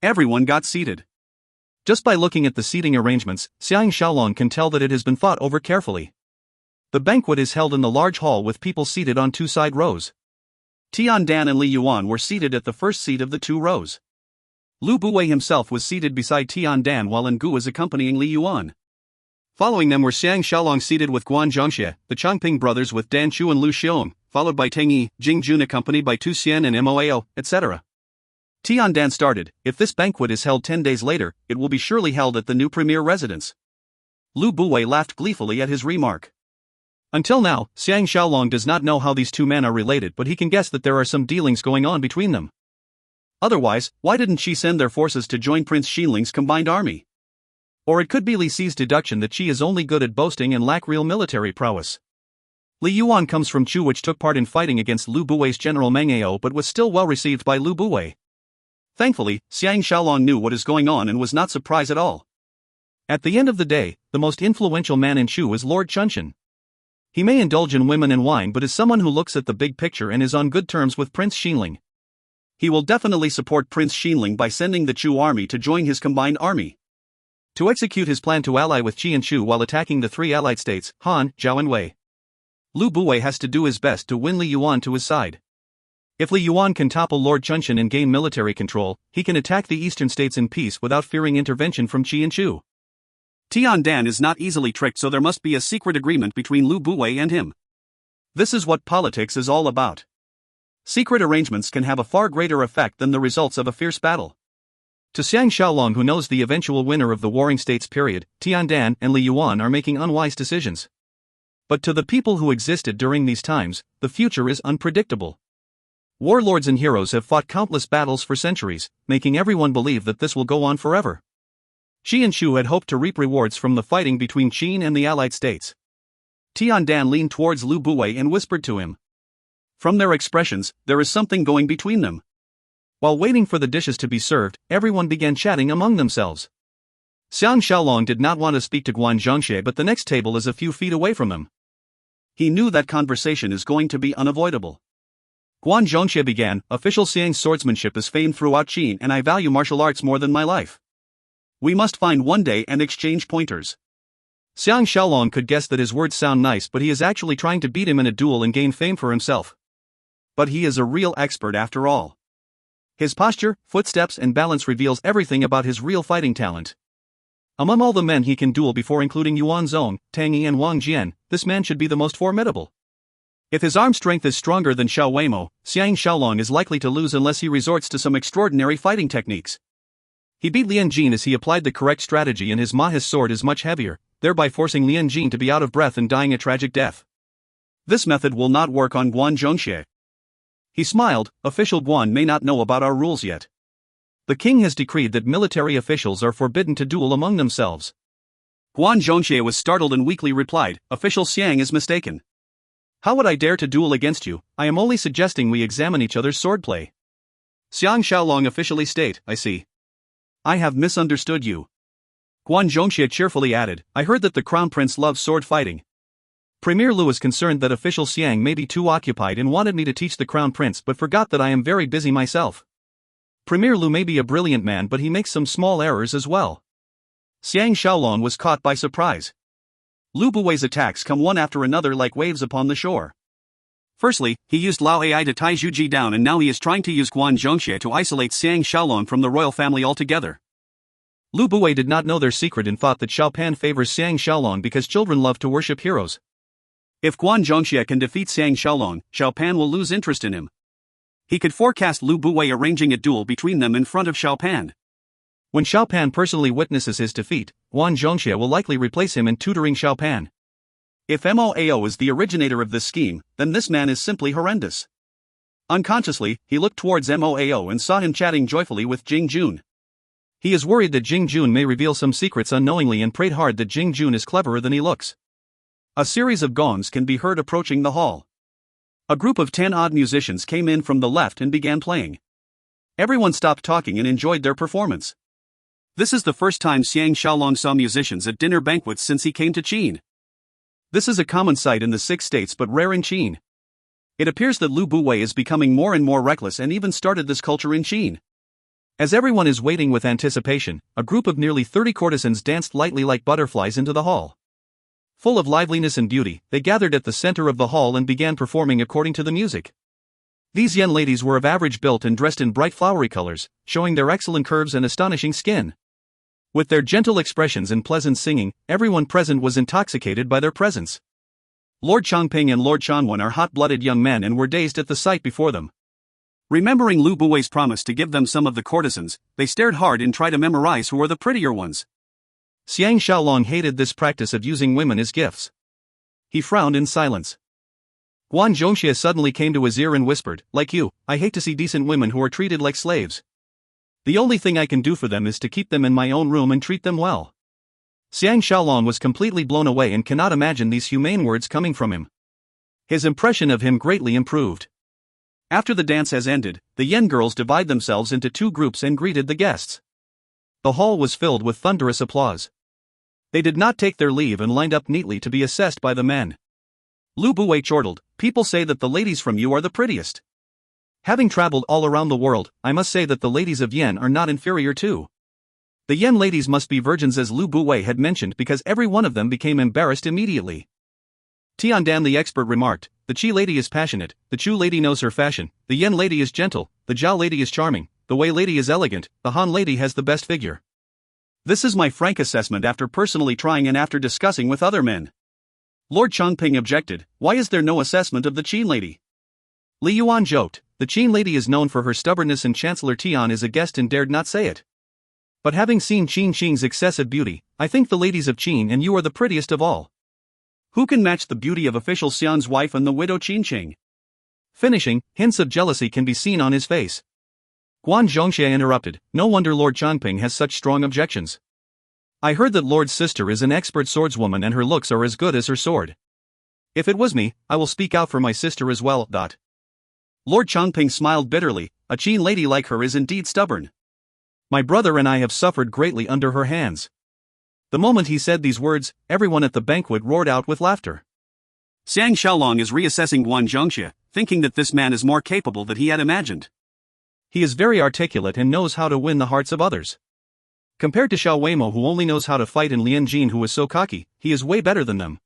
Everyone got seated. Just by looking at the seating arrangements, Xiang Shaolong can tell that it has been thought over carefully. The banquet is held in the large hall with people seated on two side rows. Tian Dan and Li Yuan were seated at the first seat of the two rows. Lu Buwei himself was seated beside Tian Dan while Ngu was accompanying Li Yuan. Following them were Xiang Shaolong seated with Guan Zhongxie, the Chongping brothers with Dan Chu and Lu Xiong, followed by Teng Yi, Jing Jun accompanied by Tu Xian and Moao, etc. Tian Dan started, "If this banquet is held 10 days later, it will be surely held at the new premier residence." Lu Buwei laughed gleefully at his remark. Until now, Xiang Shaolong does not know how these two men are related, but he can guess that there are some dealings going on between them. Otherwise, why didn't she send their forces to join Prince Xinling's combined army? Or it could be Li Si's deduction that she is only good at boasting and lack real military prowess. Li Yuan comes from Chu, which took part in fighting against Lu Buwei's general Meng Ao but was still well received by Lu Buwei. Thankfully, Xiang Shaolong knew what is going on and was not surprised at all. At the end of the day, the most influential man in Chu is Lord Chunshan. He may indulge in women and wine but is someone who looks at the big picture and is on good terms with Prince Xinling. He will definitely support Prince Xinling by sending the Chu army to join his combined army. To execute his plan to ally with Qi and Chu while attacking the three allied states, Han, Zhao and Wei. Lu Buwei has to do his best to win Li Yuan to his side. If Li Yuan can topple Lord Chunshan and gain military control, he can attack the eastern states in peace without fearing intervention from Qi and Chu. Tian Dan is not easily tricked, so there must be a secret agreement between Lu Buwei and him. This is what politics is all about. Secret arrangements can have a far greater effect than the results of a fierce battle. To Xiang Shaolong, who knows the eventual winner of the warring states period, Tian Dan and Li Yuan are making unwise decisions. But to the people who existed during these times, the future is unpredictable. Warlords and heroes have fought countless battles for centuries, making everyone believe that this will go on forever. Qi and Chu had hoped to reap rewards from the fighting between Qin and the allied states. Tian Dan leaned towards Lu Buwei and whispered to him. From their expressions, there is something going between them. While waiting for the dishes to be served, everyone began chatting among themselves. Xiang Shaolong did not want to speak to Guan Zhongxie, but the next table is a few feet away from him. He knew that conversation is going to be unavoidable. Guan Zhongxie began, "Official Xiang's swordsmanship is famed throughout Qin and I value martial arts more than my life. We must find one day and exchange pointers." Xiang Shaolong could guess that his words sound nice, but he is actually trying to beat him in a duel and gain fame for himself. But he is a real expert after all. His posture, footsteps and balance reveals everything about his real fighting talent. Among all the men he can duel before, including Yuan Zong, Tang Yi and Wang Jian, this man should be the most formidable. If his arm strength is stronger than Xiao Weimo, Xiang Shaolong is likely to lose unless he resorts to some extraordinary fighting techniques. He beat Lian Jin as he applied the correct strategy, and his Mahis sword is much heavier, thereby forcing Lian Jin to be out of breath and dying a tragic death. This method will not work on Guan Zhongxie. He smiled. "Official Guan may not know about our rules yet. The king has decreed that military officials are forbidden to duel among themselves." Guan Zhongxie was startled and weakly replied, "Official Xiang is mistaken. How would I dare to duel against you? I am only suggesting we examine each other's swordplay." Xiang Shaolong officially state, "I see. I have misunderstood you." Guan Zhongxie cheerfully added, "I heard that the crown prince loves sword fighting. Premier Lu is concerned that official Xiang may be too occupied and wanted me to teach the crown prince, but forgot that I am very busy myself. Premier Lu may be a brilliant man, but he makes some small errors as well." Xiang Shaolong was caught by surprise. Lu Buwei's attacks come one after another like waves upon the shore. Firstly, he used Lao Ai to tie Zhu Ji down, and now he is trying to use Guan Zhongxie to isolate Xiang Shaolong from the royal family altogether. Lu Buwei did not know their secret and thought that Xiao Pan favors Xiang Shaolong because children love to worship heroes. If Guan Zhongxie can defeat Xiang Shaolong, Xiao Pan will lose interest in him. He could forecast Lu Buwei arranging a duel between them in front of Xiao Pan. When Xiao Pan personally witnesses his defeat, Guan Zhongxie will likely replace him in tutoring Xiao Pan. If Moao is the originator of this scheme, then this man is simply horrendous. Unconsciously, he looked towards Moao and saw him chatting joyfully with Jing Jun. He is worried that Jing Jun may reveal some secrets unknowingly and prayed hard that Jing Jun is cleverer than he looks. A series of gongs can be heard approaching the hall. A group of 10 odd musicians came in from the left and began playing. Everyone stopped talking and enjoyed their performance. This is the first time Xiang Shaolong saw musicians at dinner banquets since he came to Qin. This is a common sight in the 6 states but rare in Qin. It appears that Lu Buwei is becoming more and more reckless and even started this culture in Qin. As everyone is waiting with anticipation, a group of nearly 30 courtesans danced lightly like butterflies into the hall. Full of liveliness and beauty, they gathered at the center of the hall and began performing according to the music. These Yen ladies were of average build and dressed in bright flowery colors, showing their excellent curves and astonishing skin. With their gentle expressions and pleasant singing, everyone present was intoxicated by their presence. Lord Changping and Lord Chanwan are hot-blooded young men and were dazed at the sight before them. Remembering Lu Buwei's promise to give them some of the courtesans, they stared hard and tried to memorize who are the prettier ones. Xiang Shaolong hated this practice of using women as gifts. He frowned in silence. Guan Zhongxie suddenly came to his ear and whispered, "Like you, I hate to see decent women who are treated like slaves. The only thing I can do for them is to keep them in my own room and treat them well." Xiang Shaolong was completely blown away and cannot imagine these humane words coming from him. His impression of him greatly improved. After the dance has ended, the Yen girls divide themselves into two groups and greeted the guests. The hall was filled with thunderous applause. They did not take their leave and lined up neatly to be assessed by the men. Lu Buwei chortled, "People say that the ladies from you are the prettiest. Having traveled all around the world, I must say that the ladies of Yen are not inferior too." The Yen ladies must be virgins, as Lu Buwei had mentioned, because every one of them became embarrassed immediately. Tiandan the expert remarked, "The Qi lady is passionate, the Chu lady knows her fashion, the Yen lady is gentle, the Zhao lady is charming, the Wei lady is elegant, the Han lady has the best figure. This is my frank assessment after personally trying and after discussing with other men." Lord Changping objected, "Why is there no assessment of the Qin lady?" Li Yuan joked, "The Qin lady is known for her stubbornness and Chancellor Tian is a guest and dared not say it. But having seen Qin Qing's excessive beauty, I think the ladies of Qin and you are the prettiest of all. Who can match the beauty of official Xian's wife and the widow Qin Qing?" Finishing, hints of jealousy can be seen on his face. Guan Zhongxie interrupted, "No wonder Lord Changping has such strong objections. I heard that Lord's sister is an expert swordswoman and her looks are as good as her sword. If it was me, I will speak out for my sister as well." Lord Changping smiled bitterly, "A Qin lady like her is indeed stubborn. My brother and I have suffered greatly under her hands." The moment he said these words, everyone at the banquet roared out with laughter. Xiang Shaolong is reassessing Guan Zhongxie, thinking that this man is more capable than he had imagined. He is very articulate and knows how to win the hearts of others. Compared to Xiao Weimo, who only knows how to fight, and Lian Jin, who is so cocky, he is way better than them.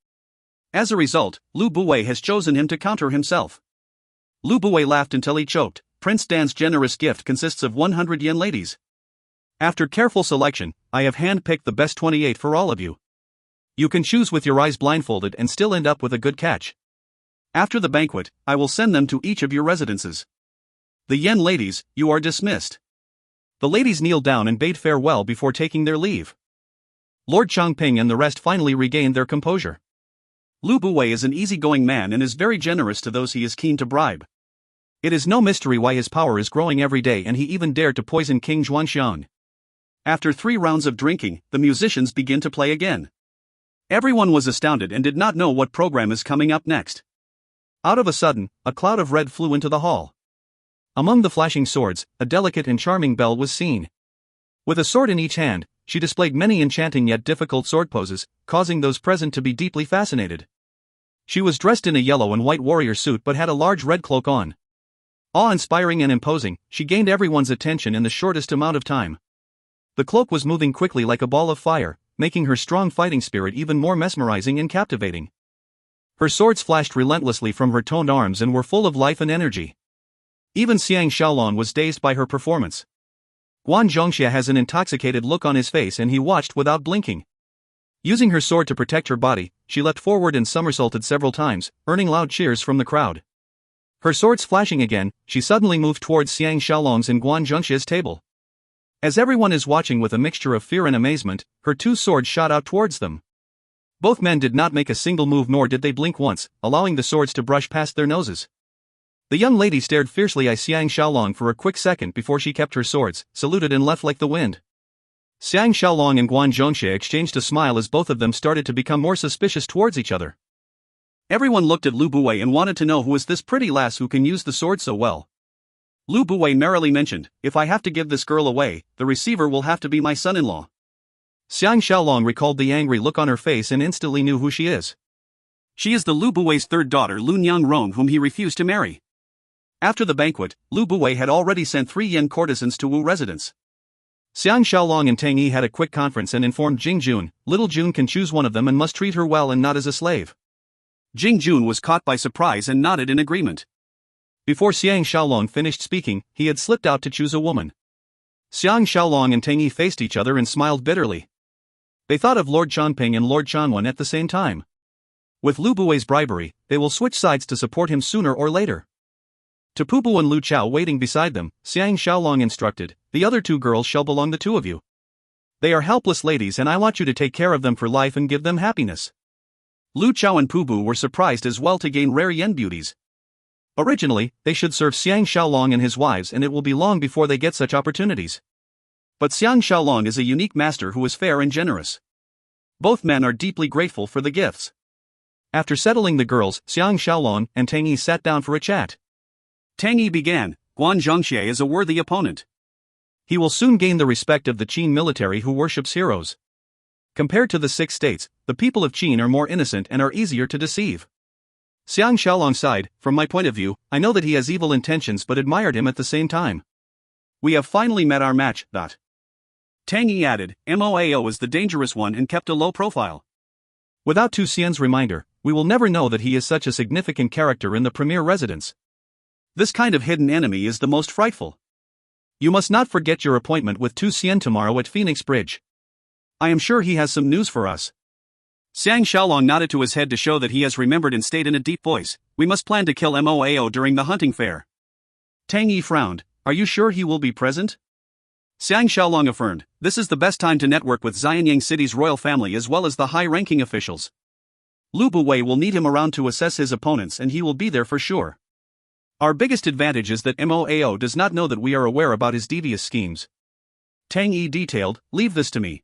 As a result, Lu Buwei has chosen him to counter himself. Lu Buwei laughed until he choked. Prince Dan's generous gift consists of 100 Yen ladies. After careful selection, I have hand-picked the best 28 for all of you. You can choose with your eyes blindfolded and still end up with a good catch. After the banquet, I will send them to each of your residences. The Yen ladies, you are dismissed." The ladies kneeled down and bade farewell before taking their leave. Lord Changping and the rest finally regained their composure. Lu Buwei is an easygoing man and is very generous to those he is keen to bribe. It is no mystery why his power is growing every day, and he even dared to poison King Zhuangxiang. After 3 rounds of drinking, the musicians begin to play again. Everyone was astounded and did not know what program is coming up next. Out of a sudden, a cloud of red flew into the hall. Among the flashing swords, a delicate and charming belle was seen. With a sword in each hand, she displayed many enchanting yet difficult sword poses, causing those present to be deeply fascinated. She was dressed in a yellow and white warrior suit but had a large red cloak on. Awe-inspiring and imposing, she gained everyone's attention in the shortest amount of time. The cloak was moving quickly like a ball of fire, making her strong fighting spirit even more mesmerizing and captivating. Her swords flashed relentlessly from her toned arms and were full of life and energy. Even Xiang Shaolong was dazed by her performance. Guan Zhongxie has an intoxicated look on his face and he watched without blinking. Using her sword to protect her body, she leapt forward and somersaulted several times, earning loud cheers from the crowd. Her swords flashing again, she suddenly moved towards Xiang Shaolong's and Guan Zhongxie's table. As everyone is watching with a mixture of fear and amazement, her 2 swords shot out towards them. Both men did not make a single move, nor did they blink once, allowing the swords to brush past their noses. The young lady stared fiercely at Xiang Shaolong for a quick second before she kept her swords, saluted and left like the wind. Xiang Shaolong and Guan Zhongxie exchanged a smile as both of them started to become more suspicious towards each other. Everyone looked at Lu Buwei and wanted to know who is this pretty lass who can use the sword so well. Lu Buwei merrily mentioned, "If I have to give this girl away, the receiver will have to be my son-in-law." Xiang Shaolong recalled the angry look on her face and instantly knew who she is. She is the Lu Buwei's 3rd daughter, Lu Nyang-rong, whom he refused to marry. After the banquet, Lu Buwei had already sent 3 Yen courtesans to Wu residence. Xiang Shaolong and Tang Yi had a quick conference and informed Jing Jun, little Jun can choose one of them and must treat her well and not as a slave. Jing Jun was caught by surprise and nodded in agreement. Before Xiang Shaolong finished speaking, he had slipped out to choose a woman. Xiang Shaolong and Tang Yi faced each other and smiled bitterly. They thought of Lord Chanping and Lord Chanwan at the same time. With Lu Bui's bribery, they will switch sides to support him sooner or later. To Pu Bu and Lu Chao waiting beside them, Xiang Shaolong instructed, the other two girls shall belong the two of you. They are helpless ladies and I want you to take care of them for life and give them happiness. Lu Chao and Pu Bu were surprised as well to gain rare yen beauties. Originally, they should serve Xiang Shaolong and his wives and it will be long before they get such opportunities. But Xiang Shaolong is a unique master who is fair and generous. Both men are deeply grateful for the gifts. After settling the girls, Xiang Shaolong and Tang Yi sat down for a chat. Tang Yi began, Guan Zhongxie is a worthy opponent. He will soon gain the respect of the Qin military who worships heroes. Compared to the 6 states, the people of Qin are more innocent and are easier to deceive. Xiang Shaolong sighed, from my point of view, I know that he has evil intentions but admired him at the same time. We have finally met our match. Tang Yi added, Moao is the dangerous one and kept a low profile. Without Tu Xian's reminder, we will never know that he is such a significant character in the premier residence. This kind of hidden enemy is the most frightful. You must not forget your appointment with Tu Xian tomorrow at Phoenix Bridge. I am sure he has some news for us. Xiang Shaolong nodded to his head to show that he has remembered and stayed in a deep voice, we must plan to kill Moao during the hunting fair. Tang Yi frowned, are you sure he will be present? Xiang Shaolong affirmed, this is the best time to network with Xianyang City's royal family as well as the high-ranking officials. Lu Bu will need him around to assess his opponents and he will be there for sure. Our biggest advantage is that Moao does not know that we are aware about his devious schemes. Tang Yi detailed, leave this to me.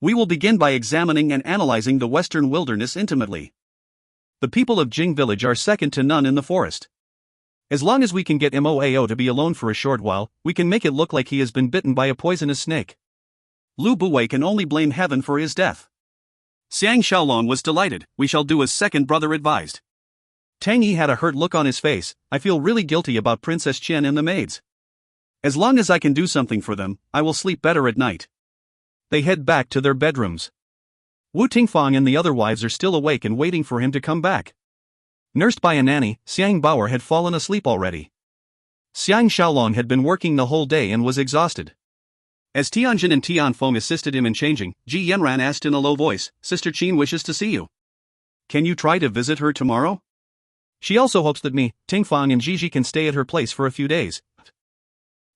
We will begin by examining and analyzing the western wilderness intimately. The people of Jing village are second to none in the forest. As long as we can get Moao to be alone for a short while, we can make it look like he has been bitten by a poisonous snake. Lu Bu can only blame heaven for his death. Xiang Shaolong was delighted, we shall do as second brother advised. Tang Yi had a hurt look on his face, I feel really guilty about Princess Qian and the maids. As long as I can do something for them, I will sleep better at night. They head back to their bedrooms. Wu Tingfang and the other wives are still awake and waiting for him to come back. Nursed by a nanny, Xiang Bauer had fallen asleep already. Xiang Shaolong had been working the whole day and was exhausted. As Tianjin and Tianfeng assisted him in changing, Ji Yanran asked in a low voice, Sister Qin wishes to see you. Can you try to visit her tomorrow? She also hopes that me, Tingfang and Gigi can stay at her place for a few days.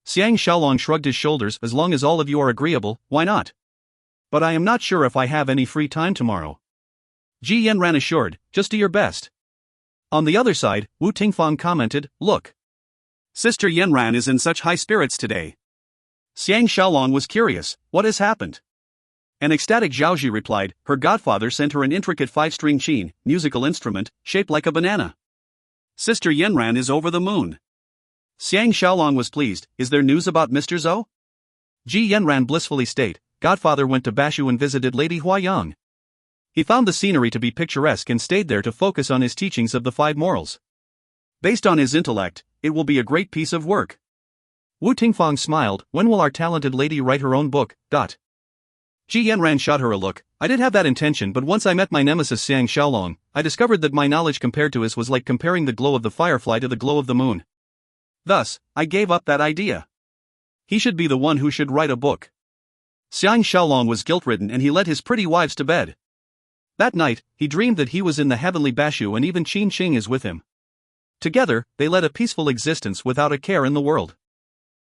Xiang Shaolong shrugged his shoulders, as long as all of you are agreeable, why not? But I am not sure if I have any free time tomorrow. Ji Yanran assured, just do your best. On the other side, Wu Tingfang commented, look. Sister Yanran is in such high spirits today. Xiang Shaolong was curious, what has happened? An ecstatic Zhaoji replied, her godfather sent her an intricate 5-string qin, musical instrument, shaped like a banana. Sister Yanran is over the moon. Xiang Shaolong was pleased, is there news about Mr. Zhou? Ji Yanran blissfully state, godfather went to Bashu and visited Lady Huayang. He found the scenery to be picturesque and stayed there to focus on his teachings of the 5 morals. Based on his intellect, it will be a great piece of work. Wu Tingfang smiled, when will our talented lady write her own book? Ji Yanran shot her a look, I did have that intention but once I met my nemesis Xiang Shaolong, I discovered that my knowledge compared to his was like comparing the glow of the firefly to the glow of the moon. Thus, I gave up that idea. He should be the one who should write a book. Xiang Shaolong was guilt-ridden and he led his pretty wives to bed. That night, he dreamed that he was in the heavenly Bashu and even Qin Qing is with him. Together, they led a peaceful existence without a care in the world.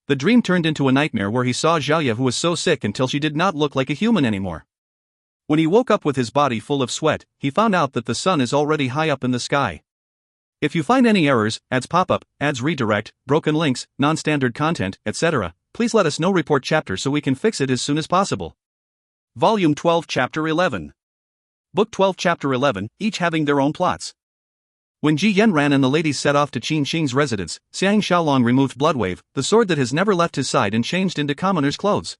The dream turned into a nightmare where he saw Zhaoye who was so sick until she did not look like a human anymore. When he woke up with his body full of sweat, he found out that the sun is already high up in the sky. If you find any errors, ads pop up, ads redirect, broken links, non-standard content, etc., please let us know. Report chapter so we can fix it as soon as possible. Volume 12 Chapter 11. Book 12 Chapter 11, each having their own plots. When Ji Yanran and the ladies set off to Qin Qing's residence, Xiang Shaolong removed Bloodwave, the sword that has never left his side, and changed into commoner's clothes.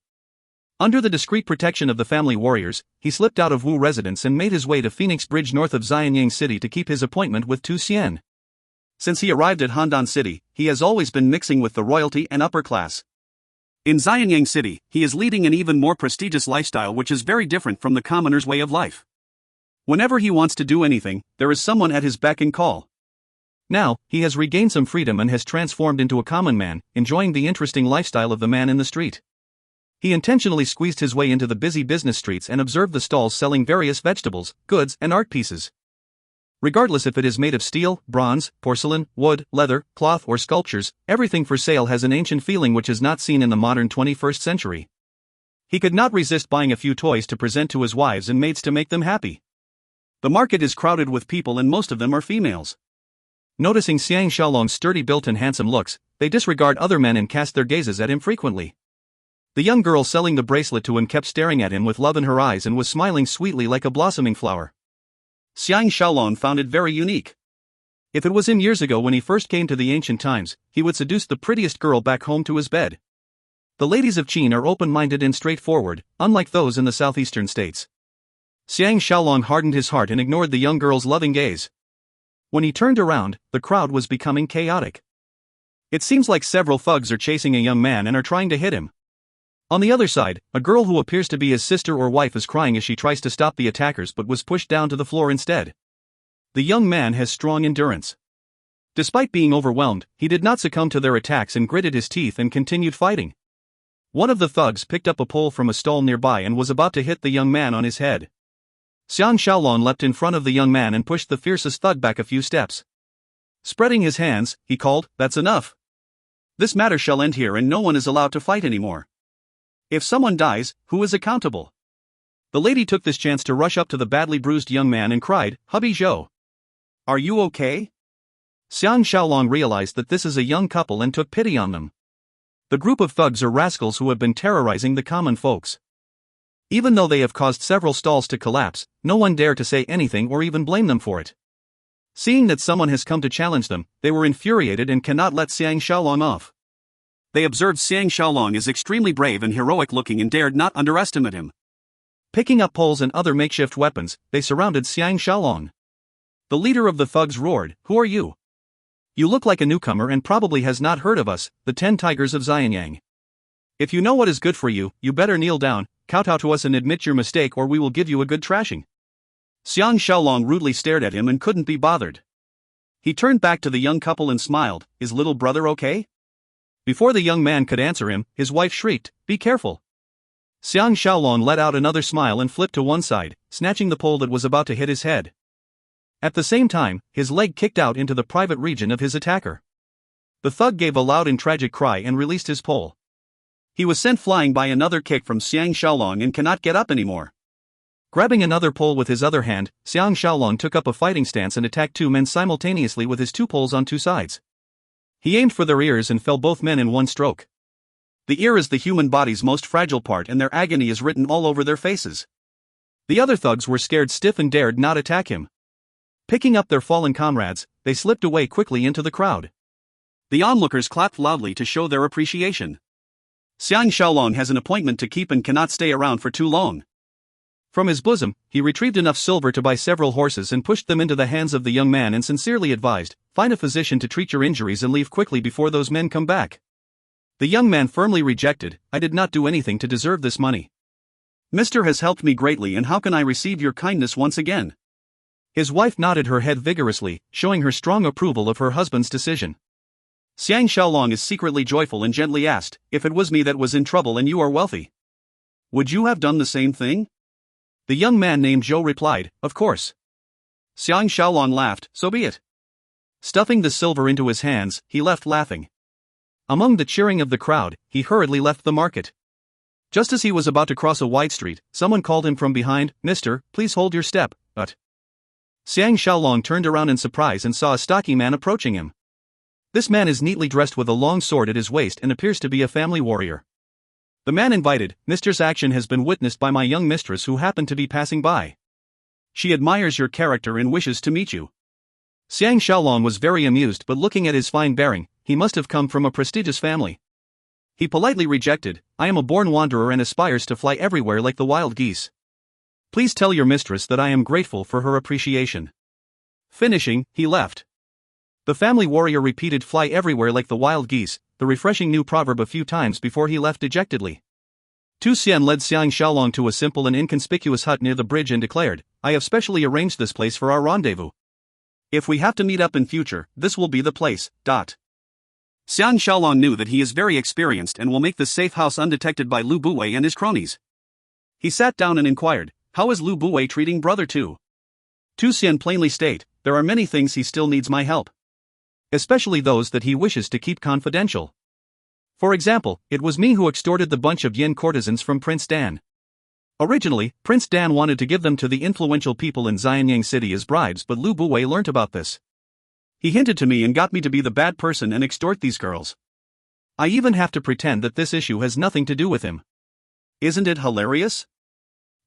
Under the discreet protection of the family warriors, he slipped out of Wu residence and made his way to Phoenix Bridge north of Xianyang City to keep his appointment with Tu Xian. Since he arrived at Handan City, he has always been mixing with the royalty and upper class. In Xianyang City, he is leading an even more prestigious lifestyle which is very different from the commoner's way of life. Whenever he wants to do anything, there is someone at his beck and call. Now, he has regained some freedom and has transformed into a common man, enjoying the interesting lifestyle of the man in the street. He intentionally squeezed his way into the busy business streets and observed the stalls selling various vegetables, goods, and art pieces. Regardless if it is made of steel, bronze, porcelain, wood, leather, cloth, or sculptures, everything for sale has an ancient feeling which is not seen in the modern 21st century. He could not resist buying a few toys to present to his wives and maids to make them happy. The market is crowded with people and most of them are females. Noticing Xiang Shaolong's sturdy built and handsome looks, they disregard other men and cast their gazes at him frequently. The young girl selling the bracelet to him kept staring at him with love in her eyes and was smiling sweetly like a blossoming flower. Xiang Shaolong found it very unique. If it was him years ago when he first came to the ancient times, he would seduce the prettiest girl back home to his bed. The ladies of Qin are open-minded and straightforward, unlike those in the southeastern states. Xiang Shaolong hardened his heart and ignored the young girl's loving gaze. When he turned around, the crowd was becoming chaotic. It seems like several thugs are chasing a young man and are trying to hit him. On the other side, a girl who appears to be his sister or wife is crying as she tries to stop the attackers but was pushed down to the floor instead. The young man has strong endurance. Despite being overwhelmed, he did not succumb to their attacks and gritted his teeth and continued fighting. One of the thugs picked up a pole from a stall nearby and was about to hit the young man on his head. Xiang Shaolong leapt in front of the young man and pushed the fiercest thug back a few steps. Spreading his hands, he called, "That's enough. This matter shall end here and no one is allowed to fight anymore. If someone dies, who is accountable?" The lady took this chance to rush up to the badly bruised young man and cried, "Hubby Zhou, are you okay?" Xiang Shaolong realized that this is a young couple and took pity on them. The group of thugs are rascals who have been terrorizing the common folks. Even though they have caused several stalls to collapse, no one dare to say anything or even blame them for it. Seeing that someone has come to challenge them, they were infuriated and cannot let Xiang Shaolong off. They observed Xiang Shaolong is extremely brave and heroic looking and dared not underestimate him. Picking up poles and other makeshift weapons, they surrounded Xiang Shaolong. The leader of the thugs roared, "Who are you? You look like a newcomer and probably has not heard of us, the 10 Tigers of Xianyang. If you know what is good for you, you better kneel down, kowtow to us and admit your mistake or we will give you a good trashing." Xiang Shaolong rudely stared at him and couldn't be bothered. He turned back to the young couple and smiled, "Is little brother okay?" Before the young man could answer him, his wife shrieked, "Be careful." Xiang Shaolong let out another smile and flipped to one side, snatching the pole that was about to hit his head. At the same time, his leg kicked out into the private region of his attacker. The thug gave a loud and tragic cry and released his pole. He was sent flying by another kick from Xiang Shaolong and cannot get up anymore. Grabbing another pole with his other hand, Xiang Shaolong took up a fighting stance and attacked two men simultaneously with his two poles on two sides. He aimed for their ears and felled both men in one stroke. The ear is the human body's most fragile part and their agony is written all over their faces. The other thugs were scared stiff and dared not attack him. Picking up their fallen comrades, they slipped away quickly into the crowd. The onlookers clapped loudly to show their appreciation. Xiang Shaolong has an appointment to keep and cannot stay around for too long. From his bosom, he retrieved enough silver to buy several horses and pushed them into the hands of the young man and sincerely advised, "Find a physician to treat your injuries and leave quickly before those men come back." The young man firmly rejected, "I did not do anything to deserve this money. Mister has helped me greatly and how can I receive your kindness once again?" His wife nodded her head vigorously, showing her strong approval of her husband's decision. Xiang Shaolong is secretly joyful and gently asked, "If it was me that was in trouble and you are wealthy, would you have done the same thing?" The young man named Zhou replied, "Of course." Xiang Shaolong laughed, "So be it." Stuffing the silver into his hands, he left laughing. Among the cheering of the crowd, he hurriedly left the market. Just as he was about to cross a wide street, someone called him from behind, "Mister, please hold your step." But Xiang Shaolong turned around in surprise and saw a stocky man approaching him. This man is neatly dressed with a long sword at his waist and appears to be a family warrior. The man invited, "Mister's action has been witnessed by my young mistress who happened to be passing by. She admires your character and wishes to meet you." Xiang Shaolong was very amused, but looking at his fine bearing, he must have come from a prestigious family. He politely rejected, "I am a born wanderer and aspires to fly everywhere like the wild geese. Please tell your mistress that I am grateful for her appreciation." Finishing, he left. The family warrior repeated, "Fly everywhere like the wild geese," the refreshing new proverb a few times before he left dejectedly. Tu Xian led Xiang Shaolong to a simple and inconspicuous hut near the bridge and declared, "I have specially arranged this place for our rendezvous. If we have to meet up in future, this will be the place." Xiang Shaolong knew that he is very experienced and will make this safe house undetected by Lu Buwei and his cronies. He sat down and inquired, "How is Lu Buwei treating brother Tu?" Tu Xian plainly state, "There are many things he still needs my help. Especially those that he wishes to keep confidential. For example, it was me who extorted the bunch of yin courtesans from Prince Dan. Originally, Prince Dan wanted to give them to the influential people in Xianyang City as bribes, but Lu Buwei learnt about this. He hinted to me and got me to be the bad person and extort these girls. I even have to pretend that this issue has nothing to do with him. Isn't it hilarious?"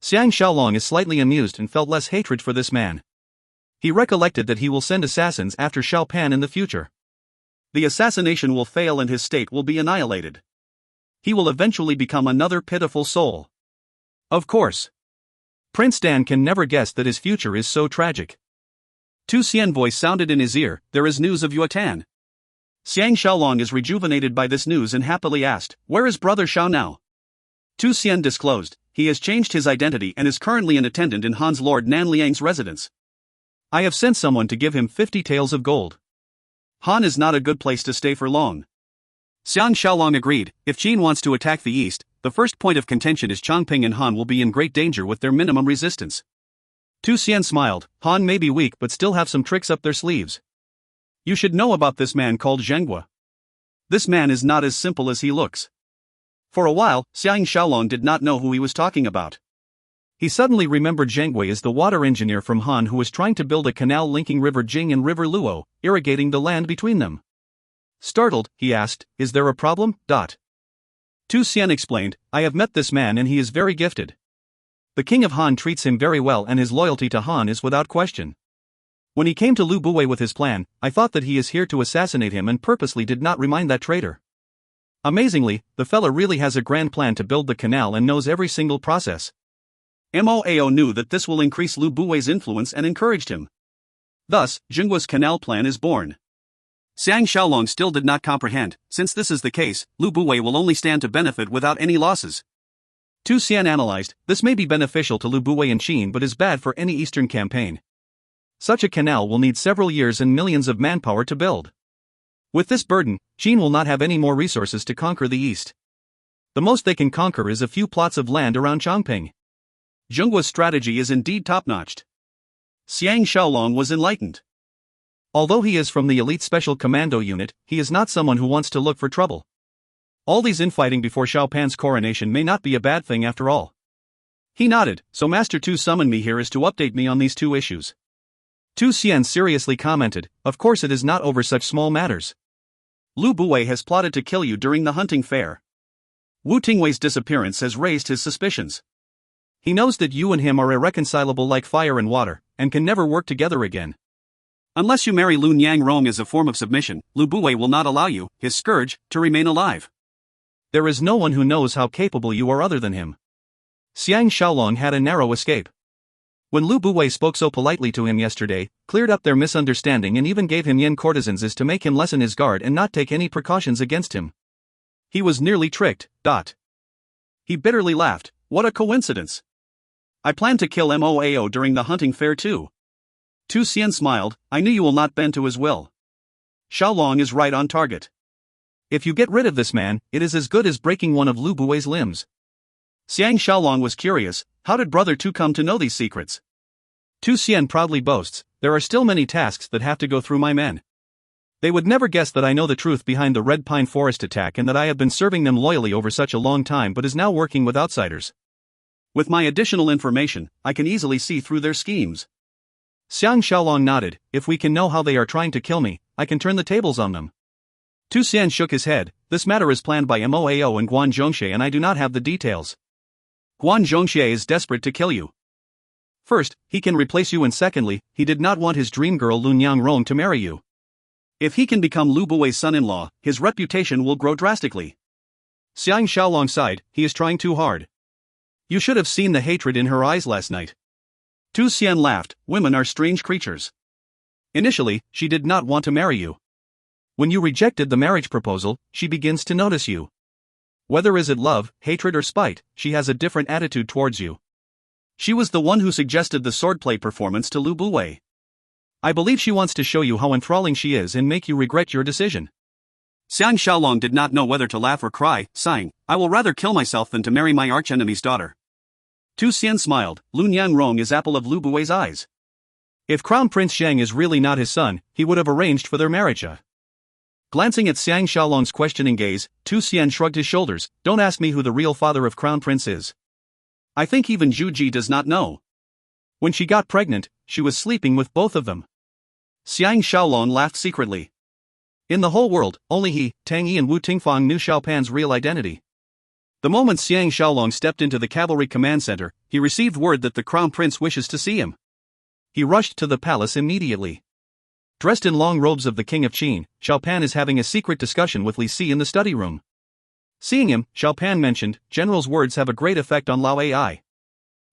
Xiang Shaolong is slightly amused and felt less hatred for this man. He recollected that he will send assassins after Xiao Pan in the future. The assassination will fail and his state will be annihilated. He will eventually become another pitiful soul. Of course. Prince Dan can never guess that his future is so tragic. Tu Xian voice sounded in his ear, "There is news of Yuatan." Xiang Shaolong is rejuvenated by this news and happily asked, "Where is brother Xiao now?" Tu Xian disclosed, he has changed his identity and is currently an attendant in Han's Lord Nan Liang's residence. I have sent someone to give him 50 taels of gold. Han is not a good place to stay for long. Xiang Shaolong agreed, if Qin wants to attack the east, the first point of contention is Chongping and Han will be in great danger with their minimum resistance. Tu Xian smiled, Han may be weak but still have some tricks up their sleeves. You should know about this man called Zhenghua. This man is not as simple as he looks. For a while, Xiang Shaolong did not know who he was talking about. He suddenly remembered Zhenghua as the water engineer from Han who was trying to build a canal linking River Jing and River Luo, irrigating the land between them. Startled, he asked, "Is there a problem?" Tu Xian explained, "I have met this man and he is very gifted. The king of Han treats him very well and his loyalty to Han is without question. When he came to Lu Buwei with his plan, I thought that he is here to assassinate him and purposely did not remind that traitor. Amazingly, the fella really has a grand plan to build the canal and knows every single process." Moao knew that this will increase Lu Buwei's influence and encouraged him. Thus, Zhenghua's canal plan is born. Xiang Shaolong still did not comprehend, since this is the case, Lu Buwei will only stand to benefit without any losses. Tu Xian analyzed, this may be beneficial to Lu Buwei and Qin but is bad for any eastern campaign. Such a canal will need several years and millions of manpower to build. With this burden, Qin will not have any more resources to conquer the east. The most they can conquer is a few plots of land around Chongping. Zhenghua's strategy is indeed top-notched. Xiang Shaolong was enlightened. Although he is from the elite special commando unit, he is not someone who wants to look for trouble. All these infighting before Xiao Pan's coronation may not be a bad thing after all. He nodded, so Master Tu summoned me here is to update me on these two issues. Tu Xian seriously commented, of course it is not over such small matters. Lu Buwei has plotted to kill you during the hunting fair. Wu Tingwei's disappearance has raised his suspicions. He knows that you and him are irreconcilable like fire and water, and can never work together again. Unless you marry Lu Niangrong as a form of submission, Lu Buwei will not allow you, his scourge, to remain alive. There is no one who knows how capable you are other than him. Xiang Shaolong had a narrow escape. When Lu Buwei spoke so politely to him yesterday, cleared up their misunderstanding and even gave him yin courtesans as to make him lessen his guard and not take any precautions against him. He was nearly tricked. He bitterly laughed, what a coincidence. I plan to kill Moao during the hunting fair too. Tu Xian smiled, I knew you will not bend to his will. Shaolong is right on target. If you get rid of this man, it is as good as breaking one of Lu Buwei's limbs. Xiang Shaolong was curious, how did brother Tu come to know these secrets? Tu Xian proudly boasts, there are still many tasks that have to go through my men. They would never guess that I know the truth behind the Red Pine Forest attack and that I have been serving them loyally over such a long time but is now working with outsiders. With my additional information, I can easily see through their schemes. Xiang Shaolong nodded, if we can know how they are trying to kill me, I can turn the tables on them. Tu Xian shook his head, this matter is planned by Moao and Guan Zhongxie and I do not have the details. Guan Zhongxie is desperate to kill you. First, he can replace you and secondly, he did not want his dream girl Lu Niangrong to marry you. If he can become Lu Buwei's son-in-law, his reputation will grow drastically. Xiang Shaolong sighed, he is trying too hard. You should have seen the hatred in her eyes last night. Tu Xian laughed, women are strange creatures. Initially, she did not want to marry you. When you rejected the marriage proposal, she begins to notice you. Whether is it love, hatred or spite, she has a different attitude towards you. She was the one who suggested the swordplay performance to Lu Buwei. I believe she wants to show you how enthralling she is and make you regret your decision. Xiang Shaolong did not know whether to laugh or cry, sighing, I will rather kill myself than to marry my archenemy's daughter. Tu Xian smiled, Lun Yang Rong is apple of Lu Buwei's eyes. If Crown Prince Xiang is really not his son, he would have arranged for their marriage. Glancing at Xiang Shaolong's questioning gaze, Tu Xian shrugged his shoulders, don't ask me who the real father of Crown Prince is. I think even Zhu Ji does not know. When she got pregnant, she was sleeping with both of them. Xiang Shaolong laughed secretly. In the whole world, only he, Tang Yi and Wu Tingfang knew Xiao Pan's real identity. The moment Xiang Shaolong stepped into the cavalry command center, he received word that the crown prince wishes to see him. He rushed to the palace immediately. Dressed in long robes of the king of Qin, Xiao Pan is having a secret discussion with Li Si in the study room. Seeing him, Xiao Pan mentioned, General's words have a great effect on Lao Ai.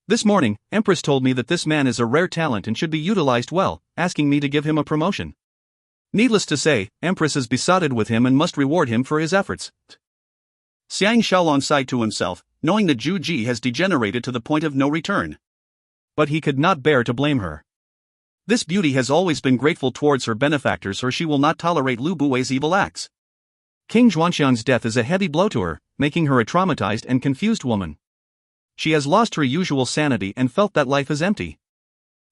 This morning, Empress told me that this man is a rare talent and should be utilized well, asking me to give him a promotion. Needless to say, Empress is besotted with him and must reward him for his efforts. Xiang Shaolong sighed to himself, knowing that Zhu Ji has degenerated to the point of no return. But he could not bear to blame her. This beauty has always been grateful towards her benefactors, or she will not tolerate Lu Buwei's evil acts. King Zhuanxiang's death is a heavy blow to her, making her a traumatized and confused woman. She has lost her usual sanity and felt that life is empty.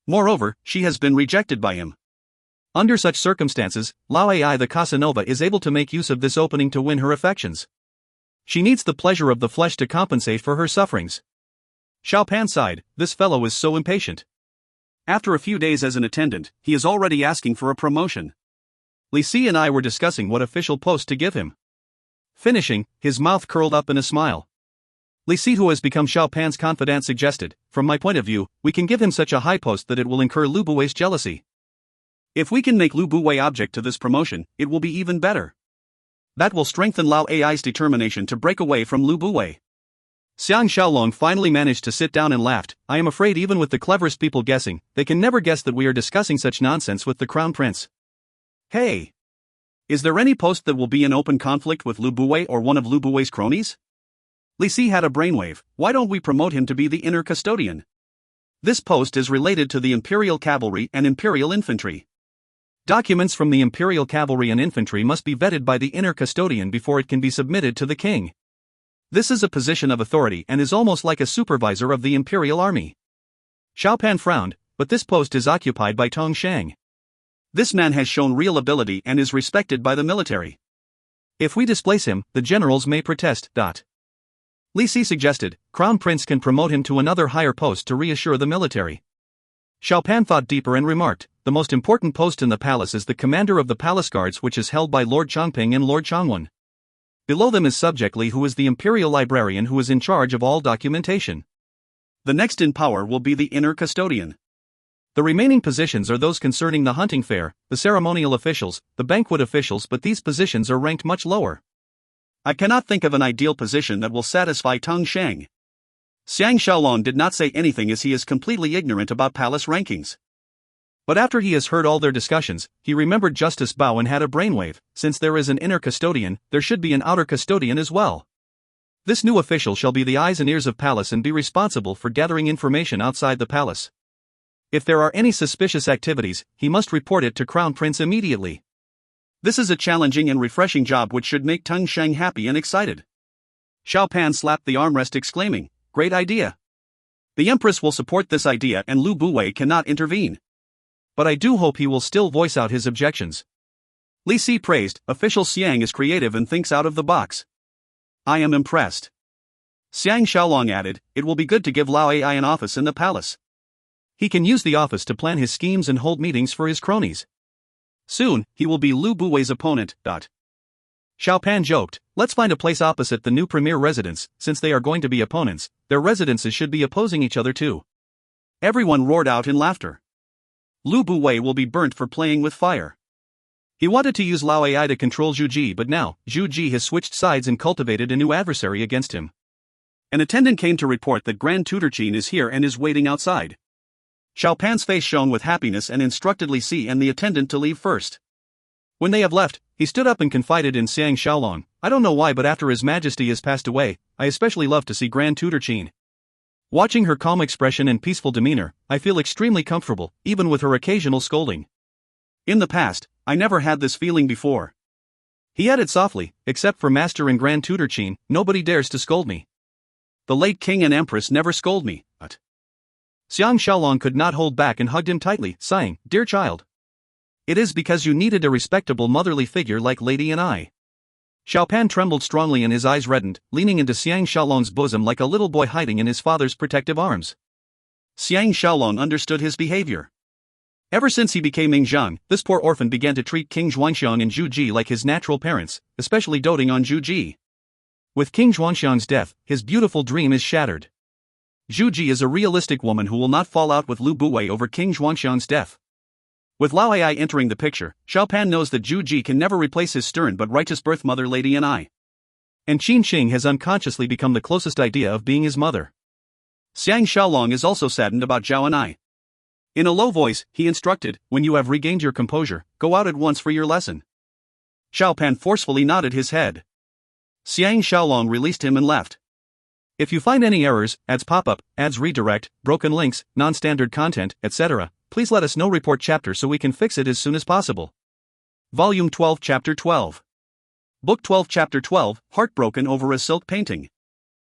Moreover, she has been rejected by him. Under such circumstances, Lao Ai the Casanova is able to make use of this opening to win her affections. She needs the pleasure of the flesh to compensate for her sufferings. Xiao Pan sighed, this fellow is so impatient. After a few days as an attendant, he is already asking for a promotion. Li Si and I were discussing what official post to give him. Finishing, his mouth curled up in a smile. Li Si, who has become Xiao Pan's confidant, suggested, from my point of view, we can give him such a high post that it will incur Lu Buwei's jealousy. If we can make Lu Buwei object to this promotion, it will be even better. That will strengthen Lao Ai's determination to break away from Lu Buwei. Xiang Shaolong finally managed to sit down and laughed. I am afraid even with the cleverest people guessing, they can never guess that we are discussing such nonsense with the crown prince. Hey! Is there any post that will be in open conflict with Lu Buwei or one of Lu Buwei's cronies? Li Si had a brainwave, why don't we promote him to be the inner custodian? This post is related to the Imperial Cavalry and Imperial Infantry. Documents from the Imperial Cavalry and Infantry must be vetted by the inner custodian before it can be submitted to the king. This is a position of authority and is almost like a supervisor of the Imperial Army. Xiao Pan frowned, but this post is occupied by Tong Shang. This man has shown real ability and is respected by the military. If we displace him, the generals may protest. Li Si suggested, Crown Prince can promote him to another higher post to reassure the military. Xiao Pan thought deeper and remarked, the most important post in the palace is the commander of the palace guards, which is held by Lord Chongping and Lord Chongwen. Below them is Subject Li, who is the imperial librarian who is in charge of all documentation. The next in power will be the inner custodian. The remaining positions are those concerning the hunting fair, the ceremonial officials, the banquet officials, but these positions are ranked much lower. I cannot think of an ideal position that will satisfy Tong Shang. Xiang Shaolong did not say anything as he is completely ignorant about palace rankings. But after he has heard all their discussions, he remembered Justice Bao and had a brainwave. Since there is an inner custodian, there should be an outer custodian as well. This new official shall be the eyes and ears of palace and be responsible for gathering information outside the palace. If there are any suspicious activities, he must report it to Crown Prince immediately. This is a challenging and refreshing job which should make Tong Shang happy and excited. Xiao Pan slapped the armrest, exclaiming, great idea. The Empress will support this idea and Lu Buwei cannot intervene. But I do hope he will still voice out his objections. Li Si praised, official Xiang is creative and thinks out of the box. I am impressed. Xiang Shaolong added, it will be good to give Lao Ai an office in the palace. He can use the office to plan his schemes and hold meetings for his cronies. Soon, he will be Lu Buwei's opponent. Xiao Pan joked, let's find a place opposite the new premier residence, since they are going to be opponents, their residences should be opposing each other too. Everyone roared out in laughter. Lu Buwei will be burnt for playing with fire. He wanted to use Lao Ai to control Zhu Ji, but now, Zhu Ji has switched sides and cultivated a new adversary against him. An attendant came to report that Grand Tutor Qin is here and is waiting outside. Xiao Pan's face shone with happiness and instructed Li Si and the attendant to leave first. When they have left, he stood up and confided in Xiang Shaolong, "I don't know why, but after His Majesty has passed away, I especially love to see Grand Tutor Qin. Watching her calm expression and peaceful demeanor, I feel extremely comfortable, even with her occasional scolding. In the past, I never had this feeling before." He added softly, "Except for Master and Grand Tutor Qin, nobody dares to scold me. The late king and empress never scold me, but..." Xiang Shaolong could not hold back and hugged him tightly, sighing, "Dear child. It is because you needed a respectable motherly figure like Lady and I." Xiao Pan trembled strongly and his eyes reddened, leaning into Xiang Shaolong's bosom like a little boy hiding in his father's protective arms. Xiang Shaolong understood his behavior. Ever since he became Mingzhang, this poor orphan began to treat King Xuanxiang and Zhu Ji like his natural parents, especially doting on Zhu Ji. With King Xuanxiang's death, his beautiful dream is shattered. Zhu Ji is a realistic woman who will not fall out with Lu Buwei over King Xuanxiang's death. With Lao Ai entering the picture, Xiao Pan knows that Zhu Ji can never replace his stern but righteous birth mother Lady and I. And Qin Xing has unconsciously become the closest idea of being his mother. Xiang Shaolong is also saddened about Zhao and I. In a low voice, he instructed, "When you have regained your composure, go out at once for your lesson." Xiao Pan forcefully nodded his head. Xiang Shaolong released him and left. If you find any errors, ads pop up, ads redirect, broken links, non-standard content, etc., please let us know. Report chapter so we can fix it as soon as possible. Volume 12 Chapter 12. Book 12 Chapter 12, Heartbroken over a silk painting.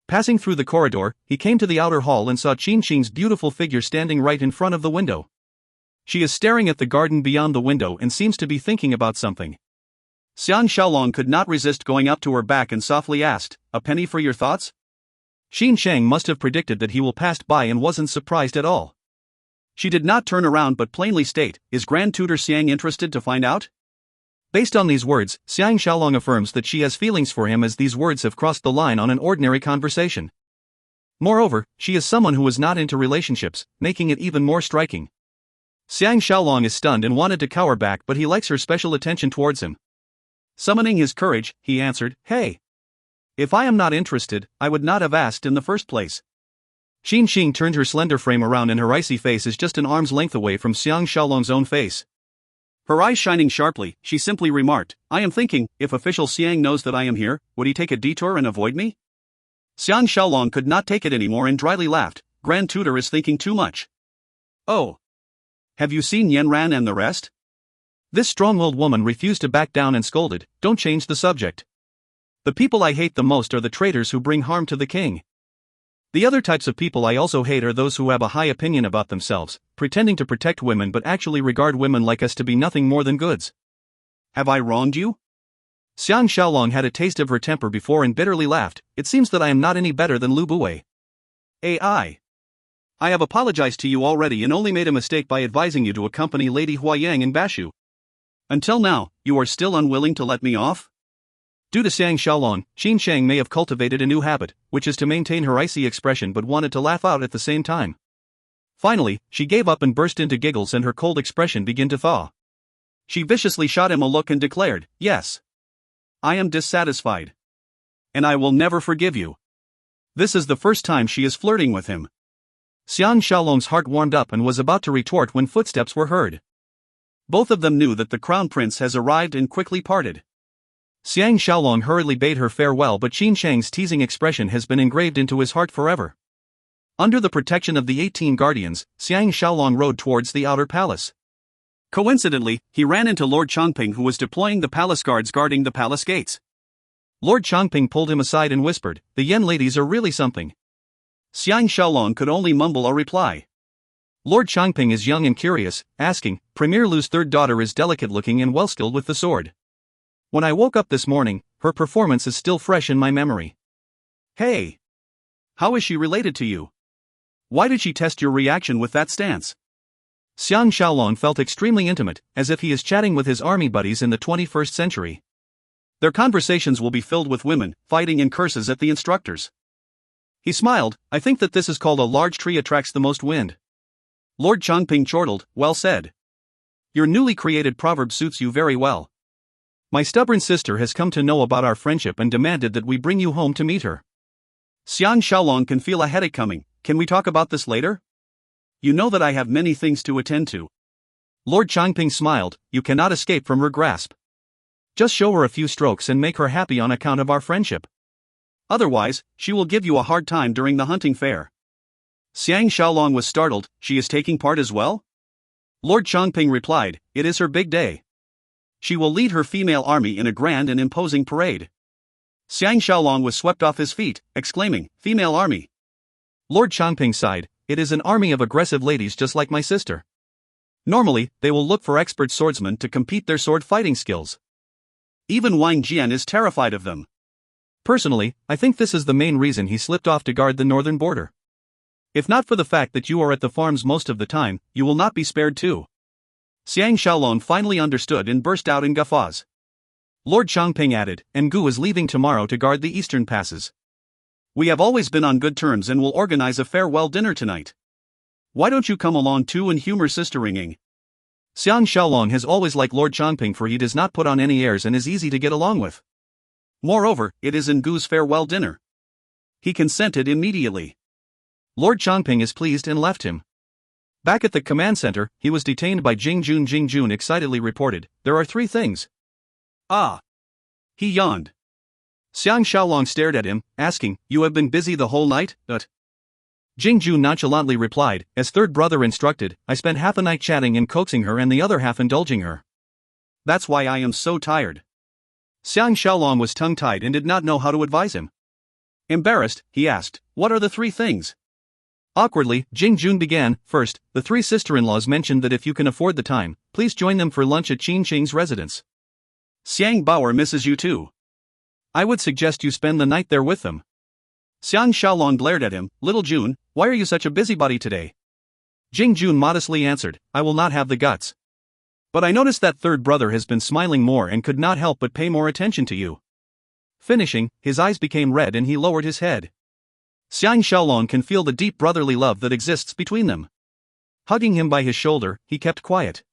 Passing through the corridor, he came to the outer hall and saw Qin Xing's beautiful figure standing right in front of the window. She is staring at the garden beyond the window and seems to be thinking about something. Xiang Shaolong could not resist going up to her back and softly asked, "A penny for your thoughts?" Qin Shang must have predicted that he will pass by and wasn't surprised at all. She did not turn around but plainly state, "Is Grand Tutor Xiang interested to find out?" Based on these words, Xiang Shaolong affirms that she has feelings for him, as these words have crossed the line on an ordinary conversation. Moreover, she is someone who is not into relationships, making it even more striking. Xiang Shaolong is stunned and wanted to cower back, but he likes her special attention towards him. Summoning his courage, he answered, "Hey. If I am not interested, I would not have asked in the first place." Qin Xing turned her slender frame around and her icy face is just an arm's length away from Xiang Shaolong's own face. Her eyes shining sharply, she simply remarked, "I am thinking, if official Xiang knows that I am here, would he take a detour and avoid me?" Xiang Shaolong could not take it anymore and dryly laughed, "Grand Tutor is thinking too much." "Oh. Have you seen Yanran and the rest?" This strong-willed woman refused to back down and scolded, "Don't change the subject. The people I hate the most are the traitors who bring harm to the king. The other types of people I also hate are those who have a high opinion about themselves, pretending to protect women but actually regard women like us to be nothing more than goods. Have I wronged you?" Xiang Shaolong had a taste of her temper before and bitterly laughed, "It seems that I am not any better than Lu Buwei. I have apologized to you already and only made a mistake by advising you to accompany Lady Huayang and Bashu. Until now, you are still unwilling to let me off?" Due to Xiang Shaolong, Qin Shang may have cultivated a new habit, which is to maintain her icy expression but wanted to laugh out at the same time. Finally, she gave up and burst into giggles and her cold expression began to thaw. She viciously shot him a look and declared, "Yes. I am dissatisfied. And I will never forgive you." This is the first time she is flirting with him. Xiang Shaolong's heart warmed up and was about to retort when footsteps were heard. Both of them knew that the crown prince has arrived and quickly parted. Xiang Shaolong hurriedly bade her farewell, but Qin Shang's teasing expression has been engraved into his heart forever. Under the protection of the 18 guardians, Xiang Shaolong rode towards the outer palace. Coincidentally, he ran into Lord Changping, who was deploying the palace guards guarding the palace gates. Lord Changping pulled him aside and whispered, "The Yen ladies are really something." Xiang Shaolong could only mumble a reply. Lord Changping is young and curious, asking, "Premier Lu's third daughter is delicate-looking and well-skilled with the sword. When I woke up this morning, her performance is still fresh in my memory." "Hey! How is she related to you? Why did she test your reaction with that stance?" Xiang Shaolong felt extremely intimate, as if he is chatting with his army buddies in the 21st century. Their conversations will be filled with women, fighting and curses at the instructors. He smiled, "I think that this is called a large tree attracts the most wind." Lord Changping chortled, "Well said. Your newly created proverb suits you very well. My stubborn sister has come to know about our friendship and demanded that we bring you home to meet her." Xiang Shaolong can feel a headache coming. "Can we talk about this later? You know that I have many things to attend to." Lord Changping smiled, "You cannot escape from her grasp. Just show her a few strokes and make her happy on account of our friendship. Otherwise, she will give you a hard time during the hunting fair. Xiang Shaolong was startled. She is taking part as well? Lord Chongping replied, it is her big day. She will lead her female army in a grand and imposing parade. Xiang Shaolong was swept off his feet, exclaiming, female army. Lord Chongping sighed, it is an army of aggressive ladies just like my sister. Normally, they will look for expert swordsmen to compete their sword fighting skills. Even Wang Jian is terrified of them. Personally, I think this is the main reason he slipped off to guard the northern border. If not for the fact that you are at the farms most of the time, you will not be spared too. Xiang Shaolong finally understood and burst out in guffaws. Lord Chongping added, and Gu is leaving tomorrow to guard the eastern passes. We have always been on good terms and will organize a farewell dinner tonight. Why don't you come along too and humor Sister Ringing? Xiang Shaolong has always liked Lord Chongping for he does not put on any airs and is easy to get along with. Moreover, it is in Gu's farewell dinner. He consented immediately. Lord Chongping is pleased and left him. Back at the command center, he was detained by Jing Jun excitedly reported, there are 3 things. Ah. He yawned. Xiang Shaolong stared at him, asking, you have been busy the whole night? Jing Jun nonchalantly replied, as third brother instructed, I spent half a night chatting and coaxing her and the other half indulging her. That's why I am so tired. Xiang Shaolong was tongue-tied and did not know how to advise him. Embarrassed, he asked, what are the 3 things? Awkwardly, Jing Jun began, first, the 3 sister-in-laws mentioned that if you can afford the time, please join them for lunch at Qin Qing's residence. Xiang Bauer misses you too. I would suggest you spend the night there with them. Xiang Shaolong glared at him, little Jun, why are you such a busybody today? Jing Jun modestly answered, I will not have the guts. But I noticed that third brother has been smiling more and could not help but pay more attention to you. Finishing, his eyes became red and he lowered his head. Xiang Shaolong can feel the deep brotherly love that exists between them. Hugging him by his shoulder, he kept quiet.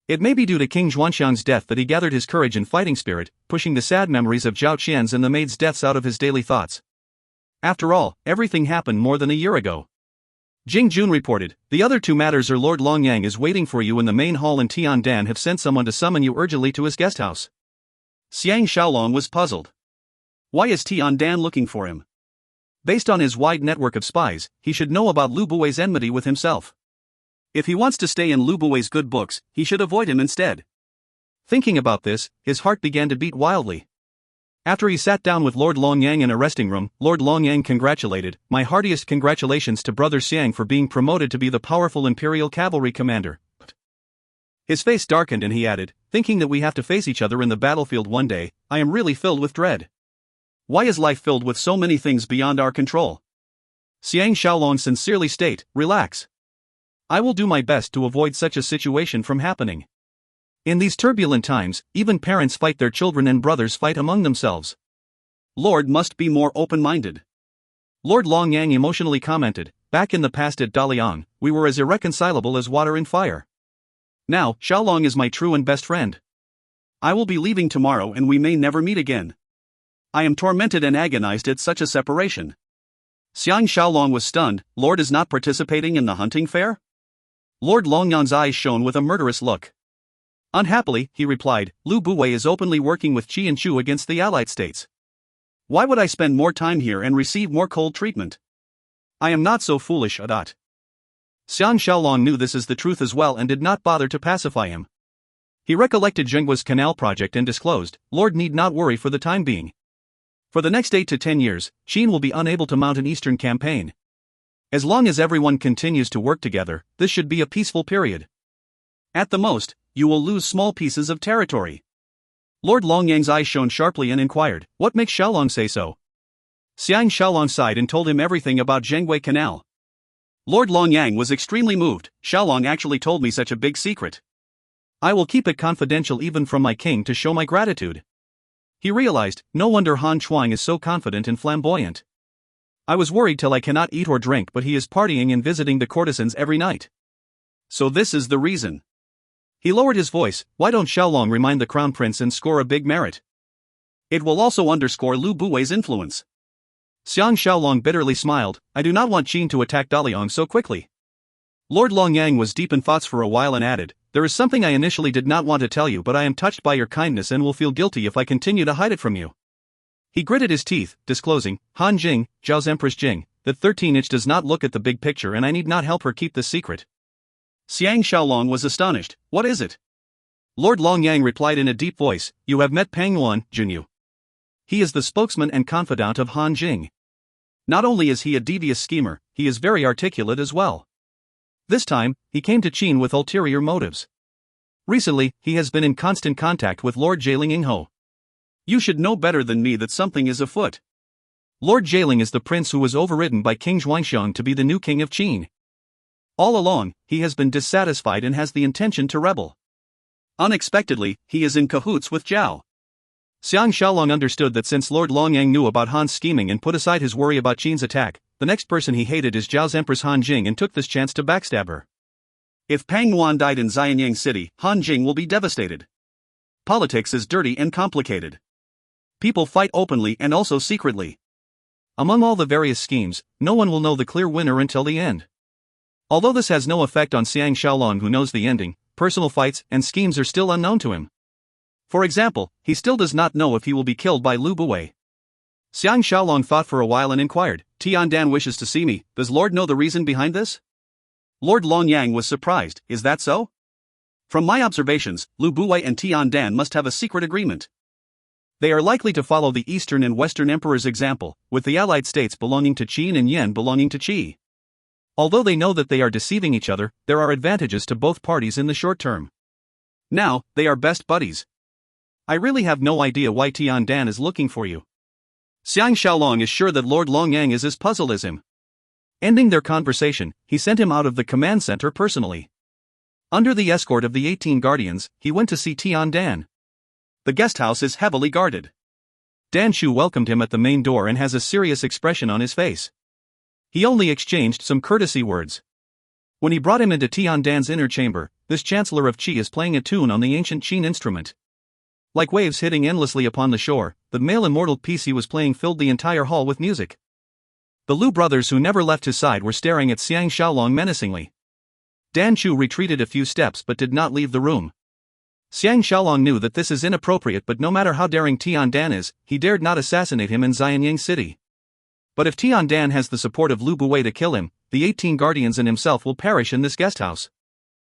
It may be due to King Xuanxiang's death that he gathered his courage and fighting spirit, pushing the sad memories of Zhao Qian's and the maid's deaths out of his daily thoughts. After all, everything happened more than a year ago. Jing Jun reported, the other 2 matters are Lord Longyang is waiting for you in the main hall and Tian Dan have sent someone to summon you urgently to his guest house. Xiang Shaolong was puzzled. Why is Tian Dan looking for him? Based on his wide network of spies, he should know about Lu Bui's enmity with himself. If he wants to stay in Lu Bui's good books, he should avoid him instead. Thinking about this, his heart began to beat wildly. After he sat down with Lord Longyang in a resting room, Lord Longyang congratulated, my heartiest congratulations to Brother Xiang for being promoted to be the powerful Imperial Cavalry Commander. His face darkened and he added, thinking that we have to face each other in the battlefield one day, I am really filled with dread. Why is life filled with so many things beyond our control? Xiang Shaolong sincerely state, relax. I will do my best to avoid such a situation from happening. In these turbulent times, even parents fight their children and brothers fight among themselves. Lord must be more open-minded. Lord Longyang emotionally commented, back in the past at Daliang, we were as irreconcilable as water and fire. Now, Shaolong is my true and best friend. I will be leaving tomorrow and we may never meet again. I am tormented and agonized at such a separation. Xiang Shaolong was stunned, Lord is not participating in the hunting fair? Lord Longyang's eyes shone with a murderous look. Unhappily, he replied, Lu Bui is openly working with Qi and Chu against the allied states. Why would I spend more time here and receive more cold treatment? I am not so foolish, Adat. Xiang Shaolong knew this is the truth as well and did not bother to pacify him. He recollected Zhengguo's canal project and disclosed, Lord need not worry for the time being. For the next 8 to 10 years, Qin will be unable to mount an eastern campaign. As long as everyone continues to work together, this should be a peaceful period. At the most, you will lose small pieces of territory. Lord Longyang's eyes shone sharply and inquired, what makes Shaolong say so? Xiang Shaolong sighed and told him everything about Zhenggui Canal. Lord Longyang was extremely moved, Shaolong actually told me such a big secret. I will keep it confidential even from my king to show my gratitude. He realized, no wonder Han Chuang is so confident and flamboyant. I was worried till I cannot eat or drink but he is partying and visiting the courtesans every night. So this is the reason. He lowered his voice, why don't Shaolong remind the crown prince and score a big merit? It will also underscore Lu Bui's influence. Xiang Shaolong bitterly smiled, I do not want Qin to attack Daliang so quickly. Lord Longyang was deep in thoughts for a while and added, there is something I initially did not want to tell you, but I am touched by your kindness and will feel guilty if I continue to hide it from you." He gritted his teeth, disclosing, "Han Jing, Zhao's Empress Jing, that 13-inch does not look at the big picture and I need not help her keep this secret." Xiang Shaolong was astonished. "What is it?" Lord Longyang replied in a deep voice, "You have met Pang Yuan, Junyu. He is the spokesman and confidant of Han Jing. Not only is he a devious schemer, he is very articulate as well. This time, he came to Qin with ulterior motives. Recently, he has been in constant contact with Lord Jieling Ingho. You should know better than me that something is afoot." Lord Jieling is the prince who was overridden by King Xuanxiang to be the new king of Qin. All along, he has been dissatisfied and has the intention to rebel. Unexpectedly, he is in cahoots with Zhao. Xiang Shaolong understood that since Lord Longyang knew about Han's scheming and put aside his worry about Qin's attack, the next person he hated is Zhao's Empress Han Jing and took this chance to backstab her. If Pang Yuan died in Xianyang City, Han Jing will be devastated. Politics is dirty and complicated. People fight openly and also secretly. Among all the various schemes, no one will know the clear winner until the end. Although this has no effect on Xiang Shaolong, who knows the ending, personal fights and schemes are still unknown to him. For example, he still does not know if he will be killed by Lu Buwei. Xiang Shaolong thought for a while and inquired, "Tian wishes to see me, does Lord know the reason behind this?" Lord Longyang was surprised, "Is that so?" "From my observations, Lu Buwei and Tian must have a secret agreement. They are likely to follow the Eastern and Western Emperor's example, with the allied states belonging to Qin and Yen belonging to Qi. Although they know that they are deceiving each other, there are advantages to both parties in the short term. Now, they are best buddies. I really have no idea why Tian is looking for you." Xiang Shaolong is sure that Lord Longyang is as puzzled as him. Ending their conversation, he sent him out of the command center personally. Under the escort of the 18 guardians, he went to see Tian. The guest house is heavily guarded. Dan Shu welcomed him at the main door and has a serious expression on his face. He only exchanged some courtesy words. When he brought him into Tian's inner chamber, this Chancellor of Qi is playing a tune on the ancient Qin instrument. Like waves hitting endlessly upon the shore, the male immortal piece he was playing filled the entire hall with music. The Lu brothers, who never left his side, were staring at Xiang Shaolong menacingly. Dan Chu retreated a few steps but did not leave the room. Xiang Shaolong knew that this is inappropriate, but no matter how daring Tian is, he dared not assassinate him in Xianyang City. But if Tian has the support of Lu Buwei to kill him, the 18 guardians and himself will perish in this guest house.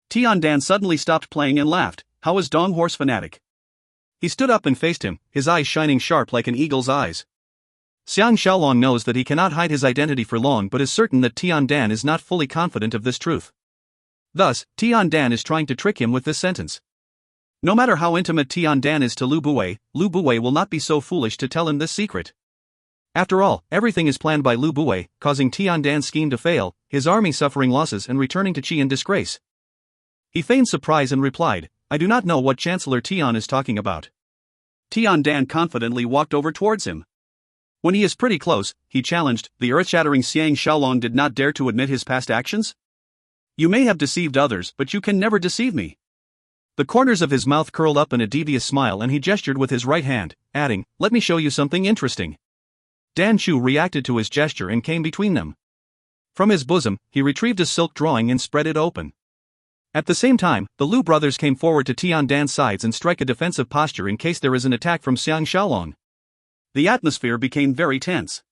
Tian suddenly stopped playing and laughed. "How is Dong Horse Fanatic?" He stood up and faced him, his eyes shining sharp like an eagle's eyes. Xiang Shaolong knows that he cannot hide his identity for long, but is certain that Tian is not fully confident of this truth. Thus, Tian is trying to trick him with this sentence. No matter how intimate Tian is to Lu Buwei will not be so foolish to tell him this secret. After all, everything is planned by Lu Buwei, causing Tian scheme to fail, his army suffering losses and returning to Qi in disgrace. He feigned surprise and replied, "I do not know what Chancellor Tian is talking about." Tian confidently walked over towards him. When he is pretty close, he challenged, the earth-shattering Xiang Shaolong did not dare to admit his past actions? "You may have deceived others, but you can never deceive me." The corners of his mouth curled up in a devious smile and he gestured with his right hand, adding, "Let me show you something interesting." Dan Chu reacted to his gesture and came between them. From his bosom, he retrieved a silk drawing and spread it open. At the same time, the Lu brothers came forward to Tian's sides and strike a defensive posture in case there is an attack from Xiang Shaolong. The atmosphere became very tense.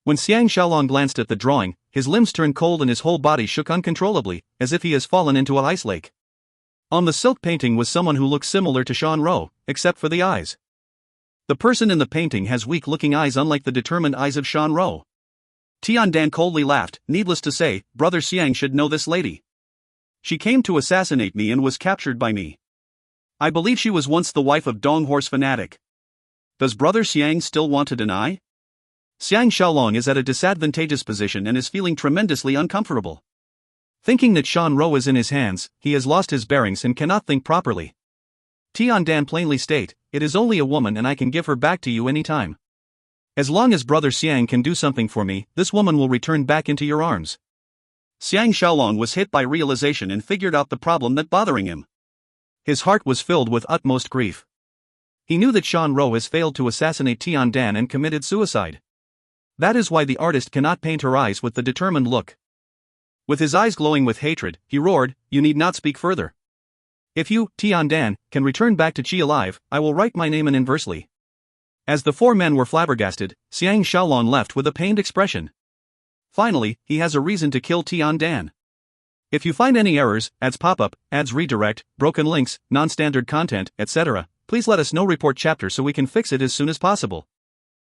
When Xiang Shaolong glanced at the drawing, his limbs turned cold and his whole body shook uncontrollably, as if he has fallen into an ice lake. On the silk painting was someone who looked similar to Shan Rou, except for the eyes. The person in the painting has weak-looking eyes unlike the determined eyes of Shan Rou. Tian coldly laughed. "Needless to say, Brother Xiang should know this lady. She came to assassinate me and was captured by me. I believe she was once the wife of Dong Horse Fanatic. Does Brother Xiang still want to deny?" Xiang Shaolong is at a disadvantageous position and is feeling tremendously uncomfortable. Thinking that Shan Rou is in his hands, he has lost his bearings and cannot think properly. Tian plainly state, "It is only a woman and I can give her back to you any time. As long as Brother Xiang can do something for me, this woman will return back into your arms." Xiang Shaolong was hit by realization and figured out the problem that bothering him. His heart was filled with utmost grief. He knew that Shan Rou has failed to assassinate Tian and committed suicide. That is why the artist cannot paint her eyes with the determined look. With his eyes glowing with hatred, he roared, "You need not speak further. If you, Tian Dan, can return back to Qi alive, I will write my name in inversely. As the four men were flabbergasted, Xiang Shaolong left with a pained expression. Finally, he has a reason to kill Tian Dan. If you find any errors, ads pop-up, ads redirect, broken links, non-standard content, etc., please let us know. Report chapter so we can fix it as soon as possible.